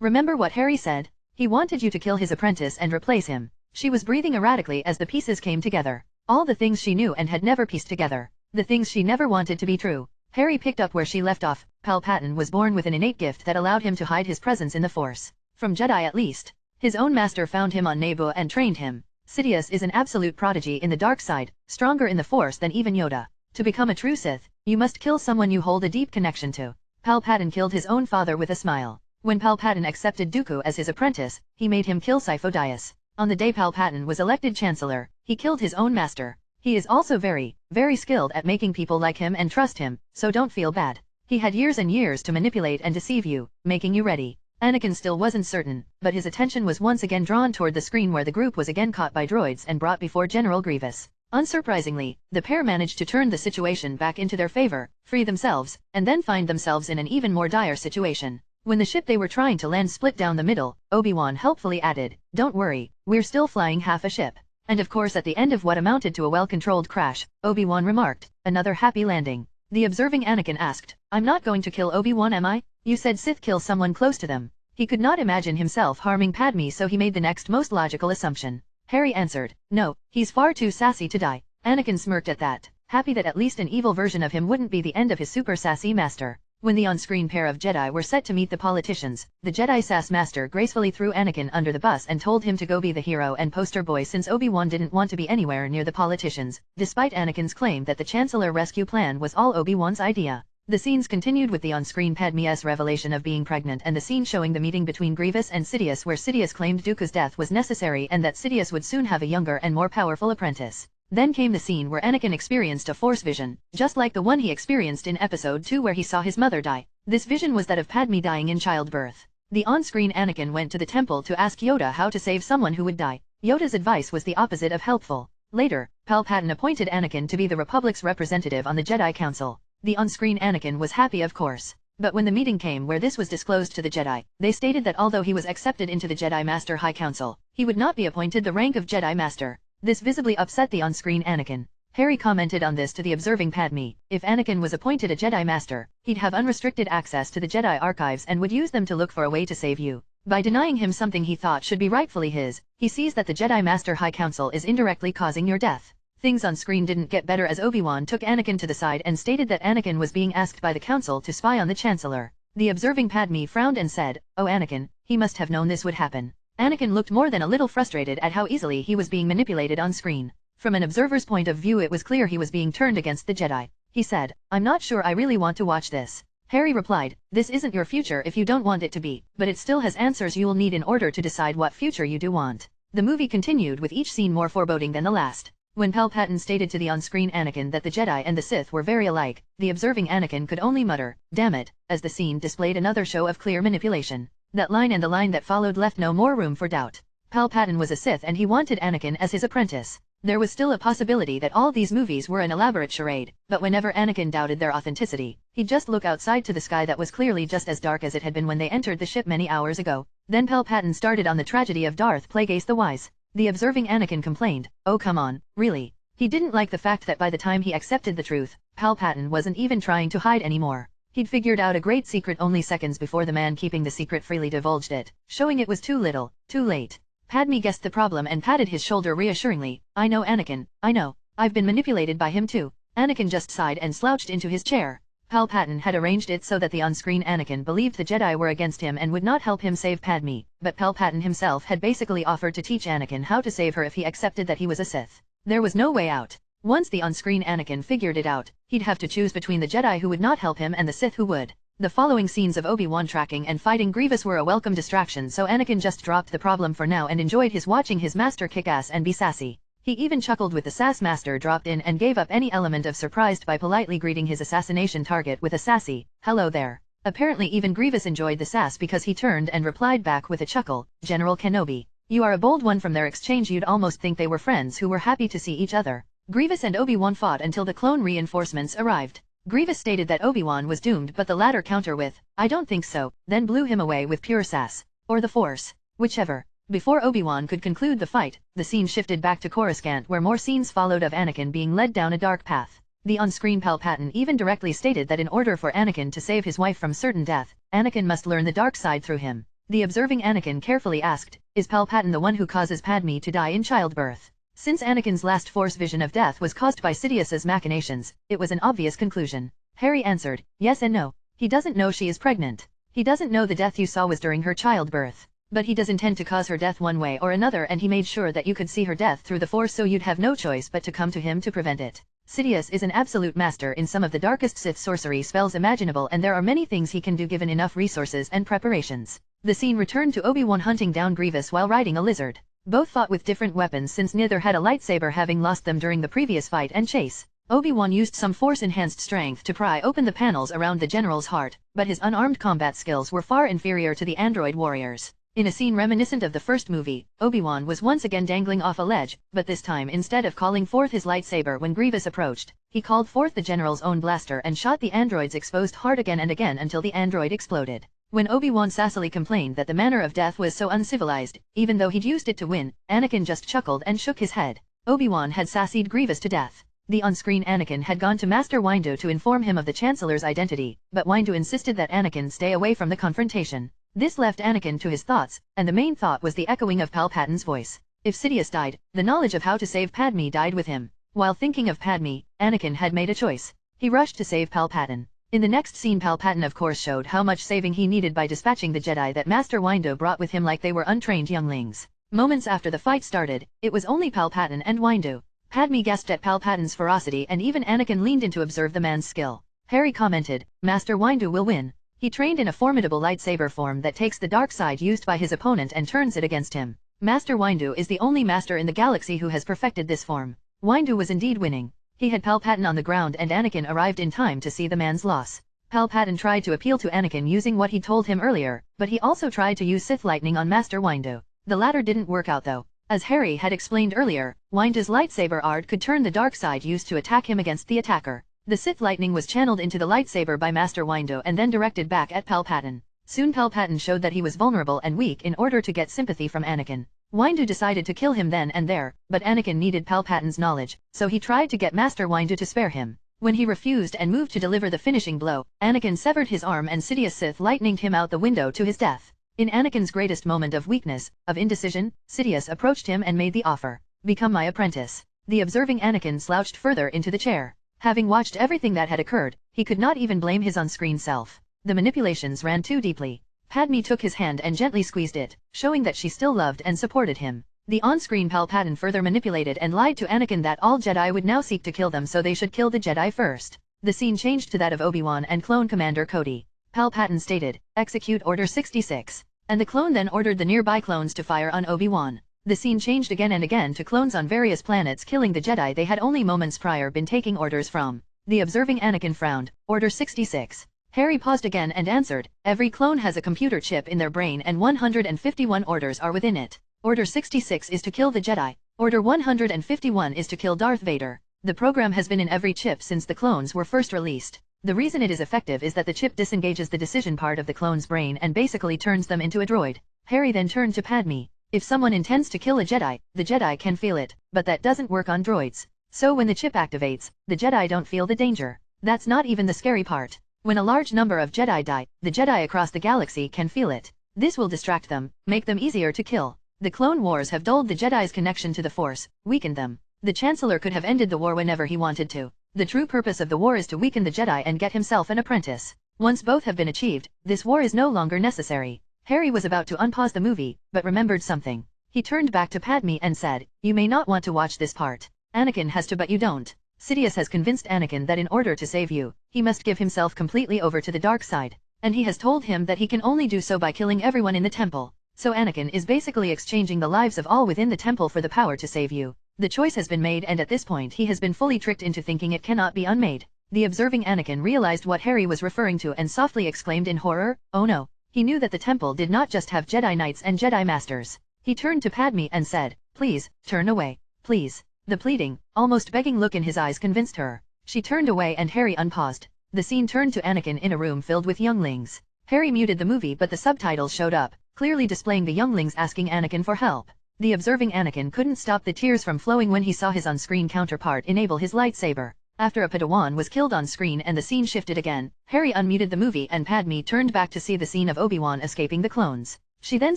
[SPEAKER 1] Remember what Harry said? He wanted you to kill his apprentice and replace him. She was breathing erratically as the pieces came together. All the things she knew and had never pieced together. The things she never wanted to be true. Harry picked up where she left off. Palpatine was born with an innate gift that allowed him to hide his presence in the Force. From Jedi at least. His own master found him on Naboo and trained him. Sidious is an absolute prodigy in the dark side, stronger in the Force than even Yoda. To become a true Sith, you must kill someone you hold a deep connection to. Palpatine killed his own father with a smile. When Palpatine accepted Dooku as his apprentice, he made him kill Sifo-Dyas. On the day Palpatine was elected Chancellor, he killed his own master. He is also very, very skilled at making people like him and trust him, so don't feel bad. He had years and years to manipulate and deceive you, making you ready. Anakin still wasn't certain, but his attention was once again drawn toward the screen where the group was again caught by droids and brought before General Grievous. Unsurprisingly, the pair managed to turn the situation back into their favor, free themselves, and then find themselves in an even more dire situation. When the ship they were trying to land split down the middle, Obi-Wan helpfully added, "Don't worry, we're still flying half a ship." And of course at the end of what amounted to a well-controlled crash, Obi-Wan remarked, "Another happy landing." The observing Anakin asked, "I'm not going to kill Obi-Wan, am I? You said Sith kill someone close to them." He could not imagine himself harming Padme, so he made the next most logical assumption. Harry answered, "No, he's far too sassy to die." Anakin smirked at that, happy that at least an evil version of him wouldn't be the end of his super sassy master. When the on-screen pair of Jedi were set to meet the politicians, the Jedi Sass Master gracefully threw Anakin under the bus and told him to go be the hero and poster boy since Obi-Wan didn't want to be anywhere near the politicians, despite Anakin's claim that the Chancellor rescue plan was all Obi-Wan's idea. The scenes continued with the on-screen Padme's revelation of being pregnant and the scene showing the meeting between Grievous and Sidious where Sidious claimed Dooku's death was necessary and that Sidious would soon have a younger and more powerful apprentice. Then came the scene where Anakin experienced a Force vision, just like the one he experienced in Episode 2 where he saw his mother die. This vision was that of Padme dying in childbirth. The on-screen Anakin went to the temple to ask Yoda how to save someone who would die. Yoda's advice was the opposite of helpful. Later, Palpatine appointed Anakin to be the Republic's representative on the Jedi Council. The on-screen Anakin was happy of course. But when the meeting came where this was disclosed to the Jedi, they stated that although he was accepted into the Jedi Master High Council, he would not be appointed the rank of Jedi Master. This visibly upset the on-screen Anakin. Harry commented on this to the observing Padme. If Anakin was appointed a Jedi Master, he'd have unrestricted access to the Jedi archives and would use them to look for a way to save you. By denying him something he thought should be rightfully his, he sees that the Jedi Master High Council is indirectly causing your death. Things on screen didn't get better as Obi-Wan took Anakin to the side and stated that Anakin was being asked by the Council to spy on the Chancellor. The observing Padme frowned and said, "Oh Anakin, he must have known this would happen." Anakin looked more than a little frustrated at how easily he was being manipulated on screen. From an observer's point of view it was clear he was being turned against the Jedi. He said, "I'm not sure I really want to watch this." Harry replied, "This isn't your future if you don't want it to be, but it still has answers you'll need in order to decide what future you do want." The movie continued with each scene more foreboding than the last. When Palpatine stated to the on-screen Anakin that the Jedi and the Sith were very alike, the observing Anakin could only mutter, "Damn it," as the scene displayed another show of clear manipulation. That line and the line that followed left no more room for doubt. Palpatine was a Sith and he wanted Anakin as his apprentice. There was still a possibility that all these movies were an elaborate charade, but whenever Anakin doubted their authenticity, he'd just look outside to the sky that was clearly just as dark as it had been when they entered the ship many hours ago. Then Palpatine started on the tragedy of Darth Plagueis the Wise. The observing Anakin complained, "Oh come on, really?" He didn't like the fact that by the time he accepted the truth, Palpatine wasn't even trying to hide anymore. He'd figured out a great secret only seconds before the man keeping the secret freely divulged it, showing it was too little, too late. Padme guessed the problem and patted his shoulder reassuringly. "I know Anakin, I know. I've been manipulated by him too." Anakin just sighed and slouched into his chair. Palpatine had arranged it so that the on-screen Anakin believed the Jedi were against him and would not help him save Padme, but Palpatine himself had basically offered to teach Anakin how to save her if he accepted that he was a Sith. There was no way out. Once the on-screen Anakin figured it out, he'd have to choose between the Jedi who would not help him and the Sith who would. The following scenes of Obi-Wan tracking and fighting Grievous were a welcome distraction, so Anakin just dropped the problem for now and enjoyed his watching his master kick ass and be sassy. He even chuckled with the sass master dropped in and gave up any element of surprise by politely greeting his assassination target with a sassy, "Hello there." Apparently even Grievous enjoyed the sass because he turned and replied back with a chuckle, "General Kenobi. You are a bold one." From their exchange you'd almost think they were friends who were happy to see each other. Grievous and Obi-Wan fought until the clone reinforcements arrived. Grievous stated that Obi-Wan was doomed, but the latter counter with, "I don't think so," then blew him away with pure sass. Or the Force. Whichever. Before Obi-Wan could conclude the fight, the scene shifted back to Coruscant where more scenes followed of Anakin being led down a dark path. The on-screen Palpatine even directly stated that in order for Anakin to save his wife from certain death, Anakin must learn the dark side through him. The observing Anakin carefully asked, is Palpatine the one who causes Padme to die in childbirth? Since Anakin's last Force vision of death was caused by Sidious's machinations, it was an obvious conclusion. Harry answered, yes and no. He doesn't know she is pregnant. He doesn't know the death you saw was during her childbirth. But he does intend to cause her death one way or another, and he made sure that you could see her death through the Force, so you'd have no choice but to come to him to prevent it. Sidious is an absolute master in some of the darkest Sith sorcery spells imaginable, and there are many things he can do given enough resources and preparations. The scene returned to Obi-Wan hunting down Grievous while riding a lizard. Both fought with different weapons since neither had a lightsaber, having lost them during the previous fight and chase. Obi-Wan used some Force-enhanced strength to pry open the panels around the general's heart, but his unarmed combat skills were far inferior to the android warriors. In a scene reminiscent of the first movie, Obi-Wan was once again dangling off a ledge, but this time instead of calling forth his lightsaber when Grievous approached, he called forth the general's own blaster and shot the android's exposed heart again and again until the android exploded. When Obi-Wan sassily complained that the manner of death was so uncivilized, even though he'd used it to win, Anakin just chuckled and shook his head. Obi-Wan had sassied Grievous to death. The on-screen Anakin had gone to Master Windu to inform him of the Chancellor's identity, but Windu insisted that Anakin stay away from the confrontation. This left Anakin to his thoughts, and the main thought was the echoing of Palpatine's voice. If Sidious died, the knowledge of how to save Padme died with him. While thinking of Padme, Anakin had made a choice. He rushed to save Palpatine. In the next scene, Palpatine of course showed how much saving he needed by dispatching the Jedi that Master Windu brought with him like they were untrained younglings. Moments after the fight started, it was only Palpatine and Windu. Padme gasped at Palpatine's ferocity, and even Anakin leaned in to observe the man's skill. Harry commented, Master Windu will win. He trained in a formidable lightsaber form that takes the dark side used by his opponent and turns it against him. Master Windu is the only master in the galaxy who has perfected this form. Windu was indeed winning. He had Palpatine on the ground, and Anakin arrived in time to see the man's loss. Palpatine tried to appeal to Anakin using what he told him earlier, but he also tried to use Sith lightning on Master Windu. The latter didn't work out though. As Harry had explained earlier, Windu's lightsaber art could turn the dark side used to attack him against the attacker. The Sith lightning was channeled into the lightsaber by Master Windu and then directed back at Palpatine. Soon Palpatine showed that he was vulnerable and weak in order to get sympathy from Anakin. Windu decided to kill him then and there, but Anakin needed Palpatine's knowledge, so he tried to get Master Windu to spare him. When he refused and moved to deliver the finishing blow, Anakin severed his arm and Sidious Sith lightninged him out the window to his death. In Anakin's greatest moment of weakness, of indecision, Sidious approached him and made the offer. Become my apprentice. The observing Anakin slouched further into the chair. Having watched everything that had occurred, he could not even blame his on-screen self. The manipulations ran too deeply. Padme took his hand and gently squeezed it, showing that she still loved and supported him. The on-screen Palpatine further manipulated and lied to Anakin that all Jedi would now seek to kill them, so they should kill the Jedi first. The scene changed to that of Obi-Wan and clone Commander Cody. Palpatine stated, "Execute Order 66." And the clone then ordered the nearby clones to fire on Obi-Wan. The scene changed again and again to clones on various planets killing the Jedi they had only moments prior been taking orders from. The observing Anakin frowned. Order 66. Harry paused again and answered, "Every clone has a computer chip in their brain and 151 orders are within it. Order 66 is to kill the Jedi. Order 151 is to kill Darth Vader. The program has been in every chip since the clones were first released. The reason it is effective is that the chip disengages the decision part of the clone's brain and basically turns them into a droid." Harry then turned to Padme. If someone intends to kill a Jedi, the Jedi can feel it, but that doesn't work on droids. So when the chip activates, the Jedi don't feel the danger. That's not even the scary part. When a large number of Jedi die, the Jedi across the galaxy can feel it. This will distract them, make them easier to kill. The Clone Wars have dulled the Jedi's connection to the Force, weakened them. The Chancellor could have ended the war whenever he wanted to. The true purpose of the war is to weaken the Jedi and get himself an apprentice. Once both have been achieved, this war is no longer necessary. Harry was about to unpause the movie, but remembered something. He turned back to Padme and said, "You may not want to watch this part. Anakin has to, but you don't. Sidious has convinced Anakin that in order to save you, he must give himself completely over to the dark side. And he has told him that he can only do so by killing everyone in the temple. So Anakin is basically exchanging the lives of all within the temple for the power to save you. The choice has been made, and at this point he has been fully tricked into thinking it cannot be unmade." The observing Anakin realized what Harry was referring to and softly exclaimed in horror, "Oh no." He knew that the temple did not just have Jedi Knights and Jedi Masters. He turned to Padme and said, "Please, turn away. Please." The pleading, almost begging look in his eyes convinced her. She turned away and Harry unpaused. The scene turned to Anakin in a room filled with younglings. Harry muted the movie, but the subtitles showed up, clearly displaying the younglings asking Anakin for help. The observing Anakin couldn't stop the tears from flowing when he saw his on-screen counterpart enable his lightsaber. After a Padawan was killed on screen and the scene shifted again, Harry unmuted the movie and Padme turned back to see the scene of Obi-Wan escaping the clones. She then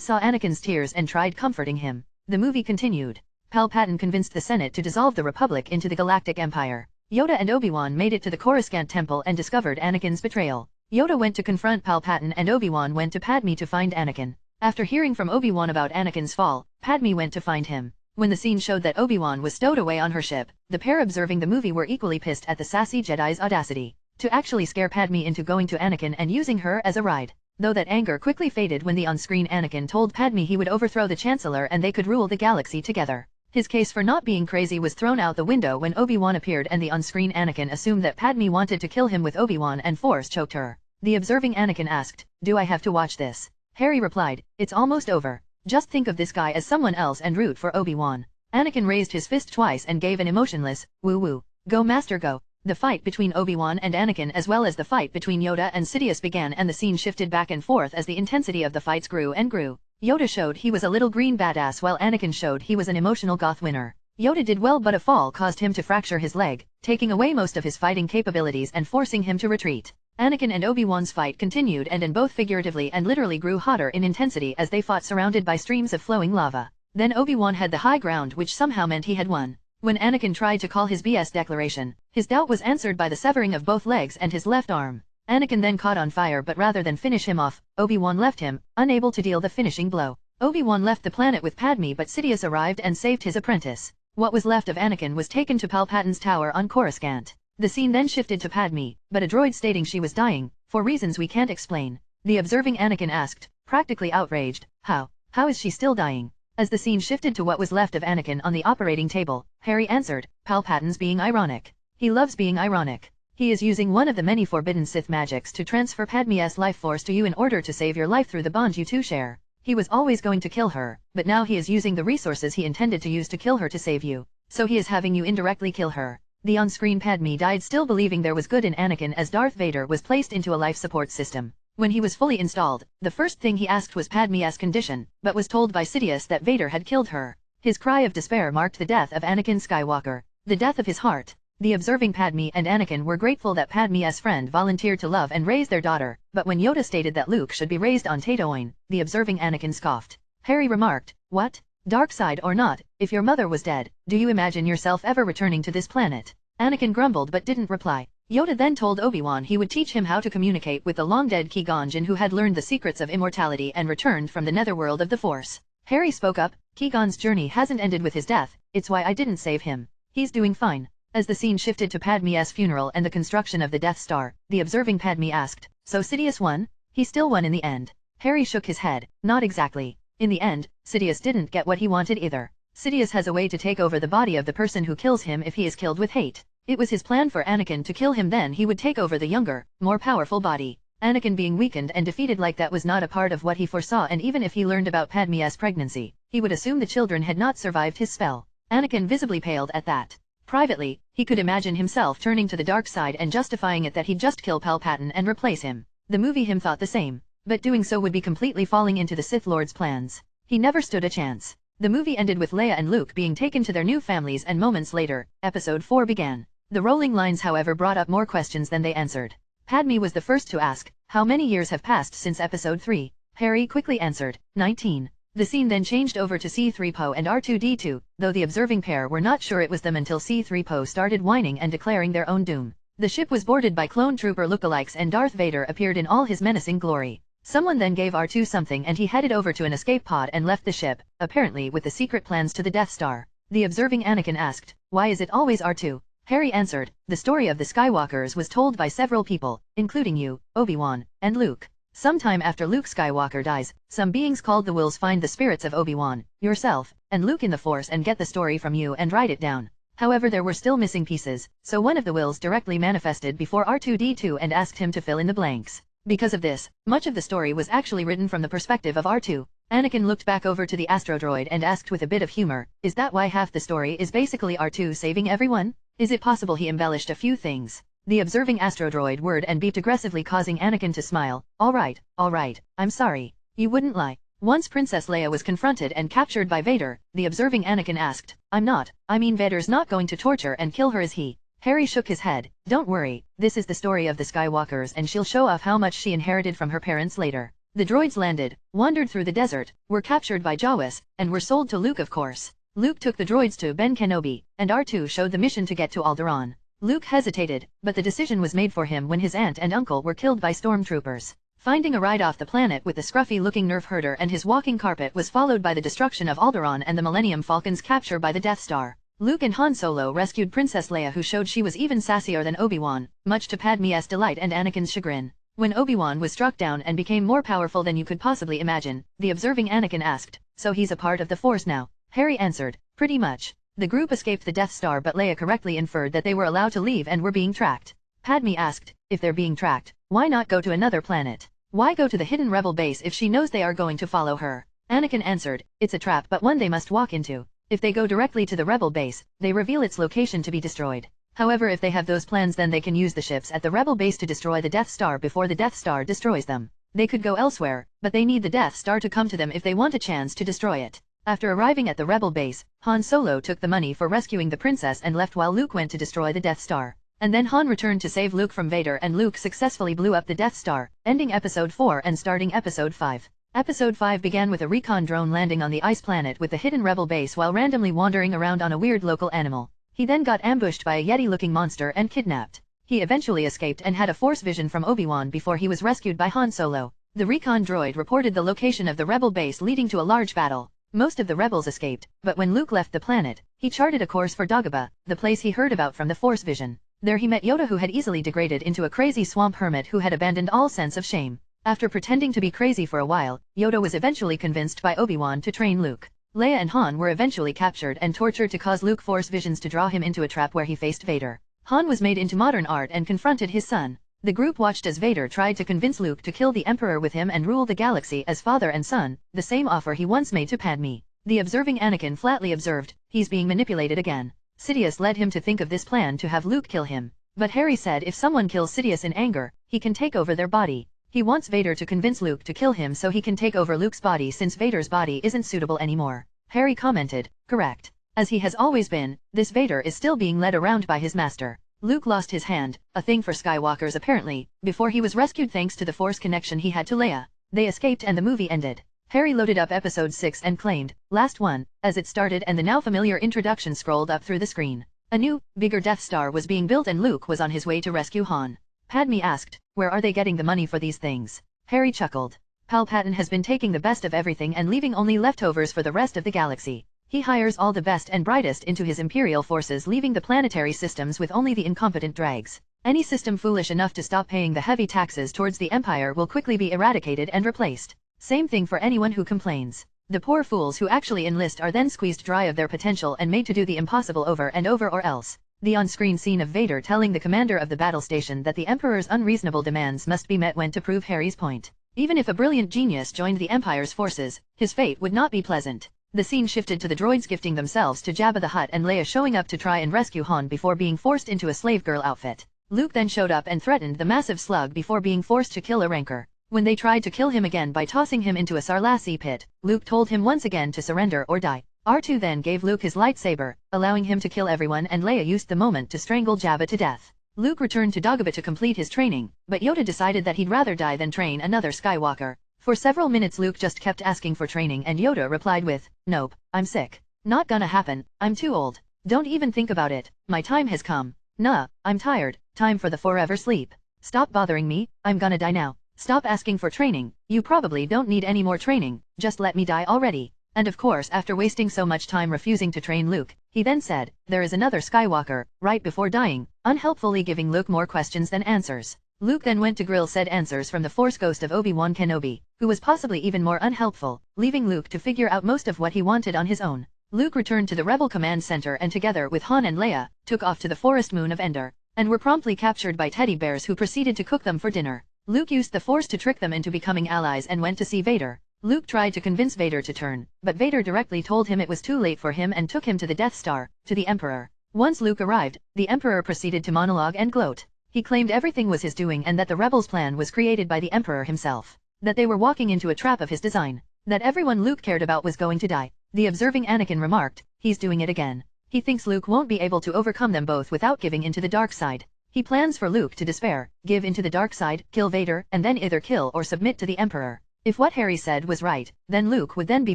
[SPEAKER 1] saw Anakin's tears and tried comforting him. The movie continued. Palpatine convinced the Senate to dissolve the Republic into the Galactic Empire. Yoda and Obi-Wan made it to the Coruscant Temple and discovered Anakin's betrayal. Yoda went to confront Palpatine and Obi-Wan went to Padme to find Anakin. After hearing from Obi-Wan about Anakin's fall, Padme went to find him. When the scene showed that Obi-Wan was stowed away on her ship, the pair observing the movie were equally pissed at the sassy Jedi's audacity to actually scare Padme into going to Anakin and using her as a ride. Though that anger quickly faded when the on-screen Anakin told Padme he would overthrow the Chancellor and they could rule the galaxy together. His case for not being crazy was thrown out the window when Obi-Wan appeared and the on-screen Anakin assumed that Padme wanted to kill him with Obi-Wan and force choked her. The observing Anakin asked, "Do I have to watch this?" Harry replied, "It's almost over. Just think of this guy as someone else and root for Obi-Wan." Anakin raised his fist twice and gave an emotionless, "Woo-woo. Go Master go." The fight between Obi-Wan and Anakin as well as the fight between Yoda and Sidious began and the scene shifted back and forth as the intensity of the fights grew and grew. Yoda showed he was a little green badass while Anakin showed he was an emotional goth winner. Yoda did well but a fall caused him to fracture his leg, taking away most of his fighting capabilities and forcing him to retreat. Anakin and Obi-Wan's fight continued and both figuratively and literally grew hotter in intensity as they fought surrounded by streams of flowing lava. Then Obi-Wan had the high ground which somehow meant he had won. When Anakin tried to call his BS declaration, his doubt was answered by the severing of both legs and his left arm. Anakin then caught on fire but rather than finish him off, Obi-Wan left him, unable to deal the finishing blow. Obi-Wan left the planet with Padme but Sidious arrived and saved his apprentice. What was left of Anakin was taken to Palpatine's tower on Coruscant. The scene then shifted to Padme, but a droid stating she was dying, for reasons we can't explain. The observing Anakin asked, practically outraged, How is she still dying?" As the scene shifted to what was left of Anakin on the operating table, Harry answered, "Palpatine's being ironic. He loves being ironic. He is using one of the many forbidden Sith magics to transfer Padme's life force to you in order to save your life through the bond you two share. He was always going to kill her, but now he is using the resources he intended to use to kill her to save you. So he is having you indirectly kill her." The on-screen Padme died still believing there was good in Anakin as Darth Vader was placed into a life support system. When he was fully installed, the first thing he asked was Padme's condition, but was told by Sidious that Vader had killed her. His cry of despair marked the death of Anakin Skywalker, the death of his heart. The observing Padme and Anakin were grateful that Padme's friend volunteered to love and raise their daughter, but when Yoda stated that Luke should be raised on Tatooine, the observing Anakin scoffed. Harry remarked, "What? Dark side or not, if your mother was dead, do you imagine yourself ever returning to this planet?" Anakin grumbled but didn't reply. Yoda then told Obi-Wan he would teach him how to communicate with the long-dead Qui-Gon Jinn who had learned the secrets of immortality and returned from the netherworld of the Force. Harry spoke up, "Qui-Gon's journey hasn't ended with his death, it's why I didn't save him. He's doing fine." As the scene shifted to Padme's funeral and the construction of the Death Star, the observing Padme asked, "So Sidious won?" "He still won in the end." Harry shook his head, "Not exactly. In the end, Sidious didn't get what he wanted either. Sidious has a way to take over the body of the person who kills him if he is killed with hate. It was his plan for Anakin to kill him, then he would take over the younger, more powerful body. Anakin being weakened and defeated like that was not a part of what he foresaw, and even if he learned about Padme's pregnancy, he would assume the children had not survived his spell." Anakin visibly paled at that. Privately, he could imagine himself turning to the dark side and justifying it that he'd just kill Palpatine and replace him. The movie him thought the same, but doing so would be completely falling into the Sith Lord's plans. He never stood a chance. The movie ended with Leia and Luke being taken to their new families, and moments later, Episode 4 began. The rolling lines however brought up more questions than they answered. Padme was the first to ask, "How many years have passed since Episode 3? Harry quickly answered, 19. The scene then changed over to C-3PO and R2-D2, though the observing pair were not sure it was them until C-3PO started whining and declaring their own doom. The ship was boarded by clone trooper lookalikes and Darth Vader appeared in all his menacing glory. Someone then gave R2 something and he headed over to an escape pod and left the ship, apparently with the secret plans to the Death Star. The observing Anakin asked, "Why is it always R2? Harry answered, "The story of the Skywalkers was told by several people, including you, Obi-Wan, and Luke. Sometime after Luke Skywalker dies, some beings called the Wills find the spirits of Obi-Wan, yourself, and Luke in the Force and get the story from you and write it down. However, there were still missing pieces, so one of the Wills directly manifested before R2-D2 and asked him to fill in the blanks. Because of this, much of the story was actually written from the perspective of R2. Anakin looked back over to the astrodroid and asked with a bit of humor, "Is that why half the story is basically R2 saving everyone? Is it possible he embellished a few things?" The observing astrodroid whirred and beeped aggressively, causing Anakin to smile. All right, I'm sorry. You wouldn't lie." Once Princess Leia was confronted and captured by Vader, the observing Anakin asked, I mean Vader's not going to torture and kill her, is he?" Harry shook his head. Don't worry, this is the story of the Skywalkers and she'll show off how much she inherited from her parents later. The droids landed, wandered through the desert, were captured by Jawas, and were sold to Luke of course. Luke took the droids to Ben Kenobi, and R2 showed the mission to get to Alderaan. Luke hesitated, but the decision was made for him when his aunt and uncle were killed by stormtroopers. Finding a ride off the planet with the scruffy-looking nerf herder and his walking carpet was followed by the destruction of Alderaan and the Millennium Falcon's capture by the Death Star. Luke and Han Solo rescued Princess Leia, who showed she was even sassier than Obi-Wan, much to Padme's delight and Anakin's chagrin. When Obi-Wan was struck down and became more powerful than you could possibly imagine, the observing Anakin asked, "So he's a part of the Force now?" Harry answered, "Pretty much." The group escaped the Death Star, but Leia correctly inferred that they were allowed to leave and were being tracked. Padme asked, "If they're being tracked, why not go to another planet? Why go to the hidden rebel base if she knows they are going to follow her?" Anakin answered, "It's a trap, but one they must walk into. If they go directly to the rebel base, they reveal its location to be destroyed. However, if they have those plans, then they can use the ships at the rebel base to destroy the Death Star before the Death Star destroys them. They could go elsewhere, but they need the Death Star to come to them if they want a chance to destroy it." After arriving at the rebel base, Han Solo took the money for rescuing the princess and left while Luke went to destroy the Death Star. And then Han returned to save Luke from Vader, and Luke successfully blew up the Death Star, ending Episode 4 and starting Episode 5. Episode 5 began with a recon drone landing on the ice planet with the hidden rebel base while randomly wandering around on a weird local animal. He then got ambushed by a Yeti-looking monster and kidnapped. He eventually escaped and had a Force vision from Obi-Wan before he was rescued by Han Solo. The recon droid reported the location of the rebel base, leading to a large battle. Most of the rebels escaped, but when Luke left the planet, he charted a course for Dagobah, the place he heard about from the Force vision. There he met Yoda, who had easily degraded into a crazy swamp hermit who had abandoned all sense of shame. After pretending to be crazy for a while, Yoda was eventually convinced by Obi-Wan to train Luke. Leia and Han were eventually captured and tortured to cause Luke Force visions to draw him into a trap where he faced Vader. Han was made into modern art and confronted his son. The group watched as Vader tried to convince Luke to kill the Emperor with him and rule the galaxy as father and son, the same offer he once made to Padme. The observing Anakin flatly observed, "He's being manipulated again." Sidious led him to think of this plan to have Luke kill him. But Harry said if someone kills Sidious in anger, he can take over their body. He wants Vader to convince Luke to kill him so he can take over Luke's body since Vader's body isn't suitable anymore. Harry commented, "Correct. As he has always been, this Vader is still being led around by his master." Luke lost his hand, a thing for Skywalkers apparently, before he was rescued thanks to the Force connection he had to Leia. They escaped and the movie ended. Harry loaded up Episode 6 and claimed, "Last one," as it started and the now familiar introduction scrolled up through the screen. A new, bigger Death Star was being built and Luke was on his way to rescue Han. Padme asked, "Where are they getting the money for these things?" Harry chuckled. "Palpatine has been taking the best of everything and leaving only leftovers for the rest of the galaxy. He hires all the best and brightest into his Imperial forces, leaving the planetary systems with only the incompetent dregs. Any system foolish enough to stop paying the heavy taxes towards the Empire will quickly be eradicated and replaced. Same thing for anyone who complains. The poor fools who actually enlist are then squeezed dry of their potential and made to do the impossible over and over or else." The on-screen scene of Vader telling the commander of the battle station that the Emperor's unreasonable demands must be met went to prove Harry's point. Even if a brilliant genius joined the Empire's forces, his fate would not be pleasant. The scene shifted to the droids gifting themselves to Jabba the Hutt and Leia showing up to try and rescue Han before being forced into a slave girl outfit. Luke then showed up and threatened the massive slug before being forced to kill a rancor. When they tried to kill him again by tossing him into a Sarlassi pit, Luke told him once again to surrender or die. R2 then gave Luke his lightsaber, allowing him to kill everyone, and Leia used the moment to strangle Jabba to death. Luke returned to Dagobah to complete his training, but Yoda decided that he'd rather die than train another Skywalker. For several minutes Luke just kept asking for training and Yoda replied with, "Nope, I'm sick. Not gonna happen, I'm too old. Don't even think about it, my time has come. Nah, I'm tired, time for the forever sleep. Stop bothering me, I'm gonna die now. Stop asking for training, you probably don't need any more training, just let me die already." And of course, after wasting so much time refusing to train Luke, he then said, "There is another Skywalker," right before dying, unhelpfully giving Luke more questions than answers. Luke then went to grill said answers from the Force ghost of Obi-Wan Kenobi, who was possibly even more unhelpful, leaving Luke to figure out most of what he wanted on his own. Luke returned to the Rebel Command Center and together with Han and Leia, took off to the forest moon of Endor, and were promptly captured by teddy bears who proceeded to cook them for dinner. Luke used the Force to trick them into becoming allies and went to see Vader. Luke tried to convince Vader to turn, but Vader directly told him it was too late for him and took him to the Death Star, to the Emperor. Once Luke arrived, the Emperor proceeded to monologue and gloat. He claimed everything was his doing and that the rebels' plan was created by the Emperor himself. That they were walking into a trap of his design. That everyone Luke cared about was going to die. The observing Anakin remarked, "He's doing it again. He thinks Luke won't be able to overcome them both without giving into the dark side. He plans for Luke to despair, give into the dark side, kill Vader, and then either kill or submit to the Emperor. If what Harry said was right, then Luke would then be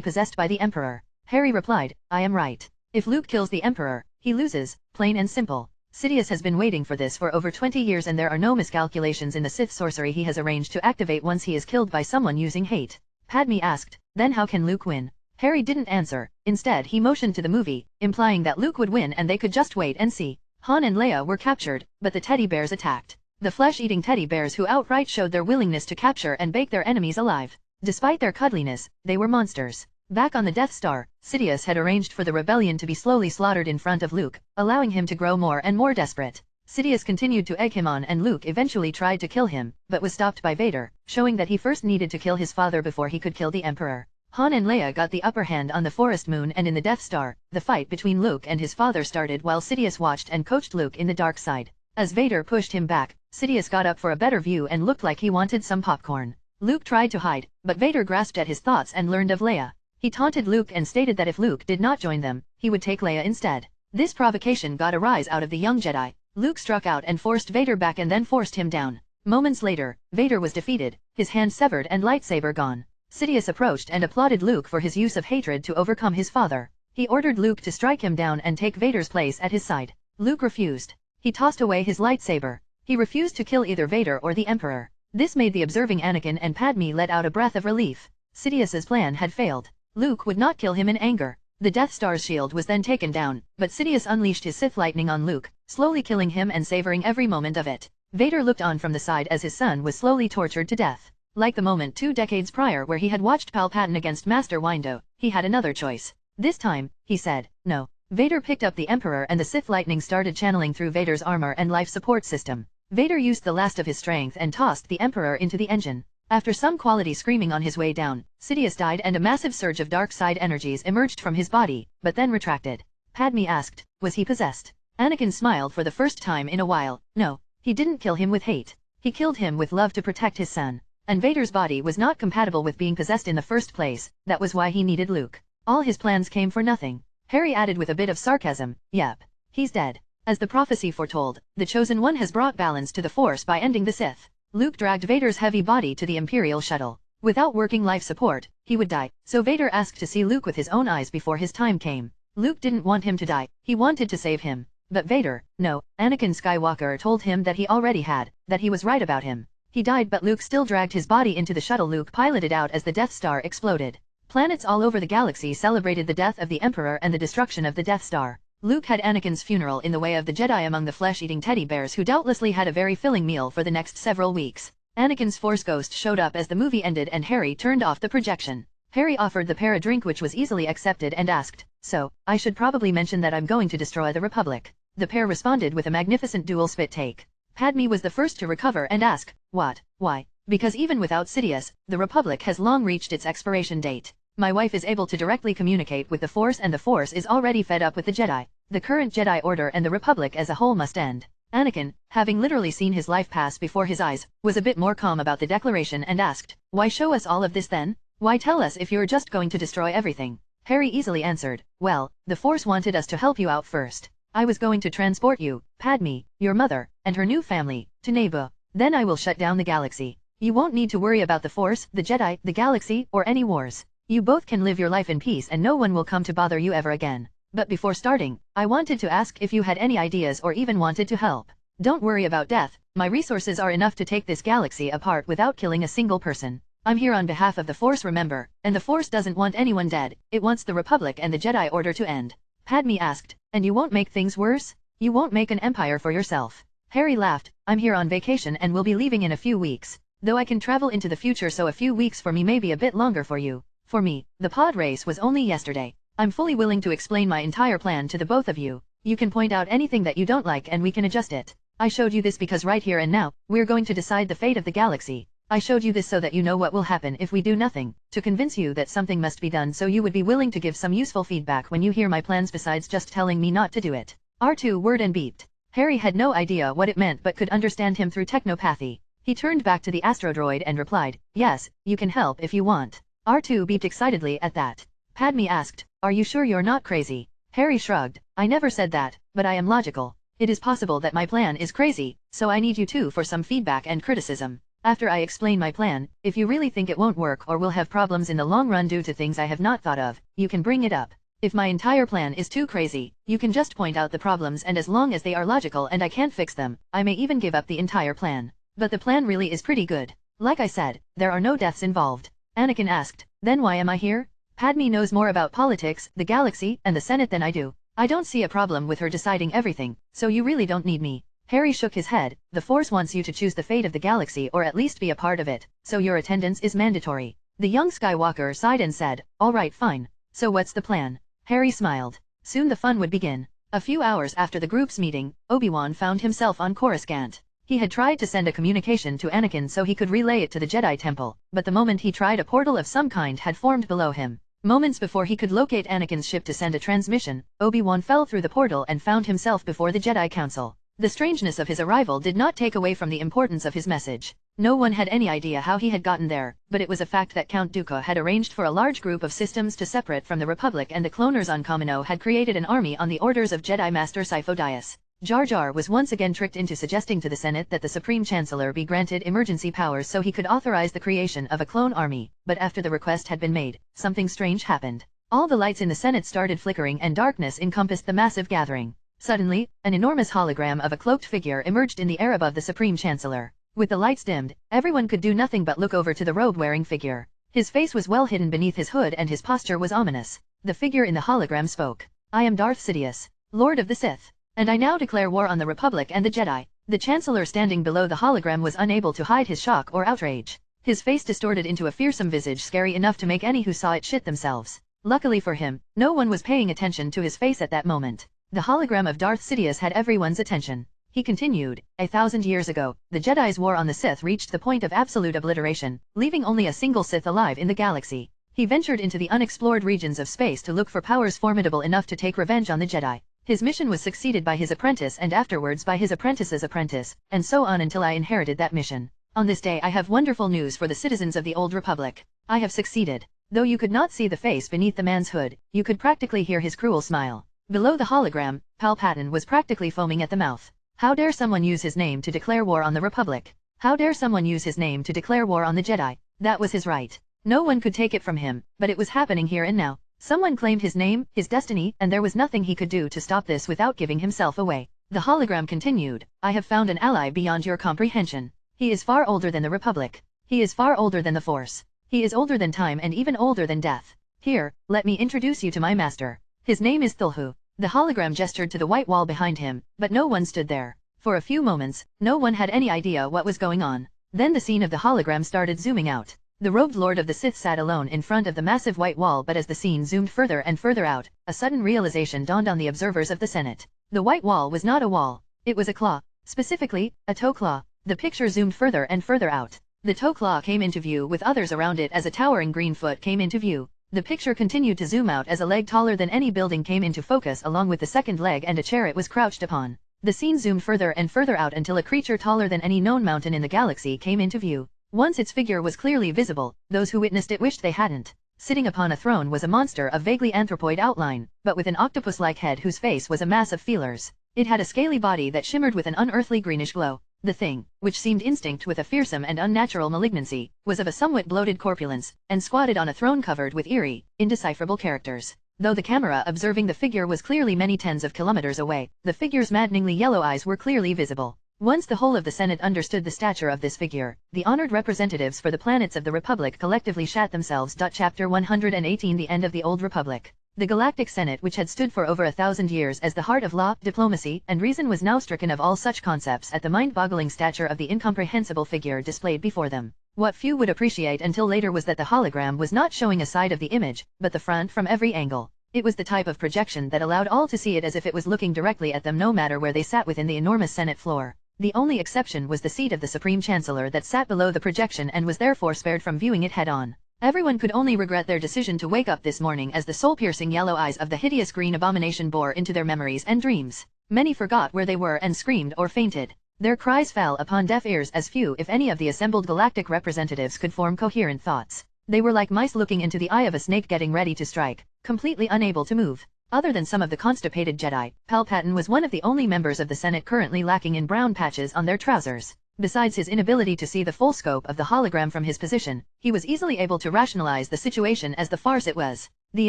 [SPEAKER 1] possessed by the Emperor. Harry replied, I am right. If Luke kills the Emperor, he loses, plain and simple. Sidious has been waiting for this for over 20 years and there are no miscalculations in the Sith sorcery he has arranged to activate once he is killed by someone using hate. Padme asked, then how can Luke win? Harry didn't answer, instead he motioned to the movie, implying that Luke would win and they could just wait and see. Han and Leia were captured, but the teddy bears attacked. The flesh-eating teddy bears who outright showed their willingness to capture and bake their enemies alive. Despite their cuddliness, they were monsters. Back on the Death Star, Sidious had arranged for the rebellion to be slowly slaughtered in front of Luke, allowing him to grow more and more desperate. Sidious continued to egg him on and Luke eventually tried to kill him, but was stopped by Vader, showing that he first needed to kill his father before he could kill the Emperor. Han and Leia got the upper hand on the Forest Moon and in the Death Star, the fight between Luke and his father started while Sidious watched and coached Luke in the dark side. As Vader pushed him back, Sidious got up for a better view and looked like he wanted some popcorn. Luke tried to hide, but Vader grasped at his thoughts and learned of Leia. He taunted Luke and stated that if Luke did not join them, he would take Leia instead. This provocation got a rise out of the young Jedi. Luke struck out and forced Vader back and then forced him down. Moments later, Vader was defeated, his hand severed and lightsaber gone. Sidious approached and applauded Luke for his use of hatred to overcome his father. He ordered Luke to strike him down and take Vader's place at his side. Luke refused. He tossed away his lightsaber. He refused to kill either Vader or the Emperor. This made the observing Anakin and Padme let out a breath of relief. Sidious's plan had failed. Luke would not kill him in anger. The Death Star's shield was then taken down, but Sidious unleashed his Sith lightning on Luke, slowly killing him and savoring every moment of it. Vader looked on from the side as his son was slowly tortured to death. Like the moment 2 decades prior where he had watched Palpatine against Master Windu, he had another choice. This time, he said, no. Vader picked up the Emperor and the Sith lightning started channeling through Vader's armor and life support system. Vader used the last of his strength and tossed the Emperor into the engine. After some quality screaming on his way down, Sidious died and a massive surge of dark side energies emerged from his body, but then retracted. Padme asked, was he possessed? Anakin smiled for the first time in a while. No, he didn't kill him with hate. He killed him with love to protect his son. And Vader's body was not compatible with being possessed in the first place, that was why he needed Luke. All his plans came for nothing. Harry added with a bit of sarcasm, yep. He's dead. As the prophecy foretold, the Chosen One has brought balance to the Force by ending the Sith. Luke dragged Vader's heavy body to the Imperial shuttle. Without working life support, he would die, so Vader asked to see Luke with his own eyes before his time came. Luke didn't want him to die, he wanted to save him. But Vader, no, Anakin Skywalker told him that he already had, that he was right about him. He died but Luke still dragged his body into the shuttle Luke piloted out as the Death Star exploded. Planets all over the galaxy celebrated the death of the Emperor and the destruction of the Death Star. Luke had Anakin's funeral in the way of the Jedi among the flesh-eating teddy bears who doubtlessly had a very filling meal for the next several weeks. Anakin's Force Ghost showed up as the movie ended and Harry turned off the projection. Harry offered the pair a drink which was easily accepted and asked, so, I should probably mention that I'm going to destroy the Republic. The pair responded with a magnificent dual spit take. Padme was the first to recover and ask, what, why? Because even without Sidious, the Republic has long reached its expiration date. My wife is able to directly communicate with the Force and the Force is already fed up with the Jedi. The current Jedi Order and the Republic as a whole must end. Anakin, having literally seen his life pass before his eyes, was a bit more calm about the declaration and asked, why show us all of this then? Why tell us if you're just going to destroy everything? Harry easily answered, well, the Force wanted us to help you out first. I was going to transport you, Padme, your mother, and her new family, to Naboo. Then I will shut down the galaxy. You won't need to worry about the Force, the Jedi, the galaxy, or any wars. You both can live your life in peace and no one will come to bother you ever again. But before starting, I wanted to ask if you had any ideas or even wanted to help. Don't worry about death, my resources are enough to take this galaxy apart without killing a single person. I'm here on behalf of the Force, remember, and the Force doesn't want anyone dead, it wants the Republic and the Jedi Order to end. Padme asked, and you won't make things worse? You won't make an empire for yourself. Harry laughed, I'm here on vacation and will be leaving in a few weeks. Though I can travel into the future so a few weeks for me may be a bit longer for you. For me, the pod race was only yesterday. I'm fully willing to explain my entire plan to the both of you. You can point out anything that you don't like and we can adjust it. I showed you this because right here and now, we're going to decide the fate of the galaxy. I showed you this so that you know what will happen if we do nothing, to convince you that something must be done so you would be willing to give some useful feedback when you hear my plans besides just telling me not to do it. R2 whirred and beeped. Harry had no idea what it meant but could understand him through technopathy. He turned back to the astrodroid and replied, yes, you can help if you want. R2 beeped excitedly at that. Padme asked, are you sure you're not crazy? Harry shrugged. I never said that, but I am logical. It is possible that my plan is crazy, so I need you too for some feedback and criticism. After I explain my plan, if you really think it won't work or will have problems in the long run due to things I have not thought of, you can bring it up. If my entire plan is too crazy, you can just point out the problems, and as long as they are logical and I can't fix them, I may even give up the entire plan. But the plan really is pretty good. Like I said, there are no deaths involved. Anakin asked, then why am I here? Padme knows more about politics, the galaxy, and the Senate than I do. I don't see a problem with her deciding everything, so you really don't need me. Harry shook his head. The Force wants you to choose the fate of the galaxy or at least be a part of it, so your attendance is mandatory. The young Skywalker sighed and said, all right, fine. So what's the plan? Harry smiled. Soon the fun would begin. A few hours after the group's meeting, Obi-Wan found himself on Coruscant. He had tried to send a communication to Anakin so he could relay it to the Jedi Temple, but the moment he tried, a portal of some kind had formed below him. Moments before he could locate Anakin's ship to send a transmission, Obi-Wan fell through the portal and found himself before the Jedi Council. The strangeness of his arrival did not take away from the importance of his message. No one had any idea how he had gotten there, but it was a fact that Count Dooku had arranged for a large group of systems to separate from the Republic, and the cloners on Kamino had created an army on the orders of Jedi Master Sifo-Dyas. Jar Jar was once again tricked into suggesting to the Senate that the Supreme Chancellor be granted emergency powers so he could authorize the creation of a clone army, but after the request had been made, something strange happened. All the lights in the Senate started flickering and darkness encompassed the massive gathering. Suddenly, an enormous hologram of a cloaked figure emerged in the air above the Supreme Chancellor. With the lights dimmed, everyone could do nothing but look over to the robe-wearing figure. His face was well hidden beneath his hood and his posture was ominous. The figure in the hologram spoke. I am Darth Sidious, Lord of the Sith, and I now declare war on the Republic and the Jedi. The Chancellor standing below the hologram was unable to hide his shock or outrage. His face distorted into a fearsome visage scary enough to make any who saw it shit themselves. Luckily for him, no one was paying attention to his face at that moment. The hologram of Darth Sidious had everyone's attention. He continued, 1,000 years ago, the Jedi's war on the Sith reached the point of absolute obliteration, leaving only a single Sith alive in the galaxy. He ventured into the unexplored regions of space to look for powers formidable enough to take revenge on the Jedi. His mission was succeeded by his apprentice and afterwards by his apprentice's apprentice, and so on until I inherited that mission. On this day I have wonderful news for the citizens of the Old Republic. I have succeeded. Though you could not see the face beneath the man's hood, you could practically hear his cruel smile. Below the hologram, Palpatine was practically foaming at the mouth. How dare someone use his name to declare war on the Republic? How dare someone use his name to declare war on the Jedi? That was his right. No one could take it from him, but it was happening here and now. Someone claimed his name, his destiny, and there was nothing he could do to stop this without giving himself away. The hologram continued, I have found an ally beyond your comprehension. He is far older than the Republic. He is far older than the Force. He is older than time and even older than death. Here, let me introduce you to my master. His name is Cthulhu. The hologram gestured to the white wall behind him, but no one stood there. For a few moments, no one had any idea what was going on. Then the scene of the hologram started zooming out. The robed Lord of the Sith sat alone in front of the massive white wall, but as the scene zoomed further and further out, a sudden realization dawned on the observers of the Senate. The white wall was not a wall. It was a claw. Specifically, a toe claw. The picture zoomed further and further out. The toe claw came into view with others around it as a towering green foot came into view. The picture continued to zoom out as a leg taller than any building came into focus along with the second leg and a chair it was crouched upon. The scene zoomed further and further out until a creature taller than any known mountain in the galaxy came into view. Once its figure was clearly visible, those who witnessed it wished they hadn't. Sitting upon a throne was a monster of vaguely anthropoid outline, but with an octopus-like head whose face was a mass of feelers. It had a scaly body that shimmered with an unearthly greenish glow. The thing, which seemed instinct with a fearsome and unnatural malignancy, was of a somewhat bloated corpulence, and squatted on a throne covered with eerie, indecipherable characters. Though the camera observing the figure was clearly many tens of kilometers away, the figure's maddeningly yellow eyes were clearly visible. Once the whole of the Senate understood the stature of this figure, the honored representatives for the planets of the Republic collectively shat themselves. Chapter 118 The End of the Old Republic. The Galactic Senate, which had stood for over 1,000 years as the heart of law, diplomacy, and reason, was now stricken of all such concepts at the mind-boggling stature of the incomprehensible figure displayed before them. What few would appreciate until later was that the hologram was not showing a side of the image, but the front from every angle. It was the type of projection that allowed all to see it as if it was looking directly at them no matter where they sat within the enormous Senate floor. The only exception was the seat of the Supreme Chancellor that sat below the projection and was therefore spared from viewing it head-on. Everyone could only regret their decision to wake up this morning as the soul-piercing yellow eyes of the hideous green abomination bore into their memories and dreams. Many forgot where they were and screamed or fainted. Their cries fell upon deaf ears as few if any of the assembled galactic representatives could form coherent thoughts. They were like mice looking into the eye of a snake getting ready to strike, completely unable to move. Other than some of the constipated Jedi, Palpatine was one of the only members of the Senate currently lacking in brown patches on their trousers. Besides his inability to see the full scope of the hologram from his position, he was easily able to rationalize the situation as the farce it was. The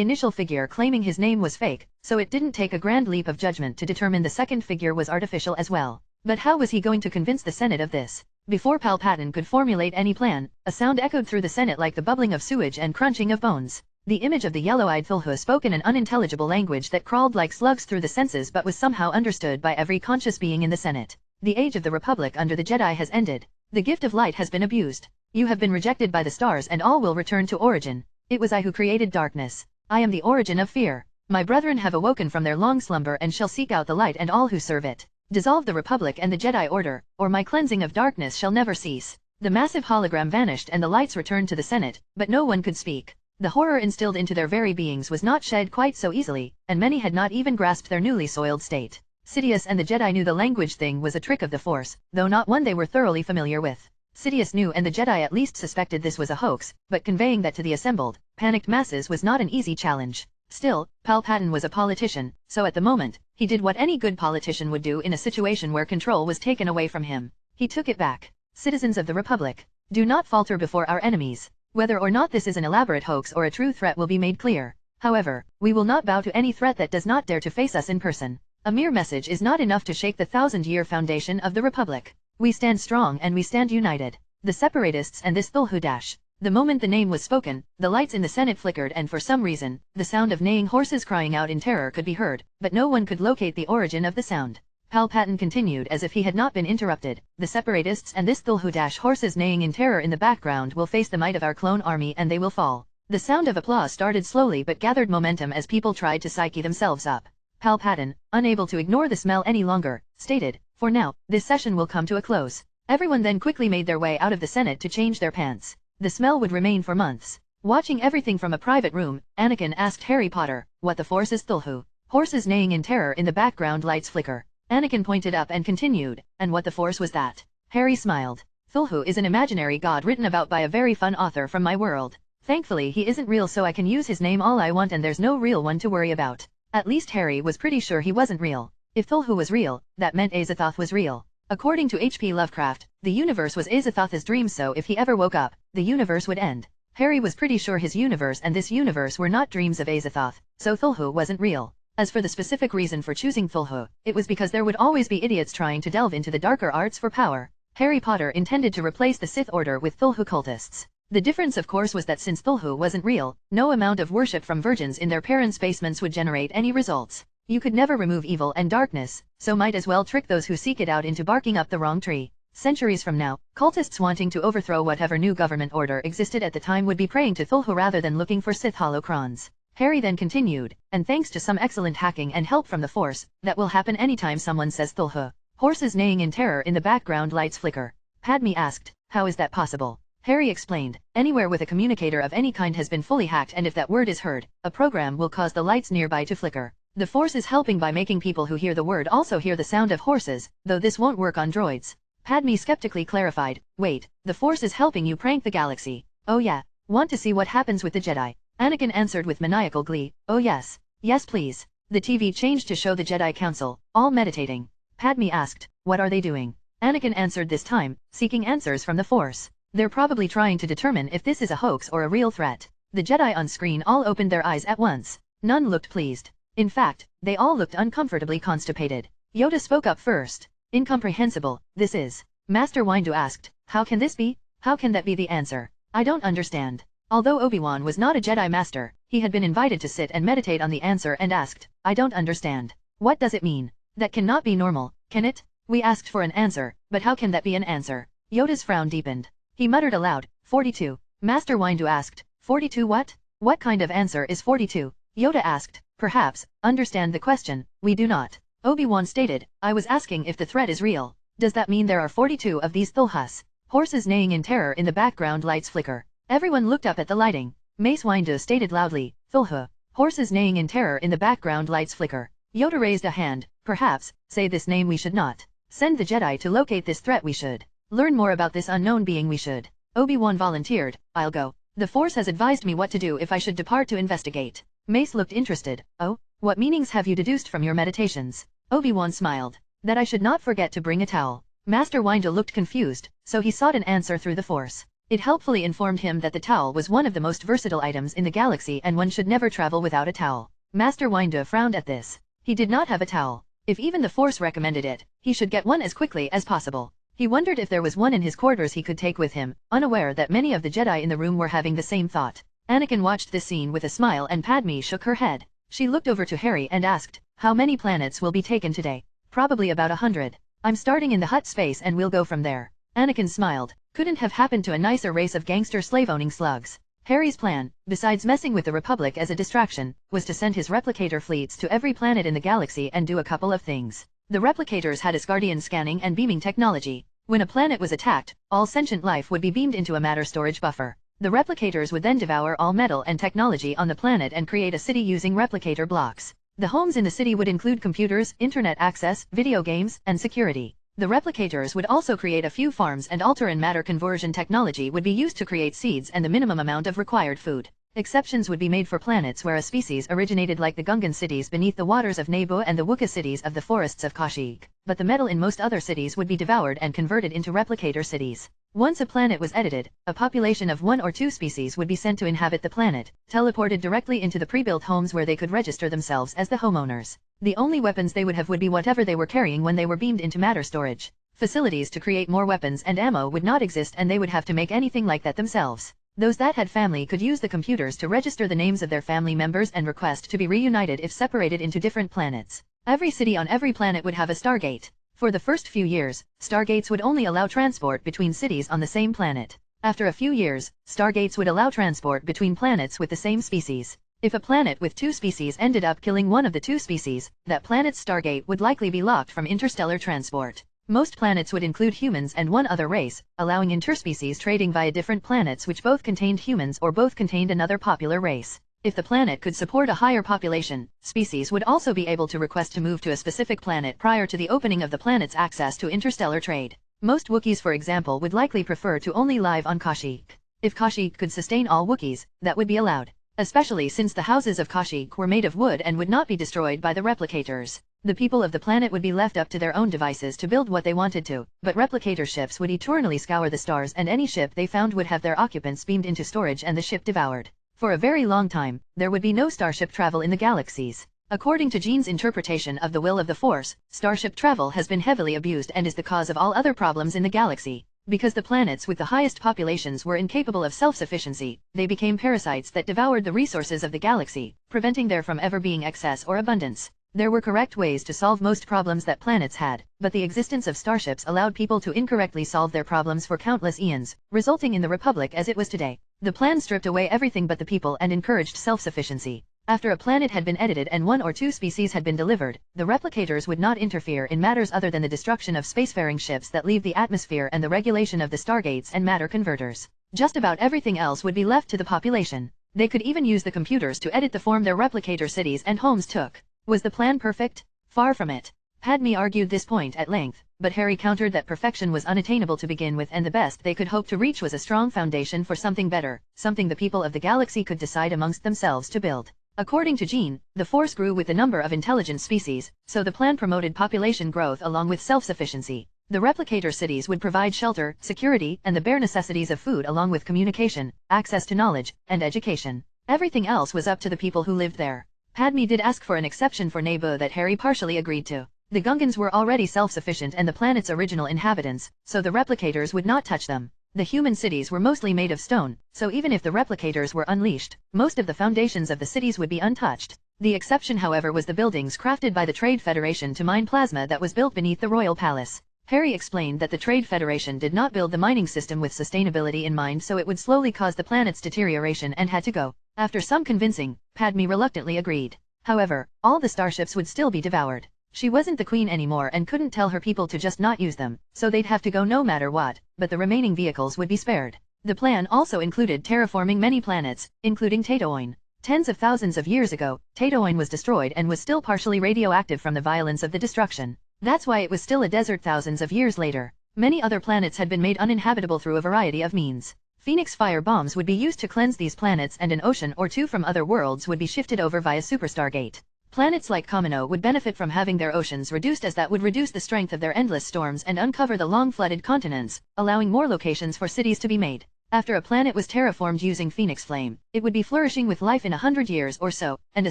[SPEAKER 1] initial figure claiming his name was fake, so it didn't take a grand leap of judgment to determine the second figure was artificial as well. But how was he going to convince the Senate of this? Before Palpatine could formulate any plan, a sound echoed through the Senate like the bubbling of sewage and crunching of bones. The image of the yellow-eyed Cthulhu spoke in an unintelligible language that crawled like slugs through the senses but was somehow understood by every conscious being in the Senate. The age of the Republic under the Jedi has ended. The gift of light has been abused. You have been rejected by the stars and all will return to origin. It was I who created darkness. I am the origin of fear. My brethren have awoken from their long slumber and shall seek out the light and all who serve it. Dissolve the Republic and the Jedi Order, or my cleansing of darkness shall never cease. The massive hologram vanished and the lights returned to the Senate, but no one could speak. The horror instilled into their very beings was not shed quite so easily, and many had not even grasped their newly soiled state. Sidious and the Jedi knew the language thing was a trick of the Force, though not one they were thoroughly familiar with. Sidious knew and the Jedi at least suspected this was a hoax, but conveying that to the assembled, panicked masses was not an easy challenge. Still, Palpatine was a politician, so at the moment, he did what any good politician would do in a situation where control was taken away from him. He took it back. Citizens of the Republic, do not falter before our enemies. Whether or not this is an elaborate hoax or a true threat will be made clear. However, we will not bow to any threat that does not dare to face us in person. A mere message is not enough to shake the thousand-year foundation of the Republic. We stand strong and we stand united. The separatists and this Cthulhu dash. The moment the name was spoken, the lights in the Senate flickered and for some reason, the sound of neighing horses crying out in terror could be heard, but no one could locate the origin of the sound. Palpatine continued as if he had not been interrupted. The separatists and this Cthulhu dash horses neighing in terror in the background will face the might of our clone army and they will fall. The sound of applause started slowly but gathered momentum as people tried to psyche themselves up. Palpatine, unable to ignore the smell any longer, stated, "For now, this session will come to a close." Everyone then quickly made their way out of the Senate to change their pants. The smell would remain for months. Watching everything from a private room, Anakin asked Harry Potter, "What the Force is Cthulhu?" Horses neighing in terror in the background, lights flicker. Anakin pointed up and continued, "And what the Force was that?" Harry smiled. "Cthulhu is an imaginary god written about by a very fun author from my world. Thankfully he isn't real so I can use his name all I want and there's no real one to worry about." At least Harry was pretty sure he wasn't real. If Cthulhu was real, that meant Azathoth was real. According to H.P. Lovecraft, the universe was Azathoth's dream, so if he ever woke up, the universe would end. Harry was pretty sure his universe and this universe were not dreams of Azathoth, so Cthulhu wasn't real. As for the specific reason for choosing Cthulhu, it was because there would always be idiots trying to delve into the darker arts for power. Harry Potter intended to replace the Sith Order with Cthulhu cultists. The difference of course was that since Cthulhu wasn't real, no amount of worship from virgins in their parents' basements would generate any results. You could never remove evil and darkness, so might as well trick those who seek it out into barking up the wrong tree. Centuries from now, cultists wanting to overthrow whatever new government order existed at the time would be praying to Cthulhu rather than looking for Sith holocrons. Harry then continued, "And thanks to some excellent hacking and help from the Force, that will happen anytime someone says Cthulhu." Horses neighing in terror in the background, lights flicker. Padme asked, "How is that possible?" Harry explained, "Anywhere with a communicator of any kind has been fully hacked and if that word is heard, a program will cause the lights nearby to flicker. The Force is helping by making people who hear the word also hear the sound of horses, though this won't work on droids." Padme skeptically clarified, "Wait, the Force is helping you prank the galaxy?" "Oh yeah. Want to see what happens with the Jedi?" Anakin answered with maniacal glee, "Oh yes. Yes please." The TV changed to show the Jedi Council, all meditating. Padme asked, "What are they doing?" Anakin answered this time, seeking answers from the Force. "They're probably trying to determine if this is a hoax or a real threat." The Jedi on screen all opened their eyes at once. None looked pleased. In fact, they all looked uncomfortably constipated. Yoda spoke up first. "Incomprehensible, this is." Master Windu asked, "How can this be? How can that be the answer? I don't understand." Although Obi-Wan was not a Jedi Master, he had been invited to sit and meditate on the answer and asked, "I don't understand. What does it mean? That cannot be normal, can it? We asked for an answer, but how can that be an answer?" Yoda's frown deepened. He muttered aloud, 42. Master Windu asked, 42 what? What kind of answer is 42? Yoda asked, "Perhaps, understand the question, we do not." Obi-Wan stated, "I was asking if the threat is real. Does that mean there are 42 of these Thulhus?" Horses neighing in terror in the background, lights flicker. Everyone looked up at the lighting. Mace Windu stated loudly, "Thulhu." Horses neighing in terror in the background, lights flicker. Yoda raised a hand, "Perhaps, say this name we should not. Send the Jedi to locate this threat we should. Learn more about this unknown being we should." Obi-Wan volunteered, "I'll go. The Force has advised me what to do if I should depart to investigate." Mace looked interested. "Oh, What meanings have you deduced from your meditations? Obi-Wan smiled. That I should not forget to bring a towel. Master Windu looked confused, so he sought an answer through the Force. It helpfully informed him that the towel was one of the most versatile items in the galaxy and one should never travel without a towel. Master Windu frowned at this. He did not have a towel. If even the Force recommended it, he should get one as quickly as possible. He wondered if there was one in his quarters he could take with him, unaware that many of the Jedi in the room were having the same thought. Anakin watched this scene with a smile and Padme shook her head. She looked over to Harry and asked, "How many planets will be taken today?" "Probably about 100. I'm starting in the Hutt space and we'll go from there." Anakin smiled. Couldn't have happened to a nicer race of gangster slave-owning slugs. Harry's plan, besides messing with the Republic as a distraction, was to send his replicator fleets to every planet in the galaxy and do a couple of things. The replicators had Asgardian scanning and beaming technology. When a planet was attacked, all sentient life would be beamed into a matter storage buffer. The replicators would then devour all metal and technology on the planet and create a city using replicator blocks. The homes in the city would include computers, internet access, video games, and security. The replicators would also create a few farms and alter and matter conversion technology would be used to create seeds and the minimum amount of required food. Exceptions would be made for planets where a species originated like the Gungan cities beneath the waters of Naboo and the Wookiee cities of the forests of Kashyyyk, but the metal in most other cities would be devoured and converted into replicator cities. Once a planet was edited, a population of 1 or 2 species would be sent to inhabit the planet, teleported directly into the pre-built homes where they could register themselves as the homeowners. The only weapons they would have would be whatever they were carrying when they were beamed into matter storage. Facilities to create more weapons and ammo would not exist and they would have to make anything like that themselves. Those that had family could use the computers to register the names of their family members and request to be reunited if separated into different planets. Every city on every planet would have a Stargate. For the first few years, Stargates would only allow transport between cities on the same planet. After a few years, Stargates would allow transport between planets with the same species. If a planet with 2 species ended up killing one of the 2 species, that planet's Stargate would likely be locked from interstellar transport. Most planets would include humans and one other race, allowing interspecies trading via different planets which both contained humans or both contained another popular race. If the planet could support a higher population, species would also be able to request to move to a specific planet prior to the opening of the planet's access to interstellar trade. Most Wookiees, for example, would likely prefer to only live on Kashyyyk. If Kashyyyk could sustain all Wookiees, that would be allowed. Especially since the houses of Kashyyyk were made of wood and would not be destroyed by the replicators. The people of the planet would be left up to their own devices to build what they wanted to, but replicator ships would eternally scour the stars and any ship they found would have their occupants beamed into storage and the ship devoured. For a very long time, there would be no starship travel in the galaxies. According to Jean's interpretation of the will of the Force, starship travel has been heavily abused and is the cause of all other problems in the galaxy. Because the planets with the highest populations were incapable of self-sufficiency, they became parasites that devoured the resources of the galaxy, preventing there from ever being excess or abundance. There were correct ways to solve most problems that planets had, but the existence of starships allowed people to incorrectly solve their problems for countless eons, resulting in the Republic as it was today. The plan stripped away everything but the people and encouraged self-sufficiency. After a planet had been edited and 1 or 2 species had been delivered, the replicators would not interfere in matters other than the destruction of spacefaring ships that leave the atmosphere and the regulation of the stargates and matter converters. Just about everything else would be left to the population. They could even use the computers to edit the form their replicator cities and homes took. Was the plan perfect? Far from it. Padme argued this point at length, but Harry countered that perfection was unattainable to begin with and the best they could hope to reach was a strong foundation for something better, something the people of the galaxy could decide amongst themselves to build. According to Jean, the Force grew with the number of intelligent species, so the plan promoted population growth along with self-sufficiency. The replicator cities would provide shelter, security, and the bare necessities of food along with communication, access to knowledge, and education. Everything else was up to the people who lived there. Padme did ask for an exception for Naboo that Harry partially agreed to. The Gungans were already self-sufficient and the planet's original inhabitants, so the replicators would not touch them. The human cities were mostly made of stone, so even if the replicators were unleashed, most of the foundations of the cities would be untouched. The exception, however, was the buildings crafted by the Trade Federation to mine plasma that was built beneath the royal palace. Harry explained that the Trade Federation did not build the mining system with sustainability in mind, so it would slowly cause the planet's deterioration and had to go. After some convincing, Padme reluctantly agreed. However, all the starships would still be devoured. She wasn't the queen anymore and couldn't tell her people to just not use them, so they'd have to go no matter what, but the remaining vehicles would be spared. The plan also included terraforming many planets, including Tatooine. Tens of thousands of years ago, Tatooine was destroyed and was still partially radioactive from the violence of the destruction. That's why it was still a desert thousands of years later. Many other planets had been made uninhabitable through a variety of means. Phoenix fire bombs would be used to cleanse these planets and an ocean or two from other worlds would be shifted over via Super Stargate. Planets like Kamino would benefit from having their oceans reduced, as that would reduce the strength of their endless storms and uncover the long flooded continents, allowing more locations for cities to be made. After a planet was terraformed using Phoenix Flame, it would be flourishing with life in 100 years or so, and a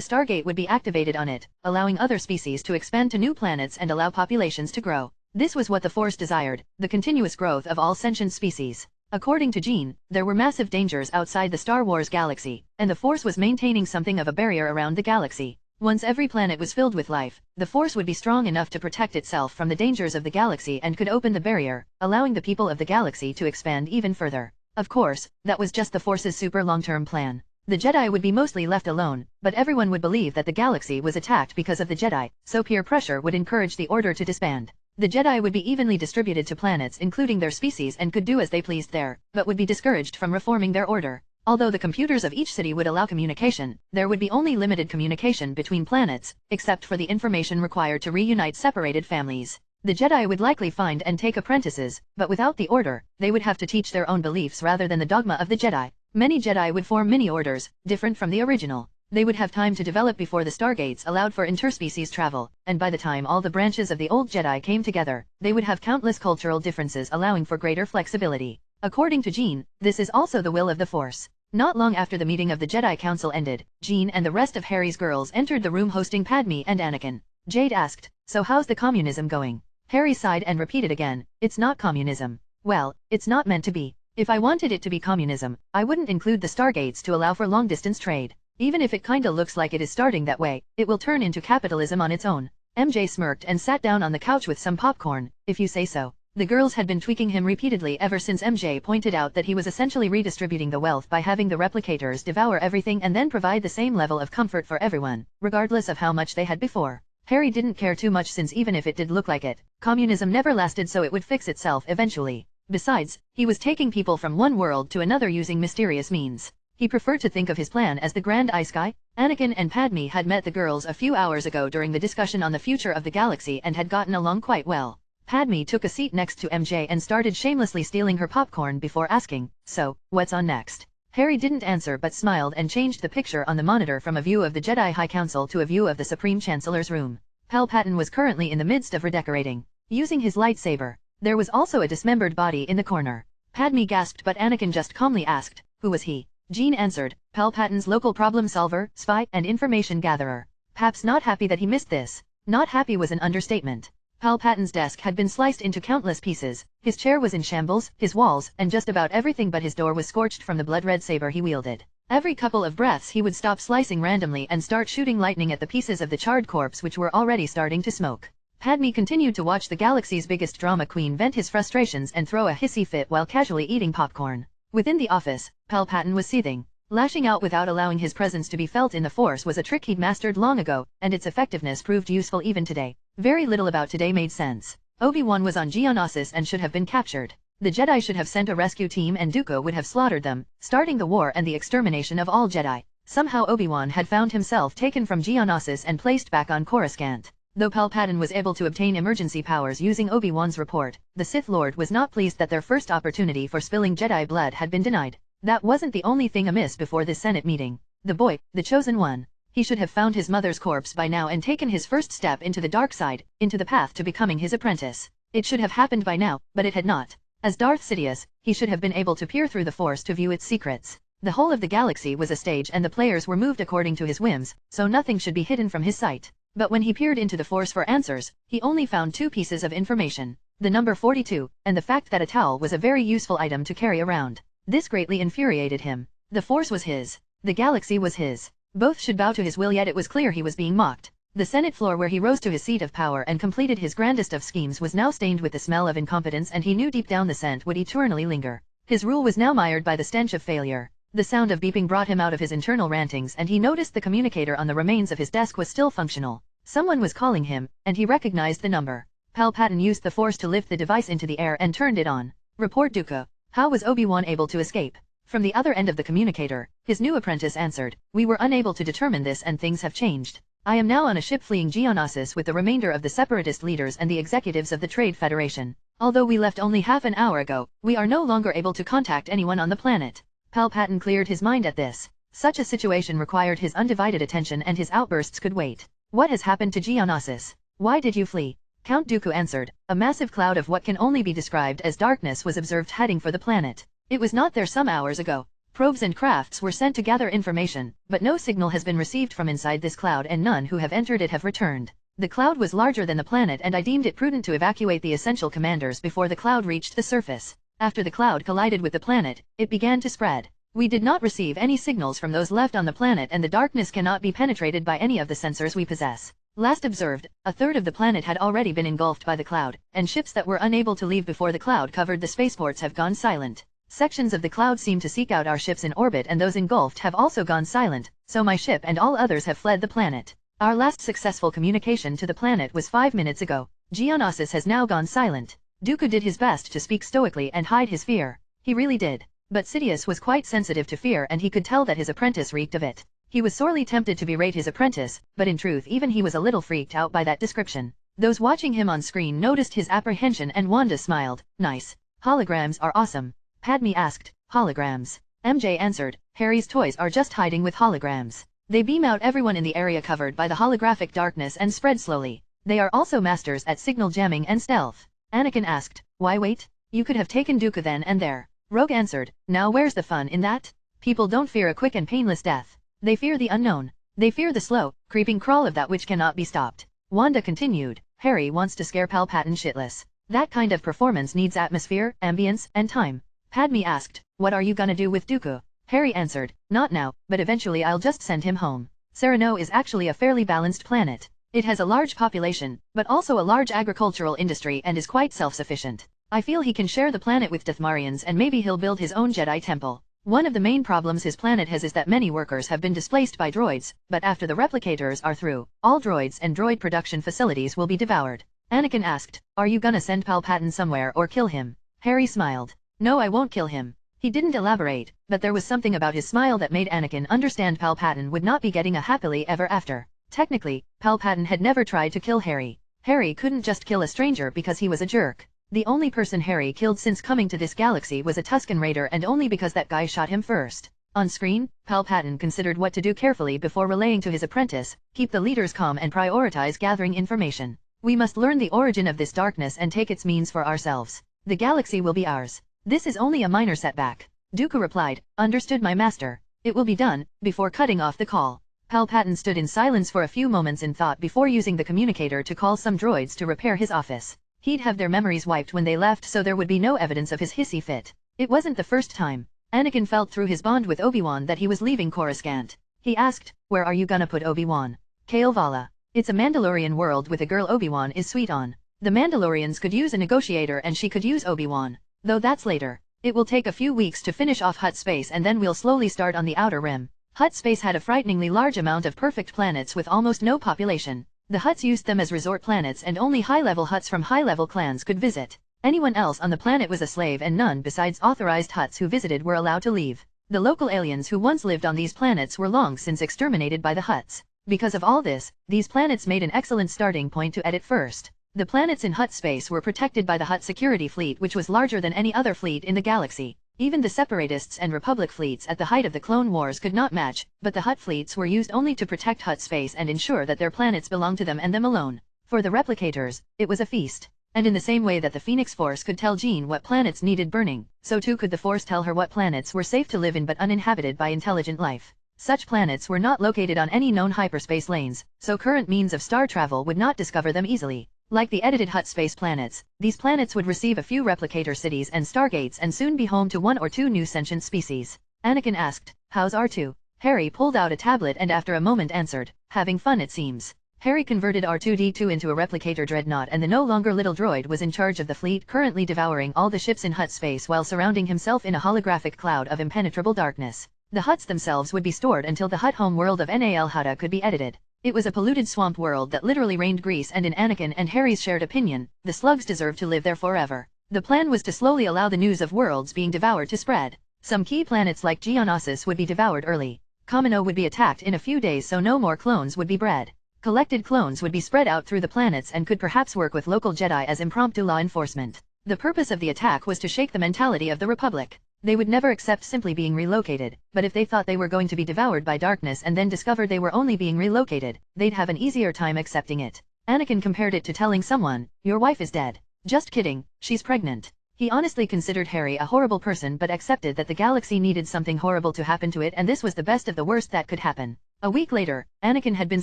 [SPEAKER 1] Stargate would be activated on it, allowing other species to expand to new planets and allow populations to grow. This was what the Force desired, the continuous growth of all sentient species. According to Jean, there were massive dangers outside the Star Wars galaxy, and the Force was maintaining something of a barrier around the galaxy. Once every planet was filled with life, the Force would be strong enough to protect itself from the dangers of the galaxy and could open the barrier, allowing the people of the galaxy to expand even further. Of course, that was just the Force's super long-term plan. The Jedi would be mostly left alone, but everyone would believe that the galaxy was attacked because of the Jedi, so peer pressure would encourage the Order to disband. The Jedi would be evenly distributed to planets including their species and could do as they pleased there, but would be discouraged from reforming their order. Although the computers of each city would allow communication, there would be only limited communication between planets, except for the information required to reunite separated families. The Jedi would likely find and take apprentices, but without the Order, they would have to teach their own beliefs rather than the dogma of the Jedi. Many Jedi would form mini-orders, different from the original. They would have time to develop before the Stargates allowed for interspecies travel, and by the time all the branches of the old Jedi came together, they would have countless cultural differences allowing for greater flexibility. According to Jean, this is also the will of the Force. Not long after the meeting of the Jedi Council ended, Jean and the rest of Harry's girls entered the room hosting Padme and Anakin. Jade asked, "So how's the communism going?" Harry sighed and repeated again, "It's not communism." "Well, it's not meant to be. If I wanted it to be communism, I wouldn't include the Stargates to allow for long-distance trade. Even if it kinda looks like it is starting that way, it will turn into capitalism on its own." MJ smirked and sat down on the couch with some popcorn, "If you say so." The girls had been tweaking him repeatedly ever since MJ pointed out that he was essentially redistributing the wealth by having the replicators devour everything and then provide the same level of comfort for everyone, regardless of how much they had before. Harry didn't care too much, since even if it did look like it, communism never lasted, so it would fix itself eventually. Besides, he was taking people from one world to another using mysterious means. He preferred to think of his plan as the Grand Eye Sky. Anakin and Padme had met the girls a few hours ago during the discussion on the future of the galaxy and had gotten along quite well. Padme took a seat next to MJ and started shamelessly stealing her popcorn before asking, "So, what's on next?" Harry didn't answer but smiled and changed the picture on the monitor from a view of the Jedi High Council to a view of the Supreme Chancellor's room. Palpatine was currently in the midst of redecorating, using his lightsaber. There was also a dismembered body in the corner. Padme gasped, but Anakin just calmly asked, "Who was he?" Jean answered, "Palpatine's local problem solver, spy, and information gatherer." Pap's not happy that he missed this. Not happy was an understatement. Palpatine's desk had been sliced into countless pieces, his chair was in shambles, his walls, and just about everything but his door was scorched from the blood-red saber he wielded. Every couple of breaths he would stop slicing randomly and start shooting lightning at the pieces of the charred corpse, which were already starting to smoke. Padme continued to watch the galaxy's biggest drama queen vent his frustrations and throw a hissy fit while casually eating popcorn. Within the office, Palpatine was seething. Lashing out without allowing his presence to be felt in the Force was a trick he'd mastered long ago, and its effectiveness proved useful even today. Very little about today made sense. Obi-Wan was on Geonosis and should have been captured. The Jedi should have sent a rescue team and Dooku would have slaughtered them, starting the war and the extermination of all Jedi. Somehow Obi-Wan had found himself taken from Geonosis and placed back on Coruscant. Though Palpatine was able to obtain emergency powers using Obi-Wan's report, the Sith Lord was not pleased that their first opportunity for spilling Jedi blood had been denied. That wasn't the only thing amiss before this Senate meeting. The boy, the chosen one. He should have found his mother's corpse by now and taken his first step into the dark side, into the path to becoming his apprentice. It should have happened by now, but it had not. As Darth Sidious, he should have been able to peer through the Force to view its secrets. The whole of the galaxy was a stage and the players were moved according to his whims, so nothing should be hidden from his sight. But when he peered into the Force for answers, he only found two pieces of information. The number 42, and the fact that a towel was a very useful item to carry around. This greatly infuriated him. The Force was his. The galaxy was his. Both should bow to his will, yet it was clear he was being mocked. The Senate floor where he rose to his seat of power and completed his grandest of schemes was now stained with the smell of incompetence, and he knew deep down the scent would eternally linger. His rule was now mired by the stench of failure. The sound of beeping brought him out of his internal rantings, and he noticed the communicator on the remains of his desk was still functional. Someone was calling him, and he recognized the number. Palpatine used the Force to lift the device into the air and turned it on. "Report, Dooku. How was Obi-Wan able to escape?" From the other end of the communicator, his new apprentice answered, "We were unable to determine this, and things have changed. I am now on a ship fleeing Geonosis with the remainder of the Separatist leaders and the executives of the Trade Federation. Although we left only half an hour ago, we are no longer able to contact anyone on the planet." Palpatine cleared his mind at this. Such a situation required his undivided attention, and his outbursts could wait. What has happened to Geonosis? Why did you flee? Count Dooku answered. A massive cloud of what can only be described as darkness was observed heading for the planet. It was not there some hours ago. Probes and crafts were sent to gather information, but no signal has been received from inside this cloud and none who have entered it have returned. The cloud was larger than the planet and I deemed it prudent to evacuate the essential commanders before the cloud reached the surface. After the cloud collided with the planet, it began to spread. We did not receive any signals from those left on the planet and the darkness cannot be penetrated by any of the sensors we possess. Last observed, a third of the planet had already been engulfed by the cloud, and ships that were unable to leave before the cloud covered the spaceports have gone silent. Sections of the cloud seem to seek out our ships in orbit and those engulfed have also gone silent, so my ship and all others have fled the planet. Our last successful communication to the planet was 5 minutes ago. Geonosis has now gone silent. Dooku did his best to speak stoically and hide his fear. He really did. But Sidious was quite sensitive to fear and he could tell that his apprentice reeked of it. He was sorely tempted to berate his apprentice, but in truth even he was a little freaked out by that description. Those watching him on screen noticed his apprehension and Wanda smiled. Nice. Holograms are awesome. Padme asked. Holograms. MJ answered. Harry's toys are just hiding with holograms. They beam out everyone in the area covered by the holographic darkness and spread slowly. They are also masters at signal jamming and stealth. Anakin asked. Why wait? You could have taken Dooku then and there. Rogue answered. Now where's the fun in that? People don't fear a quick and painless death. They fear the unknown. They fear the slow, creeping crawl of that which cannot be stopped. Wanda continued. Harry wants to scare Palpatine shitless. That kind of performance needs atmosphere, ambience, and time. Padme asked. What are you gonna do with Dooku? Harry answered. Not now, but eventually I'll just send him home. Sereno is actually a fairly balanced planet. It has a large population, but also a large agricultural industry and is quite self-sufficient. I feel he can share the planet with Dathmarians and maybe he'll build his own Jedi temple. One of the main problems his planet has is that many workers have been displaced by droids, but after the replicators are through, all droids and droid production facilities will be devoured. Anakin asked, are you gonna send Palpatine somewhere or kill him? Harry smiled. No, I won't kill him. He didn't elaborate, but there was something about his smile that made Anakin understand Palpatine would not be getting a happily ever after. Technically, Palpatine had never tried to kill Harry. Harry couldn't just kill a stranger because he was a jerk. The only person Harry killed since coming to this galaxy was a Tusken Raider and only because that guy shot him first. On screen, Palpatine considered what to do carefully before relaying to his apprentice, keep the leaders calm and prioritize gathering information. We must learn the origin of this darkness and take its means for ourselves. The galaxy will be ours. This is only a minor setback. Dooku replied, understood my master. It will be done, before cutting off the call. Palpatine stood in silence for a few moments in thought before using the communicator to call some droids to repair his office. He'd have their memories wiped when they left so there would be no evidence of his hissy fit. It wasn't the first time. Anakin felt through his bond with Obi-Wan that he was leaving Coruscant. He asked, where are you gonna put Obi-Wan? Kalevala. It's a Mandalorian world with a girl Obi-Wan is sweet on. The Mandalorians could use a negotiator and she could use Obi-Wan. Though that's later. It will take a few weeks to finish off Hutt space and then we'll slowly start on the outer rim. Hutt space had a frighteningly large amount of perfect planets with almost no population. The Hutts used them as resort planets and only high-level Hutts from high-level clans could visit. Anyone else on the planet was a slave and none besides authorized Hutts who visited were allowed to leave. The local aliens who once lived on these planets were long since exterminated by the Hutts. Because of all this, these planets made an excellent starting point to edit first. The planets in Hutt space were protected by the Hutt security fleet which was larger than any other fleet in the galaxy. Even the Separatists and Republic fleets at the height of the Clone Wars could not match, but the Hutt fleets were used only to protect Hutt space and ensure that their planets belonged to them and them alone. For the replicators, it was a feast. And in the same way that the Phoenix Force could tell Jean what planets needed burning, so too could the Force tell her what planets were safe to live in but uninhabited by intelligent life. Such planets were not located on any known hyperspace lanes, so current means of star travel would not discover them easily. Like the edited Hutt space planets, these planets would receive a few replicator cities and stargates and soon be home to 1 or 2 new sentient species. Anakin asked, how's R2? Harry pulled out a tablet and after a moment answered, having fun it seems. Harry converted R2-D2 into a replicator dreadnought and the no longer little droid was in charge of the fleet currently devouring all the ships in Hutt space while surrounding himself in a holographic cloud of impenetrable darkness. The Hutts themselves would be stored until the Hutt home world of Nal Hutta could be edited. It was a polluted swamp world that literally rained grease and in Anakin and Harry's shared opinion, the slugs deserved to live there forever. The plan was to slowly allow the news of worlds being devoured to spread. Some key planets like Geonosis would be devoured early. Kamino would be attacked in a few days so no more clones would be bred. Collected clones would be spread out through the planets and could perhaps work with local Jedi as impromptu law enforcement. The purpose of the attack was to shake the mentality of the Republic. They would never accept simply being relocated, but if they thought they were going to be devoured by darkness and then discovered they were only being relocated, they'd have an easier time accepting it. Anakin compared it to telling someone, "Your wife is dead." Just kidding, she's pregnant. He honestly considered Harry a horrible person but accepted that the galaxy needed something horrible to happen to it, and this was the best of the worst that could happen. A week later, Anakin had been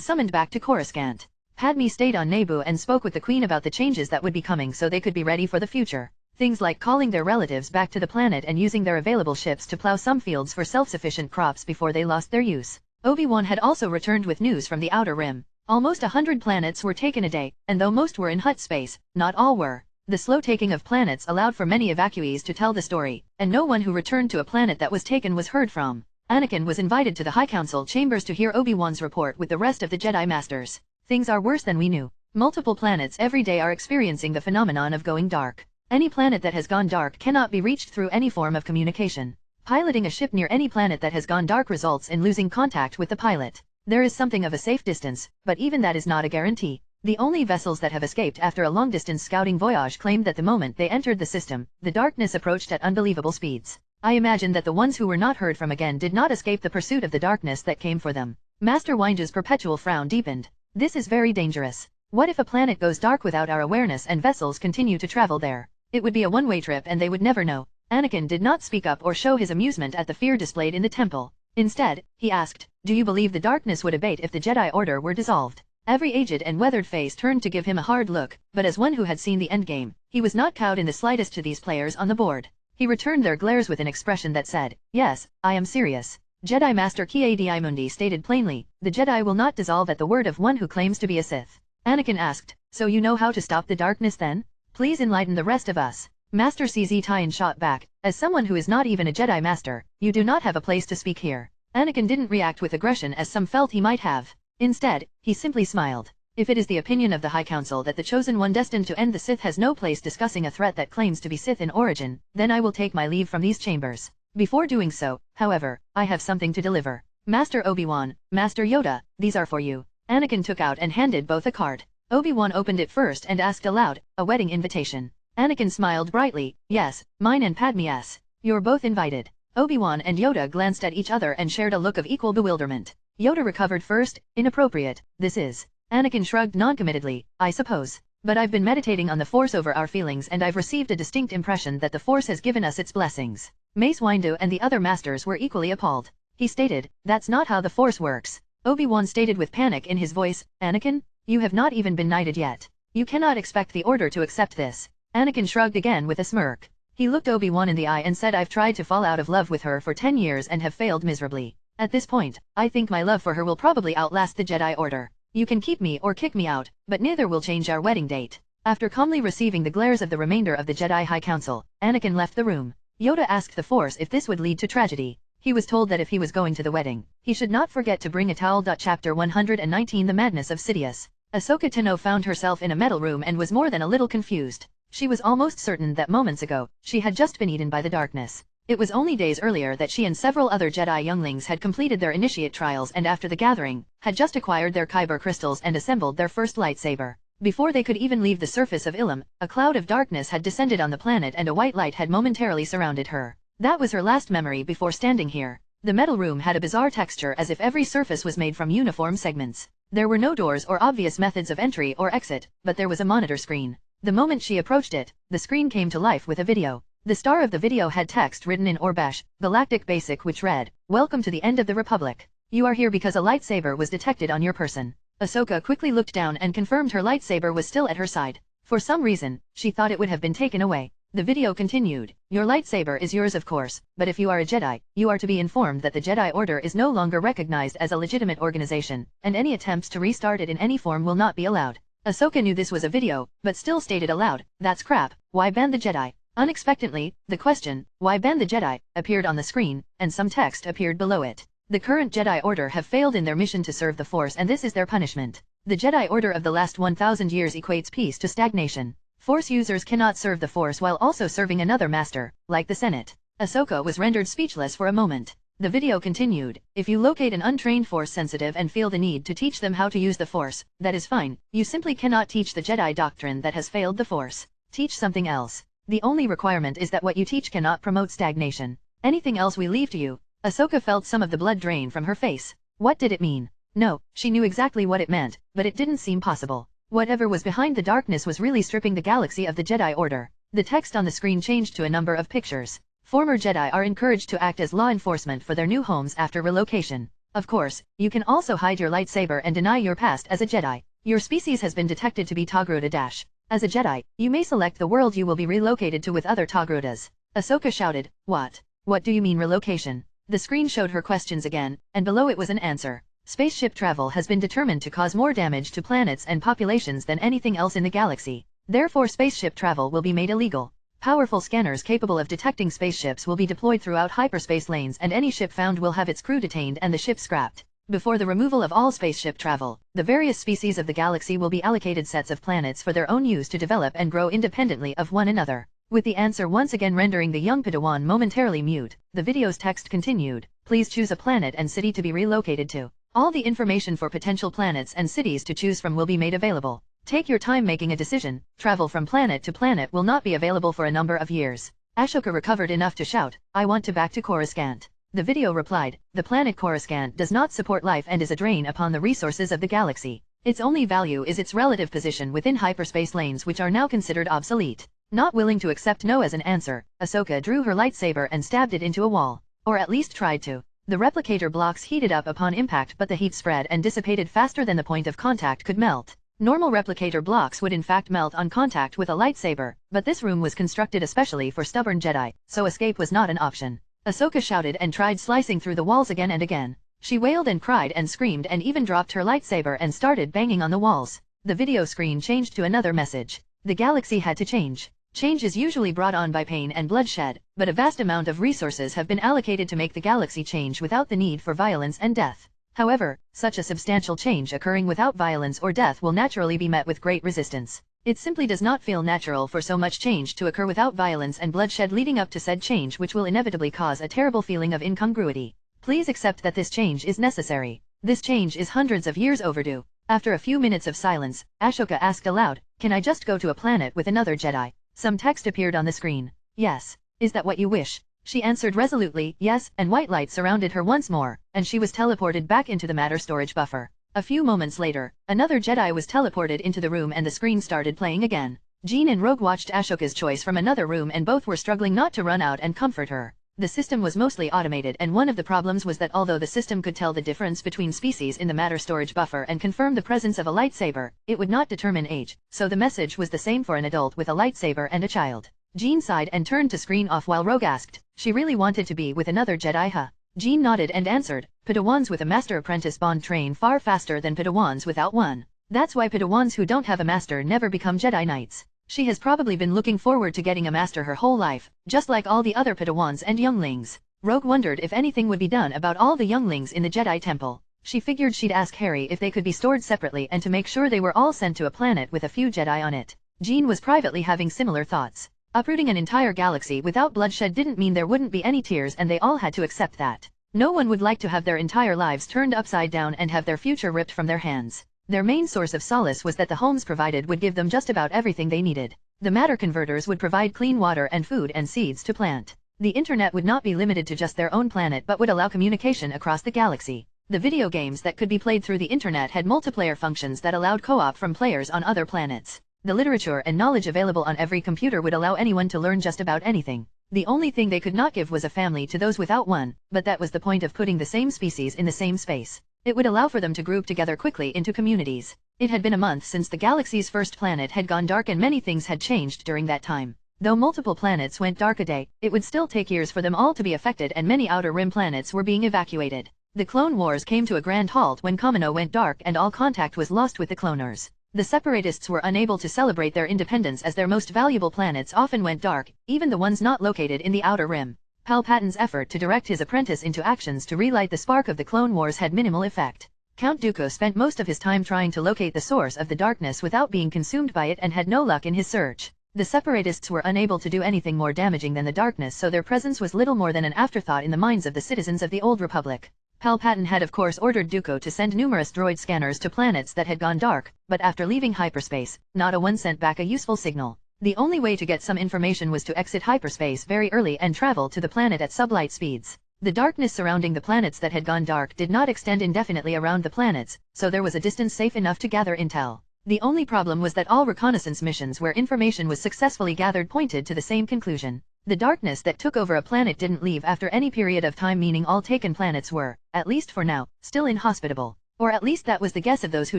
[SPEAKER 1] summoned back to Coruscant. Padme stayed on Naboo and spoke with the Queen about the changes that would be coming so they could be ready for the future. Things like calling their relatives back to the planet and using their available ships to plow some fields for self-sufficient crops before they lost their use. Obi-Wan had also returned with news from the Outer Rim. Almost 100 planets were taken a day, and though most were in Hutt space, not all were. The slow taking of planets allowed for many evacuees to tell the story, and no one who returned to a planet that was taken was heard from. Anakin was invited to the High Council chambers to hear Obi-Wan's report with the rest of the Jedi Masters. Things are worse than we knew. Multiple planets every day are experiencing the phenomenon of going dark. Any planet that has gone dark cannot be reached through any form of communication. Piloting a ship near any planet that has gone dark results in losing contact with the pilot. There is something of a safe distance, but even that is not a guarantee. The only vessels that have escaped after a long-distance scouting voyage claimed that the moment they entered the system, the darkness approached at unbelievable speeds. I imagine that the ones who were not heard from again did not escape the pursuit of the darkness that came for them. Master Windu's perpetual frown deepened. This is very dangerous. What if a planet goes dark without our awareness and vessels continue to travel there? It would be a one-way trip and they would never know. Anakin did not speak up or show his amusement at the fear displayed in the temple. Instead, he asked, "Do you believe the darkness would abate if the Jedi Order were dissolved?" Every aged and weathered face turned to give him a hard look, but as one who had seen the endgame, he was not cowed in the slightest to these players on the board. He returned their glares with an expression that said, "Yes, I am serious." Jedi Master Ki-Adi-Mundi stated plainly, "The Jedi will not dissolve at the word of one who claims to be a Sith." Anakin asked, "So you know how to stop the darkness then? Please enlighten the rest of us." Master CZ shot back, "As someone who is not even a Jedi Master, you do not have a place to speak here." Anakin didn't react with aggression as some felt he might have. Instead, he simply smiled. "If it is the opinion of the High Council that the Chosen One destined to end the Sith has no place discussing a threat that claims to be Sith in origin, then I will take my leave from these chambers. Before doing so, however, I have something to deliver. Master Obi-Wan, Master Yoda, these are for you." Anakin took out and handed both a card. Obi-Wan opened it first and asked aloud, "A wedding invitation?" Anakin smiled brightly, "Yes, mine and Padme's. You're both invited." Obi-Wan and Yoda glanced at each other and shared a look of equal bewilderment. Yoda recovered first, "Inappropriate, this is." Anakin shrugged noncommittedly, "I suppose. But I've been meditating on the Force over our feelings and I've received a distinct impression that the Force has given us its blessings." Mace Windu and the other masters were equally appalled. He stated, "That's not how the Force works." Obi-Wan stated with panic in his voice, "Anakin, you have not even been knighted yet. You cannot expect the Order to accept this." Anakin shrugged again with a smirk. He looked Obi-Wan in the eye and said, "I've tried to fall out of love with her for 10 years and have failed miserably. At this point, I think my love for her will probably outlast the Jedi Order. You can keep me or kick me out, but neither will change our wedding date." After calmly receiving the glares of the remainder of the Jedi High Council, Anakin left the room. Yoda asked the Force if this would lead to tragedy. He was told that if he was going to the wedding, he should not forget to bring a towel. Chapter 119 The Madness of Sidious. Ahsoka Tano found herself in a metal room and was more than a little confused. She was almost certain that moments ago, she had just been eaten by the darkness. It was only days earlier that she and several other Jedi younglings had completed their initiate trials and after the gathering, had just acquired their Kyber crystals and assembled their first lightsaber. Before they could even leave the surface of Ilum, a cloud of darkness had descended on the planet and a white light had momentarily surrounded her. That was her last memory before standing here. The metal room had a bizarre texture as if every surface was made from uniform segments. There were no doors or obvious methods of entry or exit, but there was a monitor screen. The moment she approached it, the screen came to life with a video. The star of the video had text written in Orbesh, Galactic Basic, which read, "Welcome to the end of the Republic. You are here because a lightsaber was detected on your person." Ahsoka quickly looked down and confirmed her lightsaber was still at her side. For some reason, she thought it would have been taken away. The video continued, "Your lightsaber is yours of course, but if you are a Jedi, you are to be informed that the Jedi Order is no longer recognized as a legitimate organization, and any attempts to restart it in any form will not be allowed." Ahsoka knew this was a video, but still stated aloud, "That's crap, why ban the Jedi?" Unexpectedly, the question, "Why ban the Jedi?" appeared on the screen, and some text appeared below it. The current Jedi Order have failed in their mission to serve the Force and this is their punishment. The Jedi Order of the last 1,000 years equates peace to stagnation. Force users cannot serve the Force while also serving another master, like the Senate. Ahsoka was rendered speechless for a moment. The video continued, "If you locate an untrained Force sensitive and feel the need to teach them how to use the Force, that is fine. You simply cannot teach the Jedi doctrine that has failed the Force. Teach something else. The only requirement is that what you teach cannot promote stagnation." Anything else we leave to you? Ahsoka felt some of the blood drain from her face. What did it mean? No, she knew exactly what it meant, but it didn't seem possible. Whatever was behind the darkness was really stripping the galaxy of the Jedi Order. The text on the screen changed to a number of pictures. Former Jedi are encouraged to act as law enforcement for their new homes after relocation. Of course, you can also hide your lightsaber and deny your past as a Jedi. Your species has been detected to be Togruta-. As a Jedi, you may select the world you will be relocated to with other Togrutas. Ahsoka shouted, What? What do you mean relocation? The screen showed her questions again, and below it was an answer. Spaceship travel has been determined to cause more damage to planets and populations than anything else in the galaxy. Therefore spaceship travel will be made illegal. Powerful scanners capable of detecting spaceships will be deployed throughout hyperspace lanes, and any ship found will have its crew detained and the ship scrapped. Before the removal of all spaceship travel, the various species of the galaxy will be allocated sets of planets for their own use to develop and grow independently of one another. With the answer once again rendering the young Padawan momentarily mute, the video's text continued. Please choose a planet and city to be relocated to. All the information for potential planets and cities to choose from will be made available. Take your time making a decision. Travel from planet to planet will not be available for a number of years. Ahsoka recovered enough to shout, I want to back to Coruscant. The video replied, the planet Coruscant does not support life and is a drain upon the resources of the galaxy. Its only value is its relative position within hyperspace lanes, which are now considered obsolete. Not willing to accept no as an answer, Ahsoka drew her lightsaber and stabbed it into a wall. Or at least tried to. The replicator blocks heated up upon impact, but the heat spread and dissipated faster than the point of contact could melt. Normal replicator blocks would in fact melt on contact with a lightsaber, but this room was constructed especially for stubborn Jedi, so escape was not an option. Ahsoka shouted and tried slicing through the walls again and again. She wailed and cried and screamed and even dropped her lightsaber and started banging on the walls. The video screen changed to another message. The galaxy had to change. Change is usually brought on by pain and bloodshed, but a vast amount of resources have been allocated to make the galaxy change without the need for violence and death. However, such a substantial change occurring without violence or death will naturally be met with great resistance. It simply does not feel natural for so much change to occur without violence and bloodshed leading up to said change, which will inevitably cause a terrible feeling of incongruity. Please accept that this change is necessary. This change is hundreds of years overdue. After a few minutes of silence, Ahsoka asked aloud, Can I just go to a planet with another Jedi? Some text appeared on the screen. Yes. Is that what you wish? She answered resolutely, yes, and white light surrounded her once more, and she was teleported back into the matter storage buffer. A few moments later, another Jedi was teleported into the room and the screen started playing again. Jean and Rogue watched Ashoka's choice from another room and both were struggling not to run out and comfort her. The system was mostly automated, and one of the problems was that although the system could tell the difference between species in the matter storage buffer and confirm the presence of a lightsaber, it would not determine age, so the message was the same for an adult with a lightsaber and a child. Jean sighed and turned to screen off while Rogue asked, she really wanted to be with another Jedi, huh? Jean nodded and answered, Padawans with a master-apprentice bond train far faster than Padawans without one. That's why Padawans who don't have a master never become Jedi Knights. She has probably been looking forward to getting a master her whole life, just like all the other Padawans and younglings. Rogue wondered if anything would be done about all the younglings in the Jedi Temple. She figured she'd ask Harry if they could be stored separately and to make sure they were all sent to a planet with a few Jedi on it. Jean was privately having similar thoughts. Uprooting an entire galaxy without bloodshed didn't mean there wouldn't be any tears, and they all had to accept that. No one would like to have their entire lives turned upside down and have their future ripped from their hands. Their main source of solace was that the homes provided would give them just about everything they needed. The matter converters would provide clean water and food and seeds to plant. The internet would not be limited to just their own planet but would allow communication across the galaxy. The video games that could be played through the internet had multiplayer functions that allowed co-op from players on other planets. The literature and knowledge available on every computer would allow anyone to learn just about anything. The only thing they could not give was a family to those without one, but that was the point of putting the same species in the same space. It would allow for them to group together quickly into communities. It had been a month since the galaxy's first planet had gone dark, and many things had changed during that time. Though multiple planets went dark a day, it would still take years for them all to be affected, and many Outer Rim planets were being evacuated. The Clone Wars came to a grand halt when Kamino went dark and all contact was lost with the cloners. The Separatists were unable to celebrate their independence as their most valuable planets often went dark, even the ones not located in the Outer Rim. Palpatine's effort to direct his apprentice into actions to relight the spark of the Clone Wars had minimal effect. Count Dooku spent most of his time trying to locate the source of the darkness without being consumed by it and had no luck in his search. The Separatists were unable to do anything more damaging than the darkness, so their presence was little more than an afterthought in the minds of the citizens of the Old Republic. Palpatine had of course ordered Dooku to send numerous droid scanners to planets that had gone dark, but after leaving hyperspace, not a one sent back a useful signal. The only way to get some information was to exit hyperspace very early and travel to the planet at sublight speeds. The darkness surrounding the planets that had gone dark did not extend indefinitely around the planets, so there was a distance safe enough to gather intel. The only problem was that all reconnaissance missions where information was successfully gathered pointed to the same conclusion. The darkness that took over a planet didn't leave after any period of time, meaning all taken planets were, at least for now, still inhospitable. Or at least that was the guess of those who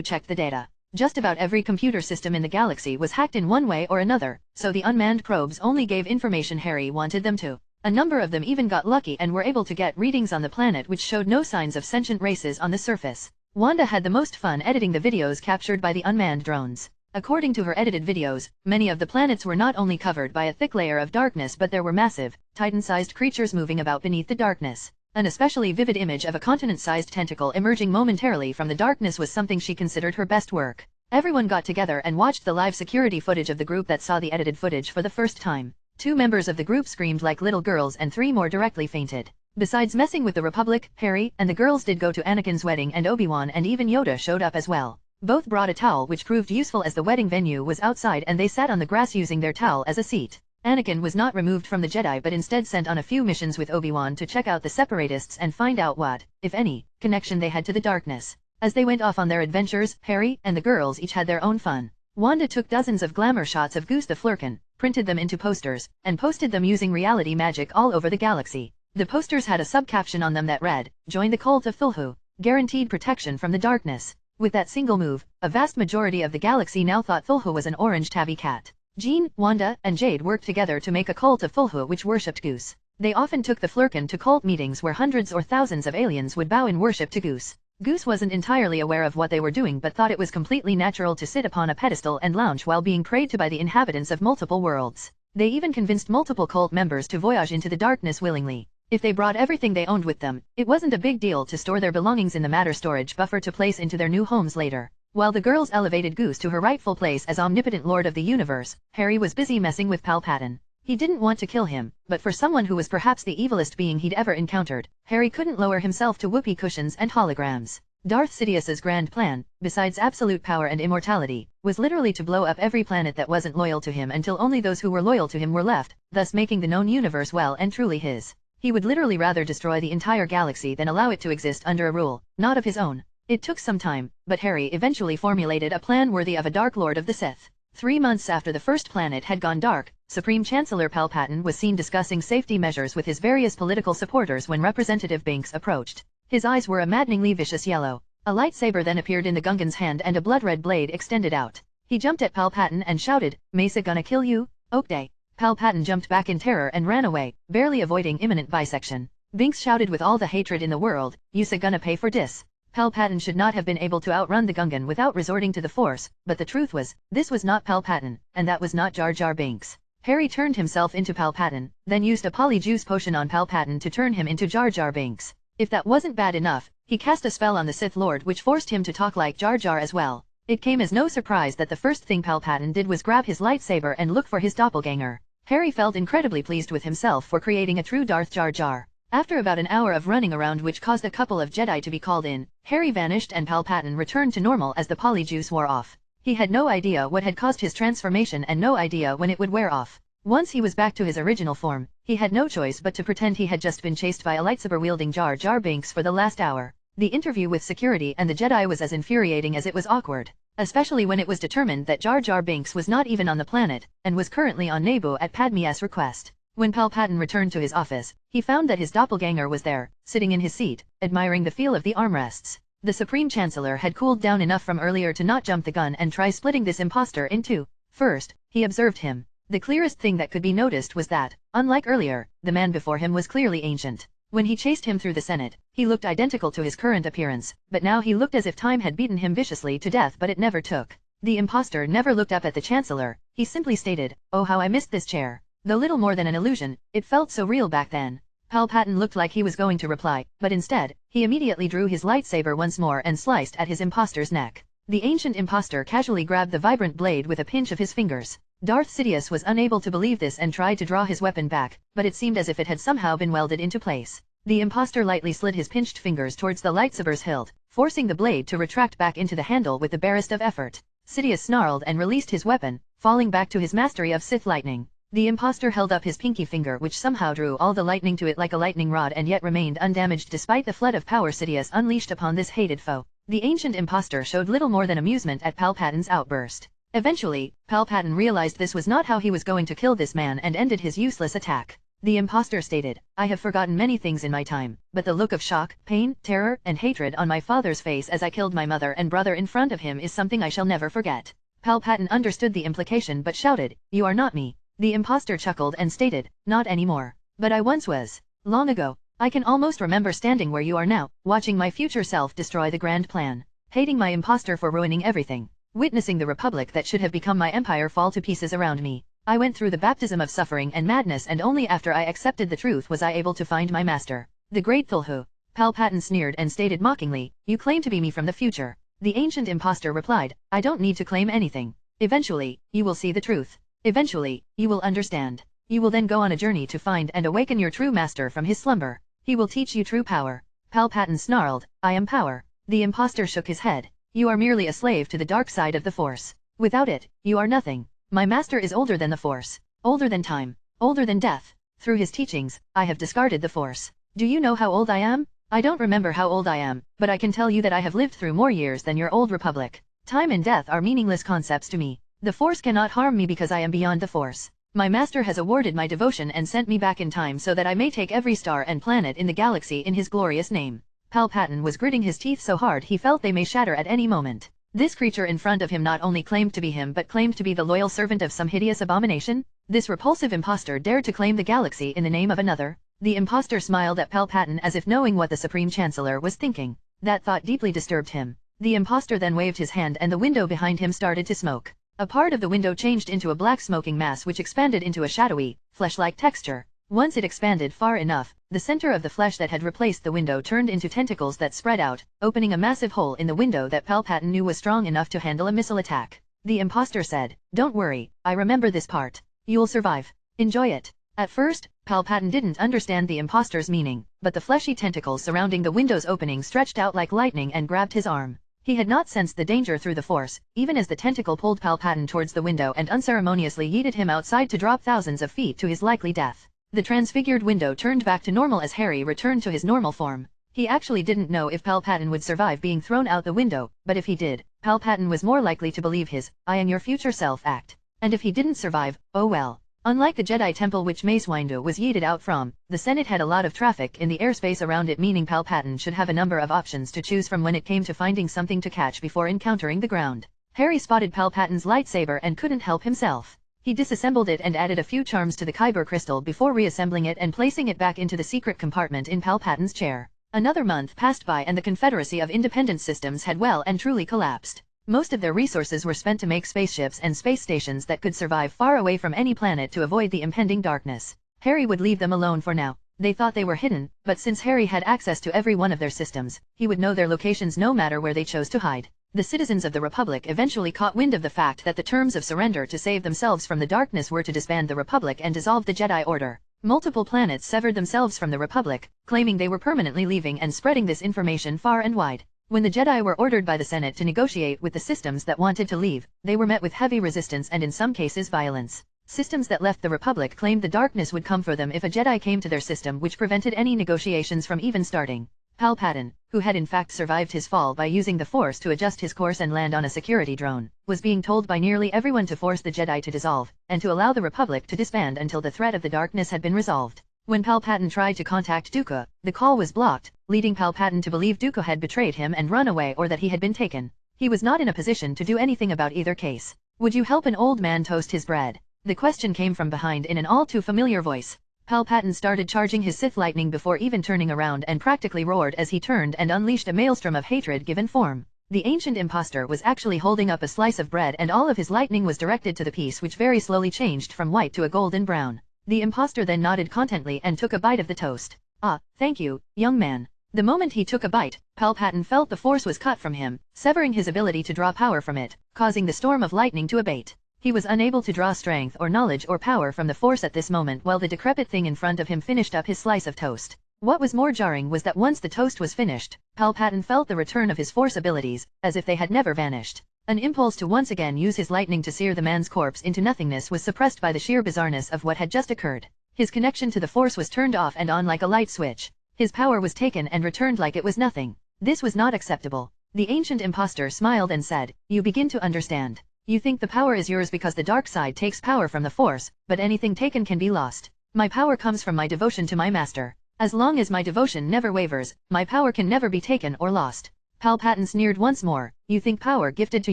[SPEAKER 1] checked the data. Just about every computer system in the galaxy was hacked in one way or another, so the unmanned probes only gave information Harry wanted them to. A number of them even got lucky and were able to get readings on the planet which showed no signs of sentient races on the surface. Wanda had the most fun editing the videos captured by the unmanned drones. According to her edited videos, many of the planets were not only covered by a thick layer of darkness, but there were massive, titan-sized creatures moving about beneath the darkness. An especially vivid image of a continent-sized tentacle emerging momentarily from the darkness was something she considered her best work. Everyone got together and watched the live security footage of the group that saw the edited footage for the first time. 2 members of the group screamed like little girls and 3 more directly fainted. Besides messing with the Republic, Harry and the girls did go to Anakin's wedding, and Obi-Wan and even Yoda showed up as well. Both brought a towel, which proved useful as the wedding venue was outside and they sat on the grass using their towel as a seat. Anakin was not removed from the Jedi but instead sent on a few missions with Obi-Wan to check out the Separatists and find out what, if any, connection they had to the darkness. As they went off on their adventures, Harry and the girls each had their own fun. Wanda took dozens of glamour shots of Goose the Flurkin, printed them into posters, and posted them using reality magic all over the galaxy. The posters had a subcaption on them that read, "Join the cult of Cthulhu, guaranteed protection from the darkness." With that single move, a vast majority of the galaxy now thought Cthulhu was an orange tabby cat. Jean, Wanda, and Jade worked together to make a cult of Cthulhu which worshipped Goose. They often took the Flurkin to cult meetings where hundreds or thousands of aliens would bow in worship to Goose. Goose wasn't entirely aware of what they were doing but thought it was completely natural to sit upon a pedestal and lounge while being prayed to by the inhabitants of multiple worlds. They even convinced multiple cult members to voyage into the darkness willingly. If they brought everything they owned with them, it wasn't a big deal to store their belongings in the matter storage buffer to place into their new homes later. While the girls elevated Goose to her rightful place as omnipotent lord of the universe, Harry was busy messing with Palpatine. He didn't want to kill him, but for someone who was perhaps the evilest being he'd ever encountered, Harry couldn't lower himself to whoopee cushions and holograms. Darth Sidious's grand plan, besides absolute power and immortality, was literally to blow up every planet that wasn't loyal to him until only those who were loyal to him were left, thus making the known universe well and truly his. He would literally rather destroy the entire galaxy than allow it to exist under a rule, not of his own. It took some time, but Harry eventually formulated a plan worthy of a Dark Lord of the Sith. 3 months after the first planet had gone dark, Supreme Chancellor Palpatine was seen discussing safety measures with his various political supporters when Representative Binks approached. His eyes were a maddeningly vicious yellow. A lightsaber then appeared in the Gungan's hand and a blood-red blade extended out. He jumped at Palpatine and shouted, "Mesa gonna kill you, Oakday." Palpatine jumped back in terror and ran away, barely avoiding imminent bisection. Binks shouted with all the hatred in the world, "You'sa gonna pay for dis." Palpatine should not have been able to outrun the Gungan without resorting to the Force, but the truth was, this was not Palpatine, and that was not Jar Jar Binks. Harry turned himself into Palpatine, then used a polyjuice potion on Palpatine to turn him into Jar Jar Binks. If that wasn't bad enough, he cast a spell on the Sith Lord which forced him to talk like Jar Jar as well. It came as no surprise that the first thing Palpatine did was grab his lightsaber and look for his doppelganger. Harry felt incredibly pleased with himself for creating a true Darth Jar Jar. After about an hour of running around which caused a couple of Jedi to be called in, Harry vanished and Palpatine returned to normal as the polyjuice wore off. He had no idea what had caused his transformation and no idea when it would wear off. Once he was back to his original form, he had no choice but to pretend he had just been chased by a lightsaber-wielding Jar Jar Binks for the last hour. The interview with security and the Jedi was as infuriating as it was awkward, especially when it was determined that Jar Jar Binks was not even on the planet, and was currently on Naboo at Padme's request. When Palpatine returned to his office, he found that his doppelganger was there, sitting in his seat, admiring the feel of the armrests. The Supreme Chancellor had cooled down enough from earlier to not jump the gun and try splitting this imposter in two. First, he observed him. The clearest thing that could be noticed was that, unlike earlier, the man before him was clearly ancient. When he chased him through the Senate, he looked identical to his current appearance, but now he looked as if time had beaten him viciously to death, but it never took. The imposter never looked up at the Chancellor, he simply stated, "Oh, how I missed this chair." Though little more than an illusion, it felt so real back then. Palpatine looked like he was going to reply, but instead, he immediately drew his lightsaber once more and sliced at his imposter's neck. The ancient imposter casually grabbed the vibrant blade with a pinch of his fingers. Darth Sidious was unable to believe this and tried to draw his weapon back, but it seemed as if it had somehow been welded into place. The imposter lightly slid his pinched fingers towards the lightsaber's hilt, forcing the blade to retract back into the handle with the barest of effort. Sidious snarled and released his weapon, falling back to his mastery of Sith lightning. The impostor held up his pinky finger, which somehow drew all the lightning to it like a lightning rod and yet remained undamaged despite the flood of power Sidious unleashed upon this hated foe. The ancient impostor showed little more than amusement at Palpatine's outburst. Eventually, Palpatine realized this was not how he was going to kill this man and ended his useless attack. The impostor stated, "I have forgotten many things in my time, but the look of shock, pain, terror, and hatred on my father's face as I killed my mother and brother in front of him is something I shall never forget." Palpatine understood the implication but shouted, "You are not me." The impostor chuckled and stated, "Not anymore. But I once was. Long ago. I can almost remember standing where you are now, watching my future self destroy the grand plan. Hating my impostor for ruining everything. Witnessing the republic that should have become my empire fall to pieces around me. I went through the baptism of suffering and madness, and only after I accepted the truth was I able to find my master, the great Cthulhu." Palpatine sneered and stated mockingly, "You claim to be me from the future." The ancient impostor replied, "I don't need to claim anything. Eventually, you will see the truth. Eventually, you will understand. You will then go on a journey to find and awaken your true master from his slumber. He will teach you true power." Palpatine snarled, "I am power." The impostor shook his head. "You are merely a slave to the dark side of the Force. Without it, you are nothing. My master is older than the Force, older than time, older than death. Through his teachings, I have discarded the Force. Do you know how old I am? I don't remember how old I am, but I can tell you that I have lived through more years than your old republic. Time and death are meaningless concepts to me. The Force cannot harm me because I am beyond the Force. My master has awarded my devotion and sent me back in time so that I may take every star and planet in the galaxy in his glorious name." Palpatine was gritting his teeth so hard he felt they may shatter at any moment. This creature in front of him not only claimed to be him but claimed to be the loyal servant of some hideous abomination? This repulsive impostor dared to claim the galaxy in the name of another? The impostor smiled at Palpatine as if knowing what the Supreme Chancellor was thinking. That thought deeply disturbed him. The impostor then waved his hand and the window behind him started to smoke. A part of the window changed into a black smoking mass which expanded into a shadowy, flesh-like texture. Once it expanded far enough, the center of the flesh that had replaced the window turned into tentacles that spread out, opening a massive hole in the window that Palpatine knew was strong enough to handle a missile attack. The impostor said, "Don't worry, I remember this part. You'll survive. Enjoy it." At first, Palpatine didn't understand the impostor's meaning, but the fleshy tentacles surrounding the window's opening stretched out like lightning and grabbed his arm. He had not sensed the danger through the Force, even as the tentacle pulled Palpatine towards the window and unceremoniously yeeted him outside to drop thousands of feet to his likely death. The transfigured window turned back to normal as Harry returned to his normal form. He actually didn't know if Palpatine would survive being thrown out the window, but if he did, Palpatine was more likely to believe his "I am your future self" act. And if he didn't survive, oh well. Unlike the Jedi Temple which Mace Windu was yeeted out from, the Senate had a lot of traffic in the airspace around it, meaning Palpatine should have a number of options to choose from when it came to finding something to catch before encountering the ground. Harry spotted Palpatine's lightsaber and couldn't help himself. He disassembled it and added a few charms to the Kyber crystal before reassembling it and placing it back into the secret compartment in Palpatine's chair. Another month passed by and the Confederacy of Independent Systems had well and truly collapsed. Most of their resources were spent to make spaceships and space stations that could survive far away from any planet to avoid the impending darkness. Harry would leave them alone for now. They thought they were hidden, but since Harry had access to every one of their systems, he would know their locations no matter where they chose to hide. The citizens of the Republic eventually caught wind of the fact that the terms of surrender to save themselves from the darkness were to disband the Republic and dissolve the Jedi Order. Multiple planets severed themselves from the Republic, claiming they were permanently leaving and spreading this information far and wide. When the Jedi were ordered by the Senate to negotiate with the systems that wanted to leave, they were met with heavy resistance and in some cases violence. Systems that left the Republic claimed the darkness would come for them if a Jedi came to their system, which prevented any negotiations from even starting. Palpatine, who had in fact survived his fall by using the Force to adjust his course and land on a security drone, was being told by nearly everyone to force the Jedi to dissolve, and to allow the Republic to disband until the threat of the darkness had been resolved. When Palpatine tried to contact Dooku, the call was blocked, leading Palpatine to believe Dooku had betrayed him and run away or that he had been taken. He was not in a position to do anything about either case. "Would you help an old man toast his bread?" The question came from behind in an all too familiar voice. Palpatine started charging his Sith lightning before even turning around and practically roared as he turned and unleashed a maelstrom of hatred given form. The ancient impostor was actually holding up a slice of bread and all of his lightning was directed to the piece, which very slowly changed from white to a golden brown. The impostor then nodded contently and took a bite of the toast. "Ah, thank you, young man." The moment he took a bite, Palpatine felt the Force was cut from him, severing his ability to draw power from it, causing the storm of lightning to abate. He was unable to draw strength or knowledge or power from the Force at this moment while the decrepit thing in front of him finished up his slice of toast. What was more jarring was that once the toast was finished, Palpatine felt the return of his Force abilities, as if they had never vanished. An impulse to once again use his lightning to sear the man's corpse into nothingness was suppressed by the sheer bizarreness of what had just occurred. His connection to the Force was turned off and on like a light switch. His power was taken and returned like it was nothing. This was not acceptable. The ancient impostor smiled and said, "You begin to understand. You think the power is yours because the dark side takes power from the Force, but anything taken can be lost. My power comes from my devotion to my master. As long as my devotion never wavers, my power can never be taken or lost." Palpatine sneered once more. "You think power gifted to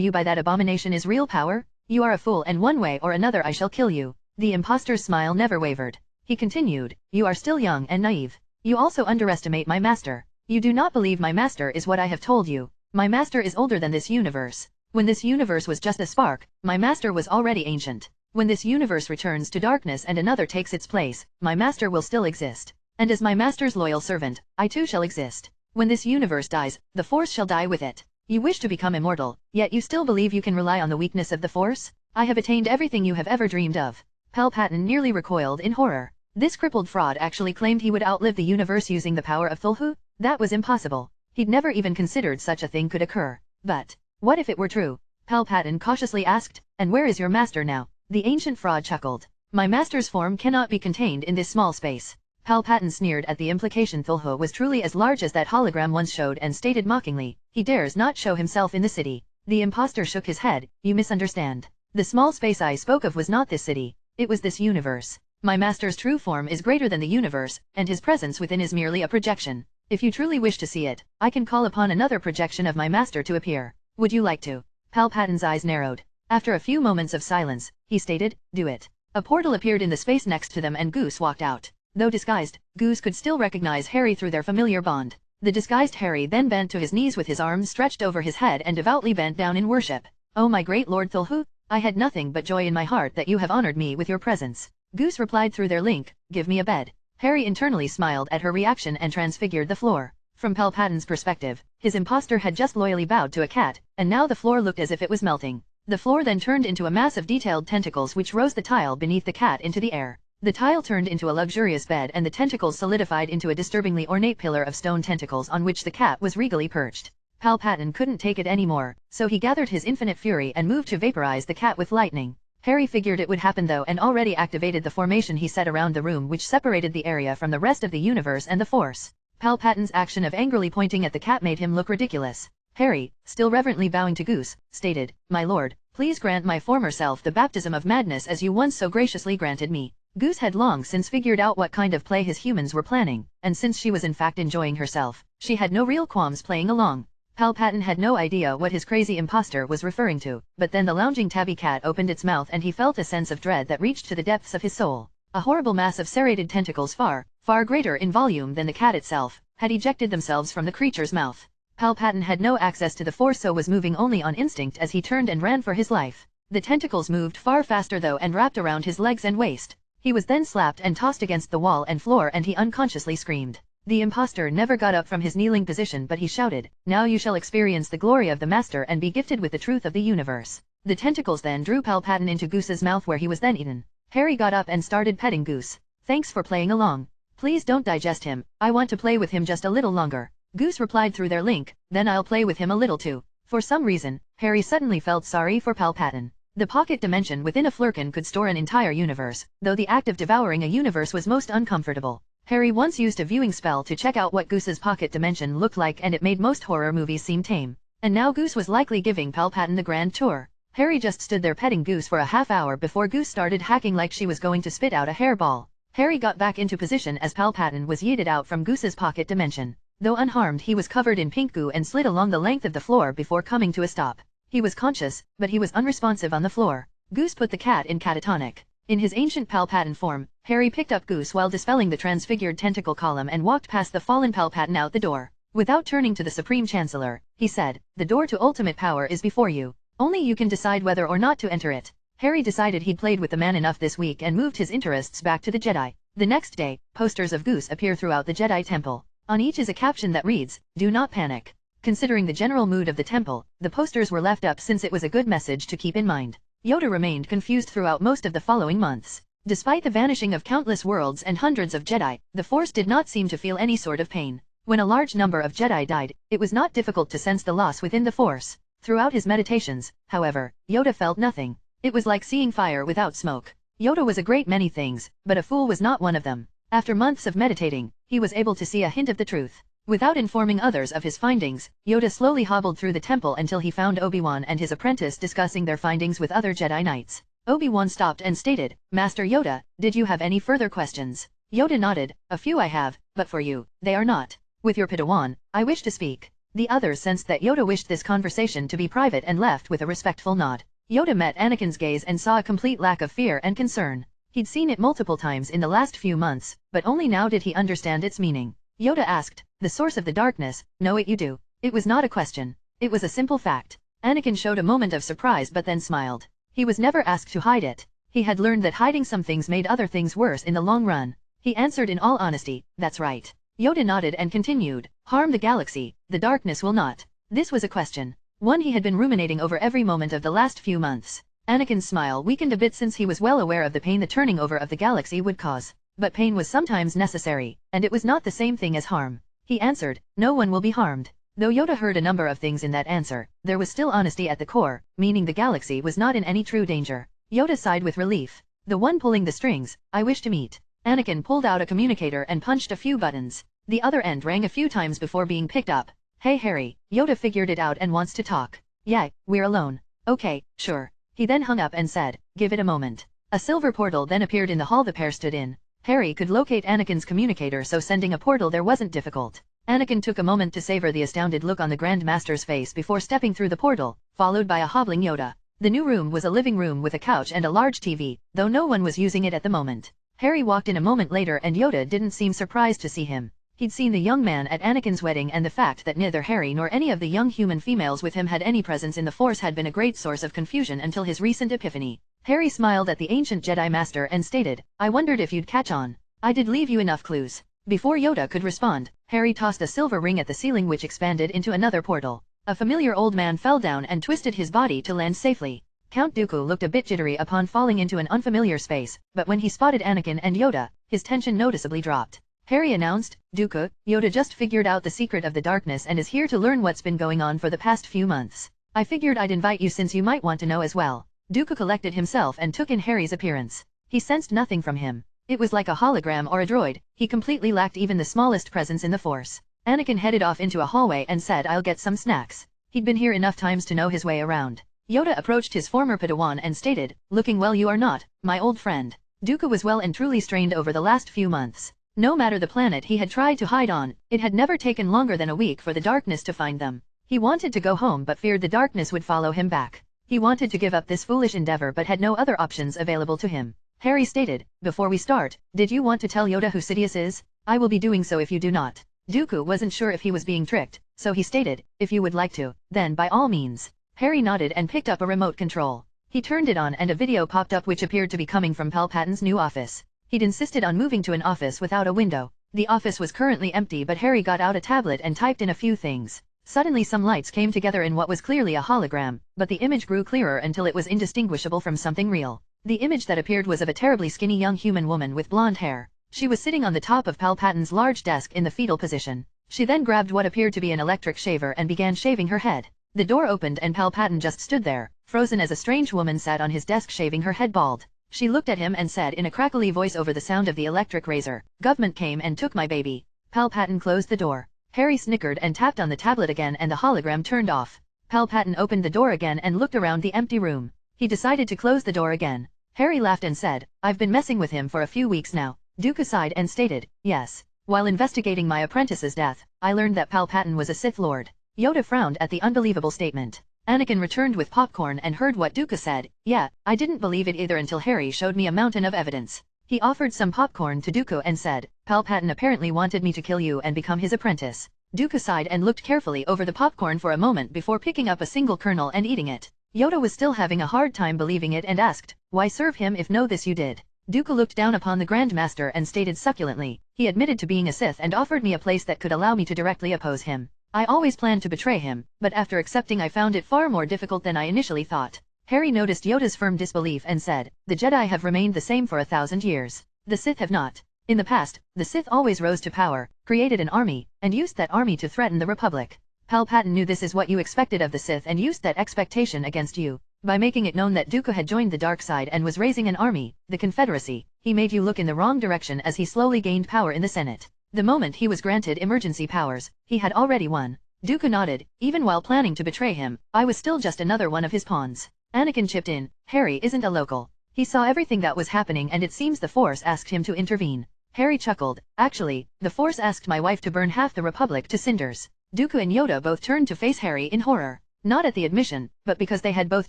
[SPEAKER 1] you by that abomination is real power? You are a fool, and one way or another I shall kill you." The impostor's smile never wavered. He continued, "You are still young and naive. You also underestimate my master. You do not believe my master is what I have told you. My master is older than this universe. When this universe was just a spark, my master was already ancient. When this universe returns to darkness and another takes its place, my master will still exist. And as my master's loyal servant, I too shall exist. When this universe dies, the Force shall die with it. You wish to become immortal, yet you still believe you can rely on the weakness of the Force? I have attained everything you have ever dreamed of." Palpatine nearly recoiled in horror. This crippled fraud actually claimed he would outlive the universe using the power of Cthulhu? That was impossible. He'd never even considered such a thing could occur. But what if it were true? Palpatine cautiously asked, "And where is your master now?" The ancient fraud chuckled. "My master's form cannot be contained in this small space." Palpatine sneered at the implication. Cthulhu was truly as large as that hologram once showed and stated mockingly, "He dares not show himself in the city." The impostor shook his head. "You misunderstand. The small space I spoke of was not this city. It was this universe. My master's true form is greater than the universe, and his presence within is merely a projection. If you truly wish to see it, I can call upon another projection of my master to appear. Would you like to?" Palpatine's eyes narrowed. After a few moments of silence, he stated, "Do it." A portal appeared in the space next to them and Goose walked out. Though disguised, Goose could still recognize Harry through their familiar bond. The disguised Harry then bent to his knees with his arms stretched over his head and devoutly bent down in worship. "Oh my great Lord Cthulhu, I had nothing but joy in my heart that you have honored me with your presence." Goose replied through their link, "Give me a bed." Harry internally smiled at her reaction and transfigured the floor. From Palpatine's perspective, his impostor had just loyally bowed to a cat, and now the floor looked as if it was melting. The floor then turned into a mass of detailed tentacles which rose the tile beneath the cat into the air. The tile turned into a luxurious bed and the tentacles solidified into a disturbingly ornate pillar of stone tentacles on which the cat was regally perched. Palpatine couldn't take it anymore, so he gathered his infinite fury and moved to vaporize the cat with lightning. Harry figured it would happen though and already activated the formation he set around the room which separated the area from the rest of the universe and the Force. Palpatine's action of angrily pointing at the cat made him look ridiculous. Harry, still reverently bowing to Goose, stated, "My lord, please grant my former self the baptism of madness as you once so graciously granted me." Goose had long since figured out what kind of play his humans were planning, and since she was in fact enjoying herself, she had no real qualms playing along. Palpatine had no idea what his crazy impostor was referring to, but then the lounging tabby cat opened its mouth and he felt a sense of dread that reached to the depths of his soul. A horrible mass of serrated tentacles far greater in volume than the cat itself, had ejected themselves from the creature's mouth. Palpatine had no access to the Force so was moving only on instinct as he turned and ran for his life. The tentacles moved far faster though and wrapped around his legs and waist. He was then slapped and tossed against the wall and floor and he unconsciously screamed. The impostor never got up from his kneeling position but he shouted, "Now you shall experience the glory of the Master and be gifted with the truth of the universe." The tentacles then drew Palpatine into Goose's mouth where he was then eaten. Harry got up and started petting Goose. "Thanks for playing along. Please don't digest him, I want to play with him just a little longer." Goose replied through their link, "Then I'll play with him a little too." For some reason, Harry suddenly felt sorry for Palpatine. The pocket dimension within a flurkin could store an entire universe, though the act of devouring a universe was most uncomfortable. Harry once used a viewing spell to check out what Goose's pocket dimension looked like and it made most horror movies seem tame. And now Goose was likely giving Palpatine the grand tour. Harry just stood there petting Goose for a half hour before Goose started hacking like she was going to spit out a hairball. Harry got back into position as Palpatine was yeeted out from Goose's pocket dimension. Though unharmed he was covered in pink goo and slid along the length of the floor before coming to a stop. He was conscious, but he was unresponsive on the floor. Goose put the cat in catatonic. In his ancient Palpatine form, Harry picked up Goose while dispelling the transfigured tentacle column and walked past the fallen Palpatine out the door. Without turning to the Supreme Chancellor, he said, "The door to ultimate power is before you. Only you can decide whether or not to enter it." Harry decided he'd played with the man enough this week and moved his interests back to the Jedi. The next day, posters of Goose appear throughout the Jedi Temple. On each is a caption that reads, "Do not panic." Considering the general mood of the temple, the posters were left up since it was a good message to keep in mind. Yoda remained confused throughout most of the following months. Despite the vanishing of countless worlds and hundreds of Jedi, the Force did not seem to feel any sort of pain. When a large number of Jedi died, it was not difficult to sense the loss within the Force. Throughout his meditations, however, Yoda felt nothing. It was like seeing fire without smoke. Yoda was a great many things, but a fool was not one of them. After months of meditating, he was able to see a hint of the truth. Without informing others of his findings, Yoda slowly hobbled through the temple until he found Obi-Wan and his apprentice discussing their findings with other Jedi Knights. Obi-Wan stopped and stated, "Master Yoda, did you have any further questions?" Yoda nodded, "A few I have, but for you, they are not. With your Padawan, I wish to speak." The others sensed that Yoda wished this conversation to be private and left with a respectful nod. Yoda met Anakin's gaze and saw a complete lack of fear and concern. He'd seen it multiple times in the last few months, but only now did he understand its meaning. Yoda asked, "The source of the darkness, know it you do." It was not a question. It was a simple fact. Anakin showed a moment of surprise but then smiled. He was never asked to hide it. He had learned that hiding some things made other things worse in the long run. He answered in all honesty, "That's right." Yoda nodded and continued, "Harm the galaxy, the darkness will not." This was a question. One he had been ruminating over every moment of the last few months. Anakin's smile weakened a bit since he was well aware of the pain the turning over of the galaxy would cause. But pain was sometimes necessary, and it was not the same thing as harm. He answered, "No one will be harmed." Though Yoda heard a number of things in that answer, there was still honesty at the core, meaning the galaxy was not in any true danger. Yoda sighed with relief. "The one pulling the strings, I wish to meet." Anakin pulled out a communicator and punched a few buttons. The other end rang a few times before being picked up. "Hey Harry, Yoda figured it out and wants to talk." "Yeah, we're alone." "Okay, sure." He then hung up and said, "Give it a moment." A silver portal then appeared in the hall the pair stood in. Harry could locate Anakin's communicator, so sending a portal there wasn't difficult. Anakin took a moment to savor the astounded look on the Grand Master's face before stepping through the portal, followed by a hobbling Yoda. The new room was a living room with a couch and a large TV, though no one was using it at the moment. Harry walked in a moment later and Yoda didn't seem surprised to see him. He'd seen the young man at Anakin's wedding, and the fact that neither Harry nor any of the young human females with him had any presence in the Force had been a great source of confusion until his recent epiphany. Harry smiled at the ancient Jedi Master and stated, "I wondered if you'd catch on. I did leave you enough clues." Before Yoda could respond, Harry tossed a silver ring at the ceiling which expanded into another portal. A familiar old man fell down and twisted his body to land safely. Count Dooku looked a bit jittery upon falling into an unfamiliar space, but when he spotted Anakin and Yoda, his tension noticeably dropped. Harry announced, "Dooku, Yoda just figured out the secret of the darkness and is here to learn what's been going on for the past few months. I figured I'd invite you since you might want to know as well." Dooku collected himself and took in Harry's appearance. He sensed nothing from him. It was like a hologram or a droid. He completely lacked even the smallest presence in the Force. Anakin headed off into a hallway and said, "I'll get some snacks." He'd been here enough times to know his way around. Yoda approached his former Padawan and stated, "Looking well you are not, my old friend." Dooku was well and truly strained over the last few months. No matter the planet he had tried to hide on, it had never taken longer than a week for the darkness to find them. He wanted to go home but feared the darkness would follow him back. He wanted to give up this foolish endeavor but had no other options available to him. Harry stated, "Before we start, did you want to tell Yoda who Sidious is? I will be doing so if you do not." Dooku wasn't sure if he was being tricked, so he stated, "If you would like to, then by all means." Harry nodded and picked up a remote control. He turned it on and a video popped up which appeared to be coming from Palpatine's new office. He'd insisted on moving to an office without a window. The office was currently empty but Harry got out a tablet and typed in a few things. Suddenly some lights came together in what was clearly a hologram, but the image grew clearer until it was indistinguishable from something real. The image that appeared was of a terribly skinny young human woman with blonde hair. She was sitting on the top of Palpatine's large desk in the fetal position. She then grabbed what appeared to be an electric shaver and began shaving her head. The door opened and Palpatine just stood there, frozen as a strange woman sat on his desk shaving her head bald. She looked at him and said in a crackly voice over the sound of the electric razor, "Government came and took my baby." Palpatine closed the door. Harry snickered and tapped on the tablet again and the hologram turned off. Palpatine opened the door again and looked around the empty room. He decided to close the door again. Harry laughed and said, "I've been messing with him for a few weeks now." Dooku sighed and stated, "Yes. While investigating my apprentice's death, I learned that Palpatine was a Sith Lord." Yoda frowned at the unbelievable statement. Anakin returned with popcorn and heard what Dooku said. "Yeah, I didn't believe it either until Harry showed me a mountain of evidence." He offered some popcorn to Dooku and said, "Palpatine apparently wanted me to kill you and become his apprentice." Dooku sighed and looked carefully over the popcorn for a moment before picking up a single kernel and eating it. Yoda was still having a hard time believing it and asked, "Why serve him if no this you did?" Dooku looked down upon the Grand Master and stated succulently, "He admitted to being a Sith and offered me a place that could allow me to directly oppose him. I always planned to betray him, but after accepting I found it far more difficult than I initially thought." Harry noticed Yoda's firm disbelief and said, "The Jedi have remained the same for 1,000 years. The Sith have not. In the past, the Sith always rose to power, created an army, and used that army to threaten the Republic. Palpatine knew this is what you expected of the Sith and used that expectation against you. By making it known that Dooku had joined the dark side and was raising an army, the Confederacy, he made you look in the wrong direction as he slowly gained power in the Senate. The moment he was granted emergency powers, he had already won. Dooku nodded. Even while planning to betray him, I was still just another one of his pawns. Anakin chipped in. Harry isn't a local. He saw everything that was happening and it seems the Force asked him to intervene. Harry chuckled. Actually, the Force asked my wife to burn half the Republic to cinders. Dooku and Yoda both turned to face Harry in horror. Not at the admission, but because they had both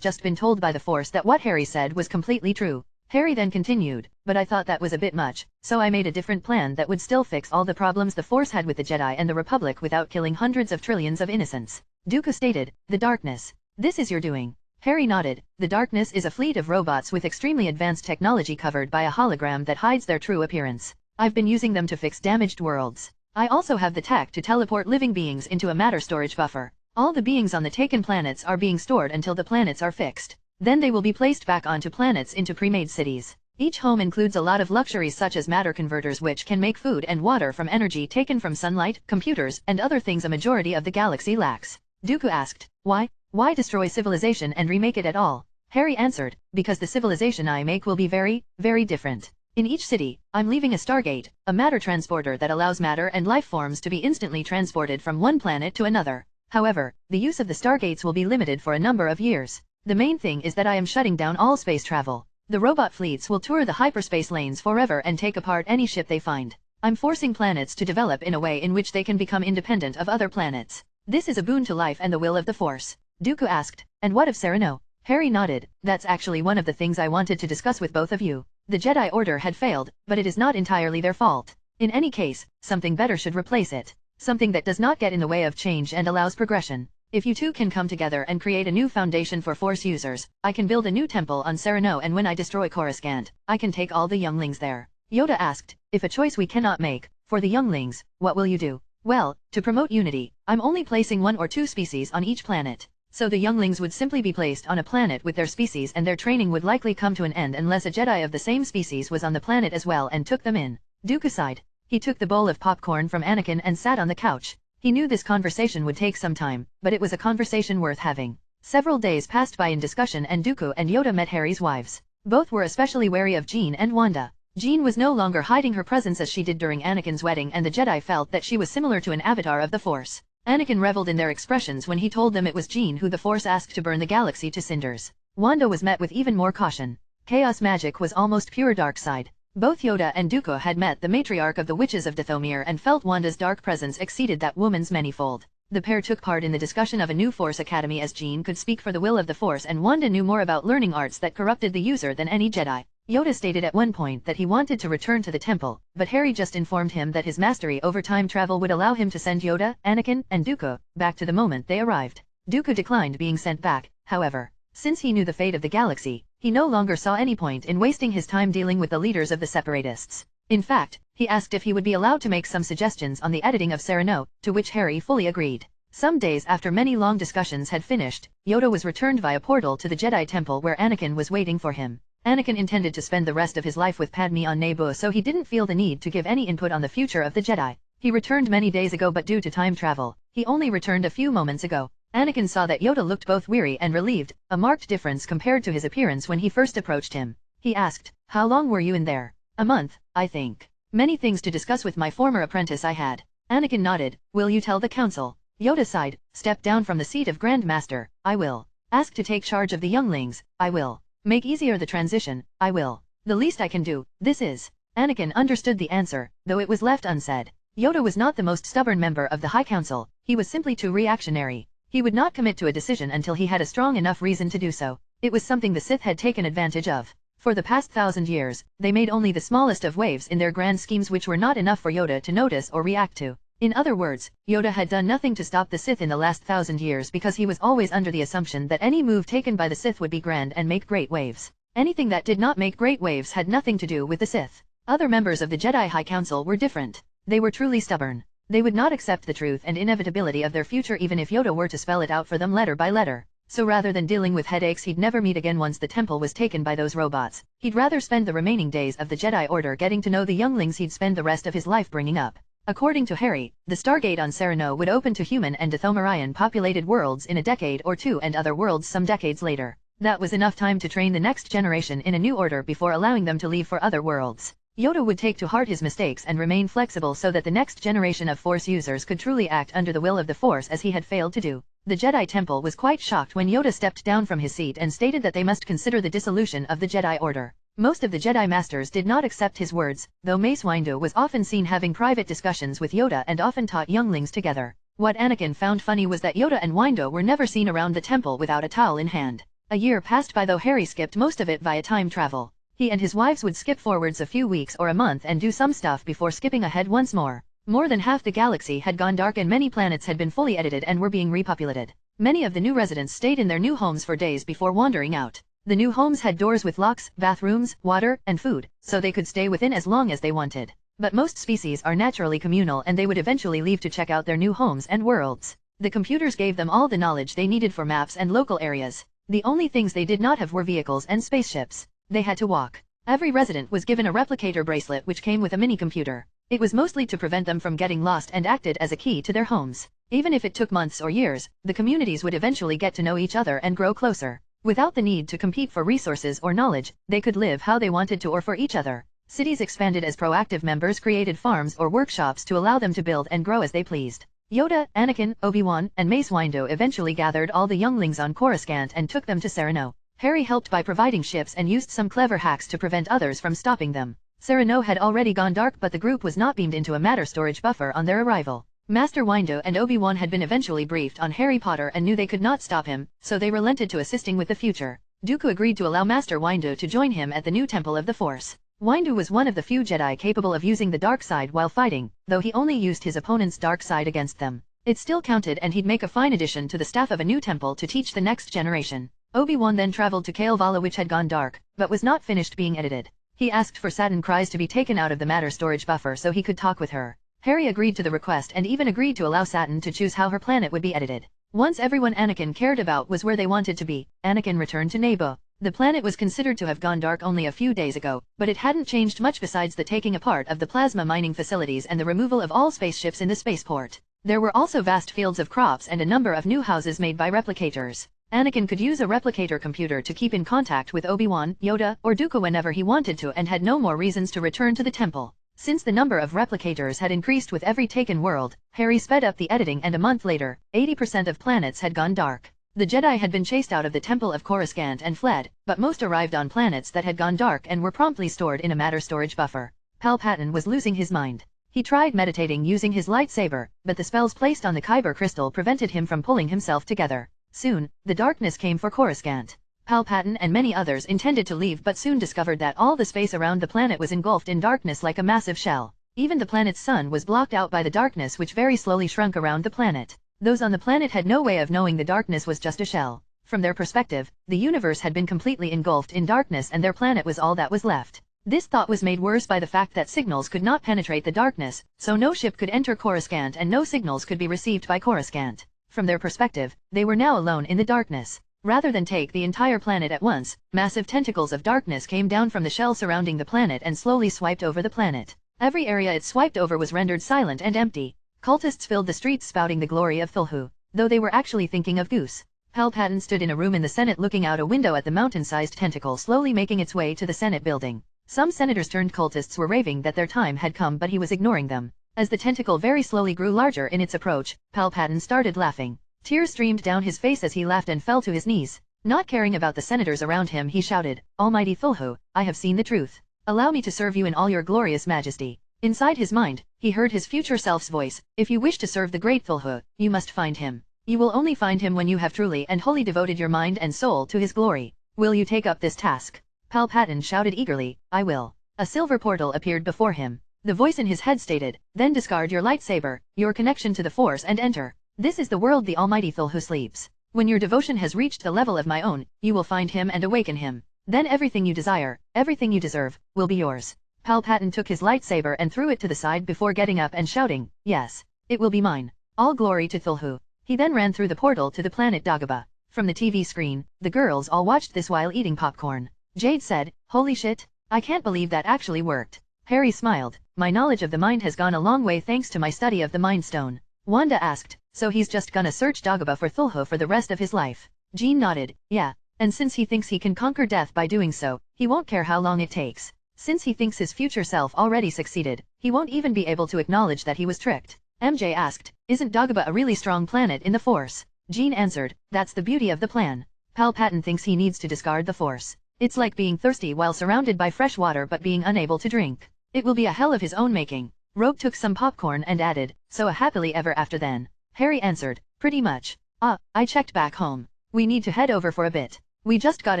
[SPEAKER 1] just been told by the Force that what Harry said was completely true. Harry then continued, but I thought that was a bit much, so I made a different plan that would still fix all the problems the Force had with the Jedi and the Republic without killing hundreds of trillions of innocents. Dooku stated, the darkness. This is your doing. Harry nodded. The darkness is a fleet of robots with extremely advanced technology covered by a hologram that hides their true appearance. I've been using them to fix damaged worlds. I also have the tech to teleport living beings into a matter storage buffer. All the beings on the taken planets are being stored until the planets are fixed. Then they will be placed back onto planets into pre-made cities. Each home includes a lot of luxuries such as matter converters which can make food and water from energy taken from sunlight, computers, and other things a majority of the galaxy lacks. Dooku asked, why? Why destroy civilization and remake it at all? Harry answered, because the civilization I make will be very, very different. In each city, I'm leaving a Stargate, a matter transporter that allows matter and life forms to be instantly transported from one planet to another. However, the use of the Stargates will be limited for a number of years. The main thing is that I am shutting down all space travel. The robot fleets will tour the hyperspace lanes forever and take apart any ship they find. I'm forcing planets to develop in a way in which they can become independent of other planets. This is a boon to life and the will of the Force. Dooku asked, and what of Sereno? Harry nodded. That's actually one of the things I wanted to discuss with both of you. The Jedi Order had failed, but it is not entirely their fault. In any case, something better should replace it. Something that does not get in the way of change and allows progression. If you two can come together and create a new foundation for Force users, I can build a new temple on Sereno, and when I destroy Coruscant, I can take all the younglings there. Yoda asked, if a choice we cannot make, for the younglings, what will you do? Well, to promote unity, I'm only placing 1 or 2 species on each planet. So the younglings would simply be placed on a planet with their species and their training would likely come to an end unless a Jedi of the same species was on the planet as well and took them in. Dooku sighed. He took the bowl of popcorn from Anakin and sat on the couch. He knew this conversation would take some time, but it was a conversation worth having. Several days passed by in discussion and Dooku and Yoda met Harry's wives. Both were especially wary of Jean and Wanda. Jean was no longer hiding her presence as she did during Anakin's wedding, and the Jedi felt that she was similar to an avatar of the Force. Anakin reveled in their expressions when he told them it was Jean who the Force asked to burn the galaxy to cinders. Wanda was met with even more caution. Chaos magic was almost pure dark side. Both Yoda and Dooku had met the matriarch of the Witches of Dathomir and felt Wanda's dark presence exceeded that woman's manyfold. The pair took part in the discussion of a new Force Academy as Jean could speak for the will of the Force and Wanda knew more about learning arts that corrupted the user than any Jedi. Yoda stated at one point that he wanted to return to the temple, but Harry just informed him that his mastery over time travel would allow him to send Yoda, Anakin, and Dooku back to the moment they arrived. Dooku declined being sent back, however. Since he knew the fate of the galaxy, he no longer saw any point in wasting his time dealing with the leaders of the Separatists. In fact, he asked if he would be allowed to make some suggestions on the editing of Sereno, to which Harry fully agreed. Some days after many long discussions had finished, Yoda was returned via portal to the Jedi Temple where Anakin was waiting for him. Anakin intended to spend the rest of his life with Padme on Naboo, so he didn't feel the need to give any input on the future of the Jedi. He returned many days ago, but due to time travel, he only returned a few moments ago. Anakin saw that Yoda looked both weary and relieved, a marked difference compared to his appearance when he first approached him. He asked, "How long were you in there?" "A month, I think. Many things to discuss with my former apprentice I had." Anakin nodded. "Will you tell the council?" Yoda sighed. "Step down from the seat of Grand Master, I will. Ask to take charge of the younglings, I will. Make easier the transition, I will. The least I can do, this is." Anakin understood the answer, though it was left unsaid. Yoda was not the most stubborn member of the High Council, he was simply too reactionary. He would not commit to a decision until he had a strong enough reason to do so. It was something the Sith had taken advantage of. For the past 1,000 years, they made only the smallest of waves in their grand schemes which were not enough for Yoda to notice or react to. In other words, Yoda had done nothing to stop the Sith in the last 1,000 years because he was always under the assumption that any move taken by the Sith would be grand and make great waves. Anything that did not make great waves had nothing to do with the Sith. Other members of the Jedi High Council were different. They were truly stubborn. They would not accept the truth and inevitability of their future even if Yoda were to spell it out for them letter by letter. So rather than dealing with headaches he'd never meet again once the temple was taken by those robots, he'd rather spend the remaining days of the Jedi Order getting to know the younglings he'd spend the rest of his life bringing up. According to Harry, the Stargate on Sereno would open to human and Dathomirian populated worlds in a decade or two and other worlds some decades later. That was enough time to train the next generation in a new order before allowing them to leave for other worlds. Yoda would take to heart his mistakes and remain flexible so that the next generation of Force users could truly act under the will of the Force as he had failed to do. The Jedi Temple was quite shocked when Yoda stepped down from his seat and stated that they must consider the dissolution of the Jedi Order. Most of the Jedi Masters did not accept his words, though Mace Windu was often seen having private discussions with Yoda and often taught younglings together. What Anakin found funny was that Yoda and Windu were never seen around the temple without a towel in hand. A year passed by though Harry skipped most of it via time travel. He and his wives would skip forwards a few weeks or a month and do some stuff before skipping ahead once more. More than half the galaxy had gone dark and many planets had been fully edited and were being repopulated. Many of the new residents stayed in their new homes for days before wandering out. The new homes had doors with locks, bathrooms, water, and food, so they could stay within as long as they wanted. But most species are naturally communal and they would eventually leave to check out their new homes and worlds. The computers gave them all the knowledge they needed for maps and local areas. The only things they did not have were vehicles and spaceships. They had to walk. Every resident was given a replicator bracelet which came with a mini-computer. It was mostly to prevent them from getting lost and acted as a key to their homes. Even if it took months or years, the communities would eventually get to know each other and grow closer. Without the need to compete for resources or knowledge, they could live how they wanted to or for each other. Cities expanded as proactive members created farms or workshops to allow them to build and grow as they pleased. Yoda, Anakin, Obi-Wan, and Mace Windu eventually gathered all the younglings on Coruscant and took them to Sereno. Harry helped by providing ships and used some clever hacks to prevent others from stopping them. Sereno had already gone dark but the group was not beamed into a matter storage buffer on their arrival. Master Windu and Obi-Wan had been eventually briefed on Harry Potter and knew they could not stop him, so they relented to assisting with the future. Dooku agreed to allow Master Windu to join him at the new Temple of the Force. Windu was one of the few Jedi capable of using the dark side while fighting, though he only used his opponent's dark side against them. It still counted and he'd make a fine addition to the staff of a new temple to teach the next generation. Obi-Wan then traveled to Kalevala which had gone dark, but was not finished being edited. He asked for Satin Kryze to be taken out of the matter storage buffer so he could talk with her. Harry agreed to the request and even agreed to allow Satin to choose how her planet would be edited. Once everyone Anakin cared about was where they wanted to be, Anakin returned to Naboo. The planet was considered to have gone dark only a few days ago, but it hadn't changed much besides the taking apart of the plasma mining facilities and the removal of all spaceships in the spaceport. There were also vast fields of crops and a number of new houses made by replicators. Anakin could use a replicator computer to keep in contact with Obi-Wan, Yoda, or Dooku whenever he wanted to and had no more reasons to return to the temple. Since the number of replicators had increased with every taken world, Harry sped up the editing and a month later, 80% of planets had gone dark. The Jedi had been chased out of the Temple of Coruscant and fled, but most arrived on planets that had gone dark and were promptly stored in a matter storage buffer. Palpatine was losing his mind. He tried meditating using his lightsaber, but the spells placed on the Kyber crystal prevented him from pulling himself together. Soon, the darkness came for Coruscant. Palpatine and many others intended to leave but soon discovered that all the space around the planet was engulfed in darkness like a massive shell. Even the planet's sun was blocked out by the darkness which very slowly shrunk around the planet. Those on the planet had no way of knowing the darkness was just a shell. From their perspective, the universe had been completely engulfed in darkness and their planet was all that was left. This thought was made worse by the fact that signals could not penetrate the darkness, so no ship could enter Coruscant and no signals could be received by Coruscant. From their perspective, they were now alone in the darkness. Rather than take the entire planet at once, massive tentacles of darkness came down from the shell surrounding the planet and slowly swiped over the planet. Every area it swiped over was rendered silent and empty. Cultists filled the streets spouting the glory of Cthulhu, though they were actually thinking of Goose. Palpatine stood in a room in the Senate looking out a window at the mountain-sized tentacle slowly making its way to the Senate building. Some senators turned cultists were raving that their time had come but he was ignoring them. As the tentacle very slowly grew larger in its approach, Palpatine started laughing. Tears streamed down his face as he laughed and fell to his knees. Not caring about the senators around him he shouted, "Almighty Cthulhu, I have seen the truth. Allow me to serve you in all your glorious majesty." Inside his mind, he heard his future self's voice, "If you wish to serve the great Cthulhu, you must find him. You will only find him when you have truly and wholly devoted your mind and soul to his glory. Will you take up this task?" Palpatine shouted eagerly, "I will." A silver portal appeared before him. The voice in his head stated, "Then discard your lightsaber, your connection to the Force and enter. This is the world the Almighty Cthulhu sleeps. When your devotion has reached the level of my own, you will find him and awaken him. Then everything you desire, everything you deserve, will be yours." Palpatine took his lightsaber and threw it to the side before getting up and shouting, "Yes, it will be mine. All glory to Cthulhu." He then ran through the portal to the planet Dagobah. From the TV screen, the girls all watched this while eating popcorn. Jade said, "Holy shit, I can't believe that actually worked." Harry smiled, my knowledge of the mind has gone a long way thanks to my study of the Mind Stone. Wanda asked, so he's just gonna search Dagobah for Cthulhu for the rest of his life? Jean nodded, yeah. And since he thinks he can conquer death by doing so, he won't care how long it takes. Since he thinks his future self already succeeded, he won't even be able to acknowledge that he was tricked. MJ asked, isn't Dagobah a really strong planet in the Force? Jean answered, that's the beauty of the plan. Palpatine thinks he needs to discard the Force. It's like being thirsty while surrounded by fresh water but being unable to drink. It will be a hell of his own making. Rogue took some popcorn and added, so a happily ever after then. Harry answered, pretty much. I checked back home. We need to head over for a bit. We just got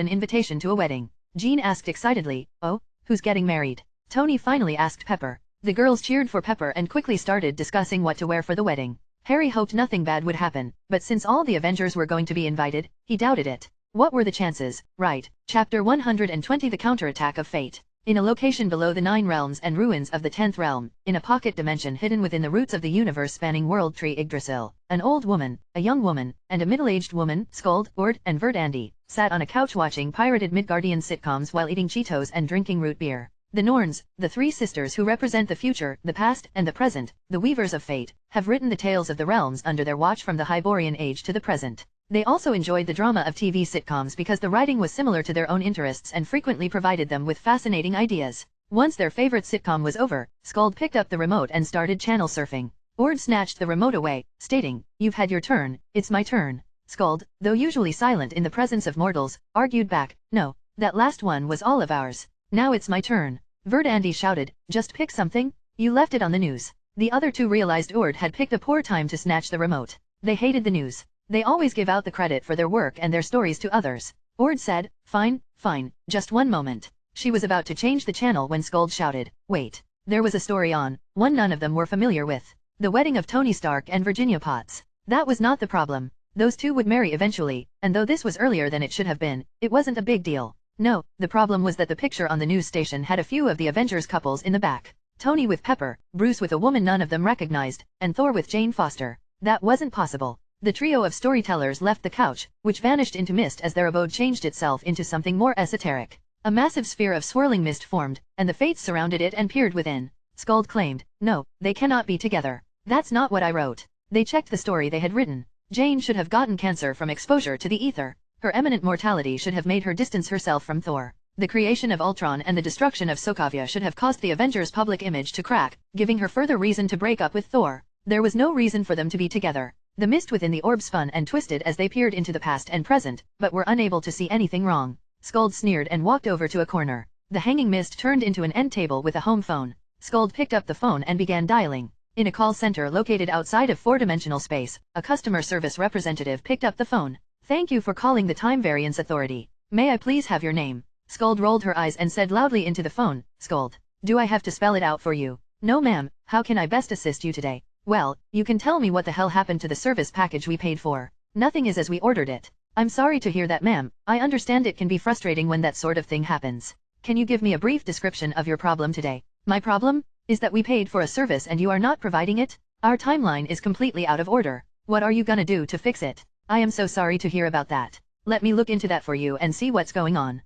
[SPEAKER 1] an invitation to a wedding. Jean asked excitedly, oh, who's getting married? Tony finally asked Pepper. The girls cheered for Pepper and quickly started discussing what to wear for the wedding. Harry hoped nothing bad would happen, but since all the Avengers were going to be invited, he doubted it. What were the chances? Right. Chapter 120 The Counterattack of Fate. In a location below the 9 realms and ruins of the 10th realm, in a pocket dimension hidden within the roots of the universe-spanning world tree Yggdrasil, an old woman, a young woman, and a middle-aged woman, Goa'uld, Ord, and Verdandi, sat on a couch watching pirated Midgardian sitcoms while eating Cheetos and drinking root beer. The Norns, the 3 sisters who represent the future, the past, and the present, the weavers of fate, have written the tales of the realms under their watch from the Hyborian age to the present. They also enjoyed the drama of TV sitcoms because the writing was similar to their own interests and frequently provided them with fascinating ideas. Once their favorite sitcom was over, Goa'uld picked up the remote and started channel surfing. Ord snatched the remote away, stating, "You've had your turn, it's my turn." Goa'uld, though usually silent in the presence of mortals, argued back, "No, that last one was all of ours. Now it's my turn." Verdandi shouted, "Just pick something? You left it on the news." The other two realized Ord had picked a poor time to snatch the remote. They hated the news. They always give out the credit for their work and their stories to others. Ord said, fine, just one moment. She was about to change the channel when Goa'uld shouted, "Wait." There was a story on, one none of them were familiar with. The wedding of Tony Stark and Virginia Potts. That was not the problem. Those two would marry eventually, and though this was earlier than it should have been, it wasn't a big deal. No, the problem was that the picture on the news station had a few of the Avengers couples in the back. Tony with Pepper, Bruce with a woman none of them recognized, and Thor with Jane Foster. That wasn't possible. The trio of storytellers left the couch, which vanished into mist as their abode changed itself into something more esoteric. A massive sphere of swirling mist formed, and the fates surrounded it and peered within. Goa'uld claimed, "No, they cannot be together. That's not what I wrote." They checked the story they had written. Jane should have gotten cancer from exposure to the ether. Her imminent mortality should have made her distance herself from Thor. The creation of Ultron and the destruction of Sokovia should have caused the Avengers' public image to crack, giving her further reason to break up with Thor. There was no reason for them to be together. The mist within the orb spun and twisted as they peered into the past and present, but were unable to see anything wrong. Goa'uld sneered and walked over to a corner. The hanging mist turned into an end table with a home phone. Goa'uld picked up the phone and began dialing. In a call center located outside of 4-dimensional space, a customer service representative picked up the phone. "Thank you for calling the Time Variance Authority. May I please have your name?" Goa'uld rolled her eyes and said loudly into the phone, "Goa'uld. Do I have to spell it out for you?" "No ma'am, how can I best assist you today?" "Well, you can tell me what the hell happened to the service package we paid for." "Nothing is as we ordered it." "I'm sorry to hear that ma'am, I understand it can be frustrating when that sort of thing happens. Can you give me a brief description of your problem today?" "My problem? Is that we paid for a service and you are not providing it? Our timeline is completely out of order. What are you gonna do to fix it?" "I am so sorry to hear about that. Let me look into that for you and see what's going on."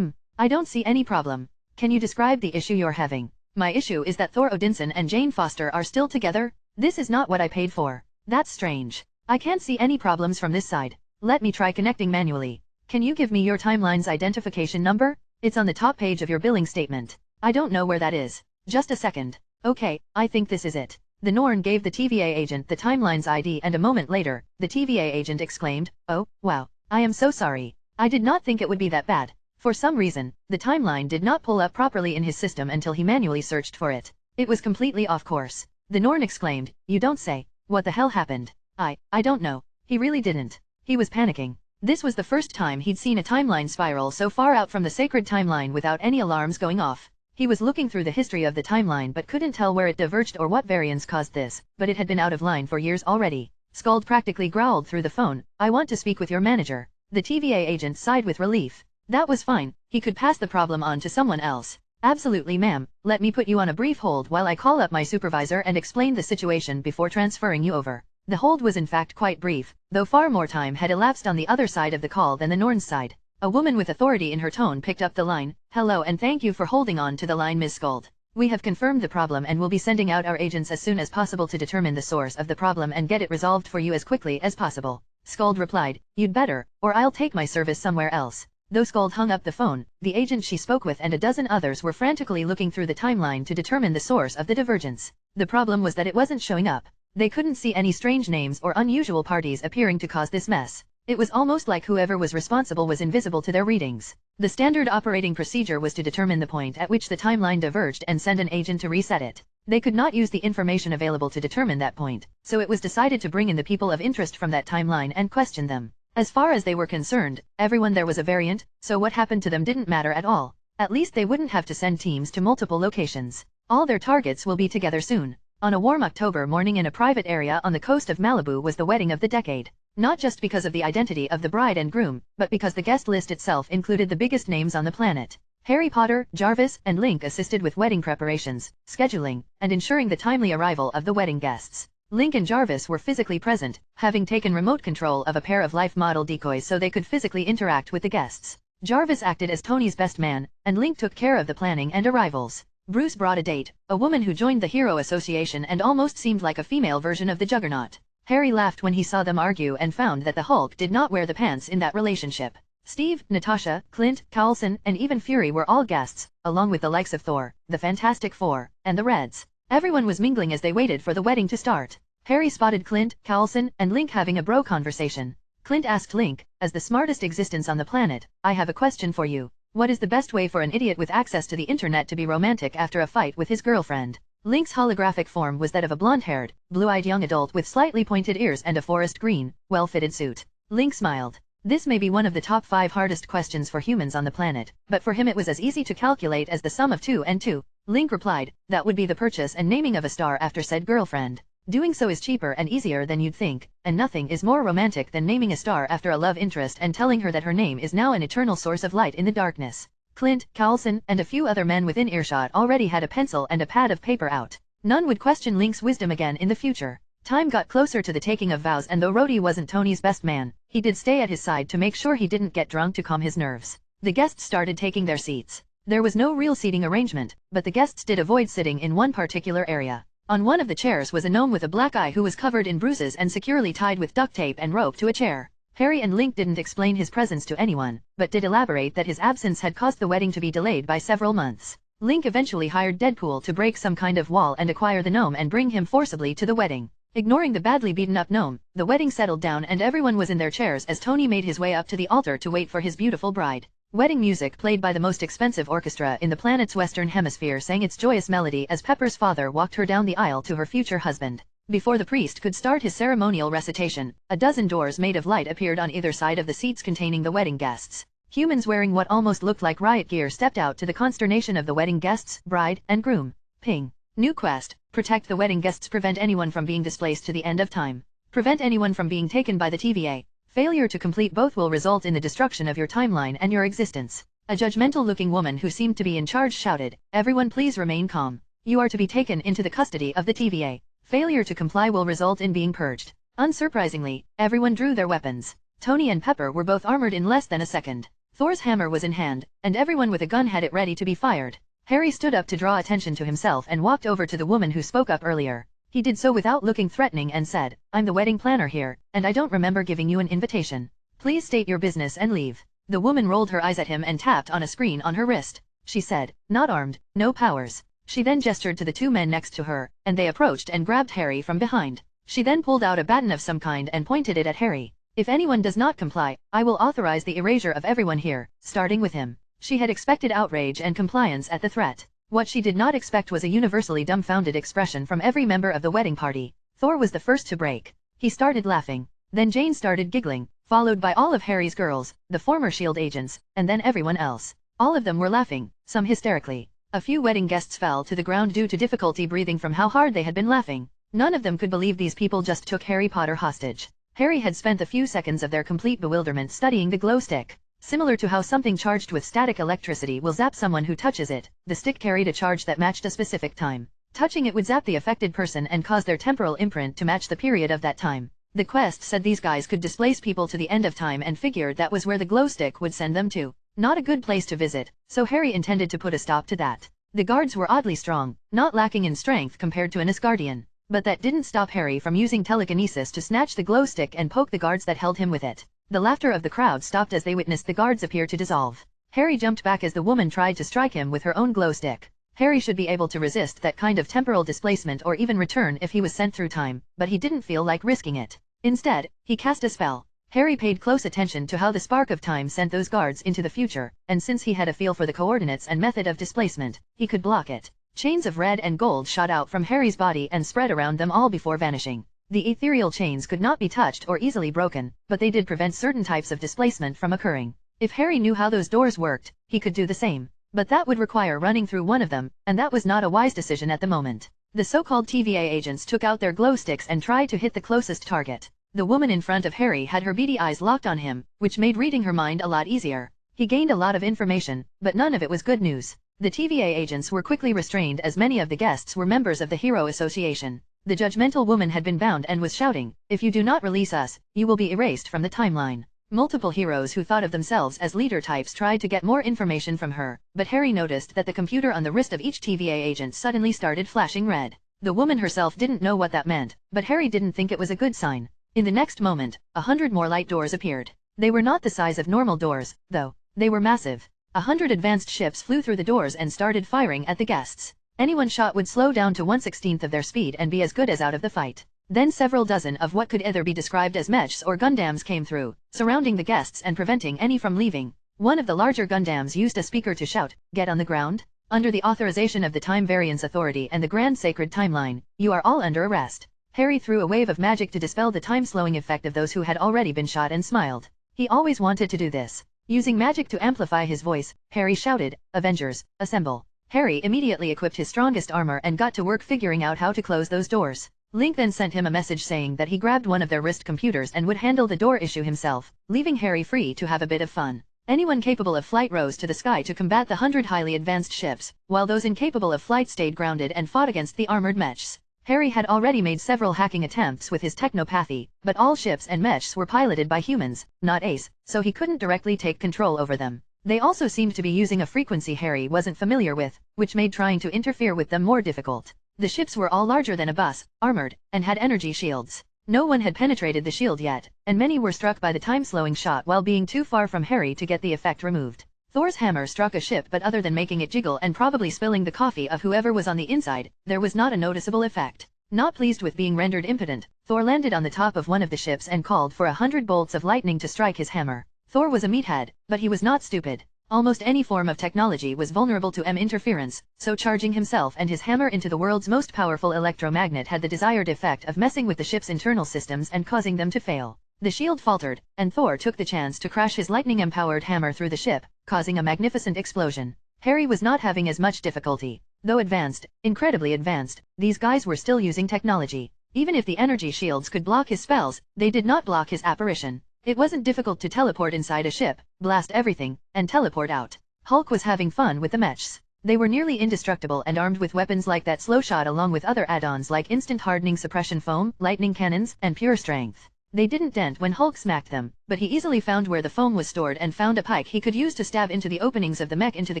[SPEAKER 1] I don't see any problem. Can you describe the issue you're having?" "My issue is that Thor Odinson and Jane Foster are still together. This is not what I paid for." "That's strange. I can't see any problems from this side. Let me try connecting manually. Can you give me your timeline's identification number? It's on the top page of your billing statement." "I don't know where that is. Just a second." "Okay, I think this is it." The Norn gave the TVA agent the timeline's ID and a moment later, the TVA agent exclaimed, "Oh, wow. I am so sorry. I did not think it would be that bad." For some reason, the timeline did not pull up properly in his system until he manually searched for it. It was completely off course. The Norn exclaimed, "You don't say. What the hell happened?" I don't know." He really didn't. He was panicking. This was the first time he'd seen a timeline spiral so far out from the sacred timeline without any alarms going off. He was looking through the history of the timeline but couldn't tell where it diverged or what variance caused this, but it had been out of line for years already. Goa'uld practically growled through the phone, "I want to speak with your manager." The TVA agent sighed with relief. That was fine, he could pass the problem on to someone else. "Absolutely ma'am, let me put you on a brief hold while I call up my supervisor and explain the situation before transferring you over." The hold was in fact quite brief, though far more time had elapsed on the other side of the call than the Norn's side. A woman with authority in her tone picked up the line, "Hello and thank you for holding on to the line Ms. Goa'uld. We have confirmed the problem and will be sending out our agents as soon as possible to determine the source of the problem and get it resolved for you as quickly as possible. Goa'uld replied, "You'd better, or I'll take my service somewhere else." Though Goa'uld hung up the phone, the agent she spoke with and a dozen others were frantically looking through the timeline to determine the source of the divergence. The problem was that it wasn't showing up. They couldn't see any strange names or unusual parties appearing to cause this mess. It was almost like whoever was responsible was invisible to their readings. The standard operating procedure was to determine the point at which the timeline diverged and send an agent to reset it. They could not use the information available to determine that point, so it was decided to bring in the people of interest from that timeline and question them. As far as they were concerned, everyone there was a variant, so what happened to them didn't matter at all. At least they wouldn't have to send teams to multiple locations. All their targets will be together soon. On a warm October morning in a private area on the coast of Malibu was the wedding of the decade. Not just because of the identity of the bride and groom, but because the guest list itself included the biggest names on the planet. Harry Potter, Jarvis, and Link assisted with wedding preparations, scheduling, and ensuring the timely arrival of the wedding guests. Link and Jarvis were physically present, having taken remote control of a pair of life model decoys so they could physically interact with the guests. Jarvis acted as Tony's best man, and Link took care of the planning and arrivals. Bruce brought a date, a woman who joined the Hero Association and almost seemed like a female version of the Juggernaut. Harry laughed when he saw them argue and found that the Hulk did not wear the pants in that relationship. Steve, Natasha, Clint, Coulson, and even Fury were all guests, along with the likes of Thor, the Fantastic Four, and the Reds. Everyone was mingling as they waited for the wedding to start. Harry spotted Clint, Coulson, and Link having a bro conversation. Clint asked Link, as the smartest existence on the planet, "I have a question for you. What is the best way for an idiot with access to the internet to be romantic after a fight with his girlfriend?" Link's holographic form was that of a blonde-haired, blue-eyed young adult with slightly pointed ears and a forest green, well-fitted suit. Link smiled. This may be one of the top 5 hardest questions for humans on the planet, but for him it was as easy to calculate as the sum of 2 and 2. Link replied, "That would be the purchase and naming of a star after said girlfriend. Doing so is cheaper and easier than you'd think, and nothing is more romantic than naming a star after a love interest and telling her that her name is now an eternal source of light in the darkness." Clint, Coulson, and a few other men within earshot already had a pencil and a pad of paper out. None would question Link's wisdom again in the future. Time got closer to the taking of vows, and though Rhodey wasn't Tony's best man, he did stay at his side to make sure he didn't get drunk to calm his nerves. The guests started taking their seats. There was no real seating arrangement, but the guests did avoid sitting in one particular area. On one of the chairs was a gnome with a black eye who was covered in bruises and securely tied with duct tape and rope to a chair. Harry and Link didn't explain his presence to anyone, but did elaborate that his absence had caused the wedding to be delayed by several months. Link eventually hired Deadpool to break some kind of wall and acquire the gnome and bring him forcibly to the wedding. Ignoring the badly beaten-up gnome, the wedding settled down and everyone was in their chairs as Tony made his way up to the altar to wait for his beautiful bride. Wedding music played by the most expensive orchestra in the planet's western hemisphere sang its joyous melody as Pepper's father walked her down the aisle to her future husband. Before the priest could start his ceremonial recitation, a dozen doors made of light appeared on either side of the seats containing the wedding guests. Humans wearing what almost looked like riot gear stepped out to the consternation of the wedding guests, bride, and groom. Ping. New quest: protect the wedding guests, prevent anyone from being displaced to the end of time. Prevent anyone from being taken by the TVA. Failure to complete both will result in the destruction of your timeline and your existence. A judgmental-looking woman who seemed to be in charge shouted, "Everyone please remain calm. You are to be taken into the custody of the TVA. Failure to comply will result in being purged." Unsurprisingly, everyone drew their weapons. Tony and Pepper were both armored in less than a second. Thor's hammer was in hand, and everyone with a gun had it ready to be fired. Harry stood up to draw attention to himself and walked over to the woman who spoke up earlier. He did so without looking threatening and said, "I'm the wedding planner here, and I don't remember giving you an invitation. Please state your business and leave." The woman rolled her eyes at him and tapped on a screen on her wrist. She said, "Not armed, no powers." She then gestured to the 2 men next to her, and they approached and grabbed Harry from behind. She then pulled out a baton of some kind and pointed it at Harry. "If anyone does not comply, I will authorize the erasure of everyone here, starting with him." She had expected outrage and compliance at the threat. What she did not expect was a universally dumbfounded expression from every member of the wedding party. Thor was the first to break. He started laughing. Then Jane started giggling, followed by all of Harry's girls, the former S.H.I.E.L.D. agents, and then everyone else. All of them were laughing, some hysterically. A few wedding guests fell to the ground due to difficulty breathing from how hard they had been laughing. None of them could believe these people just took Harry Potter hostage. Harry had spent a few seconds of their complete bewilderment studying the glow stick. Similar to how something charged with static electricity will zap someone who touches it, the stick carried a charge that matched a specific time. Touching it would zap the affected person and cause their temporal imprint to match the period of that time. The quest said these guys could displace people to the end of time and figured that was where the glow stick would send them to. Not a good place to visit, so Harry intended to put a stop to that. The guards were oddly strong, not lacking in strength compared to an Asgardian. But that didn't stop Harry from using telekinesis to snatch the glow stick and poke the guards that held him with it. The laughter of the crowd stopped as they witnessed the guards appear to dissolve. Harry jumped back as the woman tried to strike him with her own glow stick. Harry should be able to resist that kind of temporal displacement or even return if he was sent through time, but he didn't feel like risking it. Instead, he cast a spell. Harry paid close attention to how the spark of time sent those guards into the future, and since he had a feel for the coordinates and method of displacement, he could block it. Chains of red and gold shot out from Harry's body and spread around them all before vanishing. The ethereal chains could not be touched or easily broken, but they did prevent certain types of displacement from occurring. If Harry knew how those doors worked, he could do the same. But that would require running through one of them, and that was not a wise decision at the moment. The so-called TVA agents took out their glow sticks and tried to hit the closest target. The woman in front of Harry had her beady eyes locked on him, which made reading her mind a lot easier. He gained a lot of information, but none of it was good news. The TVA agents were quickly restrained as many of the guests were members of the Hero Association. The judgmental woman had been bound and was shouting, "If you do not release us, you will be erased from the timeline." Multiple heroes who thought of themselves as leader types tried to get more information from her, but Harry noticed that the computer on the wrist of each TVA agent suddenly started flashing red. The woman herself didn't know what that meant, but Harry didn't think it was a good sign. In the next moment, 100 more light doors appeared. They were not the size of normal doors, though. They were massive. 100 advanced ships flew through the doors and started firing at the guests. Anyone shot would slow down to 1/16 of their speed and be as good as out of the fight. Then several dozen of what could either be described as mechs or Gundams came through, surrounding the guests and preventing any from leaving. One of the larger Gundams used a speaker to shout, "Get on the ground. Under the authorization of the Time Variance Authority and the Grand Sacred Timeline, you are all under arrest." Harry threw a wave of magic to dispel the time-slowing effect of those who had already been shot and smiled. He always wanted to do this. Using magic to amplify his voice, Harry shouted, "Avengers, assemble." Harry immediately equipped his strongest armor and got to work figuring out how to close those doors. Link then sent him a message saying that he grabbed one of their wrist computers and would handle the door issue himself, leaving Harry free to have a bit of fun. Anyone capable of flight rose to the sky to combat the 100 highly advanced ships, while those incapable of flight stayed grounded and fought against the armored mechs. Harry had already made several hacking attempts with his technopathy, but all ships and mechs were piloted by humans, not Ace, so he couldn't directly take control over them. They also seemed to be using a frequency Harry wasn't familiar with, which made trying to interfere with them more difficult. The ships were all larger than a bus, armored, and had energy shields. No one had penetrated the shield yet, and many were struck by the time-slowing shot while being too far from Harry to get the effect removed. Thor's hammer struck a ship, but other than making it jiggle and probably spilling the coffee of whoever was on the inside, there was not a noticeable effect. Not pleased with being rendered impotent, Thor landed on the top of one of the ships and called for 100 bolts of lightning to strike his hammer. Thor was a meathead, but he was not stupid. Almost any form of technology was vulnerable to interference, so charging himself and his hammer into the world's most powerful electromagnet had the desired effect of messing with the ship's internal systems and causing them to fail. The shield faltered, and Thor took the chance to crash his lightning-empowered hammer through the ship, causing a magnificent explosion. Harry was not having as much difficulty. Though advanced, incredibly advanced, these guys were still using technology. Even if the energy shields could block his spells, they did not block his apparition. It wasn't difficult to teleport inside a ship, blast everything, and teleport out. Hulk was having fun with the mechs. They were nearly indestructible and armed with weapons like that slow shot along with other add-ons like instant hardening suppression foam, lightning cannons, and pure strength. They didn't dent when Hulk smacked them, but he easily found where the foam was stored and found a pike he could use to stab into the openings of the mech into the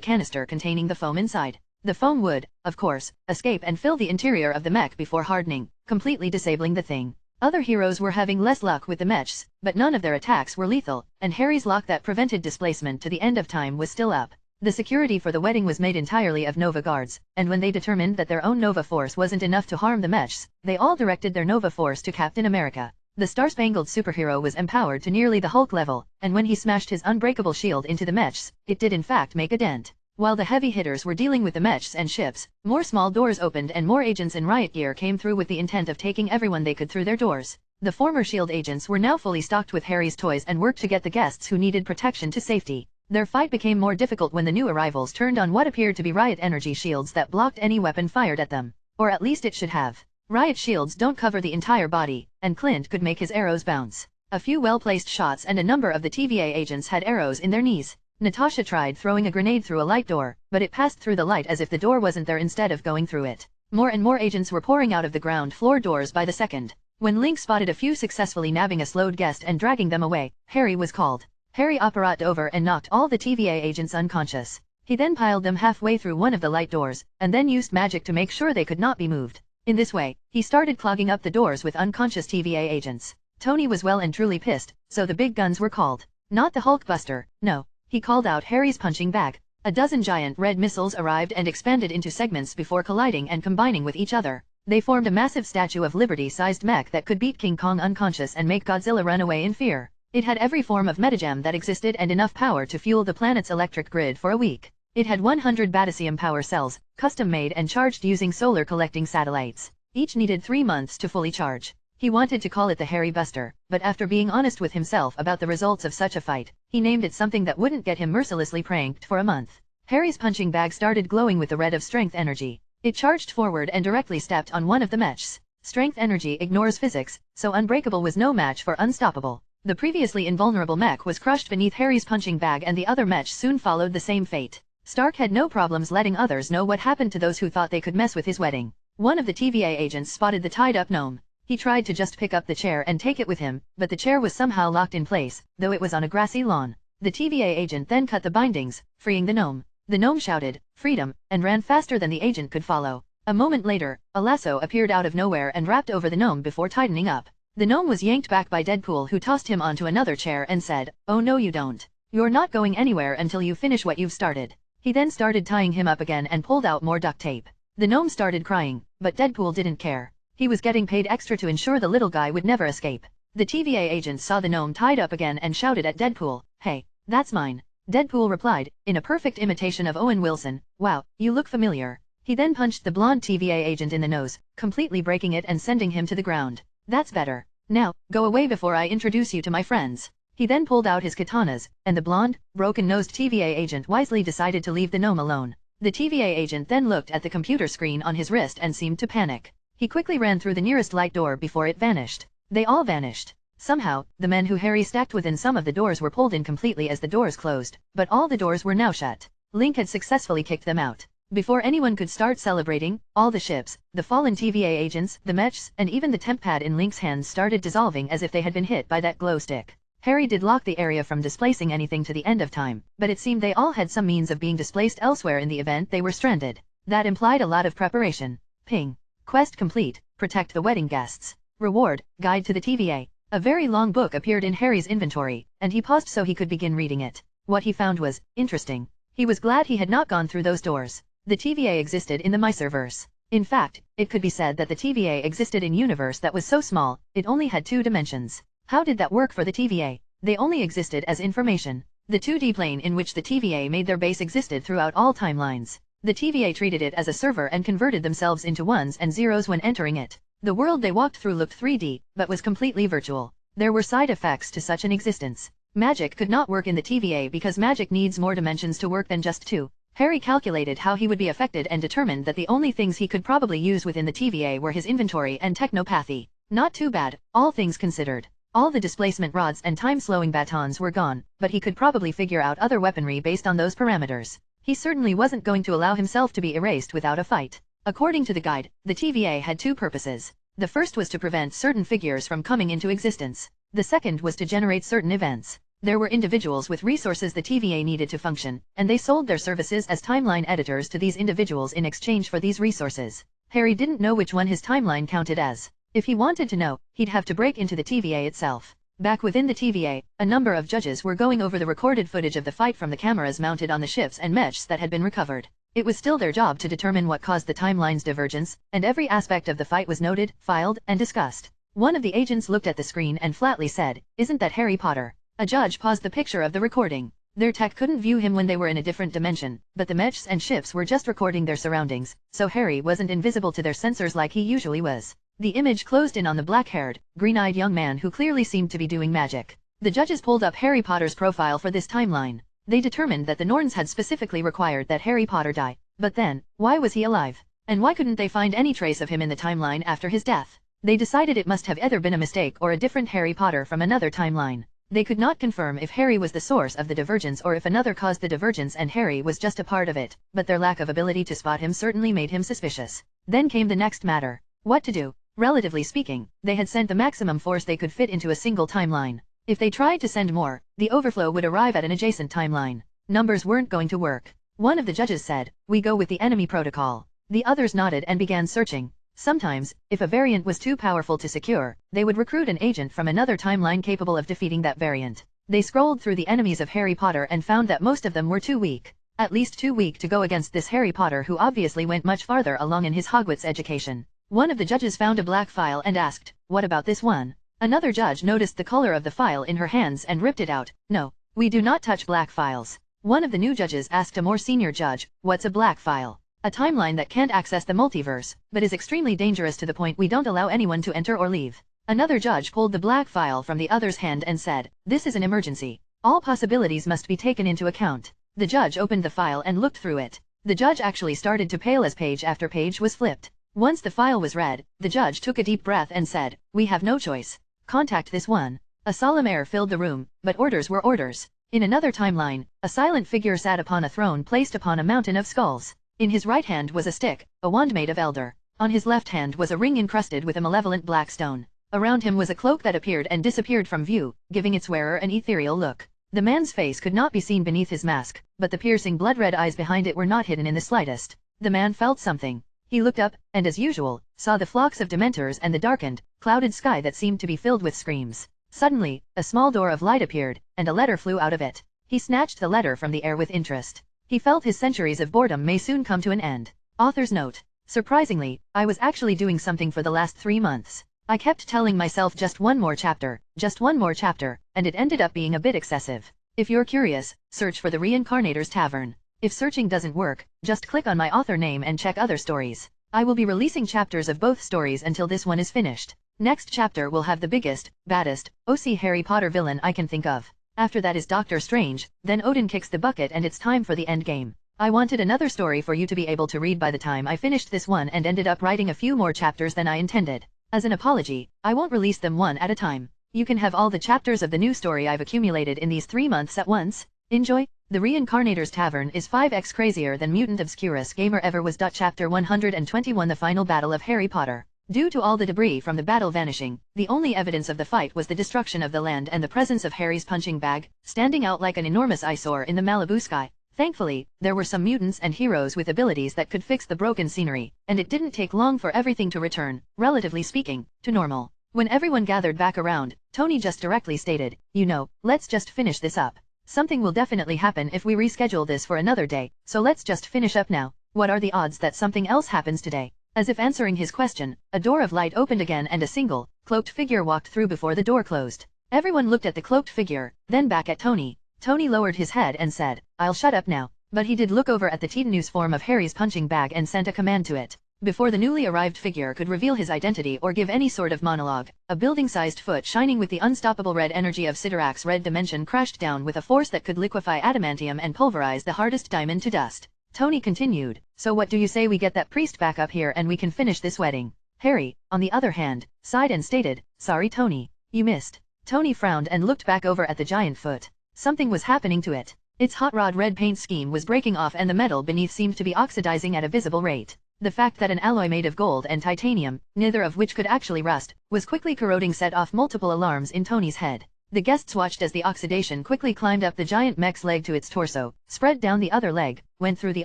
[SPEAKER 1] canister containing the foam inside. The foam would, of course, escape and fill the interior of the mech before hardening, completely disabling the thing. Other heroes were having less luck with the mechs, but none of their attacks were lethal, and Harry's lock that prevented displacement to the end of time was still up. The security for the wedding was made entirely of Nova Guards, and when they determined that their own Nova Force wasn't enough to harm the mechs, they all directed their Nova Force to Captain America. The Star-Spangled Superhero was empowered to nearly the Hulk level, and when he smashed his unbreakable shield into the mechs, it did in fact make a dent. While the heavy hitters were dealing with the mechs and ships, more small doors opened and more agents in riot gear came through with the intent of taking everyone they could through their doors. The former SHIELD agents were now fully stocked with Harry's toys and worked to get the guests who needed protection to safety. Their fight became more difficult when the new arrivals turned on what appeared to be riot energy shields that blocked any weapon fired at them. Or at least it should have. Riot shields don't cover the entire body, and Clint could make his arrows bounce. A few well-placed shots and a number of the TVA agents had arrows in their knees. Natasha tried throwing a grenade through a light door, but it passed through the light as if the door wasn't there instead of going through it. More and more agents were pouring out of the ground floor doors by the second. When Link spotted a few successfully nabbing a slowed guest and dragging them away, Harry was called. Harry operated over and knocked all the TVA agents unconscious. He then piled them halfway through one of the light doors, and then used magic to make sure they could not be moved. In this way, he started clogging up the doors with unconscious TVA agents. Tony was well and truly pissed, so the big guns were called. Not the Hulkbuster, no. He called out Harry's punching bag. A dozen giant red missiles arrived and expanded into segments before colliding and combining with each other. They formed a massive Statue of Liberty-sized mech that could beat King Kong unconscious and make Godzilla run away in fear. It had every form of metagem that existed and enough power to fuel the planet's electric grid for a week. It had 100 Batasium power cells, custom-made and charged using solar collecting satellites. Each needed 3 months to fully charge. He wanted to call it the Harry Buster, but after being honest with himself about the results of such a fight, he named it something that wouldn't get him mercilessly pranked for a month. Harry's punching bag started glowing with the red of strength energy. It charged forward and directly stepped on one of the mechs. Strength energy ignores physics, so Unbreakable was no match for Unstoppable. The previously invulnerable mech was crushed beneath Harry's punching bag and the other mech soon followed the same fate. Stark had no problems letting others know what happened to those who thought they could mess with his wedding. One of the TVA agents spotted the tied-up gnome. He tried to just pick up the chair and take it with him, but the chair was somehow locked in place, though it was on a grassy lawn. The TVA agent then cut the bindings, freeing the gnome. The gnome shouted, "Freedom," and ran faster than the agent could follow. A moment later, a lasso appeared out of nowhere and wrapped over the gnome before tightening up. The gnome was yanked back by Deadpool, who tossed him onto another chair and said, "Oh no you don't. You're not going anywhere until you finish what you've started." He then started tying him up again and pulled out more duct tape. The gnome started crying, but Deadpool didn't care. He was getting paid extra to ensure the little guy would never escape. The TVA agent saw the gnome tied up again and shouted at Deadpool, "Hey, that's mine." Deadpool replied, in a perfect imitation of Owen Wilson, "Wow, you look familiar." He then punched the blonde TVA agent in the nose, completely breaking it and sending him to the ground. "That's better. Now, go away before I introduce you to my friends." He then pulled out his katanas, and the blonde, broken-nosed TVA agent wisely decided to leave the gnome alone. The TVA agent then looked at the computer screen on his wrist and seemed to panic. He quickly ran through the nearest light door before it vanished. They all vanished. Somehow, the men who Harry stacked within some of the doors were pulled in completely as the doors closed, but all the doors were now shut. Link had successfully kicked them out. Before anyone could start celebrating, all the ships, the fallen TVA agents, the mechs, and even the temp pad in Link's hands started dissolving as if they had been hit by that glow stick. Harry did lock the area from displacing anything to the end of time, but it seemed they all had some means of being displaced elsewhere in the event they were stranded. That implied a lot of preparation. Ping. Quest complete, protect the wedding guests. Reward, guide to the TVA. A very long book appeared in Harry's inventory, and he paused so he could begin reading it. What he found was interesting. He was glad he had not gone through those doors. The TVA existed in the Myserverse. In fact, it could be said that the TVA existed in a universe that was so small, it only had 2 dimensions. How did that work for the TVA? They only existed as information. The 2D plane in which the TVA made their base existed throughout all timelines. The TVA treated it as a server and converted themselves into ones and zeros when entering it. The world they walked through looked 3D, but was completely virtual. There were side effects to such an existence. Magic could not work in the TVA because magic needs more dimensions to work than just 2. Harry calculated how he would be affected and determined that the only things he could probably use within the TVA were his inventory and technopathy. Not too bad, all things considered. All the displacement rods and time-slowing batons were gone, but he could probably figure out other weaponry based on those parameters. He certainly wasn't going to allow himself to be erased without a fight. According to the guide, the TVA had 2 purposes. The first was to prevent certain figures from coming into existence. The second was to generate certain events. There were individuals with resources the TVA needed to function, and they sold their services as timeline editors to these individuals in exchange for these resources. Harry didn't know which one his timeline counted as. If he wanted to know, he'd have to break into the TVA itself. Back within the TVA, a number of judges were going over the recorded footage of the fight from the cameras mounted on the ships and mechs that had been recovered. It was still their job to determine what caused the timeline's divergence, and every aspect of the fight was noted, filed, and discussed. One of the agents looked at the screen and flatly said, "Isn't that Harry Potter?" A judge paused the picture of the recording. Their tech couldn't view him when they were in a different dimension, but the mechs and ships were just recording their surroundings, so Harry wasn't invisible to their sensors like he usually was. The image closed in on the black-haired, green-eyed young man who clearly seemed to be doing magic. The judges pulled up Harry Potter's profile for this timeline. They determined that the Norns had specifically required that Harry Potter die. But then, why was he alive? And why couldn't they find any trace of him in the timeline after his death? They decided it must have either been a mistake or a different Harry Potter from another timeline. They could not confirm if Harry was the source of the divergence or if another caused the divergence and Harry was just a part of it, but their lack of ability to spot him certainly made him suspicious. Then came the next matter. What to do? Relatively speaking, they had sent the maximum force they could fit into a single timeline. If they tried to send more, the overflow would arrive at an adjacent timeline. Numbers weren't going to work. One of the judges said, "We go with the enemy protocol." The others nodded and began searching. Sometimes, if a variant was too powerful to secure, they would recruit an agent from another timeline capable of defeating that variant. They scrolled through the enemies of Harry Potter and found that most of them were too weak. At least too weak to go against this Harry Potter who obviously went much farther along in his Hogwarts education. One of the judges found a black file and asked, "What about this one?" Another judge noticed the color of the file in her hands and ripped it out. "No, we do not touch black files." One of the new judges asked a more senior judge, "What's a black file?" "A timeline that can't access the multiverse, but is extremely dangerous to the point we don't allow anyone to enter or leave." Another judge pulled the black file from the other's hand and said, "This is an emergency. All possibilities must be taken into account." The judge opened the file and looked through it. The judge actually started to pale as page after page was flipped. Once the file was read, the judge took a deep breath and said, "We have no choice. Contact this one." A solemn air filled the room, but orders were orders. In another timeline, a silent figure sat upon a throne placed upon a mountain of skulls. In his right hand was a stick, a wand made of elder. On his left hand was a ring encrusted with a malevolent black stone. Around him was a cloak that appeared and disappeared from view, giving its wearer an ethereal look. The man's face could not be seen beneath his mask, but the piercing blood-red eyes behind it were not hidden in the slightest. The man felt something. He looked up, and as usual, saw the flocks of dementors and the darkened, clouded sky that seemed to be filled with screams. Suddenly, a small door of light appeared, and a letter flew out of it. He snatched the letter from the air with interest. He felt his centuries of boredom may soon come to an end. Author's note. Surprisingly, I was actually doing something for the last 3 months. I kept telling myself just one more chapter, and it ended up being a bit excessive. If you're curious, search for the Reincarnator's Tavern. If searching doesn't work, just click on my author name and check other stories. I will be releasing chapters of both stories until this one is finished. Next chapter will have the biggest, baddest, OC Harry Potter villain I can think of. After that is Doctor Strange, then Odin kicks the bucket and it's time for the end game. I wanted another story for you to be able to read by the time I finished this one and ended up writing a few more chapters than I intended. As an apology, I won't release them one at a time. You can have all the chapters of the new story I've accumulated in these 3 months at once. Enjoy! The Reincarnator's Tavern is 5x crazier than Mutant Obscurus gamer ever was. Chapter 121 The Final Battle of Harry Potter. Due to all the debris from the battle vanishing, the only evidence of the fight was the destruction of the land and the presence of Harry's punching bag, standing out like an enormous eyesore in the Malibu sky. Thankfully, there were some mutants and heroes with abilities that could fix the broken scenery, and it didn't take long for everything to return, relatively speaking, to normal. When everyone gathered back around, Tony just directly stated, "You know, let's just finish this up. Something will definitely happen if we reschedule this for another day, so let's just finish up now. What are the odds that something else happens today?" As if answering his question, a door of light opened again and a single, cloaked figure walked through before the door closed. Everyone looked at the cloaked figure, then back at Tony. Tony lowered his head and said, "I'll shut up now." But he did look over at the Titanus form of Harry's punching bag and sent a command to it. Before the newly arrived figure could reveal his identity or give any sort of monologue, a building-sized foot shining with the unstoppable red energy of Sidorak's red dimension crashed down with a force that could liquefy adamantium and pulverize the hardest diamond to dust. Tony continued, "So what do you say we get that priest back up here and we can finish this wedding?" Harry, on the other hand, sighed and stated, "Sorry Tony, you missed." Tony frowned and looked back over at the giant foot. Something was happening to it. Its hot rod red paint scheme was breaking off and the metal beneath seemed to be oxidizing at a visible rate. The fact that an alloy made of gold and titanium, neither of which could actually rust, was quickly corroding set off multiple alarms in Tony's head. The guests watched as the oxidation quickly climbed up the giant mech's leg to its torso, spread down the other leg, went through the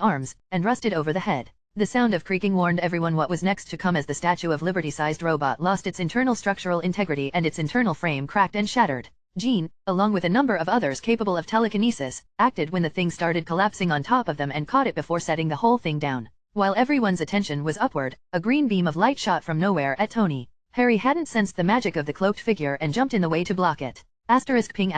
[SPEAKER 1] arms, and rusted over the head. The sound of creaking warned everyone what was next to come as the Statue of Liberty-sized robot lost its internal structural integrity and its internal frame cracked and shattered. Jean, along with a number of others capable of telekinesis, acted when the thing started collapsing on top of them and caught it before setting the whole thing down. While everyone's attention was upward, a green beam of light shot from nowhere at Tony. Harry hadn't sensed the magic of the cloaked figure and jumped in the way to block it. *ping**.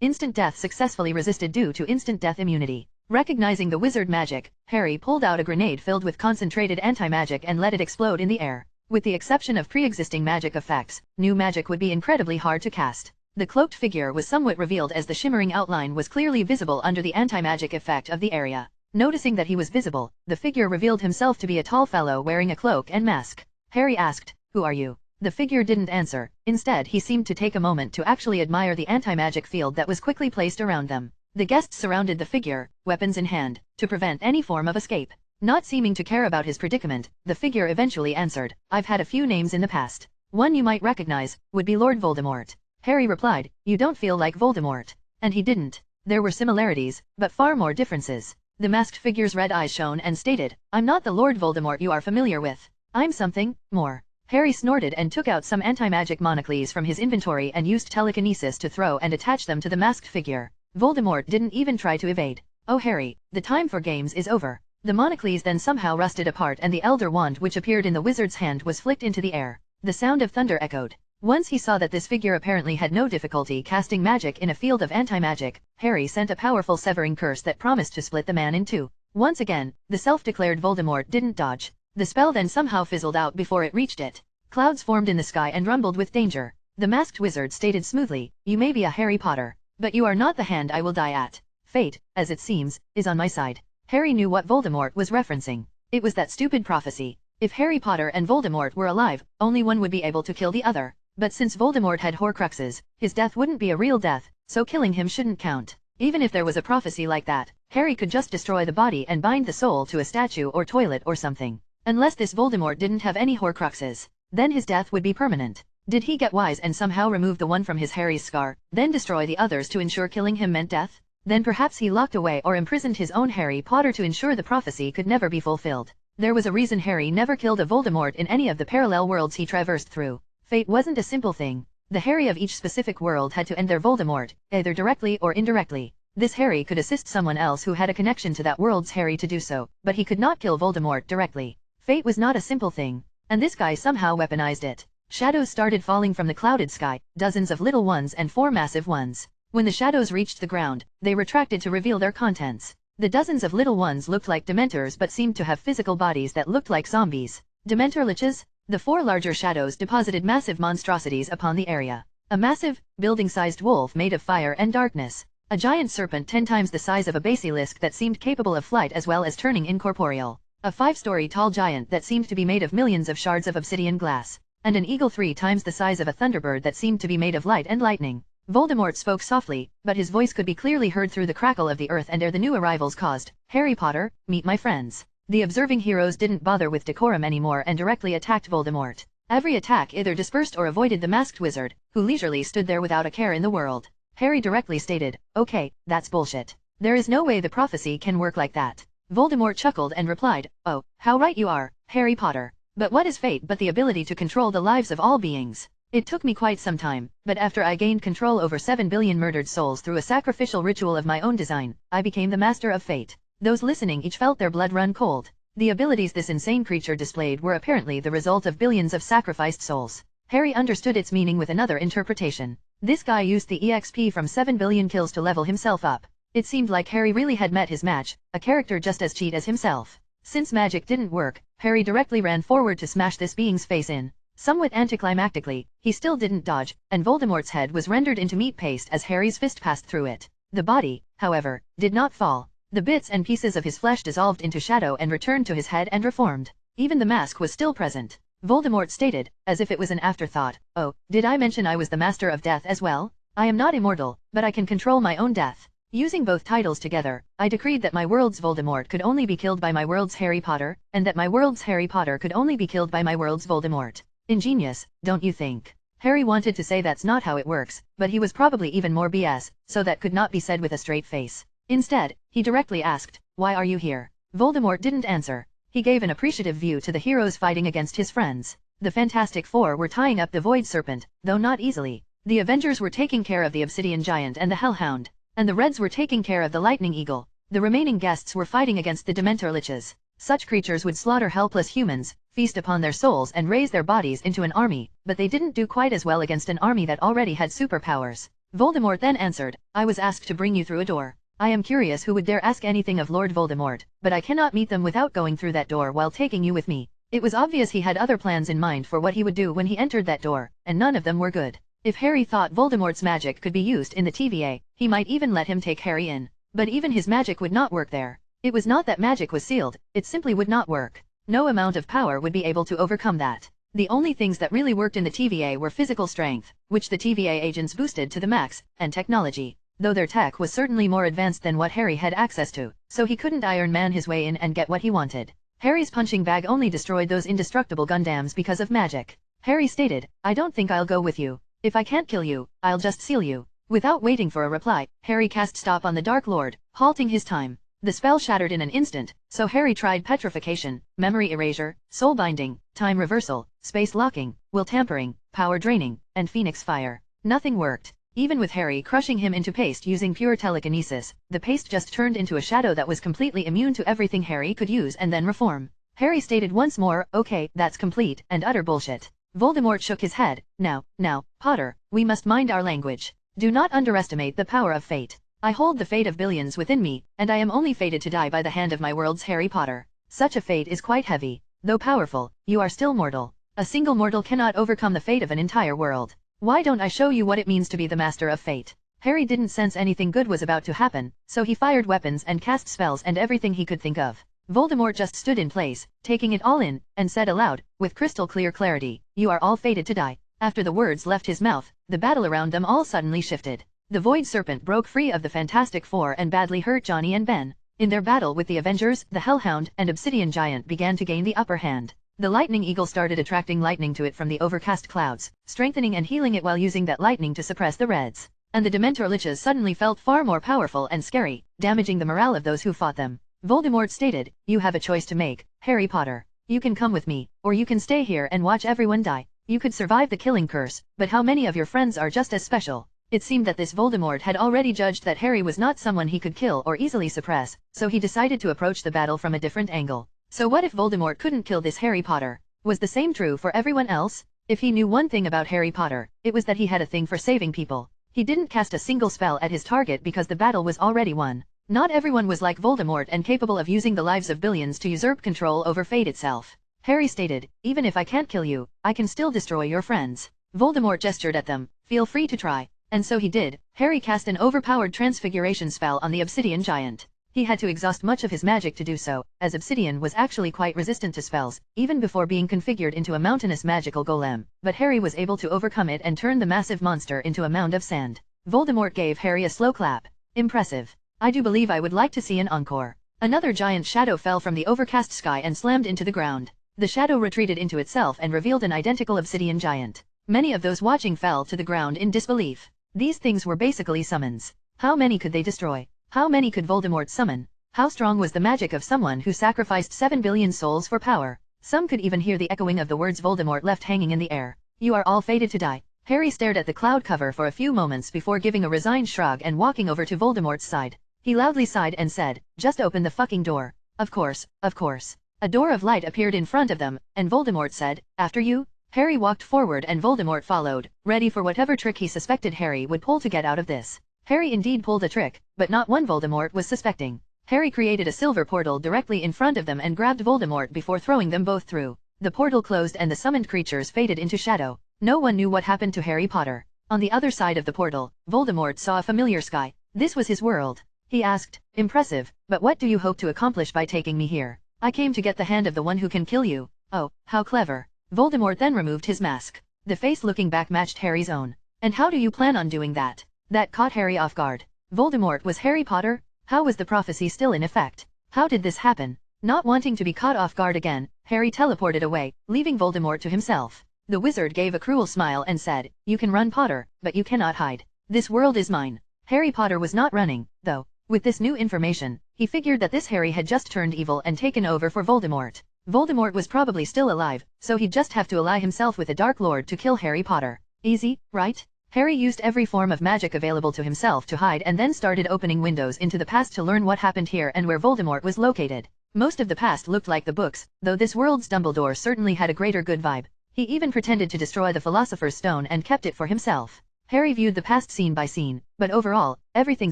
[SPEAKER 1] Instant death successfully resisted due to instant death immunity. Recognizing the wizard magic, Harry pulled out a grenade filled with concentrated anti-magic and let it explode in the air. With the exception of pre-existing magic effects, new magic would be incredibly hard to cast. The cloaked figure was somewhat revealed as the shimmering outline was clearly visible under the anti-magic effect of the area. Noticing that he was visible, the figure revealed himself to be a tall fellow wearing a cloak and mask. Harry asked, "Who are you?" The figure didn't answer. Instead, he seemed to take a moment to actually admire the anti-magic field that was quickly placed around them. The guests surrounded the figure, weapons in hand, to prevent any form of escape. Not seeming to care about his predicament, the figure eventually answered, "I've had a few names in the past. One you might recognize would be Lord Voldemort." Harry replied, "You don't feel like Voldemort." And he didn't. There were similarities, but far more differences. The masked figure's red eyes shone and stated, "I'm not the Lord Voldemort you are familiar with. I'm something more." Harry snorted and took out some anti-magic monocles from his inventory and used telekinesis to throw and attach them to the masked figure. Voldemort didn't even try to evade. "Oh Harry, the time for games is over." The monocles then somehow rusted apart and the Elder Wand which appeared in the wizard's hand was flicked into the air. The sound of thunder echoed. Once he saw that this figure apparently had no difficulty casting magic in a field of anti-magic, Harry sent a powerful severing curse that promised to split the man in two. Once again, the self-declared Voldemort didn't dodge. The spell then somehow fizzled out before it reached it. Clouds formed in the sky and rumbled with danger. The masked wizard stated smoothly, "You may be a Harry Potter, but you are not the hand I will die at. Fate, as it seems, is on my side." Harry knew what Voldemort was referencing. It was that stupid prophecy. If Harry Potter and Voldemort were alive, only one would be able to kill the other. But since Voldemort had Horcruxes, his death wouldn't be a real death, so killing him shouldn't count. Even if there was a prophecy like that, Harry could just destroy the body and bind the soul to a statue or toilet or something. Unless this Voldemort didn't have any Horcruxes, then his death would be permanent. Did he get wise and somehow remove the one from his Harry's scar, then destroy the others to ensure killing him meant death? Then perhaps he locked away or imprisoned his own Harry Potter to ensure the prophecy could never be fulfilled. There was a reason Harry never killed a Voldemort in any of the parallel worlds he traversed through. Fate wasn't a simple thing. The Harry of each specific world had to end their Voldemort, either directly or indirectly. This Harry could assist someone else who had a connection to that world's Harry to do so, but he could not kill Voldemort directly. Fate was not a simple thing, and this guy somehow weaponized it. Shadows started falling from the clouded sky, dozens of little ones and 4 massive ones. When the shadows reached the ground, they retracted to reveal their contents. The dozens of little ones looked like Dementors but seemed to have physical bodies that looked like zombies. Dementor liches? The 4 larger shadows deposited massive monstrosities upon the area. A massive, building-sized wolf made of fire and darkness. A giant serpent 10 times the size of a basilisk that seemed capable of flight as well as turning incorporeal. A 5-story tall giant that seemed to be made of millions of shards of obsidian glass. And an eagle 3 times the size of a thunderbird that seemed to be made of light and lightning. Voldemort spoke softly, but his voice could be clearly heard through the crackle of the earth and air the new arrivals caused. "Harry Potter, meet my friends." The observing heroes didn't bother with decorum anymore and directly attacked Voldemort. Every attack either dispersed or avoided the masked wizard, who leisurely stood there without a care in the world. Harry directly stated, "Okay, that's bullshit. There is no way the prophecy can work like that." Voldemort chuckled and replied, "Oh, how right you are, Harry Potter. But what is fate but the ability to control the lives of all beings? It took me quite some time, but after I gained control over 7 billion murdered souls through a sacrificial ritual of my own design, I became the master of fate." Those listening each felt their blood run cold. The abilities this insane creature displayed were apparently the result of billions of sacrificed souls. Harry understood its meaning with another interpretation. This guy used the EXP from 7 billion kills to level himself up. It seemed like Harry really had met his match, a character just as cheat as himself. Since magic didn't work, Harry directly ran forward to smash this being's face in. Somewhat anticlimactically, he still didn't dodge, and Voldemort's head was rendered into meat paste as Harry's fist passed through it. The body, however, did not fall. The bits and pieces of his flesh dissolved into shadow and returned to his head and reformed. Even the mask was still present. Voldemort stated, as if it was an afterthought, "Oh, did I mention I was the master of death as well? I am not immortal, but I can control my own death." Using both titles together, I decreed that my world's Voldemort could only be killed by my world's Harry Potter, and that my world's Harry Potter could only be killed by my world's Voldemort. Ingenious, don't you think? Harry wanted to say that's not how it works, but he was probably even more BS, so that could not be said with a straight face. Instead, he directly asked, "Why are you here?" Voldemort didn't answer. He gave an appreciative view to the heroes fighting against his friends. The Fantastic Four were tying up the Void Serpent, though not easily. The Avengers were taking care of the Obsidian Giant and the Hellhound, and the Reds were taking care of the Lightning Eagle. The remaining guests were fighting against the Dementor Liches. Such creatures would slaughter helpless humans, feast upon their souls and raise their bodies into an army, but they didn't do quite as well against an army that already had superpowers. Voldemort then answered, "I was asked to bring you through a door. I am curious who would dare ask anything of Lord Voldemort, but I cannot meet them without going through that door while taking you with me." It was obvious he had other plans in mind for what he would do when he entered that door, and none of them were good. If Harry thought Voldemort's magic could be used in the TVA, he might even let him take Harry in. But even his magic would not work there. It was not that magic was sealed, it simply would not work. No amount of power would be able to overcome that. The only things that really worked in the TVA were physical strength, which the TVA agents boosted to the max, and technology. Though their tech was certainly more advanced than what Harry had access to, so he couldn't Iron Man his way in and get what he wanted. Harry's punching bag only destroyed those indestructible Gundams because of magic. Harry stated, "I don't think I'll go with you. If I can't kill you, I'll just seal you." Without waiting for a reply, Harry cast Stop on the Dark Lord, halting his time. The spell shattered in an instant, so Harry tried petrification, memory erasure, soul binding, time reversal, space locking, will tampering, power draining, and phoenix fire. Nothing worked. Even with Harry crushing him into paste using pure telekinesis, the paste just turned into a shadow that was completely immune to everything Harry could use and then reform. Harry stated once more, okay, that's complete, and utter bullshit. Voldemort shook his head. Now, Potter, we must mind our language. Do not underestimate the power of fate. I hold the fate of billions within me, and I am only fated to die by the hand of my world's Harry Potter. Such a fate is quite heavy. Though powerful, you are still mortal. A single mortal cannot overcome the fate of an entire world. Why don't I show you what it means to be the master of fate? Harry didn't sense anything good was about to happen, so he fired weapons and cast spells and everything he could think of. Voldemort just stood in place, taking it all in, and said aloud, with crystal clear clarity, "You are all fated to die." After the words left his mouth, the battle around them all suddenly shifted. The Void Serpent broke free of the Fantastic Four and badly hurt Johnny and Ben. In their battle with the Avengers, the Hellhound and Obsidian Giant began to gain the upper hand. The Lightning Eagle started attracting lightning to it from the overcast clouds, strengthening and healing it while using that lightning to suppress the Reds. And the Dementor Liches suddenly felt far more powerful and scary, damaging the morale of those who fought them. Voldemort stated, "You have a choice to make, Harry Potter. You can come with me, or you can stay here and watch everyone die. You could survive the killing curse, but how many of your friends are just as special?" It seemed that this Voldemort had already judged that Harry was not someone he could kill or easily suppress, so he decided to approach the battle from a different angle. So what if Voldemort couldn't kill this Harry Potter? Was the same true for everyone else? If he knew one thing about Harry Potter, it was that he had a thing for saving people. He didn't cast a single spell at his target because the battle was already won. Not everyone was like Voldemort and capable of using the lives of billions to usurp control over fate itself. Harry stated, "Even if I can't kill you, I can still destroy your friends." Voldemort gestured at them, "Feel free to try." And so he did. Harry cast an overpowered transfiguration spell on the Obsidian Giant. He had to exhaust much of his magic to do so, as Obsidian was actually quite resistant to spells, even before being configured into a mountainous magical golem, but Harry was able to overcome it and turn the massive monster into a mound of sand. Voldemort gave Harry a slow clap. "Impressive. I do believe I would like to see an encore." Another giant shadow fell from the overcast sky and slammed into the ground. The shadow retreated into itself and revealed an identical Obsidian Giant. Many of those watching fell to the ground in disbelief. These things were basically summons. How many could they destroy? How many could Voldemort summon? How strong was the magic of someone who sacrificed 7 billion souls for power? Some could even hear the echoing of the words Voldemort left hanging in the air. "You are all fated to die." Harry stared at the cloud cover for a few moments before giving a resigned shrug and walking over to Voldemort's side. He loudly sighed and said, "Just open the fucking door." Of course, of course. A door of light appeared in front of them, and Voldemort said, "After you?" Harry walked forward and Voldemort followed, ready for whatever trick he suspected Harry would pull to get out of this. Harry indeed pulled a trick, but not one Voldemort was suspecting. Harry created a silver portal directly in front of them and grabbed Voldemort before throwing them both through. The portal closed and the summoned creatures faded into shadow. No one knew what happened to Harry Potter. On the other side of the portal, Voldemort saw a familiar sky. This was his world. He asked, "Impressive, but what do you hope to accomplish by taking me here?" "I came to get the hand of the one who can kill you." "Oh, how clever." Voldemort then removed his mask. The face looking back matched Harry's own. "And how do you plan on doing that?" That caught Harry off guard. Voldemort was Harry Potter? How was the prophecy still in effect? How did this happen? Not wanting to be caught off guard again, Harry teleported away, leaving Voldemort to himself. The wizard gave a cruel smile and said, "You can run, Potter, but you cannot hide. This world is mine." Harry Potter was not running, though. With this new information, he figured that this Harry had just turned evil and taken over for Voldemort. Voldemort was probably still alive, so he'd just have to ally himself with a Dark Lord to kill Harry Potter. Easy, right? Harry used every form of magic available to himself to hide and then started opening windows into the past to learn what happened here and where Voldemort was located. Most of the past looked like the books, though this world's Dumbledore certainly had a greater good vibe. He even pretended to destroy the Philosopher's Stone and kept it for himself. Harry viewed the past scene by scene, but overall, everything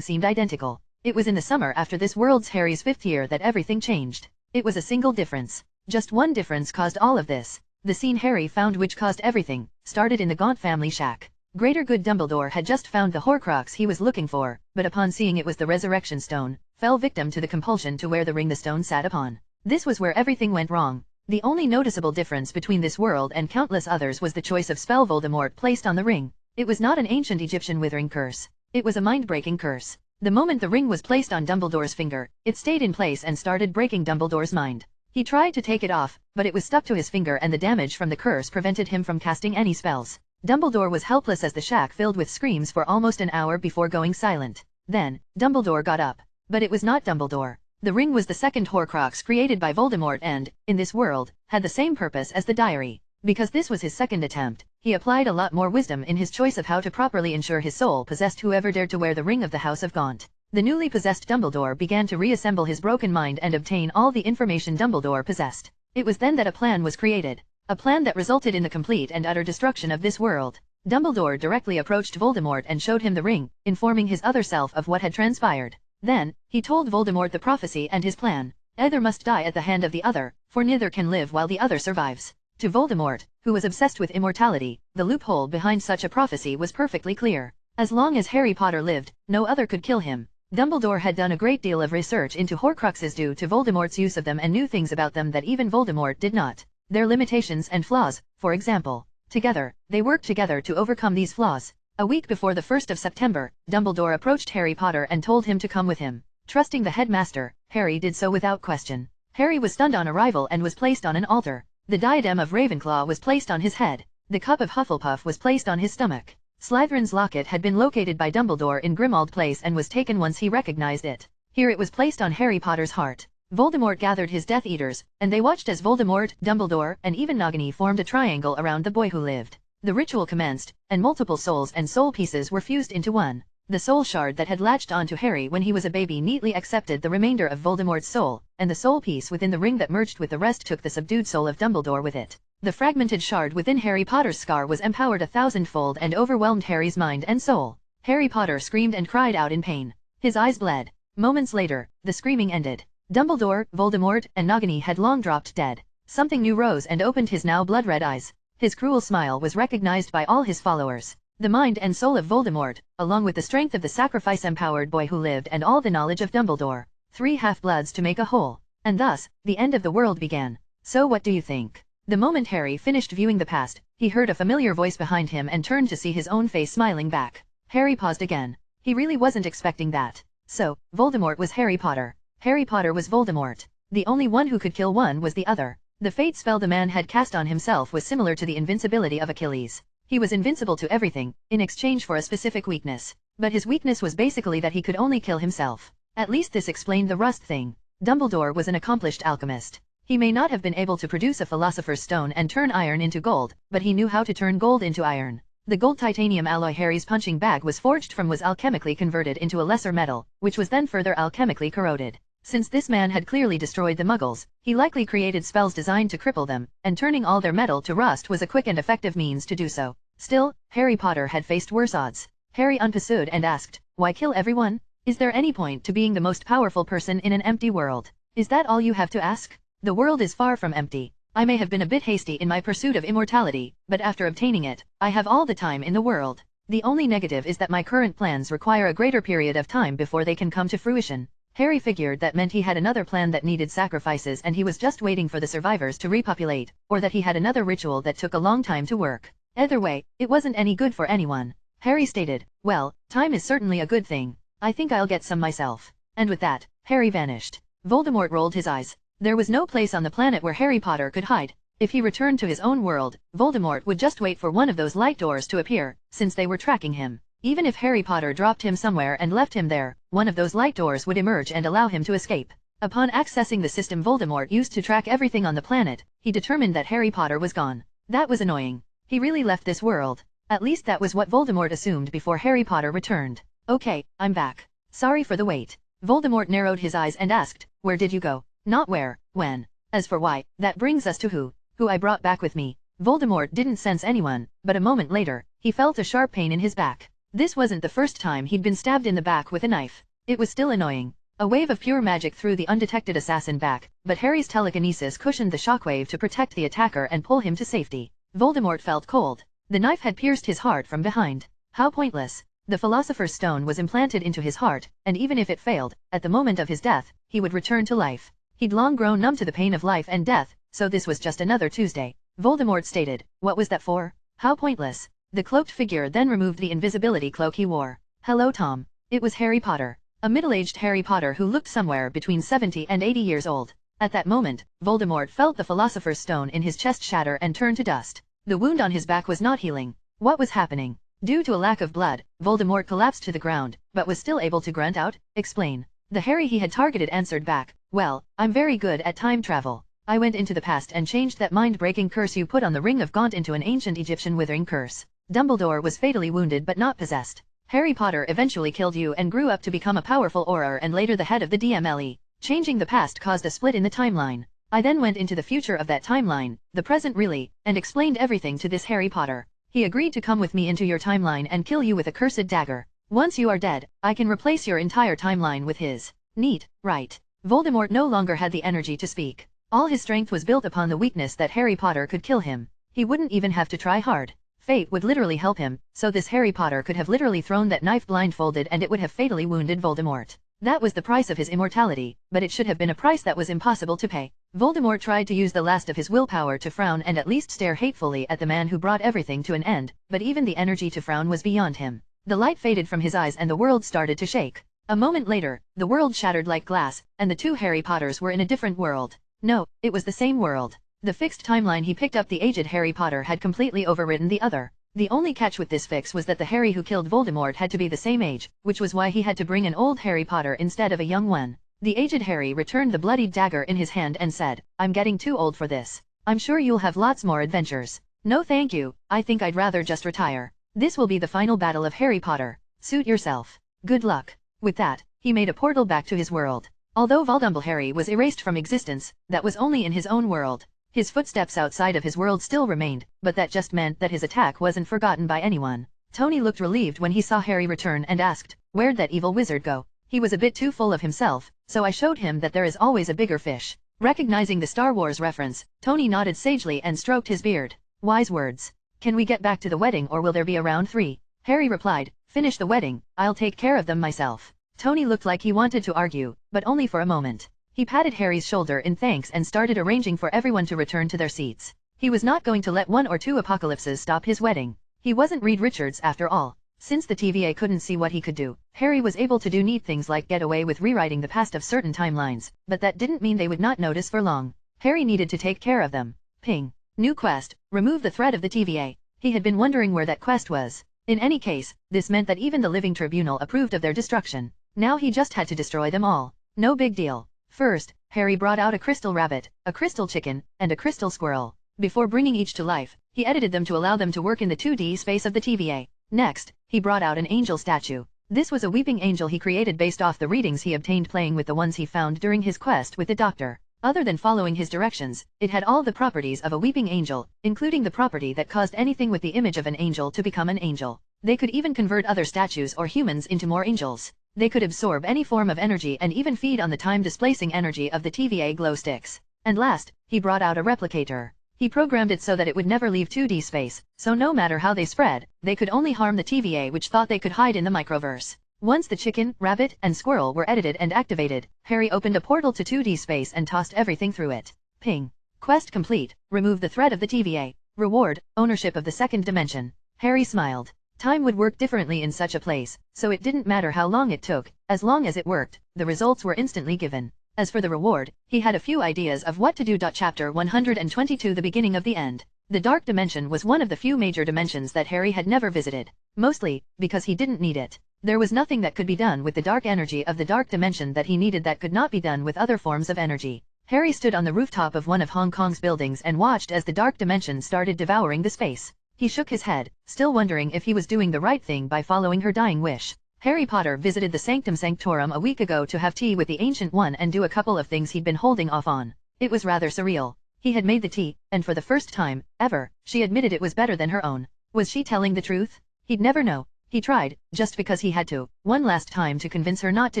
[SPEAKER 1] seemed identical. It was in the summer after this world's Harry's 5th year that everything changed. It was a single difference. Just one difference caused all of this. The scene Harry found which caused everything, started in the Gaunt family shack. Greater good Dumbledore had just found the Horcrux he was looking for, but upon seeing it was the Resurrection Stone, fell victim to the compulsion to wear the ring the stone sat upon. This was where everything went wrong. The only noticeable difference between this world and countless others was the choice of spell Voldemort placed on the ring. It was not an ancient Egyptian withering curse. It was a mind-breaking curse. The moment the ring was placed on Dumbledore's finger, it stayed in place and started breaking Dumbledore's mind. He tried to take it off, but it was stuck to his finger and the damage from the curse prevented him from casting any spells. Dumbledore was helpless as the shack filled with screams for almost an hour before going silent. Then, Dumbledore got up. But it was not Dumbledore. The ring was the second Horcrux created by Voldemort and, in this world, had the same purpose as the diary. Because this was his second attempt, he applied a lot more wisdom in his choice of how to properly ensure his soul possessed whoever dared to wear the ring of the House of Gaunt. The newly possessed Dumbledore began to reassemble his broken mind and obtain all the information Dumbledore possessed. It was then that a plan was created. A plan that resulted in the complete and utter destruction of this world. Dumbledore directly approached Voldemort and showed him the ring, informing his other self of what had transpired. Then, he told Voldemort the prophecy and his plan. Either must die at the hand of the other, for neither can live while the other survives. To Voldemort, who was obsessed with immortality, the loophole behind such a prophecy was perfectly clear. As long as Harry Potter lived, no other could kill him. Dumbledore had done a great deal of research into Horcruxes due to Voldemort's use of them and knew things about them that even Voldemort did not. Their limitations and flaws, for example. Together, they worked together to overcome these flaws. A week before the 1st of September, Dumbledore approached Harry Potter and told him to come with him. Trusting the headmaster, Harry did so without question. Harry was stunned on arrival and was placed on an altar. The diadem of Ravenclaw was placed on his head. The cup of Hufflepuff was placed on his stomach. Slytherin's locket had been located by Dumbledore in Grimmauld Place and was taken once he recognized it. Here it was placed on Harry Potter's heart. Voldemort gathered his Death Eaters, and they watched as Voldemort, Dumbledore, and even Nagini formed a triangle around the boy who lived. The ritual commenced, and multiple souls and soul pieces were fused into one. The soul shard that had latched onto Harry when he was a baby neatly accepted the remainder of Voldemort's soul, and the soul piece within the ring that merged with the rest took the subdued soul of Dumbledore with it. The fragmented shard within Harry Potter's scar was empowered 1,000-fold and overwhelmed Harry's mind and soul. Harry Potter screamed and cried out in pain. His eyes bled. Moments later, the screaming ended. Dumbledore, Voldemort, and Nagini had long dropped dead. Something new rose and opened his now blood-red eyes. His cruel smile was recognized by all his followers. The mind and soul of Voldemort, along with the strength of the sacrifice-empowered boy who lived and all the knowledge of Dumbledore. 3 half-bloods to make a whole. And thus, the end of the world began. So what do you think? The moment Harry finished viewing the past, he heard a familiar voice behind him and turned to see his own face smiling back. Harry paused again. He really wasn't expecting that. So, Voldemort was Harry Potter. Harry Potter was Voldemort. The only one who could kill one was the other. The fate spell the man had cast on himself was similar to the invincibility of Achilles. He was invincible to everything, in exchange for a specific weakness. But his weakness was basically that he could only kill himself. At least this explained the rust thing. Dumbledore was an accomplished alchemist. He may not have been able to produce a philosopher's stone and turn iron into gold, but he knew how to turn gold into iron. The gold titanium alloy Harry's punching bag was forged from was alchemically converted into a lesser metal, which was then further alchemically corroded. Since this man had clearly destroyed the Muggles, he likely created spells designed to cripple them, and turning all their metal to rust was a quick and effective means to do so. Still, Harry Potter had faced worse odds. Harry unpursued and asked, "Why kill everyone? Is there any point to being the most powerful person in an empty world? Is that all you have to ask? The world is far from empty. I may have been a bit hasty in my pursuit of immortality, but after obtaining it, I have all the time in the world. The only negative is that my current plans require a greater period of time before they can come to fruition." Harry figured that meant he had another plan that needed sacrifices and he was just waiting for the survivors to repopulate, or that he had another ritual that took a long time to work. Either way, it wasn't any good for anyone. Harry stated, "Well, time is certainly a good thing. I think I'll get some myself." And with that, Harry vanished. Voldemort rolled his eyes. There was no place on the planet where Harry Potter could hide. If he returned to his own world, Voldemort would just wait for one of those light doors to appear, since they were tracking him. Even if Harry Potter dropped him somewhere and left him there, one of those light doors would emerge and allow him to escape. Upon accessing the system Voldemort used to track everything on the planet, he determined that Harry Potter was gone. That was annoying. He really left this world. At least that was what Voldemort assumed before Harry Potter returned. "Okay, I'm back. Sorry for the wait." Voldemort narrowed his eyes and asked, "Where did you go? Not where, when. As for why, that brings us to who I brought back with me." Voldemort didn't sense anyone, but a moment later, he felt a sharp pain in his back. This wasn't the first time he'd been stabbed in the back with a knife. It was still annoying. A wave of pure magic threw the undetected assassin back, but Harry's telekinesis cushioned the shockwave to protect the attacker and pull him to safety. Voldemort felt cold. The knife had pierced his heart from behind. How pointless. The Philosopher's Stone was implanted into his heart, and even if it failed, at the moment of his death, he would return to life. He'd long grown numb to the pain of life and death, so this was just another Tuesday. Voldemort stated, "What was that for? How pointless." The cloaked figure then removed the invisibility cloak he wore. "Hello, Tom." It was Harry Potter. A middle-aged Harry Potter who looked somewhere between 70 and 80 years old. At that moment, Voldemort felt the Philosopher's Stone in his chest shatter and turn to dust. The wound on his back was not healing. What was happening? Due to a lack of blood, Voldemort collapsed to the ground, but was still able to grunt out, "Explain." The Harry he had targeted answered back, well, I'm very good at time travel. I went into the past and changed that mind-breaking curse you put on the Ring of Gaunt into an ancient Egyptian withering curse. Dumbledore was fatally wounded but not possessed. Harry Potter eventually killed you and grew up to become a powerful Auror and later the head of the DMLE. Changing the past caused a split in the timeline. I then went into the future of that timeline, the present really, and explained everything to this Harry Potter. He agreed to come with me into your timeline and kill you with a cursed dagger. Once you are dead, I can replace your entire timeline with his. Neat, right? Voldemort no longer had the energy to speak. All his strength was built upon the weakness that Harry Potter could kill him. He wouldn't even have to try hard. Fate would literally help him, so this Harry Potter could have literally thrown that knife blindfolded and it would have fatally wounded Voldemort. That was the price of his immortality, but it should have been a price that was impossible to pay. Voldemort tried to use the last of his willpower to frown and at least stare hatefully at the man who brought everything to an end, but even the energy to frown was beyond him. The light faded from his eyes and the world started to shake. A moment later, the world shattered like glass, and the two Harry Potters were in a different world. No, it was the same world. The fixed timeline he picked up the aged Harry Potter had completely overridden the other. The only catch with this fix was that the Harry who killed Voldemort had to be the same age, which was why he had to bring an old Harry Potter instead of a young one. The aged Harry returned the bloodied dagger in his hand and said, I'm getting too old for this. I'm sure you'll have lots more adventures. No thank you, I think I'd rather just retire. This will be the final battle of Harry Potter. Suit yourself. Good luck. With that, he made a portal back to his world. Although Voldemort Harry was erased from existence, that was only in his own world. His footsteps outside of his world still remained, but that just meant that his attack wasn't forgotten by anyone. Tony looked relieved when he saw Harry return and asked, where'd that evil wizard go? He was a bit too full of himself, so I showed him that there is always a bigger fish. Recognizing the Star Wars reference, Tony nodded sagely and stroked his beard. Wise words. Can we get back to the wedding or will there be a round 3? Harry replied, finish the wedding, I'll take care of them myself. Tony looked like he wanted to argue, but only for a moment. He patted Harry's shoulder in thanks and started arranging for everyone to return to their seats. He was not going to let 1 or 2 apocalypses stop his wedding. He wasn't Reed Richards after all. Since the TVA couldn't see what he could do, Harry was able to do neat things like get away with rewriting the past of certain timelines, but that didn't mean they would not notice for long. Harry needed to take care of them. Ping. New quest, remove the threat of the TVA. He had been wondering where that quest was. In any case, this meant that even the Living Tribunal approved of their destruction. Now he just had to destroy them all. No big deal. First, Harry brought out a crystal rabbit, a crystal chicken, and a crystal squirrel. Before bringing each to life, he edited them to allow them to work in the 2D space of the TVA. Next, he brought out an angel statue. This was a weeping angel he created based off the readings he obtained playing with the ones he found during his quest with the doctor. Other than following his directions, it had all the properties of a weeping angel, including the property that caused anything with the image of an angel to become an angel. They could even convert other statues or humans into more angels. They could absorb any form of energy and even feed on the time-displacing energy of the TVA glow sticks. And last, he brought out a replicator. He programmed it so that it would never leave 2D space, so no matter how they spread, they could only harm the TVA which thought they could hide in the microverse. Once the chicken, rabbit, and squirrel were edited and activated, Harry opened a portal to 2D space and tossed everything through it. Ping. Quest complete. Remove the threat of the TVA. Reward, ownership of the second dimension. Harry smiled. Time would work differently in such a place, so it didn't matter how long it took, as long as it worked, the results were instantly given. As for the reward, he had a few ideas of what to do. Chapter 122 The beginning of the end. The Dark Dimension was one of the few major dimensions that Harry had never visited, mostly because he didn't need it. There was nothing that could be done with the dark energy of the Dark Dimension that he needed that could not be done with other forms of energy. Harry stood on the rooftop of one of Hong Kong's buildings and watched as the Dark Dimension started devouring the space. He shook his head, still wondering if he was doing the right thing by following her dying wish. Harry Potter visited the Sanctum Sanctorum a week ago to have tea with the Ancient One and do a couple of things he'd been holding off on. It was rather surreal. He had made the tea, and for the first time, ever, she admitted it was better than her own. Was she telling the truth? He'd never know. He tried, just because he had to, one last time to convince her not to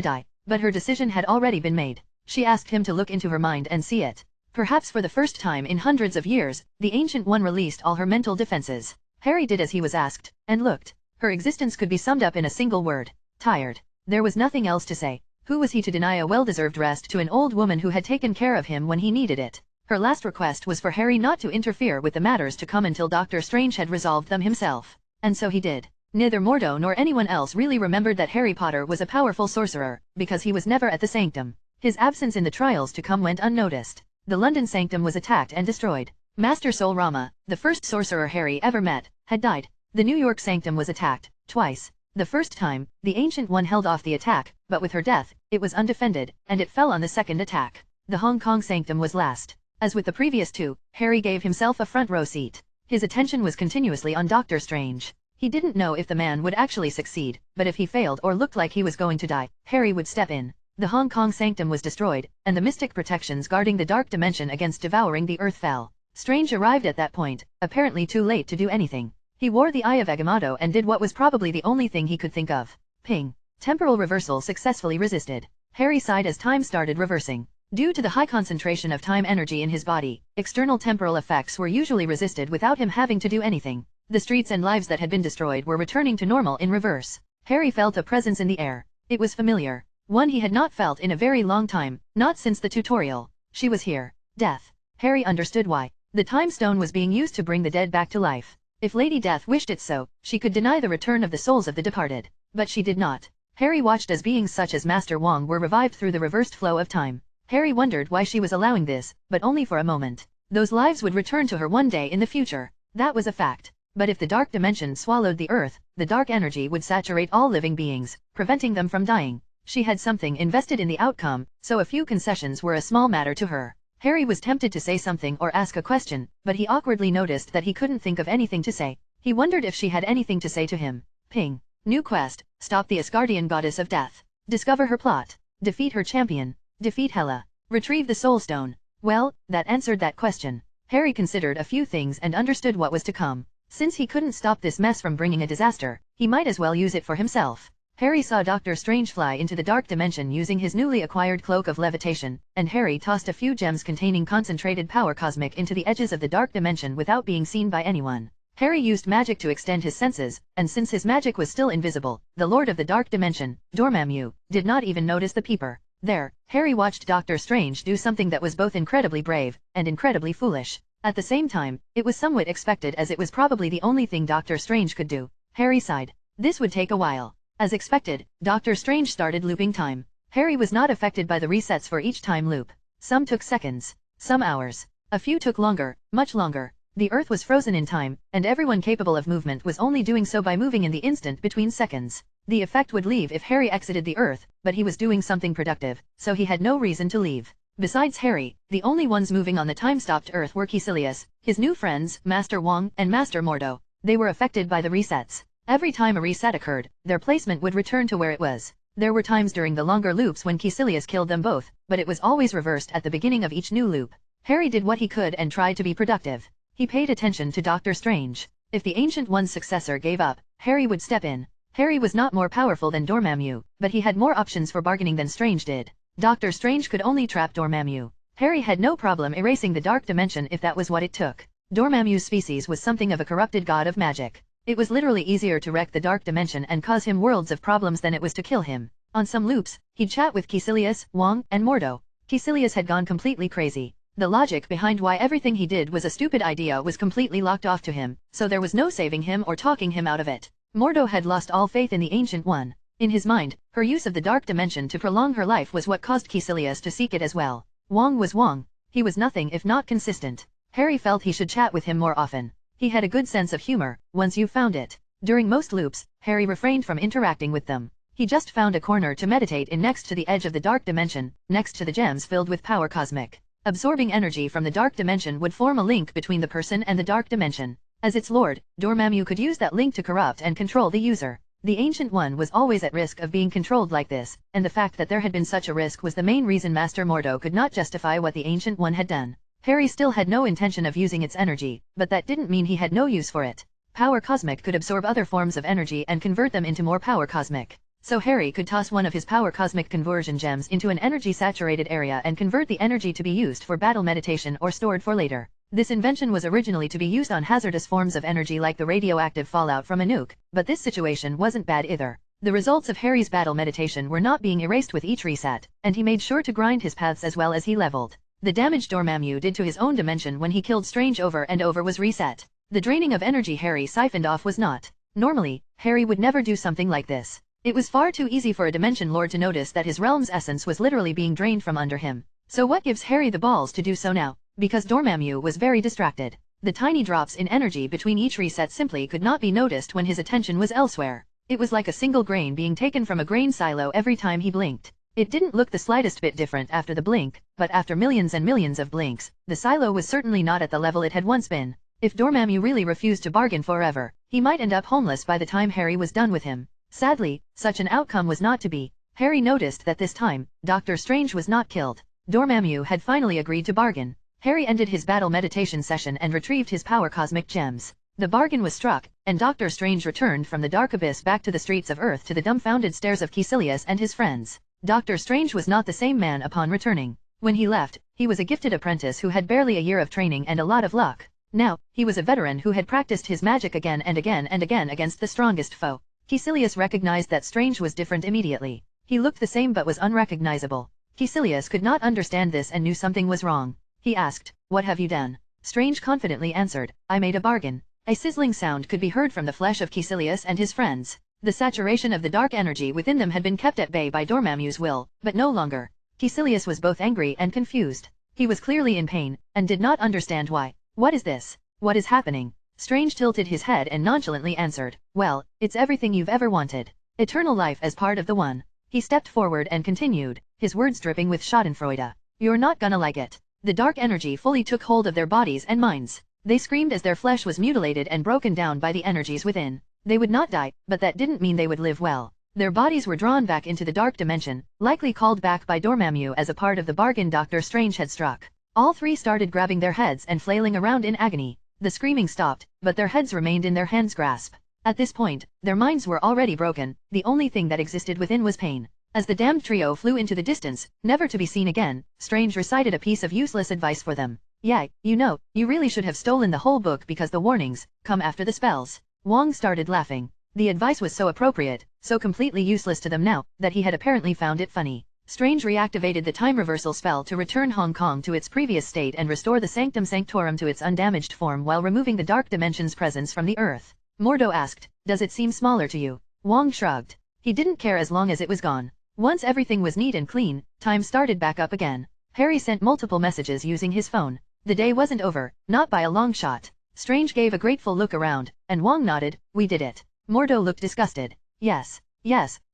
[SPEAKER 1] die, but her decision had already been made. She asked him to look into her mind and see it. Perhaps for the first time in hundreds of years, the Ancient One released all her mental defenses. Harry did as he was asked, and looked. Her existence could be summed up in a single word. Tired. There was nothing else to say. Who was he to deny a well-deserved rest to an old woman who had taken care of him when he needed it? Her last request was for Harry not to interfere with the matters to come until Dr. Strange had resolved them himself. And so he did. Neither Mordo nor anyone else really remembered that Harry Potter was a powerful sorcerer, because he was never at the Sanctum. His absence in the trials to come went unnoticed. The London Sanctum was attacked and destroyed. Master Sol Rama, the first sorcerer Harry ever met, had died. The New York Sanctum was attacked, twice. The first time, the Ancient One held off the attack, but with her death, it was undefended, and it fell on the second attack. The Hong Kong Sanctum was last. As with the previous two, Harry gave himself a front row seat. His attention was continuously on Doctor Strange. He didn't know if the man would actually succeed, but if he failed or looked like he was going to die, Harry would step in. The Hong Kong Sanctum was destroyed, and the mystic protections guarding the dark dimension against devouring the earth fell. Strange arrived at that point, apparently too late to do anything. He wore the Eye of Agamotto and did what was probably the only thing he could think of. Ping. Temporal reversal successfully resisted. Harry sighed as time started reversing. Due to the high concentration of time energy in his body, external temporal effects were usually resisted without him having to do anything. The streets and lives that had been destroyed were returning to normal in reverse. Harry felt a presence in the air. It was familiar. One he had not felt in a very long time, not since the tutorial. She was here. Death. Harry understood why. The time stone was being used to bring the dead back to life. If Lady Death wished it so, she could deny the return of the souls of the departed. But she did not. Harry watched as beings such as Master Wong were revived through the reversed flow of time. Harry wondered why she was allowing this, but only for a moment. Those lives would return to her one day in the future. That was a fact. But if the dark dimension swallowed the earth, the dark energy would saturate all living beings, preventing them from dying. She had something invested in the outcome, so a few concessions were a small matter to her. Harry was tempted to say something or ask a question, but he awkwardly noticed that he couldn't think of anything to say. He wondered if she had anything to say to him. Ping. New quest, stop the Asgardian goddess of death. Discover her plot. Defeat her champion. Defeat Hela. Retrieve the soul stone. Well, that answered that question. Harry considered a few things and understood what was to come. Since he couldn't stop this mess from bringing a disaster, he might as well use it for himself. Harry saw Doctor Strange fly into the dark dimension using his newly acquired cloak of levitation, and Harry tossed a few gems containing concentrated power cosmic into the edges of the dark dimension without being seen by anyone. Harry used magic to extend his senses, and since his magic was still invisible, the Lord of the Dark Dimension, Dormammu, did not even notice the peeper. There, Harry watched Doctor Strange do something that was both incredibly brave and incredibly foolish. At the same time, it was somewhat expected as it was probably the only thing Doctor Strange could do. Harry sighed. This would take a while. As expected, Doctor Strange started looping time. Harry was not affected by the resets for each time loop. Some took seconds, some hours. A few took longer, much longer. The Earth was frozen in time, and everyone capable of movement was only doing so by moving in the instant between seconds. The effect would leave if Harry exited the Earth, but he was doing something productive, so he had no reason to leave. Besides Harry, the only ones moving on the time-stopped Earth were Caecilius, his new friends, Master Wong, and Master Mordo. They were affected by the resets. Every time a reset occurred, their placement would return to where it was. There were times during the longer loops when Caecilius killed them both, but it was always reversed at the beginning of each new loop. Harry did what he could and tried to be productive. He paid attention to Doctor Strange. If the Ancient One's successor gave up, Harry would step in. Harry was not more powerful than Dormammu, but he had more options for bargaining than Strange did. Doctor Strange could only trap Dormammu. Harry had no problem erasing the dark dimension if that was what it took. Dormammu's species was something of a corrupted god of magic. It was literally easier to wreck the dark dimension and cause him worlds of problems than it was to kill him. On some loops, he'd chat with Caecilius, Wong, and Mordo. Caecilius had gone completely crazy. The logic behind why everything he did was a stupid idea was completely locked off to him, so there was no saving him or talking him out of it. Mordo had lost all faith in the Ancient One. In his mind, her use of the dark dimension to prolong her life was what caused Caecilius to seek it as well. Wong was Wong. He was nothing if not consistent. Harry felt he should chat with him more often. He had a good sense of humor, once you found it. During most loops, Harry refrained from interacting with them. He just found a corner to meditate in next to the edge of the dark dimension, next to the gems filled with power cosmic. Absorbing energy from the dark dimension would form a link between the person and the dark dimension. As its lord, Dormammu could use that link to corrupt and control the user. The Ancient One was always at risk of being controlled like this, and the fact that there had been such a risk was the main reason Master Mordo could not justify what the Ancient One had done. Harry still had no intention of using its energy, but that didn't mean he had no use for it. Power cosmic could absorb other forms of energy and convert them into more power cosmic. So Harry could toss one of his power cosmic conversion gems into an energy-saturated area and convert the energy to be used for battle meditation or stored for later. This invention was originally to be used on hazardous forms of energy like the radioactive fallout from a nuke, but this situation wasn't bad either. The results of Harry's battle meditation were not being erased with each reset, and he made sure to grind his paths as well as he leveled. The damage Dormammu did to his own dimension when he killed Strange over and over was reset. The draining of energy Harry siphoned off was not. Normally, Harry would never do something like this. It was far too easy for a Dimension Lord to notice that his realm's essence was literally being drained from under him. So what gives Harry the balls to do so now? Because Dormammu was very distracted. The tiny drops in energy between each reset simply could not be noticed when his attention was elsewhere. It was like a single grain being taken from a grain silo every time he blinked. It didn't look the slightest bit different after the blink, but after millions and millions of blinks, the silo was certainly not at the level it had once been. If Dormammu really refused to bargain forever, he might end up homeless by the time Harry was done with him. Sadly, such an outcome was not to be. Harry noticed that this time, Doctor Strange was not killed. Dormammu had finally agreed to bargain. Harry ended his battle meditation session and retrieved his power cosmic gems. The bargain was struck, and Doctor Strange returned from the dark abyss back to the streets of Earth to the dumbfounded stares of Caecilius and his friends. Doctor Strange was not the same man upon returning. When he left, he was a gifted apprentice who had barely a year of training and a lot of luck. Now, he was a veteran who had practiced his magic again and again and again against the strongest foe. Caecilius recognized that Strange was different immediately. He looked the same but was unrecognizable. Caecilius could not understand this and knew something was wrong. He asked, "What have you done?" Strange confidently answered, "I made a bargain." A sizzling sound could be heard from the flesh of Caecilius and his friends. The saturation of the dark energy within them had been kept at bay by Dormammu's will, but no longer. Caecilius was both angry and confused. He was clearly in pain, and did not understand why. "What is this? What is happening?" Strange tilted his head and nonchalantly answered, "Well, it's everything you've ever wanted. Eternal life as part of the One." He stepped forward and continued, his words dripping with schadenfreude. "You're not gonna like it." The dark energy fully took hold of their bodies and minds. They screamed as their flesh was mutilated and broken down by the energies within. They would not die, but that didn't mean they would live well. Their bodies were drawn back into the dark dimension, likely called back by Dormammu as a part of the bargain Doctor Strange had struck. All three started grabbing their heads and flailing around in agony. The screaming stopped, but their heads remained in their hands' grasp. At this point, their minds were already broken, the only thing that existed within was pain. As the damned trio flew into the distance, never to be seen again, Strange recited a piece of useless advice for them. "Yeah, you know, you really should have stolen the whole book because the warnings come after the spells." Wong started laughing. The advice was so appropriate, so completely useless to them now, that he had apparently found it funny. Strange reactivated the time reversal spell to return Hong Kong to its previous state and restore the Sanctum Sanctorum to its undamaged form while removing the dark dimension's presence from the Earth. Mordo asked, "Does it seem smaller to you?" Wong shrugged. He didn't care as long as it was gone. Once everything was neat and clean, time started back up again. Harry sent multiple messages using his phone. The day wasn't over, not by a long shot. Strange gave a grateful look around, and Wong nodded, "We did it." Mordo looked disgusted. Yes,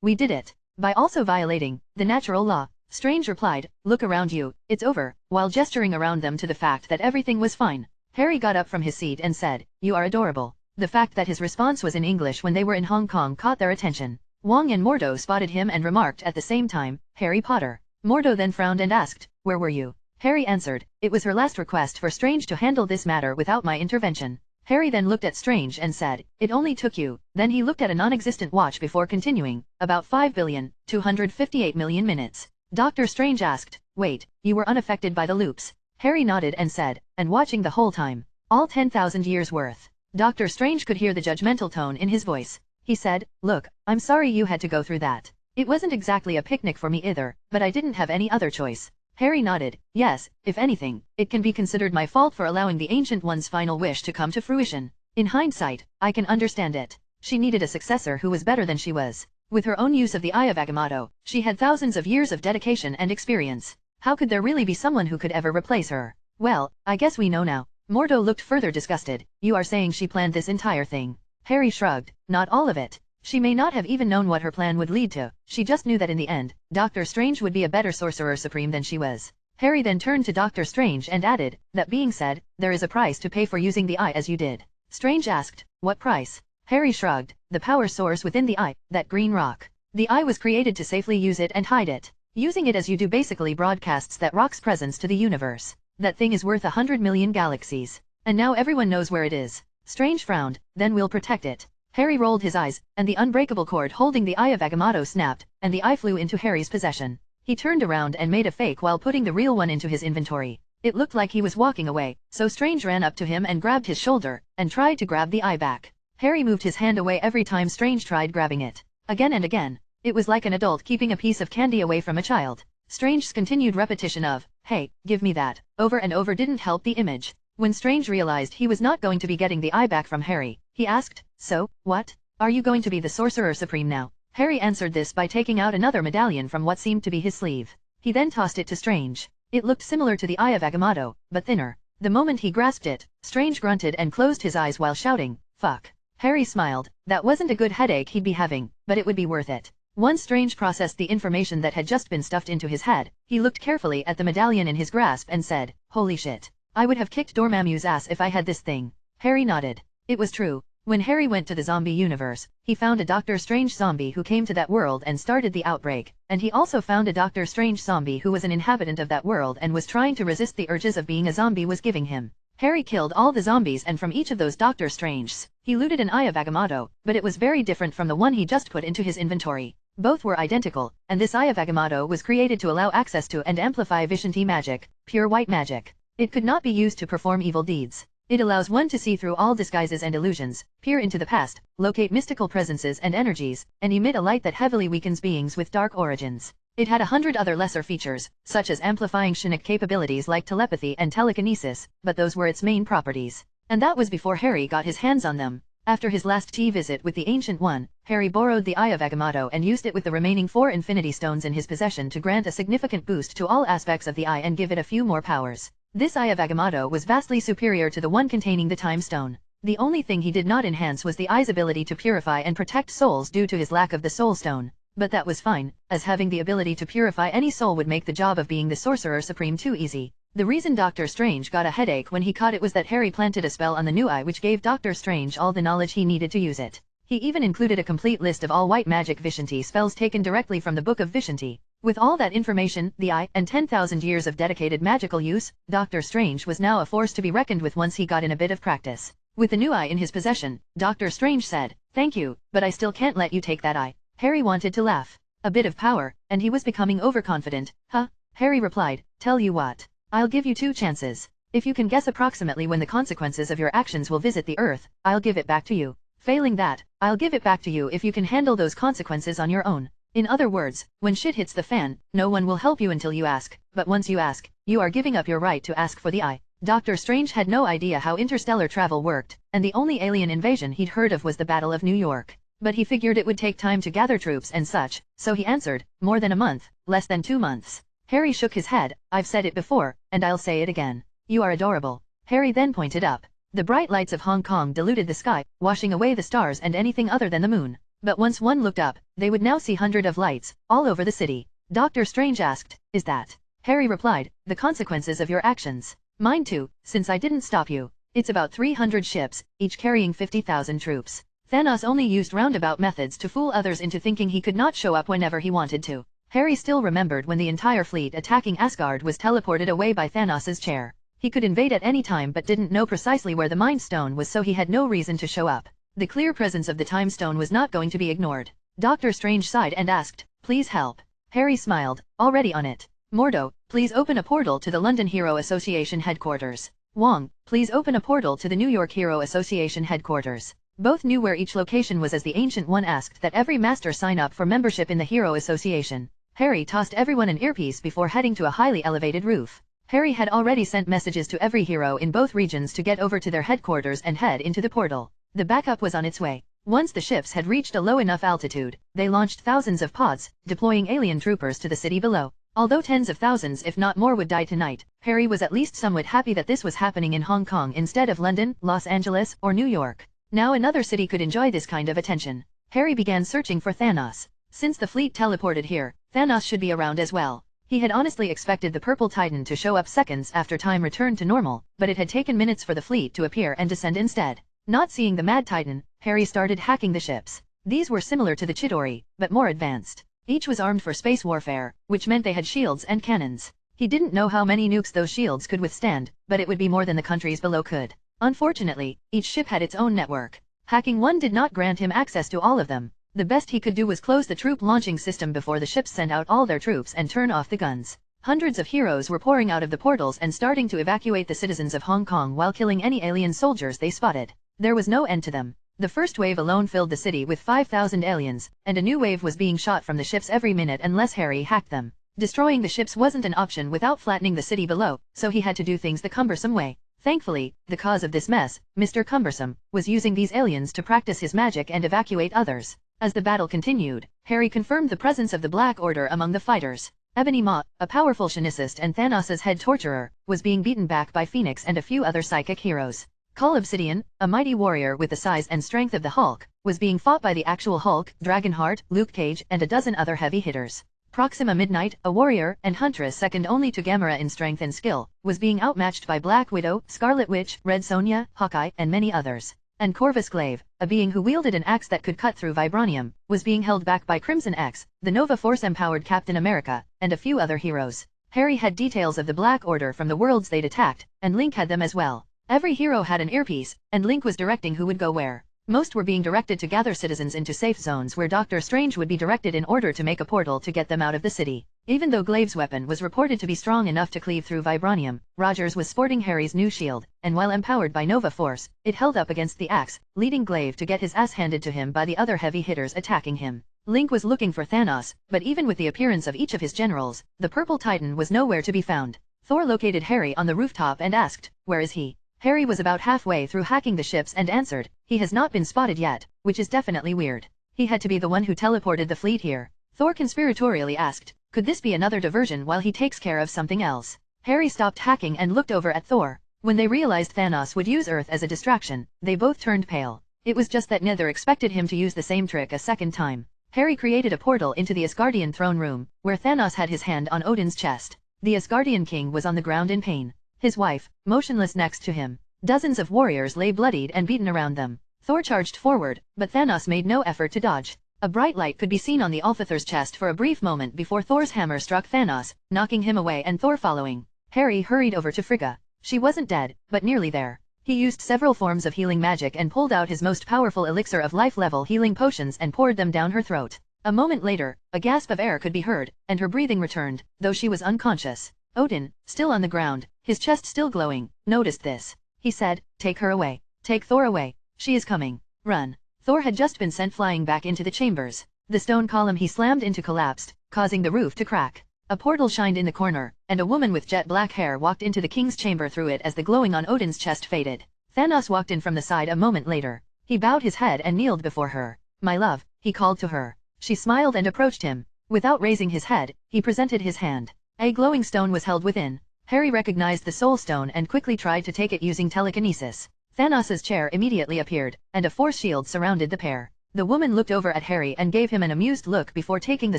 [SPEAKER 1] we did it. By also violating the natural law." Strange replied, "Look around you, it's over," while gesturing around them to the fact that everything was fine. Harry got up from his seat and said, "You are adorable." The fact that his response was in English when they were in Hong Kong caught their attention. Wong and Mordo spotted him and remarked at the same time, "Harry Potter." Mordo then frowned and asked, "Where were you?" Harry answered, "It was her last request for Strange to handle this matter without my intervention." Harry then looked at Strange and said, "It only took you." Then he looked at a non-existent watch before continuing, "About 5,258,000,000 minutes." Dr. Strange asked, "Wait, you were unaffected by the loops?" Harry nodded and said, "And watching the whole time. All 10,000 years worth." Dr. Strange could hear the judgmental tone in his voice. He said, "Look, I'm sorry you had to go through that. It wasn't exactly a picnic for me either, but I didn't have any other choice." Harry nodded. "Yes, if anything, it can be considered my fault for allowing the Ancient One's final wish to come to fruition. In hindsight, I can understand it. She needed a successor who was better than she was. With her own use of the Eye of Agamotto, she had thousands of years of dedication and experience. How could there really be someone who could ever replace her? Well, I guess we know now." Mordo looked further disgusted. "You are saying she planned this entire thing?" Harry shrugged. "Not all of it. She may not have even known what her plan would lead to. She just knew that in the end, Doctor Strange would be a better Sorcerer Supreme than she was." Harry then turned to Doctor Strange and added, "That being said, there is a price to pay for using the eye as you did." Strange asked, "What price?" Harry shrugged. "The power source within the eye, that green rock. The eye was created to safely use it and hide it. Using it as you do basically broadcasts that rock's presence to the universe. That thing is worth 100 million galaxies. And now everyone knows where it is." Strange frowned. "Then we'll protect it." Harry rolled his eyes, and the unbreakable cord holding the Eye of Agamotto snapped, and the eye flew into Harry's possession. He turned around and made a fake while putting the real one into his inventory. It looked like he was walking away, so Strange ran up to him and grabbed his shoulder, and tried to grab the eye back. Harry moved his hand away every time Strange tried grabbing it. Again and again. It was like an adult keeping a piece of candy away from a child. Strange's continued repetition of, "Hey, give me that," over and over didn't help the image. When Strange realized he was not going to be getting the eye back from Harry, he asked, "So, what? Are you going to be the Sorcerer Supreme now?" Harry answered this by taking out another medallion from what seemed to be his sleeve. He then tossed it to Strange. It looked similar to the Eye of Agamotto, but thinner. The moment he grasped it, Strange grunted and closed his eyes while shouting, "Fuck." Harry smiled. That wasn't a good headache he'd be having, but it would be worth it. Once Strange processed the information that had just been stuffed into his head, he looked carefully at the medallion in his grasp and said, "Holy shit. I would have kicked Dormammu's ass if I had this thing." Harry nodded. It was true. When Harry went to the zombie universe, he found a Doctor Strange zombie who came to that world and started the outbreak, and he also found a Doctor Strange zombie who was an inhabitant of that world and was trying to resist the urges of being a zombie was giving him. Harry killed all the zombies, and from each of those Doctor Stranges, he looted an Eye of Agamotto, but it was very different from the one he just put into his inventory. Both were identical, and this Eye of Agamotto was created to allow access to and amplify Vishanti magic, pure white magic. It could not be used to perform evil deeds. It allows one to see through all disguises and illusions, peer into the past, locate mystical presences and energies, and emit a light that heavily weakens beings with dark origins. It had 100 other lesser features, such as amplifying psionic capabilities like telepathy and telekinesis, but those were its main properties. And that was before Harry got his hands on them. After his last tea visit with the Ancient One, Harry borrowed the Eye of Agamotto and used it with the remaining 4 Infinity Stones in his possession to grant a significant boost to all aspects of the Eye and give it a few more powers. This Eye of Agamotto was vastly superior to the one containing the Time Stone. The only thing he did not enhance was the Eye's ability to purify and protect souls due to his lack of the Soul Stone. But that was fine, as having the ability to purify any soul would make the job of being the Sorcerer Supreme too easy. The reason Doctor Strange got a headache when he caught it was that Harry planted a spell on the new eye which gave Doctor Strange all the knowledge he needed to use it. He even included a complete list of all white magic Vishanti spells taken directly from the Book of Vishanti. With all that information, the eye, and 10,000 years of dedicated magical use, Doctor Strange was now a force to be reckoned with once he got in a bit of practice. With the new eye in his possession, Doctor Strange said, "Thank you, but I still can't let you take that eye." Harry wanted to laugh. A bit of power, and he was becoming overconfident. "Huh?" Harry replied, "Tell you what. I'll give you 2 chances. If you can guess approximately when the consequences of your actions will visit the Earth, I'll give it back to you. Failing that, I'll give it back to you if you can handle those consequences on your own. In other words, when shit hits the fan, no one will help you until you ask, but once you ask, you are giving up your right to ask for the eye." Doctor Strange had no idea how interstellar travel worked, and the only alien invasion he'd heard of was the Battle of New York. But he figured it would take time to gather troops and such, so he answered, "More than a month, less than 2 months." Harry shook his head. "I've said it before, and I'll say it again. You are adorable." Harry then pointed up. The bright lights of Hong Kong diluted the sky, washing away the stars and anything other than the moon. But once one looked up, they would now see hundreds of lights, all over the city. Doctor Strange asked, "Is that?" Harry replied, "The consequences of your actions. Mine too, since I didn't stop you. It's about 300 ships, each carrying 50,000 troops. Thanos only used roundabout methods to fool others into thinking he could not show up whenever he wanted to." Harry still remembered when the entire fleet attacking Asgard was teleported away by Thanos' chair. He could invade at any time but didn't know precisely where the Mind Stone was, so he had no reason to show up. The clear presence of the Time Stone was not going to be ignored. Doctor Strange sighed and asked, "Please help." Harry smiled, "Already on it. Mordo, please open a portal to the London Hero Association headquarters. Wong, please open a portal to the New York Hero Association headquarters." Both knew where each location was, as the Ancient One asked that every master sign up for membership in the Hero Association. Harry tossed everyone an earpiece before heading to a highly elevated roof. Harry had already sent messages to every hero in both regions to get over to their headquarters and head into the portal. The backup was on its way. Once the ships had reached a low enough altitude, they launched thousands of pods, deploying alien troopers to the city below. Although tens of thousands if not more would die tonight, Harry was at least somewhat happy that this was happening in Hong Kong instead of London, Los Angeles, or New York. Now another city could enjoy this kind of attention. Harry began searching for Thanos. Since the fleet teleported here, Thanos should be around as well. He had honestly expected the Purple Titan to show up seconds after time returned to normal, but it had taken minutes for the fleet to appear and descend instead. Not seeing the Mad Titan, Harry started hacking the ships. These were similar to the Chitauri, but more advanced. Each was armed for space warfare, which meant they had shields and cannons. He didn't know how many nukes those shields could withstand, but it would be more than the countries below could. Unfortunately, each ship had its own network. Hacking one did not grant him access to all of them. The best he could do was close the troop launching system before the ships sent out all their troops and turn off the guns. Hundreds of heroes were pouring out of the portals and starting to evacuate the citizens of Hong Kong while killing any alien soldiers they spotted. There was no end to them. The first wave alone filled the city with 5,000 aliens, and a new wave was being shot from the ships every minute unless Harry hacked them. Destroying the ships wasn't an option without flattening the city below, so he had to do things the cumbersome way. Thankfully, the cause of this mess, Mr. Cumbersome, was using these aliens to practice his magic and evacuate others. As the battle continued, Harry confirmed the presence of the Black Order among the fighters. Ebony Maw, a powerful psionicist and Thanos' head torturer, was being beaten back by Phoenix and a few other psychic heroes. Call Obsidian, a mighty warrior with the size and strength of the Hulk, was being fought by the actual Hulk, Dragonheart, Luke Cage, and a dozen other heavy hitters. Proxima Midnight, a warrior and huntress second only to Gamera in strength and skill, was being outmatched by Black Widow, Scarlet Witch, Red Sonja, Hawkeye, and many others. And Corvus Glaive, a being who wielded an axe that could cut through vibranium, was being held back by Crimson X, the Nova Force-empowered Captain America, and a few other heroes. Harry had details of the Black Order from the worlds they'd attacked, and Link had them as well. Every hero had an earpiece, and Link was directing who would go where. Most were being directed to gather citizens into safe zones where Doctor Strange would be directed in order to make a portal to get them out of the city. Even though Glaive's weapon was reported to be strong enough to cleave through vibranium, Rogers was sporting Harry's new shield, and while empowered by Nova Force, it held up against the axe, leading Glaive to get his ass handed to him by the other heavy hitters attacking him. Link was looking for Thanos, but even with the appearance of each of his generals, the Purple Titan was nowhere to be found. Thor located Harry on the rooftop and asked, "Where is he?" Harry was about halfway through hacking the ships and answered, "He has not been spotted yet," which is definitely weird. He had to be the one who teleported the fleet here. Thor conspiratorially asked, "Could this be another diversion while he takes care of something else?" Harry stopped hacking and looked over at Thor. When they realized Thanos would use Earth as a distraction, they both turned pale. It was just that neither expected him to use the same trick a second time. Harry created a portal into the Asgardian throne room, where Thanos had his hand on Odin's chest. The Asgardian king was on the ground in pain. His wife, motionless next to him. Dozens of warriors lay bloodied and beaten around them. Thor charged forward, but Thanos made no effort to dodge. A bright light could be seen on the Alphather's chest for a brief moment before Thor's hammer struck Thanos, knocking him away and Thor following. Harry hurried over to Frigga. She wasn't dead, but nearly there. He used several forms of healing magic and pulled out his most powerful elixir of life-level healing potions and poured them down her throat. A moment later, a gasp of air could be heard, and her breathing returned, though she was unconscious. Odin, still on the ground, his chest still glowing, noticed this. He said, "Take her away. Take Thor away. She is coming. Run." Thor had just been sent flying back into the chambers. The stone column he slammed into collapsed, causing the roof to crack. A portal shined in the corner, and a woman with jet black hair walked into the king's chamber through it as the glowing on Odin's chest faded. Thanos walked in from the side a moment later. He bowed his head and kneeled before her. "My love," he called to her. She smiled and approached him. Without raising his head, he presented his hand. A glowing stone was held within. Harry recognized the Soul Stone and quickly tried to take it using telekinesis. Thanos' chair immediately appeared, and a force shield surrounded the pair. The woman looked over at Harry and gave him an amused look before taking the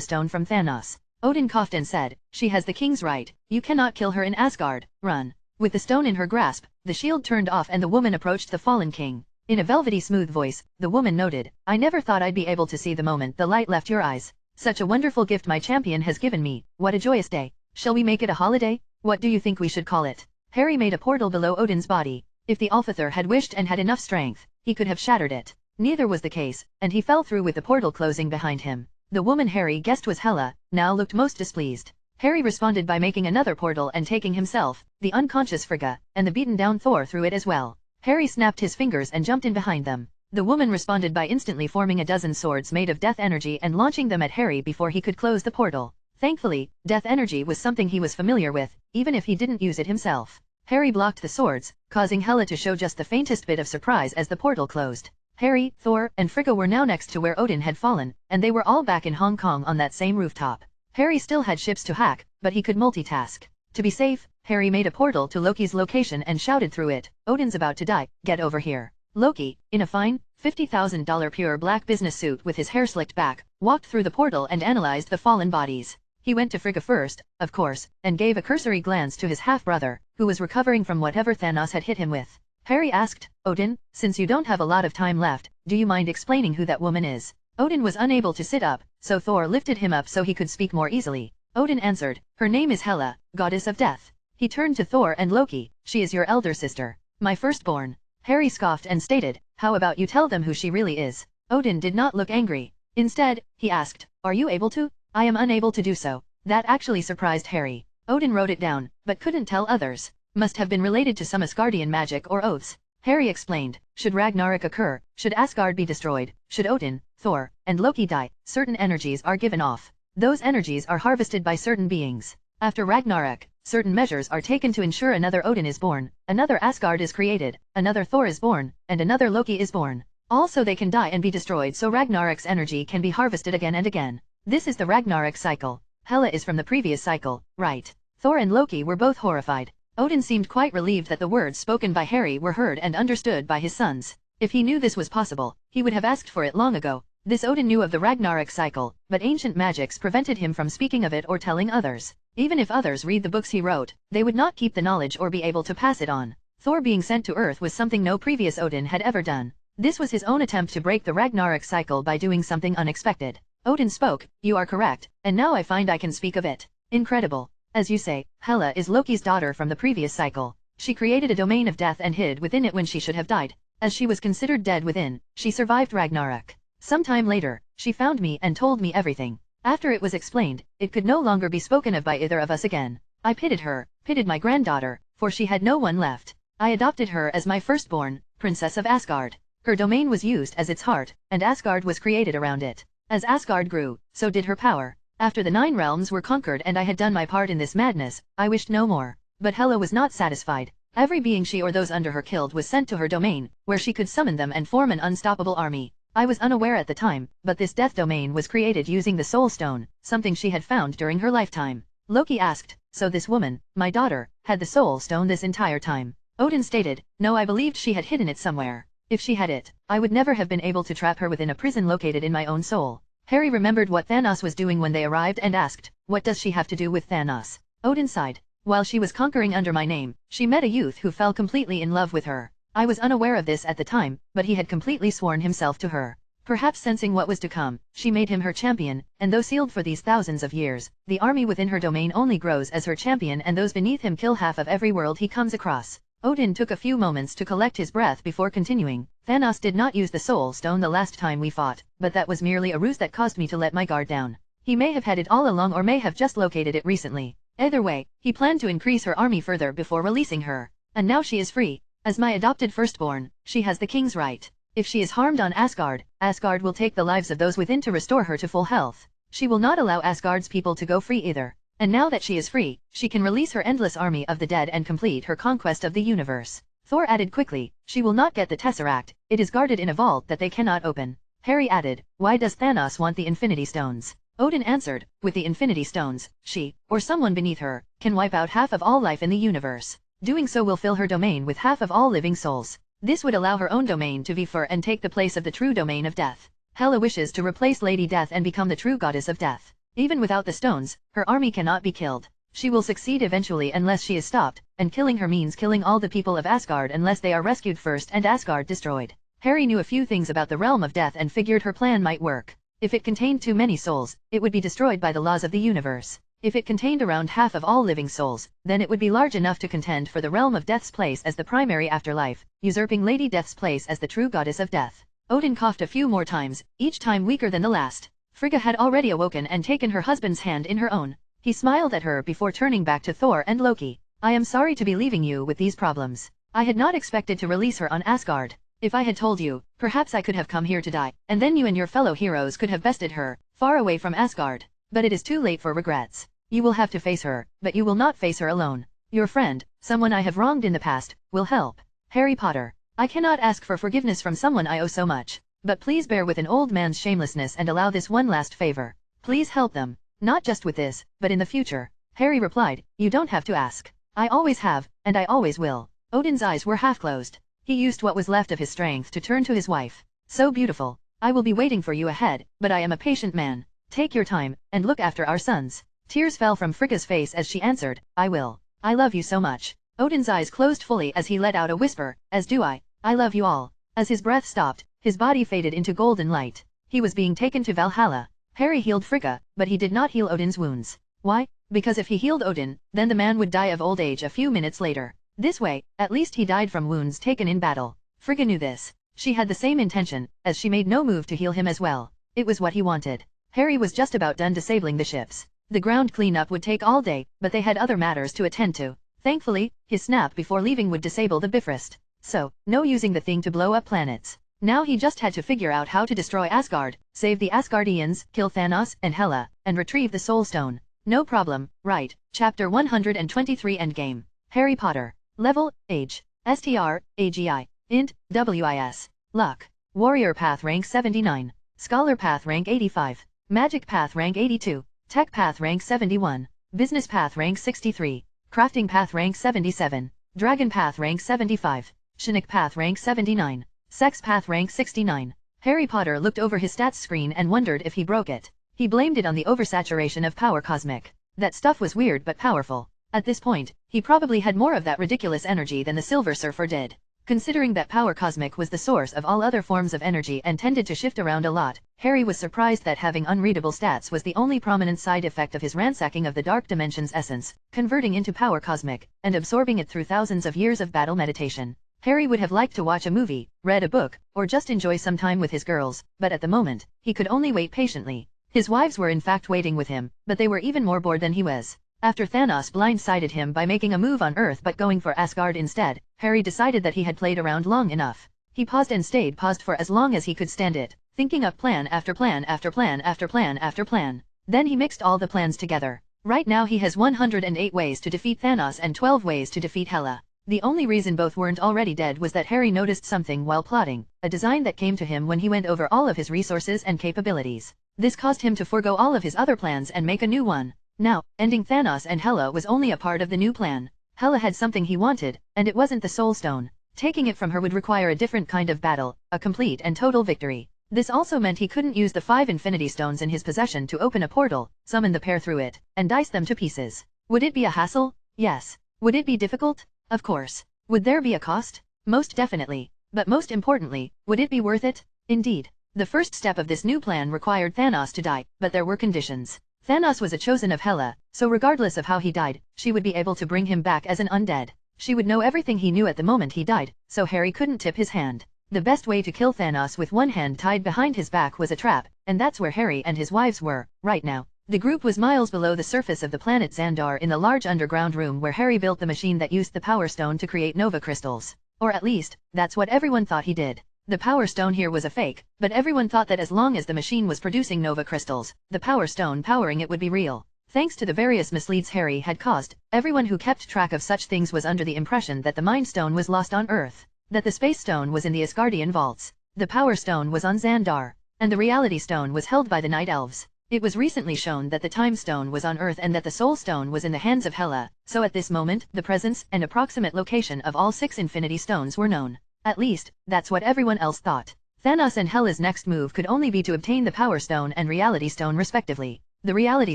[SPEAKER 1] stone from Thanos. Odin coughed and said, "She has the king's right. You cannot kill her in Asgard. Run." With the stone in her grasp, the shield turned off and the woman approached the fallen king. In a velvety smooth voice, the woman noted, "I never thought I'd be able to see the moment the light left your eyes. Such a wonderful gift my champion has given me. What a joyous day. Shall we make it a holiday? What do you think we should call it?" Harry made a portal below Odin's body. If the Alphather had wished and had enough strength, he could have shattered it. Neither was the case, and he fell through with the portal closing behind him. The woman Harry guessed was Hela, now looked most displeased. Harry responded by making another portal and taking himself, the unconscious Frigga, and the beaten-down Thor through it as well. Harry snapped his fingers and jumped in behind them. The woman responded by instantly forming a dozen swords made of death energy and launching them at Harry before he could close the portal. Thankfully, death energy was something he was familiar with, even if he didn't use it himself. Harry blocked the swords, causing Hela to show just the faintest bit of surprise as the portal closed. Harry, Thor, and Frigga were now next to where Odin had fallen, and they were all back in Hong Kong on that same rooftop. Harry still had ships to hack, but he could multitask. To be safe, Harry made a portal to Loki's location and shouted through it, "Odin's about to die, get over here." Loki, in a fine, $50,000 pure black business suit with his hair slicked back, walked through the portal and analyzed the fallen bodies. He went to Frigga first, of course, and gave a cursory glance to his half-brother, who was recovering from whatever Thanos had hit him with. Harry asked, "Odin, since you don't have a lot of time left, do you mind explaining who that woman is?" Odin was unable to sit up, so Thor lifted him up so he could speak more easily. Odin answered, "Her name is Hela, goddess of death." He turned to Thor and Loki, "She is your elder sister. My firstborn." Harry scoffed and stated, "How about you tell them who she really is?" Odin did not look angry. Instead, he asked, "Are you able to?" "I am unable to do so." That actually surprised Harry. Odin wrote it down, but couldn't tell others. Must have been related to some Asgardian magic or oaths. Harry explained, should Ragnarok occur, should Asgard be destroyed, should Odin, Thor, and Loki die, certain energies are given off. Those energies are harvested by certain beings. After Ragnarok, certain measures are taken to ensure another Odin is born, another Asgard is created, another Thor is born, and another Loki is born. Also they can die and be destroyed so Ragnarok's energy can be harvested again and again. This is the Ragnarok cycle. Hela is from the previous cycle, right? Thor and Loki were both horrified. Odin seemed quite relieved that the words spoken by Harry were heard and understood by his sons. If he knew this was possible, he would have asked for it long ago. This Odin knew of the Ragnarok cycle, but ancient magics prevented him from speaking of it or telling others. Even if others read the books he wrote, they would not keep the knowledge or be able to pass it on. Thor being sent to Earth was something no previous Odin had ever done. This was his own attempt to break the Ragnarok cycle by doing something unexpected. Odin spoke, "You are correct, and now I find I can speak of it. Incredible. As you say, Hela is Loki's daughter from the previous cycle. She created a domain of death and hid within it when she should have died. As she was considered dead within, she survived Ragnarok. Sometime later, she found me and told me everything. After it was explained, it could no longer be spoken of by either of us again. I pitied her, pitied my granddaughter, for she had no one left. I adopted her as my firstborn, Princess of Asgard. Her domain was used as its heart, and Asgard was created around it. As Asgard grew, so did her power. After the 9 realms were conquered and I had done my part in this madness, I wished no more. But Hela was not satisfied. Every being she or those under her killed was sent to her domain, where she could summon them and form an unstoppable army. I was unaware at the time, but this death domain was created using the Soul Stone, something she had found during her lifetime. Loki asked, "So this woman, my daughter, had the Soul Stone this entire time?" Odin stated, "No, I believed she had hidden it somewhere. If she had it, I would never have been able to trap her within a prison located in my own soul." Harry remembered what Thanos was doing when they arrived and asked, "What does she have to do with Thanos?" Odin sighed. "While she was conquering under my name, she met a youth who fell completely in love with her. I was unaware of this at the time, but he had completely sworn himself to her. Perhaps sensing what was to come, she made him her champion, and though sealed for these thousands of years, the army within her domain only grows as her champion and those beneath him kill half of every world he comes across." Odin took a few moments to collect his breath before continuing. "Thanos did not use the Soul Stone the last time we fought, but that was merely a ruse that caused me to let my guard down. He may have had it all along or may have just located it recently. Either way, he planned to increase her army further before releasing her. And now she is free. As my adopted firstborn, she has the king's right. If she is harmed on Asgard, Asgard will take the lives of those within to restore her to full health. She will not allow Asgard's people to go free either. And now that she is free, she can release her endless army of the dead and complete her conquest of the universe." Thor added quickly, "She will not get the Tesseract, it is guarded in a vault that they cannot open." Harry added, "Why does Thanos want the Infinity Stones?" Odin answered, "With the Infinity Stones, she, or someone beneath her, can wipe out half of all life in the universe. Doing so will fill her domain with half of all living souls. This would allow her own domain to be free and take the place of the true domain of death. Hela wishes to replace Lady Death and become the true goddess of death. Even without the stones, her army cannot be killed. She will succeed eventually unless she is stopped, and killing her means killing all the people of Asgard unless they are rescued first and Asgard destroyed." Harry knew a few things about the realm of death and figured her plan might work. If it contained too many souls, it would be destroyed by the laws of the universe. If it contained around half of all living souls, then it would be large enough to contend for the realm of death's place as the primary afterlife, usurping Lady Death's place as the true goddess of death. Odin coughed a few more times, each time weaker than the last. Frigga had already awoken and taken her husband's hand in her own. He smiled at her before turning back to Thor and Loki. "I am sorry to be leaving you with these problems. I had not expected to release her on Asgard. If I had told you, perhaps I could have come here to die, and then you and your fellow heroes could have bested her, far away from Asgard. But it is too late for regrets. You will have to face her, but you will not face her alone. Your friend, someone I have wronged in the past, will help. Harry Potter. I cannot ask for forgiveness from someone I owe so much. But please bear with an old man's shamelessness and allow this one last favor. Please help them. Not just with this, but in the future." Harry replied, "You don't have to ask. I always have, and I always will." Odin's eyes were half closed. He used what was left of his strength to turn to his wife. "So beautiful. I will be waiting for you ahead, but I am a patient man. Take your time, and look after our sons." Tears fell from Frigga's face as she answered, "I will. I love you so much." Odin's eyes closed fully as he let out a whisper, "As do I. I love you all." As his breath stopped, his body faded into golden light. He was being taken to Valhalla. Harry healed Frigga, but he did not heal Odin's wounds. Why? Because if he healed Odin, then the man would die of old age a few minutes later. This way, at least he died from wounds taken in battle. Frigga knew this. She had the same intention, as she made no move to heal him as well. It was what he wanted. Harry was just about done disabling the ships. The ground cleanup would take all day, but they had other matters to attend to. Thankfully, his snap before leaving would disable the Bifrost. So, no using the thing to blow up planets. Now he just had to figure out how to destroy Asgard, save the Asgardians, kill Thanos and Hela, and retrieve the Soul Stone. No problem, right? Chapter 123 Endgame. Harry Potter. Level, Age, STR, AGI, Int, WIS. Luck. Warrior Path Rank 79. Scholar Path Rank 85. Magic Path Rank 82. Tech Path Rank 71. Business Path Rank 63. Crafting Path rank 77. Dragon Path rank 75. Chinook Path rank 79. Sex Path rank 69. Harry Potter looked over his stats screen and wondered if he broke it. He blamed it on the oversaturation of power cosmic. That stuff was weird but powerful. At this point, he probably had more of that ridiculous energy than the Silver Surfer did. Considering that power cosmic was the source of all other forms of energy and tended to shift around a lot, Harry was surprised that having unreadable stats was the only prominent side effect of his ransacking of the dark dimension's essence, converting into power cosmic, and absorbing it through thousands of years of battle meditation. Harry would have liked to watch a movie, read a book, or just enjoy some time with his girls, but at the moment, he could only wait patiently. His wives were in fact waiting with him, but they were even more bored than he was. After Thanos blindsided him by making a move on Earth but going for Asgard instead, Harry decided that he had played around long enough. He paused and stayed paused for as long as he could stand it, thinking up plan after plan after plan after plan after plan. Then he mixed all the plans together. Right now he has 108 ways to defeat Thanos and 12 ways to defeat Hela. The only reason both weren't already dead was that Harry noticed something while plotting, a design that came to him when he went over all of his resources and capabilities. This caused him to forego all of his other plans and make a new one. Now, ending Thanos and Hela was only a part of the new plan. Hela had something he wanted, and it wasn't the Soul Stone. Taking it from her would require a different kind of battle, a complete and total victory. This also meant he couldn't use the 5 Infinity Stones in his possession to open a portal, summon the pair through it, and dice them to pieces. Would it be a hassle? Yes. Would it be difficult? Of course. Would there be a cost? Most definitely. But most importantly, would it be worth it? Indeed. The first step of this new plan required Thanos to die, but there were conditions. Thanos was a chosen of Hela, so regardless of how he died, she would be able to bring him back as an undead. She would know everything he knew at the moment he died, so Harry couldn't tip his hand. The best way to kill Thanos with one hand tied behind his back was a trap, and that's where Harry and his wives were, right now. The group was miles below the surface of the planet Xandar in the large underground room where Harry built the machine that used the Power Stone to create Nova Crystals. Or at least, that's what everyone thought he did. The Power Stone here was a fake, but everyone thought that as long as the machine was producing Nova Crystals, the Power Stone powering it would be real. Thanks to the various misleads Harry had caused, everyone who kept track of such things was under the impression that the Mind Stone was lost on Earth, that the Space Stone was in the Asgardian vaults, the Power Stone was on Xandar, and the Reality Stone was held by the Night Elves. It was recently shown that the Time Stone was on Earth and that the Soul Stone was in the hands of Hela, so at this moment, the presence and approximate location of all 6 Infinity Stones were known. At least, that's what everyone else thought. Thanos and Hela's next move could only be to obtain the Power Stone and Reality Stone respectively. The Reality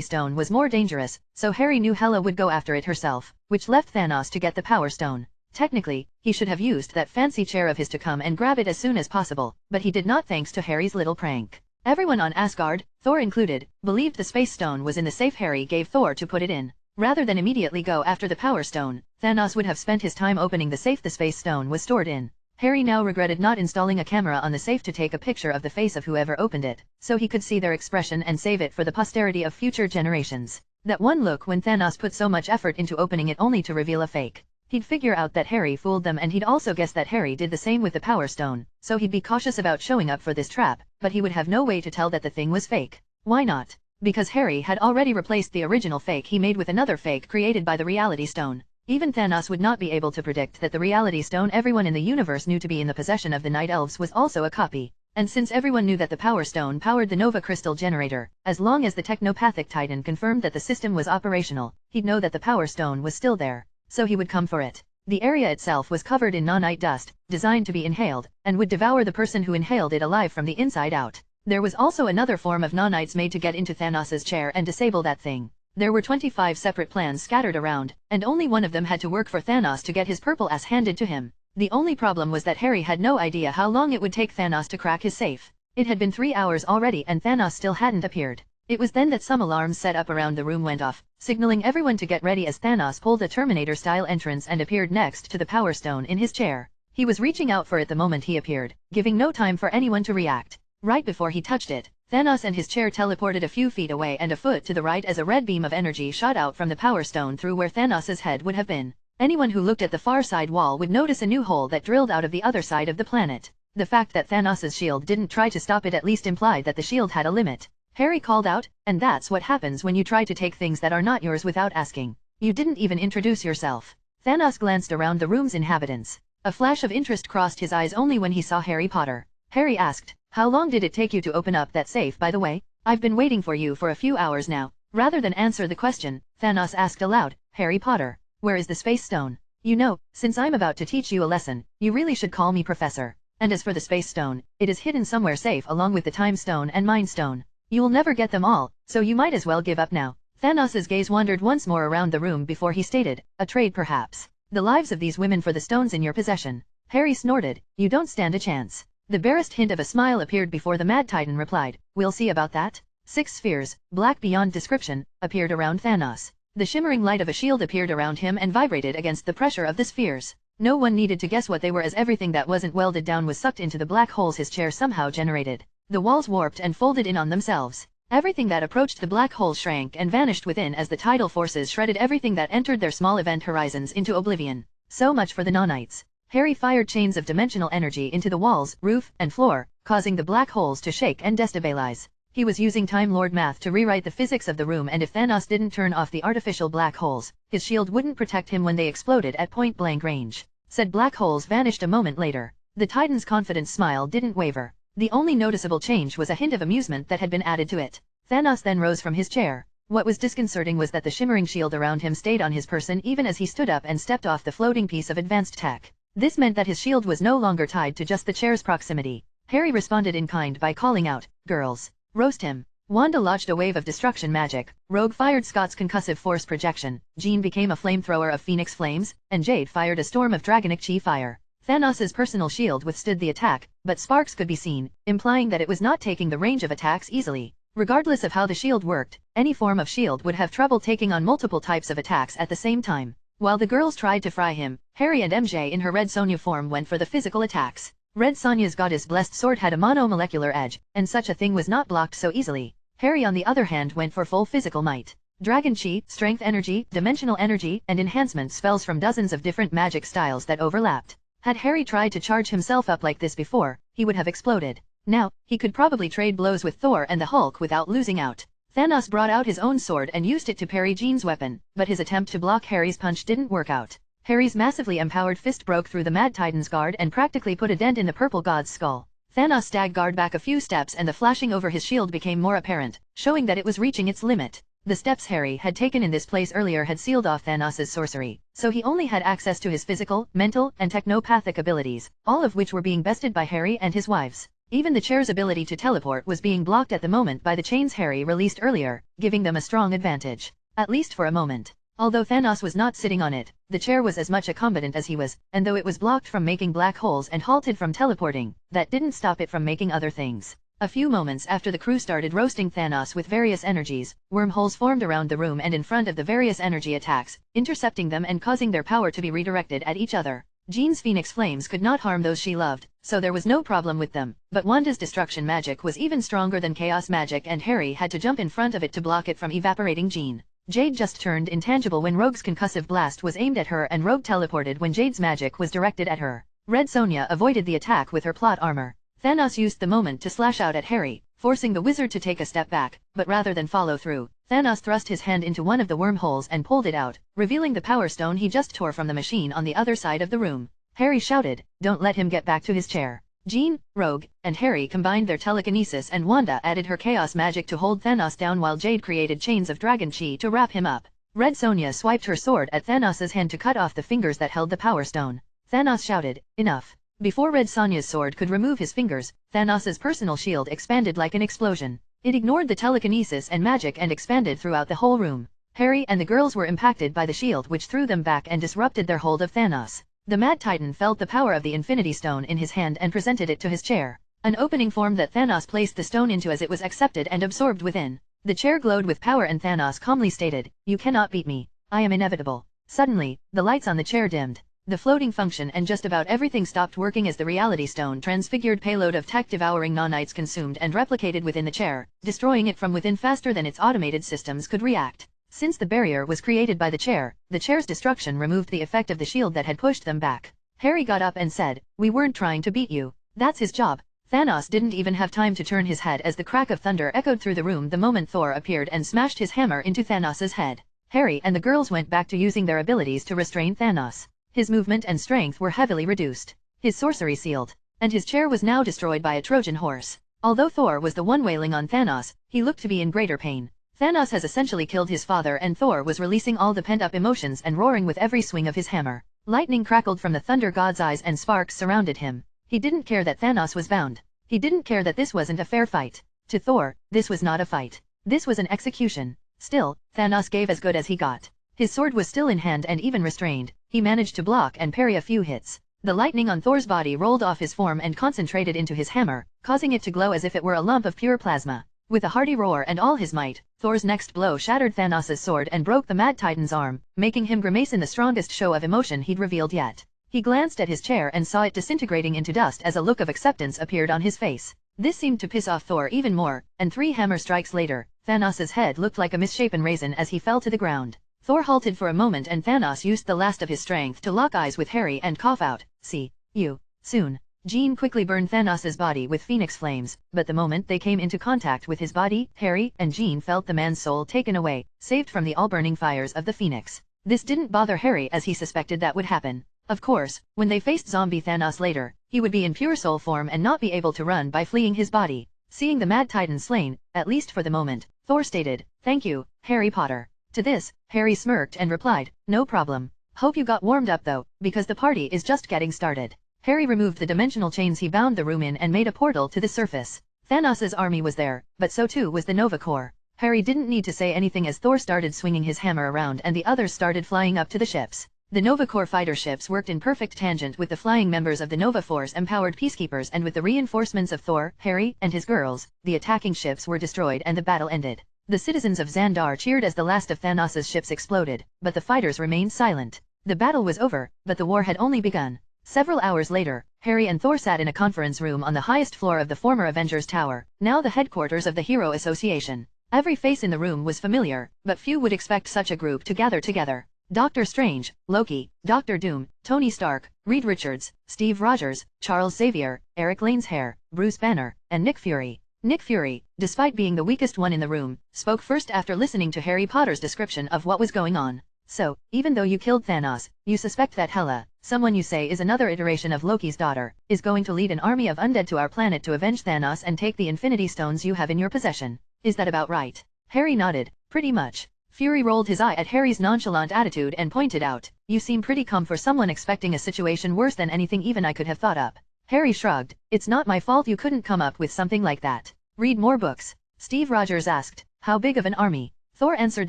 [SPEAKER 1] Stone was more dangerous, so Harry knew Hela would go after it herself, which left Thanos to get the Power Stone. Technically, he should have used that fancy chair of his to come and grab it as soon as possible, but he did not thanks to Harry's little prank. Everyone on Asgard, Thor included, believed the Space Stone was in the safe Harry gave Thor to put it in. Rather than immediately go after the Power Stone, Thanos would have spent his time opening the safe the Space Stone was stored in. Harry now regretted not installing a camera on the safe to take a picture of the face of whoever opened it, so he could see their expression and save it for the posterity of future generations. That one look when Thanos put so much effort into opening it only to reveal a fake. He'd figure out that Harry fooled them and he'd also guess that Harry did the same with the Power Stone, so he'd be cautious about showing up for this trap, but he would have no way to tell that the thing was fake. Why not? Because Harry had already replaced the original fake he made with another fake created by the Reality Stone. Even Thanos would not be able to predict that the Reality Stone everyone in the universe knew to be in the possession of the Night Elves was also a copy. And since everyone knew that the Power Stone powered the Nova Crystal generator, as long as the Technopathic Titan confirmed that the system was operational, he'd know that the Power Stone was still there. So he would come for it. The area itself was covered in nanite dust, designed to be inhaled, and would devour the person who inhaled it alive from the inside out. There was also another form of nanites made to get into Thanos's chair and disable that thing. There were 25 separate plans scattered around, and only one of them had to work for Thanos to get his purple ass handed to him. The only problem was that Harry had no idea how long it would take Thanos to crack his safe. It had been 3 hours already and Thanos still hadn't appeared. It was then that some alarms set up around the room went off, signaling everyone to get ready as Thanos pulled a Terminator-style entrance and appeared next to the Power Stone in his chair. He was reaching out for it the moment he appeared, giving no time for anyone to react. Right before he touched it, Thanos and his chair teleported a few feet away and a foot to the right as a red beam of energy shot out from the Power Stone through where Thanos's head would have been. Anyone who looked at the far side wall would notice a new hole that drilled out of the other side of the planet. The fact that Thanos's shield didn't try to stop it at least implied that the shield had a limit. Harry called out, and that's what happens when you try to take things that are not yours without asking. You didn't even introduce yourself. Thanos glanced around the room's inhabitants. A flash of interest crossed his eyes only when he saw Harry Potter. Harry asked, "How long did it take you to open up that safe, by the way? I've been waiting for you for a few hours now." Rather than answer the question, Thanos asked aloud, "Harry Potter, Where is the space stone? You know, since I'm about to teach you a lesson, you really should call me Professor. And as for the space stone, it is hidden somewhere safe along with the time stone and mind stone. You'll never get them all, so you might as well give up now. Thanos' gaze wandered once more around the room before he stated, a trade perhaps. The lives of these women for the stones in your possession. Harry snorted, you don't stand a chance. The barest hint of a smile appeared before the Mad Titan replied, we'll see about that. 6 spheres, black beyond description, appeared around Thanos. The shimmering light of a shield appeared around him and vibrated against the pressure of the spheres. No one needed to guess what they were, as everything that wasn't welded down was sucked into the black holes his chair somehow generated. The walls warped and folded in on themselves. Everything that approached the black hole shrank and vanished within as the tidal forces shredded everything that entered their small event horizons into oblivion. So much for the Nanites. Harry fired chains of dimensional energy into the walls, roof, and floor, causing the black holes to shake and destabilize. He was using Time Lord math to rewrite the physics of the room, and if Thanos didn't turn off the artificial black holes, his shield wouldn't protect him when they exploded at point-blank range. Said black holes vanished a moment later. The Titan's confident smile didn't waver. The only noticeable change was a hint of amusement that had been added to it. Thanos then rose from his chair. What was disconcerting was that the shimmering shield around him stayed on his person even as he stood up and stepped off the floating piece of advanced tech. This meant that his shield was no longer tied to just the chair's proximity. Harry responded in kind by calling out, girls. Roast him. Wanda launched a wave of destruction magic, Rogue fired Scott's concussive force projection, Jean became a flamethrower of phoenix flames, and Jade fired a storm of dragonic chi fire. Thanos' personal shield withstood the attack, but sparks could be seen, implying that it was not taking the range of attacks easily. Regardless of how the shield worked, any form of shield would have trouble taking on multiple types of attacks at the same time. While the girls tried to fry him, Harry and MJ in her Red Sonja form went for the physical attacks. Red Sonja's goddess-blessed sword had a monomolecular edge, and such a thing was not blocked so easily. Harry on the other hand went for full physical might. Dragon Chi, strength energy, dimensional energy, and enhancement spells from dozens of different magic styles that overlapped. Had Harry tried to charge himself up like this before, he would have exploded. Now, he could probably trade blows with Thor and the Hulk without losing out. Thanos brought out his own sword and used it to parry Jean's weapon, but his attempt to block Harry's punch didn't work out. Harry's massively empowered fist broke through the Mad Titan's guard and practically put a dent in the purple god's skull. Thanos staggered back a few steps and the flashing over his shield became more apparent, showing that it was reaching its limit. The steps Harry had taken in this place earlier had sealed off Thanos' sorcery, so he only had access to his physical, mental, and technopathic abilities, all of which were being bested by Harry and his wives. Even the chair's ability to teleport was being blocked at the moment by the chains Harry released earlier, giving them a strong advantage. At least for a moment. Although Thanos was not sitting on it, the chair was as much a combatant as he was, and though it was blocked from making black holes and halted from teleporting, that didn't stop it from making other things. A few moments after the crew started roasting Thanos with various energies, wormholes formed around the room and in front of the various energy attacks, intercepting them and causing their power to be redirected at each other. Jean's phoenix flames could not harm those she loved, so there was no problem with them, but Wanda's destruction magic was even stronger than chaos magic and Harry had to jump in front of it to block it from evaporating Jean. Jade just turned intangible when Rogue's concussive blast was aimed at her and Rogue teleported when Jade's magic was directed at her. Red Sonja avoided the attack with her plot armor. Thanos used the moment to slash out at Harry, forcing the wizard to take a step back, but rather than follow through, Thanos thrust his hand into one of the wormholes and pulled it out, revealing the power stone he just tore from the machine on the other side of the room. Harry shouted, "Don't let him get back to his chair." Jean, Rogue, and Harry combined their telekinesis and Wanda added her chaos magic to hold Thanos down while Jade created chains of dragon chi to wrap him up. Red Sonja swiped her sword at Thanos' hand to cut off the fingers that held the power stone. Thanos shouted, "Enough." Before Red Sonja's sword could remove his fingers, Thanos' personal shield expanded like an explosion. It ignored the telekinesis and magic and expanded throughout the whole room. Harry and the girls were impacted by the shield which threw them back and disrupted their hold of Thanos. The Mad Titan felt the power of the Infinity Stone in his hand and presented it to his chair. An opening formed that Thanos placed the stone into as it was accepted and absorbed within. The chair glowed with power and Thanos calmly stated, "You cannot beat me. I am inevitable." Suddenly, the lights on the chair dimmed. The floating function and just about everything stopped working as the Reality Stone transfigured payload of tech-devouring nanites consumed and replicated within the chair, destroying it from within faster than its automated systems could react. Since the barrier was created by the chair's destruction removed the effect of the shield that had pushed them back. Harry got up and said, "We weren't trying to beat you. That's his job." Thanos didn't even have time to turn his head as the crack of thunder echoed through the room the moment Thor appeared and smashed his hammer into Thanos' head. Harry and the girls went back to using their abilities to restrain Thanos. His movement and strength were heavily reduced. His sorcery sealed. And his chair was now destroyed by a Trojan horse. Although Thor was the one wailing on Thanos, he looked to be in greater pain. Thanos has essentially killed his father and Thor was releasing all the pent-up emotions and roaring with every swing of his hammer. Lightning crackled from the thunder god's eyes and sparks surrounded him. He didn't care that Thanos was bound. He didn't care that this wasn't a fair fight. To Thor, this was not a fight. This was an execution. Still, Thanos gave as good as he got. His sword was still in hand and even restrained. He managed to block and parry a few hits. The lightning on Thor's body rolled off his form and concentrated into his hammer, causing it to glow as if it were a lump of pure plasma. With a hearty roar and all his might, Thor's next blow shattered Thanos' sword and broke the Mad Titan's arm, making him grimace in the strongest show of emotion he'd revealed yet. He glanced at his chair and saw it disintegrating into dust as a look of acceptance appeared on his face. This seemed to piss off Thor even more, and 3 hammer strikes later, Thanos' head looked like a misshapen raisin as he fell to the ground. Thor halted for a moment and Thanos used the last of his strength to lock eyes with Harry and cough out, "See you soon." Jean quickly burned Thanos' body with phoenix flames, but the moment they came into contact with his body, Harry and Jean felt the man's soul taken away, saved from the all-burning fires of the phoenix. This didn't bother Harry as he suspected that would happen. Of course, when they faced zombie Thanos later, he would be in pure soul form and not be able to run by fleeing his body. Seeing the Mad Titan slain, at least for the moment, Thor stated, "Thank you, Harry Potter." To this, Harry smirked and replied, "No problem. Hope you got warmed up though, because the party is just getting started." Harry removed the dimensional chains he bound the room in and made a portal to the surface. Thanos' army was there, but so too was the Nova Corps. Harry didn't need to say anything as Thor started swinging his hammer around and the others started flying up to the ships. The Nova Corps fighter ships worked in perfect tangent with the flying members of the Nova Force empowered peacekeepers, and with the reinforcements of Thor, Harry, and his girls, the attacking ships were destroyed and the battle ended. The citizens of Xandar cheered as the last of Thanos' ships exploded, but the fighters remained silent. The battle was over, but the war had only begun. Several hours later, Harry and Thor sat in a conference room on the highest floor of the former Avengers Tower, now the headquarters of the Hero Association. Every face in the room was familiar, but few would expect such a group to gather together. Doctor Strange, Loki, Dr. Doom, Tony Stark, Reed Richards, Steve Rogers, Charles Xavier, Eric Laneshair, Bruce Banner, and Nick Fury. Nick Fury, despite being the weakest one in the room, spoke first after listening to Harry Potter's description of what was going on. "So, even though you killed Thanos, you suspect that Hela, someone you say is another iteration of Loki's daughter, is going to lead an army of undead to our planet to avenge Thanos and take the Infinity Stones you have in your possession. Is that about right?" Harry nodded, "Pretty much." Fury rolled his eye at Harry's nonchalant attitude and pointed out, "You seem pretty calm for someone expecting a situation worse than anything even I could have thought up." Harry shrugged, "It's not my fault you couldn't come up with something like that. Read more books." Steve Rogers asked, "How big of an army?" Thor answered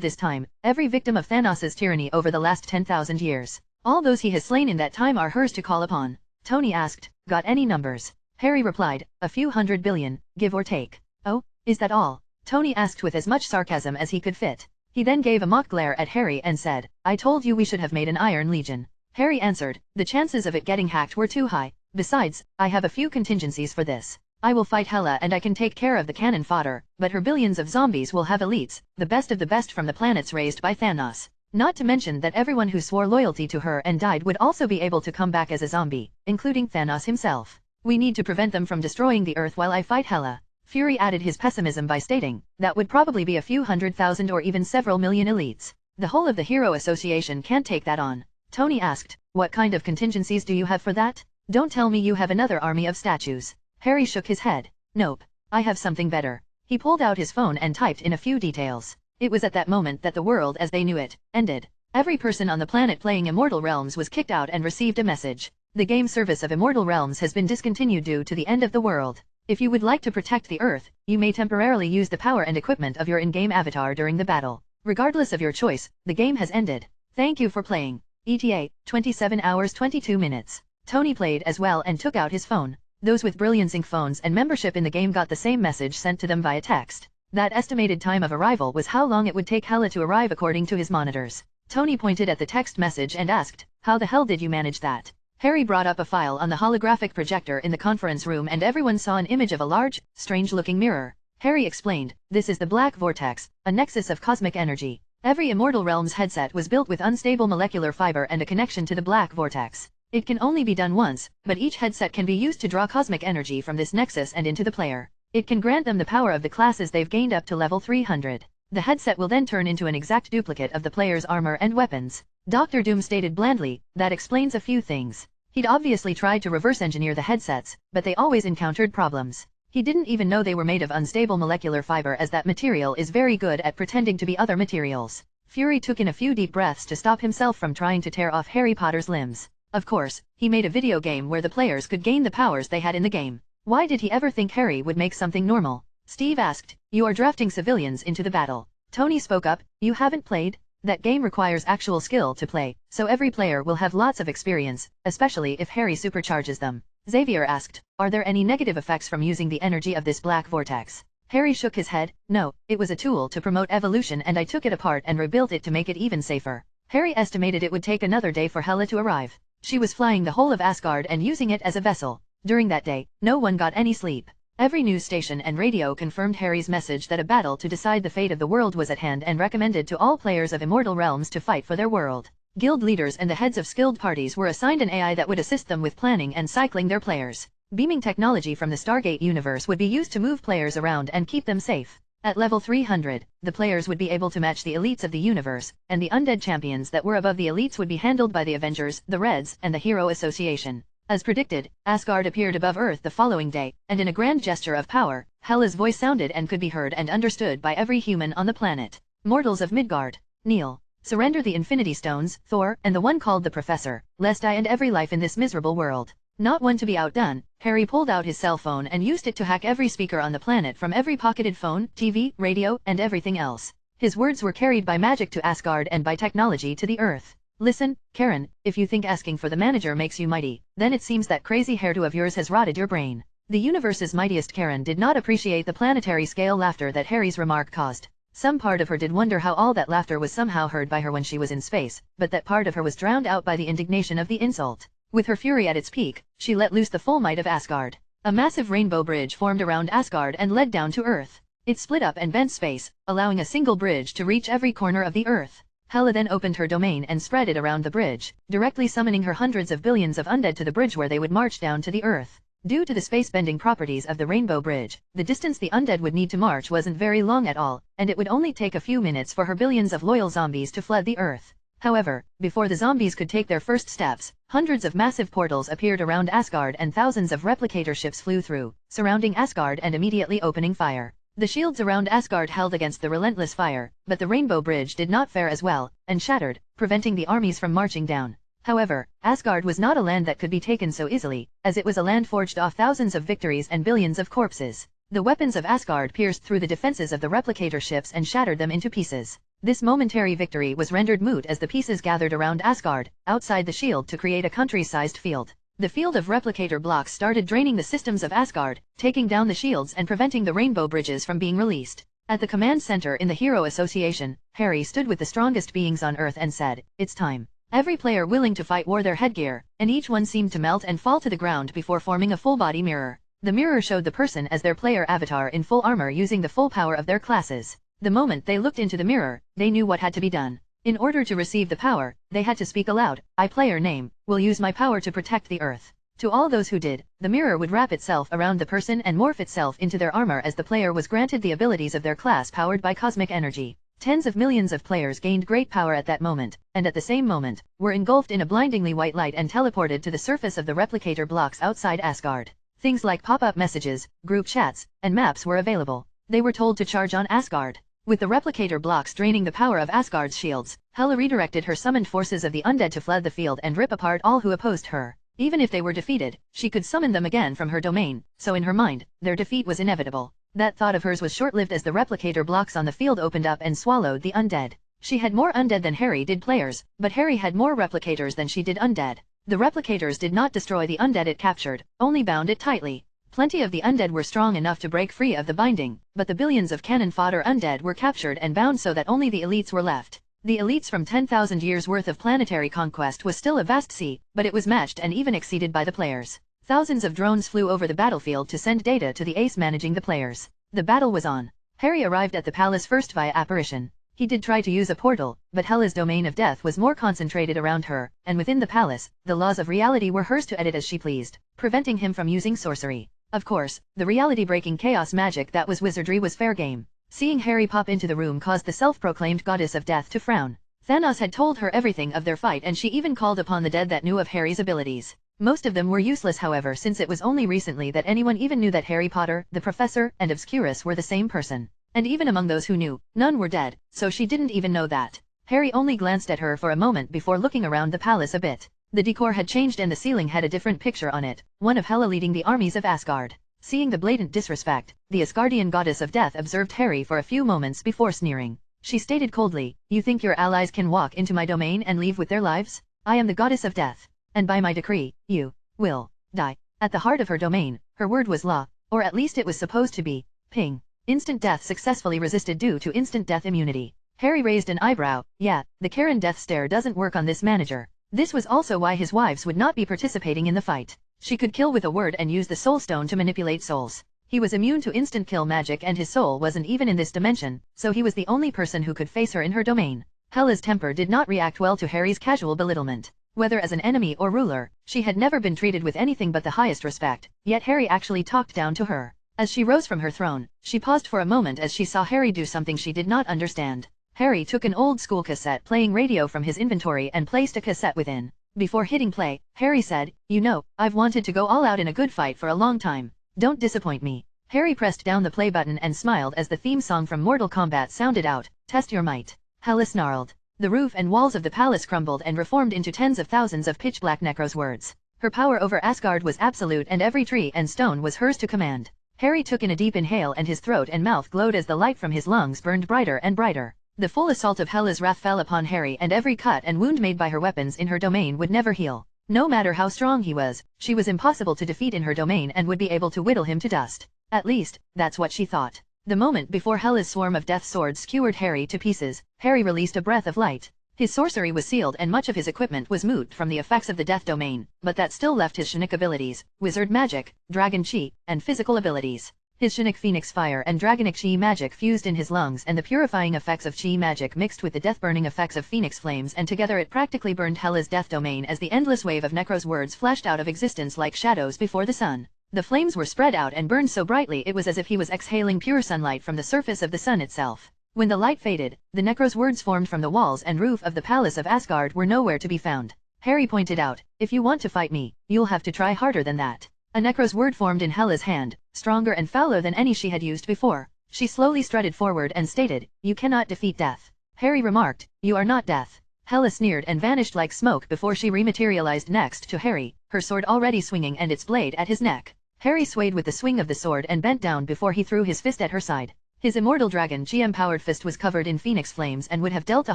[SPEAKER 1] this time, "Every victim of Thanos' tyranny over the last 10,000 years. All those he has slain in that time are hers to call upon." Tony asked, "Got any numbers?" Harry replied, "A few 100 billion, give or take." "Oh, is that all?" Tony asked with as much sarcasm as he could fit. He then gave a mock glare at Harry and said, "I told you we should have made an Iron Legion." Harry answered, "The chances of it getting hacked were too high. Besides, I have a few contingencies for this. I will fight Hela and I can take care of the cannon fodder, but her billions of zombies will have elites, the best of the best from the planets raised by Thanos. Not to mention that everyone who swore loyalty to her and died would also be able to come back as a zombie, including Thanos himself. We need to prevent them from destroying the Earth while I fight Hela." Fury added his pessimism by stating, "That would probably be a few 100,000 or even several million elites. The whole of the Hero Association can't take that on." Tony asked, "What kind of contingencies do you have for that? Don't tell me you have another army of statues." Harry shook his head. "Nope. I have something better." He pulled out his phone and typed in a few details. It was at that moment that the world as they knew it ended. Every person on the planet playing Immortal Realms was kicked out and received a message. "The game service of Immortal Realms has been discontinued due to the end of the world. If you would like to protect the Earth, you may temporarily use the power and equipment of your in-game avatar during the battle. Regardless of your choice, the game has ended. Thank you for playing. ETA, 27 hours 22 minutes. Tony played as well and took out his phone. Those with Brilliant Sync phones and membership in the game got the same message sent to them via text. That estimated time of arrival was how long it would take Hela to arrive according to his monitors. Tony pointed at the text message and asked, "How the hell did you manage that?" Harry brought up a file on the holographic projector in the conference room and everyone saw an image of a large, strange-looking mirror. Harry explained, "This is the Black Vortex, a nexus of cosmic energy. Every Immortal Realms headset was built with unstable molecular fiber and a connection to the Black Vortex. It can only be done once, but each headset can be used to draw cosmic energy from this nexus and into the player. It can grant them the power of the classes they've gained up to level 300. The headset will then turn into an exact duplicate of the player's armor and weapons." Dr. Doom stated blandly, "That explains a few things." He'd obviously tried to reverse engineer the headsets, but they always encountered problems. He didn't even know they were made of unstable molecular fiber, as that material is very good at pretending to be other materials. Fury took in a few deep breaths to stop himself from trying to tear off Harry Potter's limbs. Of course, he made a video game where the players could gain the powers they had in the game. Why did he ever think Harry would make something normal? Steve asked. You are drafting civilians into the battle. Tony spoke up. You haven't played? That game requires actual skill to play, so every player will have lots of experience, especially if Harry supercharges them. Xavier asked, are there any negative effects from using the energy of this black vortex? Harry shook his head. No, it was a tool to promote evolution and I took it apart and rebuilt it to make it even safer. Harry estimated it would take another day for Hela to arrive. She was flying the whole of Asgard and using it as a vessel. During that day, no one got any sleep. Every news station and radio confirmed Harry's message that a battle to decide the fate of the world was at hand and recommended to all players of immortal realms to fight for their world. Guild leaders and the heads of skilled parties were assigned an AI that would assist them with planning and cycling their players. Beaming technology from the Stargate universe would be used to move players around and keep them safe. At level 300, the players would be able to match the elites of the universe, and the undead champions that were above the elites would be handled by the Avengers, the Reds, and the Hero Association. As predicted, Asgard appeared above Earth the following day, and in a grand gesture of power, Hela's voice sounded and could be heard and understood by every human on the planet. Mortals of Midgard, kneel. Surrender the Infinity Stones, Thor, and the one called the Professor, lest I end every life in this miserable world. Not one to be outdone, Harry pulled out his cell phone and used it to hack every speaker on the planet from every pocketed phone, TV, radio, and everything else. His words were carried by magic to Asgard and by technology to the Earth. Listen, Karen, if you think asking for the manager makes you mighty, then it seems that crazy hairdo of yours has rotted your brain. The universe's mightiest Karen did not appreciate the planetary scale laughter that Harry's remark caused. Some part of her did wonder how all that laughter was somehow heard by her when she was in space, but that part of her was drowned out by the indignation of the insult. With her fury at its peak, she let loose the full might of Asgard. A massive rainbow bridge formed around Asgard and led down to Earth. It split up and bent space, allowing a single bridge to reach every corner of the Earth. Hela then opened her domain and spread it around the bridge, directly summoning her hundreds of billions of undead to the bridge where they would march down to the Earth. Due to the space-bending properties of the Rainbow Bridge, the distance the undead would need to march wasn't very long at all, and it would only take a few minutes for her billions of loyal zombies to flood the Earth. However, before the zombies could take their first steps, hundreds of massive portals appeared around Asgard and thousands of replicator ships flew through, surrounding Asgard and immediately opening fire. The shields around Asgard held against the relentless fire, but the Rainbow Bridge did not fare as well, and shattered, preventing the armies from marching down. However, Asgard was not a land that could be taken so easily, as it was a land forged off thousands of victories and billions of corpses. The weapons of Asgard pierced through the defenses of the replicator ships and shattered them into pieces. This momentary victory was rendered moot as the pieces gathered around Asgard, outside the shield to create a country-sized field. The field of replicator blocks started draining the systems of Asgard, taking down the shields and preventing the rainbow bridges from being released. At the command center in the Hero Association, Harry stood with the strongest beings on Earth and said, "It's time." Every player willing to fight wore their headgear, and each one seemed to melt and fall to the ground before forming a full-body mirror. The mirror showed the person as their player avatar in full armor using the full power of their classes. The moment they looked into the mirror, they knew what had to be done. In order to receive the power, they had to speak aloud, "I, player name, will use my power to protect the Earth." To all those who did, the mirror would wrap itself around the person and morph itself into their armor as the player was granted the abilities of their class powered by cosmic energy. Tens of millions of players gained great power at that moment, and at the same moment, were engulfed in a blindingly white light and teleported to the surface of the replicator blocks outside Asgard. Things like pop-up messages, group chats, and maps were available. They were told to charge on Asgard. With the replicator blocks draining the power of Asgard's shields, Hela redirected her summoned forces of the undead to flood the field and rip apart all who opposed her. Even if they were defeated, she could summon them again from her domain, so in her mind, their defeat was inevitable. That thought of hers was short-lived as the replicator blocks on the field opened up and swallowed the undead. She had more undead than Harry did players, but Harry had more replicators than she did undead. The replicators did not destroy the undead it captured, only bound it tightly. Plenty of the undead were strong enough to break free of the binding, but the billions of cannon fodder undead were captured and bound so that only the elites were left. The elites from 10,000 years worth of planetary conquest was still a vast sea, but it was matched and even exceeded by the players. Thousands of drones flew over the battlefield to send data to the ace managing the players. The battle was on. Harry arrived at the palace first via apparition. He did try to use a portal, but Hela's domain of death was more concentrated around her, and within the palace, the laws of reality were hers to edit as she pleased, preventing him from using sorcery. Of course, the reality-breaking chaos magic that was wizardry was fair game. Seeing Harry pop into the room caused the self-proclaimed goddess of death to frown. Thanos had told her everything of their fight and she even called upon the dead that knew of Harry's abilities. Most of them were useless however, since it was only recently that anyone even knew that Harry Potter, the Professor, and Obscurus were the same person. And even among those who knew, none were dead, so she didn't even know that. Harry only glanced at her for a moment before looking around the palace a bit. The decor had changed and the ceiling had a different picture on it, one of Hela leading the armies of Asgard. Seeing the blatant disrespect, the Asgardian goddess of death observed Harry for a few moments before sneering. She stated coldly, "You think your allies can walk into my domain and leave with their lives? I am the goddess of death, and by my decree, you will die." At the heart of her domain, her word was law, or at least it was supposed to be. Ping. Instant death successfully resisted due to instant death immunity. Harry raised an eyebrow. Yeah, the Karen death stare doesn't work on this manager. This was also why his wives would not be participating in the fight. She could kill with a word and use the soul stone to manipulate souls. He was immune to instant kill magic and his soul wasn't even in this dimension, so he was the only person who could face her in her domain. Hela's temper did not react well to Harry's casual belittlement. Whether as an enemy or ruler, she had never been treated with anything but the highest respect, yet Harry actually talked down to her. As she rose from her throne, she paused for a moment as she saw Harry do something she did not understand. Harry took an old-school cassette playing radio from his inventory and placed a cassette within. Before hitting play, Harry said, "You know, I've wanted to go all out in a good fight for a long time. Don't disappoint me." Harry pressed down the play button and smiled as the theme song from Mortal Kombat sounded out, "Test your might." Hela snarled. The roof and walls of the palace crumbled and reformed into tens of thousands of pitch-black Necros words. Her power over Asgard was absolute and every tree and stone was hers to command. Harry took in a deep inhale and his throat and mouth glowed as the light from his lungs burned brighter and brighter. The full assault of Hela's wrath fell upon Harry and every cut and wound made by her weapons in her domain would never heal. No matter how strong he was, she was impossible to defeat in her domain and would be able to whittle him to dust. At least, that's what she thought. The moment before Hela's swarm of death swords skewered Harry to pieces, Harry released a breath of light. His sorcery was sealed and much of his equipment was moot from the effects of the death domain, but that still left his Chinook abilities, wizard magic, dragon chi, and physical abilities. His Chinook phoenix fire and dragonic chi magic fused in his lungs and the purifying effects of chi magic mixed with the death-burning effects of phoenix flames and together it practically burned Hela's death domain as the endless wave of Necros words flashed out of existence like shadows before the sun. The flames were spread out and burned so brightly it was as if he was exhaling pure sunlight from the surface of the sun itself. When the light faded, the Necros words formed from the walls and roof of the palace of Asgard were nowhere to be found. Harry pointed out, "If you want to fight me, you'll have to try harder than that." A Necros word formed in Hela's hand, stronger and fouler than any she had used before. She slowly strutted forward and stated, "You cannot defeat death." Harry remarked, "You are not death." Hela sneered and vanished like smoke before she rematerialized next to Harry, her sword already swinging and its blade at his neck. Harry swayed with the swing of the sword and bent down before he threw his fist at her side. His immortal dragon GM-powered fist was covered in phoenix flames and would have dealt a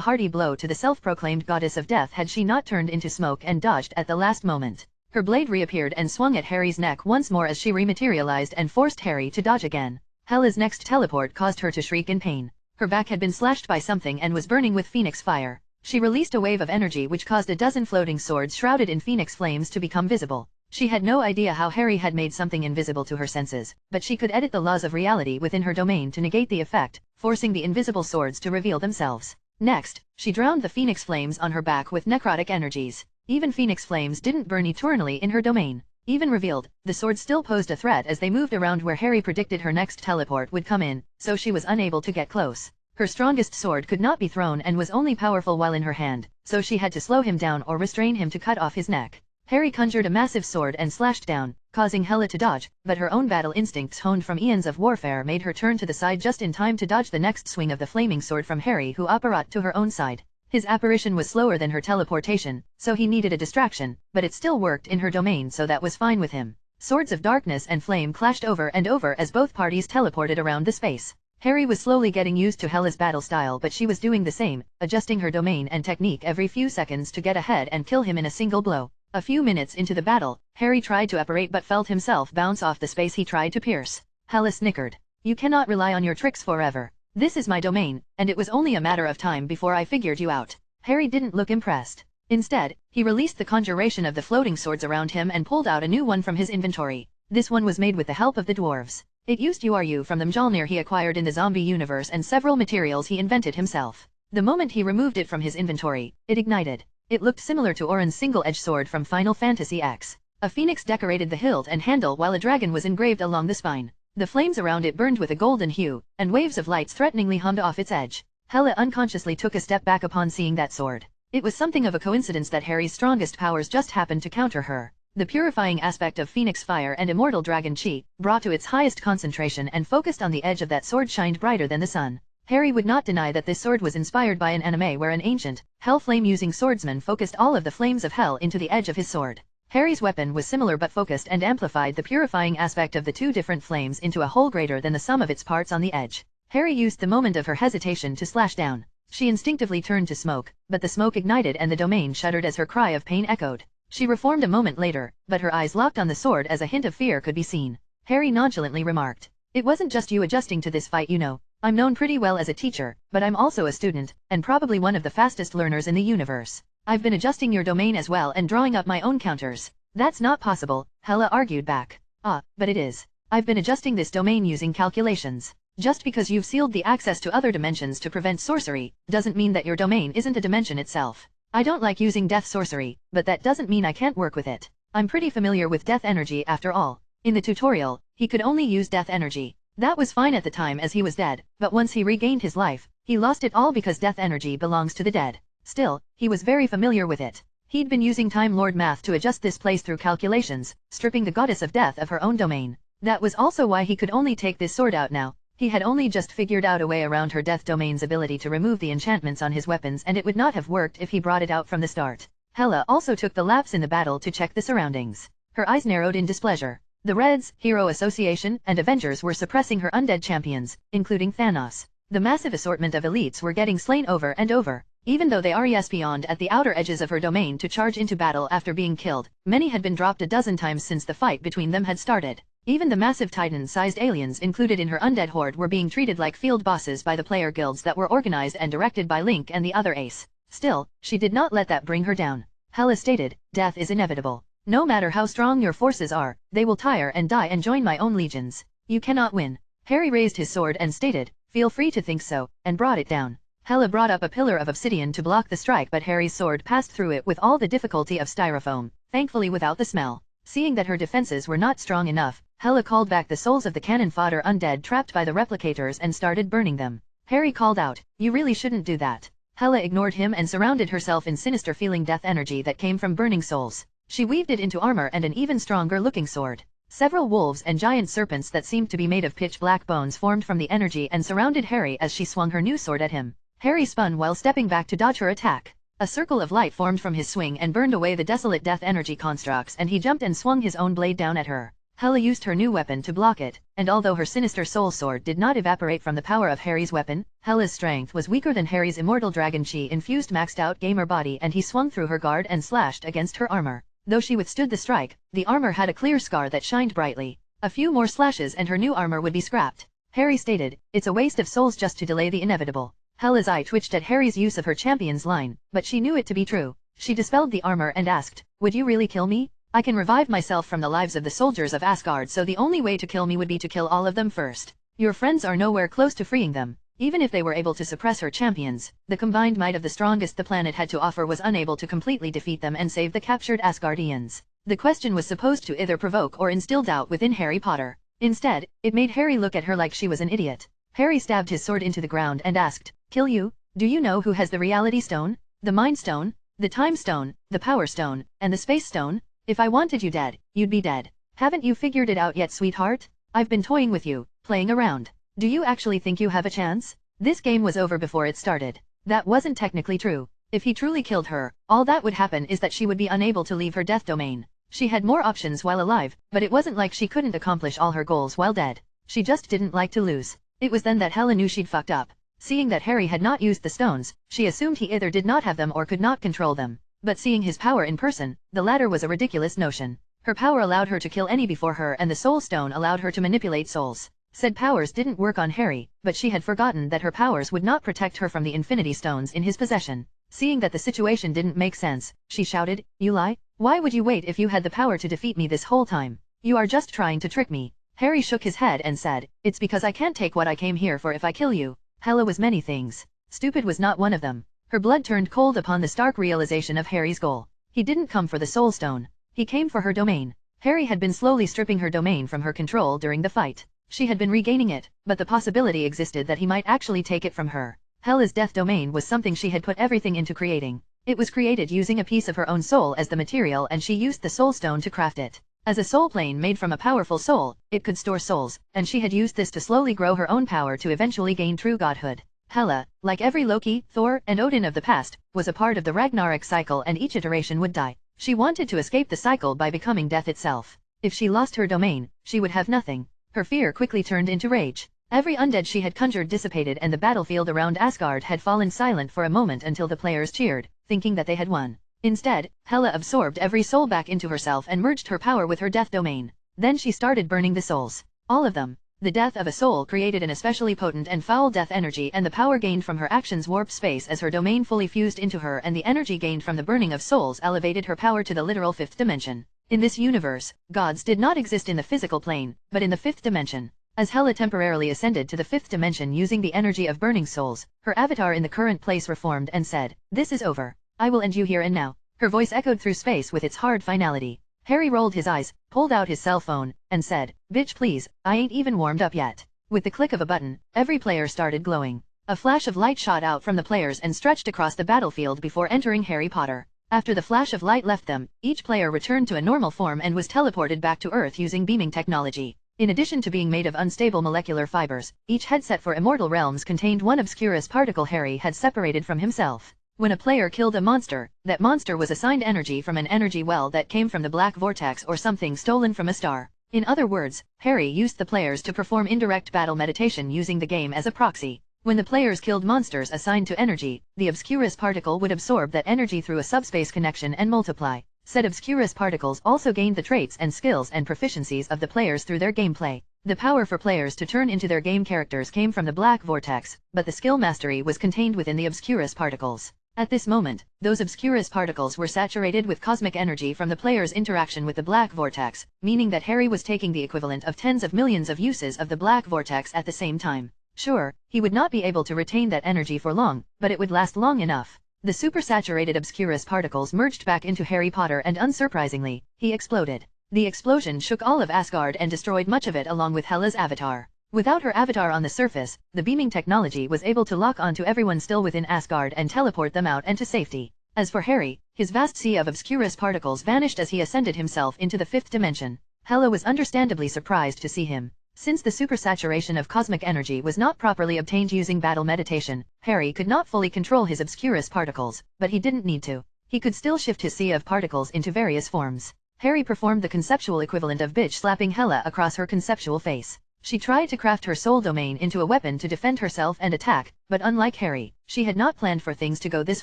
[SPEAKER 1] hearty blow to the self-proclaimed goddess of death had she not turned into smoke and dodged at the last moment. Her blade reappeared and swung at Harry's neck once more as she rematerialized and forced Harry to dodge again. Hela's next teleport caused her to shriek in pain. Her back had been slashed by something and was burning with phoenix fire. She released a wave of energy which caused a dozen floating swords shrouded in phoenix flames to become visible. She had no idea how Harry had made something invisible to her senses, but she could edit the laws of reality within her domain to negate the effect, forcing the invisible swords to reveal themselves. Next, she drowned the phoenix flames on her back with necrotic energies. Even phoenix flames didn't burn eternally in her domain. Even revealed, the swords still posed a threat as they moved around where Harry predicted her next teleport would come in, so she was unable to get close. Her strongest sword could not be thrown and was only powerful while in her hand, so she had to slow him down or restrain him to cut off his neck. Harry conjured a massive sword and slashed down, causing Hela to dodge, but her own battle instincts honed from eons of warfare made her turn to the side just in time to dodge the next swing of the flaming sword from Harry who apparat to her own side. His apparition was slower than her teleportation, so he needed a distraction, but it still worked in her domain so that was fine with him. Swords of darkness and flame clashed over and over as both parties teleported around the space. Harry was slowly getting used to Hela's battle style but she was doing the same, adjusting her domain and technique every few seconds to get ahead and kill him in a single blow. A few minutes into the battle, Harry tried to apparate but felt himself bounce off the space he tried to pierce. Hela snickered. "You cannot rely on your tricks forever. This is my domain, and it was only a matter of time before I figured you out." Harry didn't look impressed. Instead, he released the conjuration of the floating swords around him and pulled out a new one from his inventory. This one was made with the help of the dwarves. It used URU from the Mjolnir he acquired in the zombie universe and several materials he invented himself. The moment he removed it from his inventory, it ignited. It looked similar to Orin's single-edged sword from Final Fantasy X. A phoenix decorated the hilt and handle while a dragon was engraved along the spine. The flames around it burned with a golden hue, and waves of lights threateningly hummed off its edge. Hela unconsciously took a step back upon seeing that sword. It was something of a coincidence that Harry's strongest powers just happened to counter her. The purifying aspect of Phoenix Fire and Immortal Dragon Chi, brought to its highest concentration and focused on the edge of that sword, shined brighter than the sun. Harry would not deny that this sword was inspired by an anime where an ancient, hell flame-using swordsman focused all of the flames of hell into the edge of his sword. Harry's weapon was similar but focused and amplified the purifying aspect of the two different flames into a whole greater than the sum of its parts on the edge. Harry used the moment of her hesitation to slash down. She instinctively turned to smoke, but the smoke ignited and the domain shuddered as her cry of pain echoed. She reformed a moment later, but her eyes locked on the sword as a hint of fear could be seen. Harry nonchalantly remarked, "It wasn't just you adjusting to this fight, you know. I'm known pretty well as a teacher, but I'm also a student, and probably one of the fastest learners in the universe. I've been adjusting your domain as well and drawing up my own counters." "That's not possible," Hela argued back. "Ah, but it is. I've been adjusting this domain using calculations. Just because you've sealed the access to other dimensions to prevent sorcery, doesn't mean that your domain isn't a dimension itself. I don't like using death sorcery, but that doesn't mean I can't work with it. I'm pretty familiar with death energy after all. In the tutorial, he could only use death energy. That was fine at the time as he was dead, but once he regained his life, he lost it all because death energy belongs to the dead. Still, he was very familiar with it. He'd been using Time Lord math to adjust this place through calculations, stripping the goddess of death of her own domain. That was also why he could only take this sword out now. He had only just figured out a way around her death domain's ability to remove the enchantments on his weapons, and it would not have worked if he brought it out from the start. Hela also took the lapse in the battle to check the surroundings. Her eyes narrowed in displeasure. The Reds, Hero Association, and Avengers were suppressing her undead champions, including Thanos. The massive assortment of elites were getting slain over and over. Even though they are beyond at the outer edges of her domain to charge into battle after being killed, many had been dropped a dozen times since the fight between them had started. Even the massive Titan-sized aliens included in her undead horde were being treated like field bosses by the player guilds that were organized and directed by Link and the other Ace. Still, she did not let that bring her down. Hela stated, "Death is inevitable. No matter how strong your forces are, they will tire and die and join my own legions. You cannot win." Harry raised his sword and stated, "Feel free to think so," and brought it down. Hela brought up a pillar of obsidian to block the strike, but Harry's sword passed through it with all the difficulty of styrofoam, thankfully without the smell. Seeing that her defenses were not strong enough, Hela called back the souls of the cannon fodder undead trapped by the replicators and started burning them. Harry called out, "You really shouldn't do that." Hela ignored him and surrounded herself in sinister feeling death energy that came from burning souls. She weaved it into armor and an even stronger looking sword. Several wolves and giant serpents that seemed to be made of pitch black bones formed from the energy and surrounded Harry as she swung her new sword at him. Harry spun while stepping back to dodge her attack. A circle of light formed from his swing and burned away the desolate death energy constructs, and he jumped and swung his own blade down at her. Hela used her new weapon to block it, and although her sinister soul sword did not evaporate from the power of Harry's weapon, Hela's strength was weaker than Harry's immortal dragon chi infused maxed out gamer body, and he swung through her guard and slashed against her armor. Though she withstood the strike, the armor had a clear scar that shined brightly. A few more slashes and her new armor would be scrapped. Harry stated, "It's a waste of souls just to delay the inevitable." Hela's eye twitched at Harry's use of her champion's line, but she knew it to be true. She dispelled the armor and asked, "Would you really kill me? I can revive myself from the lives of the soldiers of Asgard, so the only way to kill me would be to kill all of them first. Your friends are nowhere close to freeing them. Even if they were able to suppress her champions, the combined might of the strongest the planet had to offer was unable to completely defeat them and save the captured Asgardians." The question was supposed to either provoke or instill doubt within Harry Potter. Instead, it made Harry look at her like she was an idiot. Harry stabbed his sword into the ground and asked, "Kill you? Do you know who has the Reality Stone, the Mind Stone, the Time Stone, the Power Stone, and the Space Stone? If I wanted you dead, you'd be dead. Haven't you figured it out yet, sweetheart? I've been toying with you, playing around. Do you actually think you have a chance?" This game was over before it started. That wasn't technically true. If he truly killed her, all that would happen is that she would be unable to leave her death domain. She had more options while alive, but it wasn't like she couldn't accomplish all her goals while dead. She just didn't like to lose. It was then that Hela knew she'd fucked up. Seeing that Harry had not used the stones, she assumed he either did not have them or could not control them. But seeing his power in person, the latter was a ridiculous notion. Her power allowed her to kill any before her, and the Soul Stone allowed her to manipulate souls. Said powers didn't work on Harry, but she had forgotten that her powers would not protect her from the Infinity Stones in his possession. Seeing that the situation didn't make sense, she shouted, "You lie? Why would you wait if you had the power to defeat me this whole time? You are just trying to trick me." Harry shook his head and said, "It's because I can't take what I came here for if I kill you." Hela was many things. Stupid was not one of them. Her blood turned cold upon the stark realization of Harry's goal. He didn't come for the Soul Stone. He came for her domain. Harry had been slowly stripping her domain from her control during the fight. She had been regaining it, but the possibility existed that he might actually take it from her. Hela's death domain was something she had put everything into creating. It was created using a piece of her own soul as the material, and she used the soul stone to craft it. As a soul plane made from a powerful soul, it could store souls, and she had used this to slowly grow her own power to eventually gain true godhood. Hela, like every Loki, Thor, and Odin of the past, was a part of the Ragnarok cycle, and each iteration would die. She wanted to escape the cycle by becoming death itself. If she lost her domain, she would have nothing. Her fear quickly turned into rage. Every undead she had conjured dissipated, and the battlefield around Asgard had fallen silent for a moment until the players cheered, thinking that they had won. Instead, Hela absorbed every soul back into herself and merged her power with her death domain. Then she started burning the souls. All of them. The death of a soul created an especially potent and foul death energy, and the power gained from her actions warped space as her domain fully fused into her, and the energy gained from the burning of souls elevated her power to the literal fifth dimension. In this universe, gods did not exist in the physical plane, but in the fifth dimension. As Hela temporarily ascended to the fifth dimension using the energy of burning souls, her avatar in the current place reformed and said, "This is over. I will end you here and now." Her voice echoed through space with its hard finality. Harry rolled his eyes, pulled out his cell phone, and said, "Bitch please, I ain't even warmed up yet." With the click of a button, every player started glowing. A flash of light shot out from the players and stretched across the battlefield before entering Harry Potter. After the flash of light left them, each player returned to a normal form and was teleported back to Earth using beaming technology. In addition to being made of unstable molecular fibers, each headset for Immortal Realms contained one obscurus particle Harry had separated from himself. When a player killed a monster, that monster was assigned energy from an energy well that came from the black vortex or something stolen from a star. In other words, Harry used the players to perform indirect battle meditation using the game as a proxy. When the players killed monsters assigned to energy, the obscurus particle would absorb that energy through a subspace connection and multiply. Said obscurus particles also gained the traits and skills and proficiencies of the players through their gameplay. The power for players to turn into their game characters came from the black vortex, but the skill mastery was contained within the obscurus particles. At this moment, those obscurus particles were saturated with cosmic energy from the player's interaction with the black vortex, meaning that Harry was taking the equivalent of tens of millions of uses of the black vortex at the same time. Sure, he would not be able to retain that energy for long, but it would last long enough. The supersaturated obscurus particles merged back into Harry Potter, and unsurprisingly, he exploded. The explosion shook all of Asgard and destroyed much of it along with Hela's avatar. Without her avatar on the surface, the beaming technology was able to lock onto everyone still within Asgard and teleport them out and to safety. As for Harry, his vast sea of obscurus particles vanished as he ascended himself into the fifth dimension. Hela was understandably surprised to see him. Since the supersaturation of cosmic energy was not properly obtained using battle meditation, Harry could not fully control his obscurus particles, but he didn't need to. He could still shift his sea of particles into various forms. Harry performed the conceptual equivalent of bitch slapping Hela across her conceptual face. She tried to craft her soul domain into a weapon to defend herself and attack, but unlike Harry, she had not planned for things to go this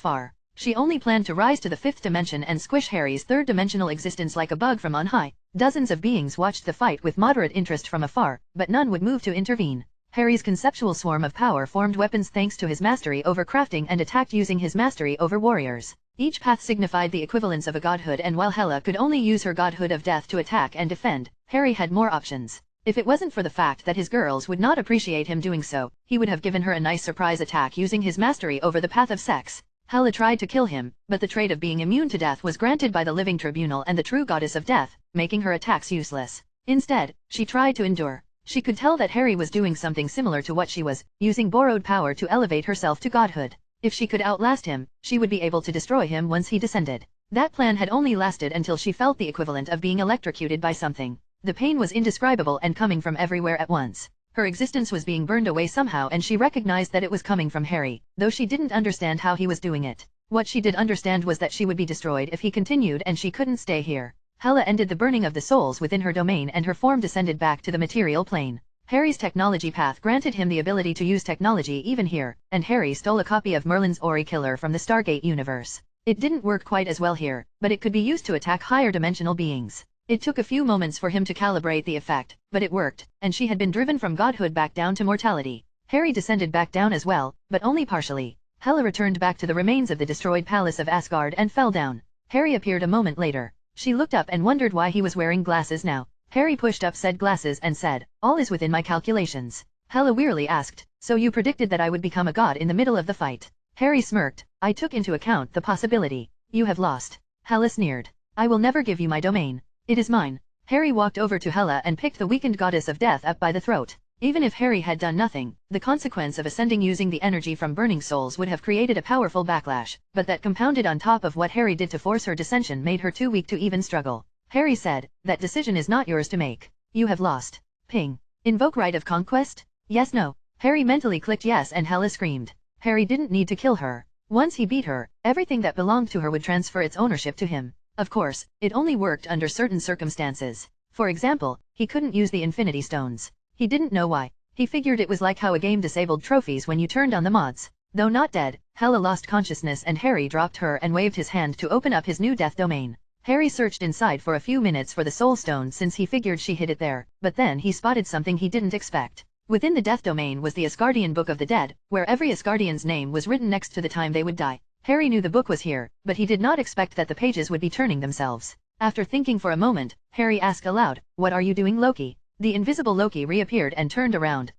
[SPEAKER 1] far. She only planned to rise to the fifth dimension and squish Harry's third-dimensional existence like a bug from on high. Dozens of beings watched the fight with moderate interest from afar, but none would move to intervene. Harry's conceptual swarm of power formed weapons thanks to his mastery over crafting and attacked using his mastery over warriors. Each path signified the equivalence of a godhood, and while Hela could only use her godhood of death to attack and defend, Harry had more options. If it wasn't for the fact that his girls would not appreciate him doing so, he would have given her a nice surprise attack using his mastery over the path of sex. Hela tried to kill him, but the trait of being immune to death was granted by the living tribunal and the true goddess of death, making her attacks useless. Instead, she tried to endure. She could tell that Harry was doing something similar to what she was, using borrowed power to elevate herself to godhood. If she could outlast him, she would be able to destroy him once he descended. That plan had only lasted until she felt the equivalent of being electrocuted by something. The pain was indescribable and coming from everywhere at once. Her existence was being burned away somehow, and she recognized that it was coming from Harry, though she didn't understand how he was doing it. What she did understand was that she would be destroyed if he continued, and she couldn't stay here. Hela ended the burning of the souls within her domain, and her form descended back to the material plane. Harry's technology path granted him the ability to use technology even here, and Harry stole a copy of Merlin's Ori Killer from the Stargate universe. It didn't work quite as well here, but it could be used to attack higher dimensional beings. It took a few moments for him to calibrate the effect, but it worked, and she had been driven from godhood back down to mortality. Harry descended back down as well, but only partially. Hela returned back to the remains of the destroyed palace of Asgard and fell down. Harry appeared a moment later. She looked up and wondered why he was wearing glasses now. Harry pushed up said glasses and said, "All is within my calculations." Hela wearily asked, "So you predicted that I would become a god in the middle of the fight?" Harry smirked, "I took into account the possibility. You have lost." Hela sneered, "I will never give you my domain. It is mine." Harry walked over to Hela and picked the weakened goddess of death up by the throat. Even if Harry had done nothing, the consequence of ascending using the energy from burning souls would have created a powerful backlash, but that compounded on top of what Harry did to force her dissension made her too weak to even struggle. Harry said, "That decision is not yours to make. You have lost." Ping. Invoke right of conquest? Yes no. Harry mentally clicked yes and Hella screamed. Harry didn't need to kill her. Once he beat her, everything that belonged to her would transfer its ownership to him. Of course, it only worked under certain circumstances. For example, he couldn't use the Infinity Stones. He didn't know why. He figured it was like how a game disabled trophies when you turned on the mods. Though not dead, Hella lost consciousness and Harry dropped her and waved his hand to open up his new death domain. Harry searched inside for a few minutes for the Soul Stone since he figured she hid it there, but then he spotted something he didn't expect. Within the death domain was the Asgardian Book of the Dead, where every Asgardian's name was written next to the time they would die. Harry knew the book was here, but he did not expect that the pages would be turning themselves. After thinking for a moment, Harry asked aloud, "What are you doing, Loki?" The invisible Loki reappeared and turned around.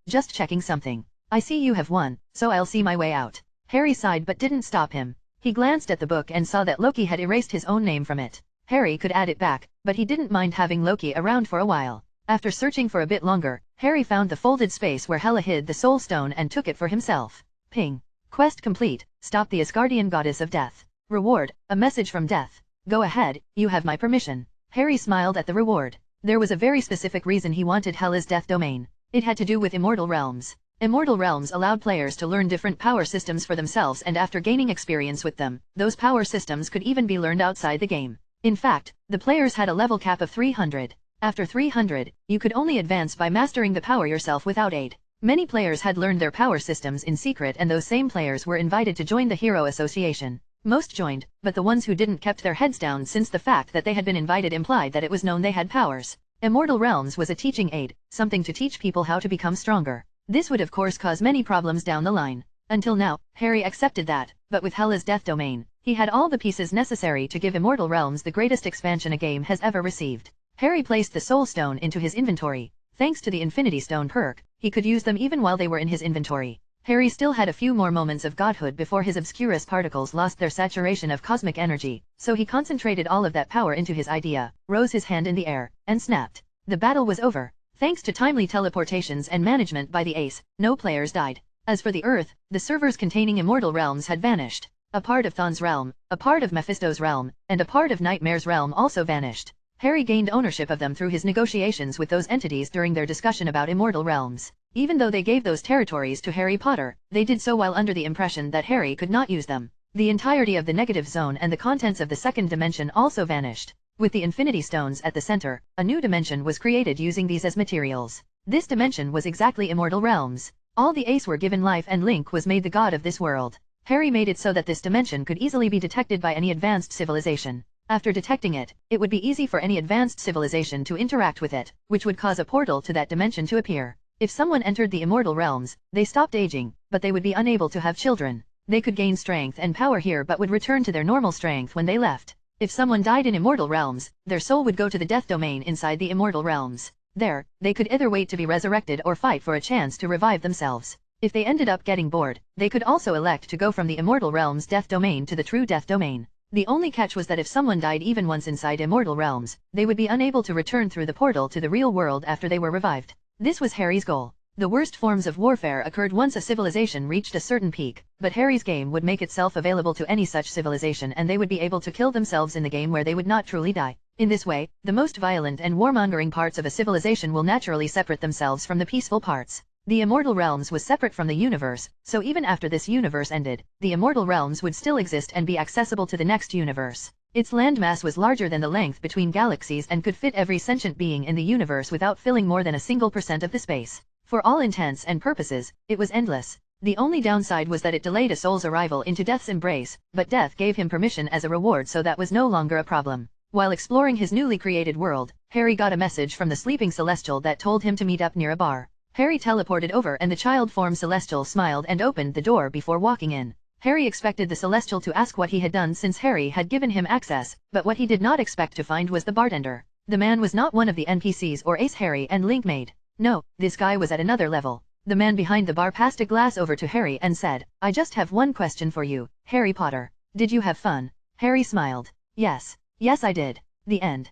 [SPEAKER 1] Just checking something. I see you have won, so I'll see my way out." Harry sighed but didn't stop him. He glanced at the book and saw that Loki had erased his own name from it. Harry could add it back, but he didn't mind having Loki around for a while. After searching for a bit longer, Harry found the folded space where Hela hid the Soul Stone and took it for himself. Ping. Quest complete. Stop the Asgardian Goddess of Death. Reward, a message from Death. Go ahead, you have my permission. Harry smiled at the reward. There was a very specific reason he wanted Hela's death domain. It had to do with immortal realms. Immortal realms allowed players to learn different power systems for themselves, and after gaining experience with them, those power systems could even be learned outside the game. In fact, the players had a level cap of 300. After 300, you could only advance by mastering the power yourself without aid. Many players had learned their power systems in secret, and those same players were invited to join the Hero Association. Most joined, but the ones who didn't kept their heads down, since the fact that they had been invited implied that it was known they had powers. Immortal Realms was a teaching aid, something to teach people how to become stronger. This would of course cause many problems down the line. Until now, Harry accepted that, but with Hela's death domain, he had all the pieces necessary to give Immortal Realms the greatest expansion a game has ever received. Harry placed the Soul Stone into his inventory. Thanks to the Infinity Stone perk, he could use them even while they were in his inventory. Harry still had a few more moments of godhood before his Obscurus particles lost their saturation of cosmic energy, so he concentrated all of that power into his idea, rose his hand in the air, and snapped. The battle was over. Thanks to timely teleportations and management by the Ace, no players died. As for the Earth, the servers containing Immortal Realms had vanished. A part of Thon's realm, a part of Mephisto's realm, and a part of Nightmare's realm also vanished. Harry gained ownership of them through his negotiations with those entities during their discussion about Immortal Realms. Even though they gave those territories to Harry Potter, they did so while under the impression that Harry could not use them. The entirety of the negative zone and the contents of the second dimension also vanished. With the Infinity Stones at the center, a new dimension was created using these as materials. This dimension was exactly Immortal Realms. All the Ace were given life, and Link was made the god of this world. Harry made it so that this dimension could easily be detected by any advanced civilization. After detecting it, it would be easy for any advanced civilization to interact with it, which would cause a portal to that dimension to appear. If someone entered the Immortal Realms, they stopped aging, but they would be unable to have children. They could gain strength and power here but would return to their normal strength when they left. If someone died in Immortal Realms, their soul would go to the death domain inside the Immortal Realms. There, they could either wait to be resurrected or fight for a chance to revive themselves. If they ended up getting bored, they could also elect to go from the Immortal Realms death domain to the true death domain. The only catch was that if someone died even once inside Immortal Realms, they would be unable to return through the portal to the real world after they were revived. This was Harry's goal. The worst forms of warfare occurred once a civilization reached a certain peak, but Harry's game would make itself available to any such civilization, and they would be able to kill themselves in the game where they would not truly die. In this way, the most violent and warmongering parts of a civilization will naturally separate themselves from the peaceful parts. The Immortal Realms was separate from the universe, so even after this universe ended, the Immortal Realms would still exist and be accessible to the next universe. Its landmass was larger than the length between galaxies and could fit every sentient being in the universe without filling more than a single % of the space. For all intents and purposes, it was endless. The only downside was that it delayed a soul's arrival into Death's embrace, but Death gave him permission as a reward, so that was no longer a problem. While exploring his newly created world, Harry got a message from the sleeping Celestial that told him to meet up near a bar. Harry teleported over and the child form Celestial smiled and opened the door before walking in. Harry expected the Celestial to ask what he had done since Harry had given him access, but what he did not expect to find was the bartender. The man was not one of the NPCs or Ace Harry and Link made. No, this guy was at another level. The man behind the bar passed a glass over to Harry and said, "I just have one question for you, Harry Potter. Did you have fun?" Harry smiled. Yes. Yes, I did. The end.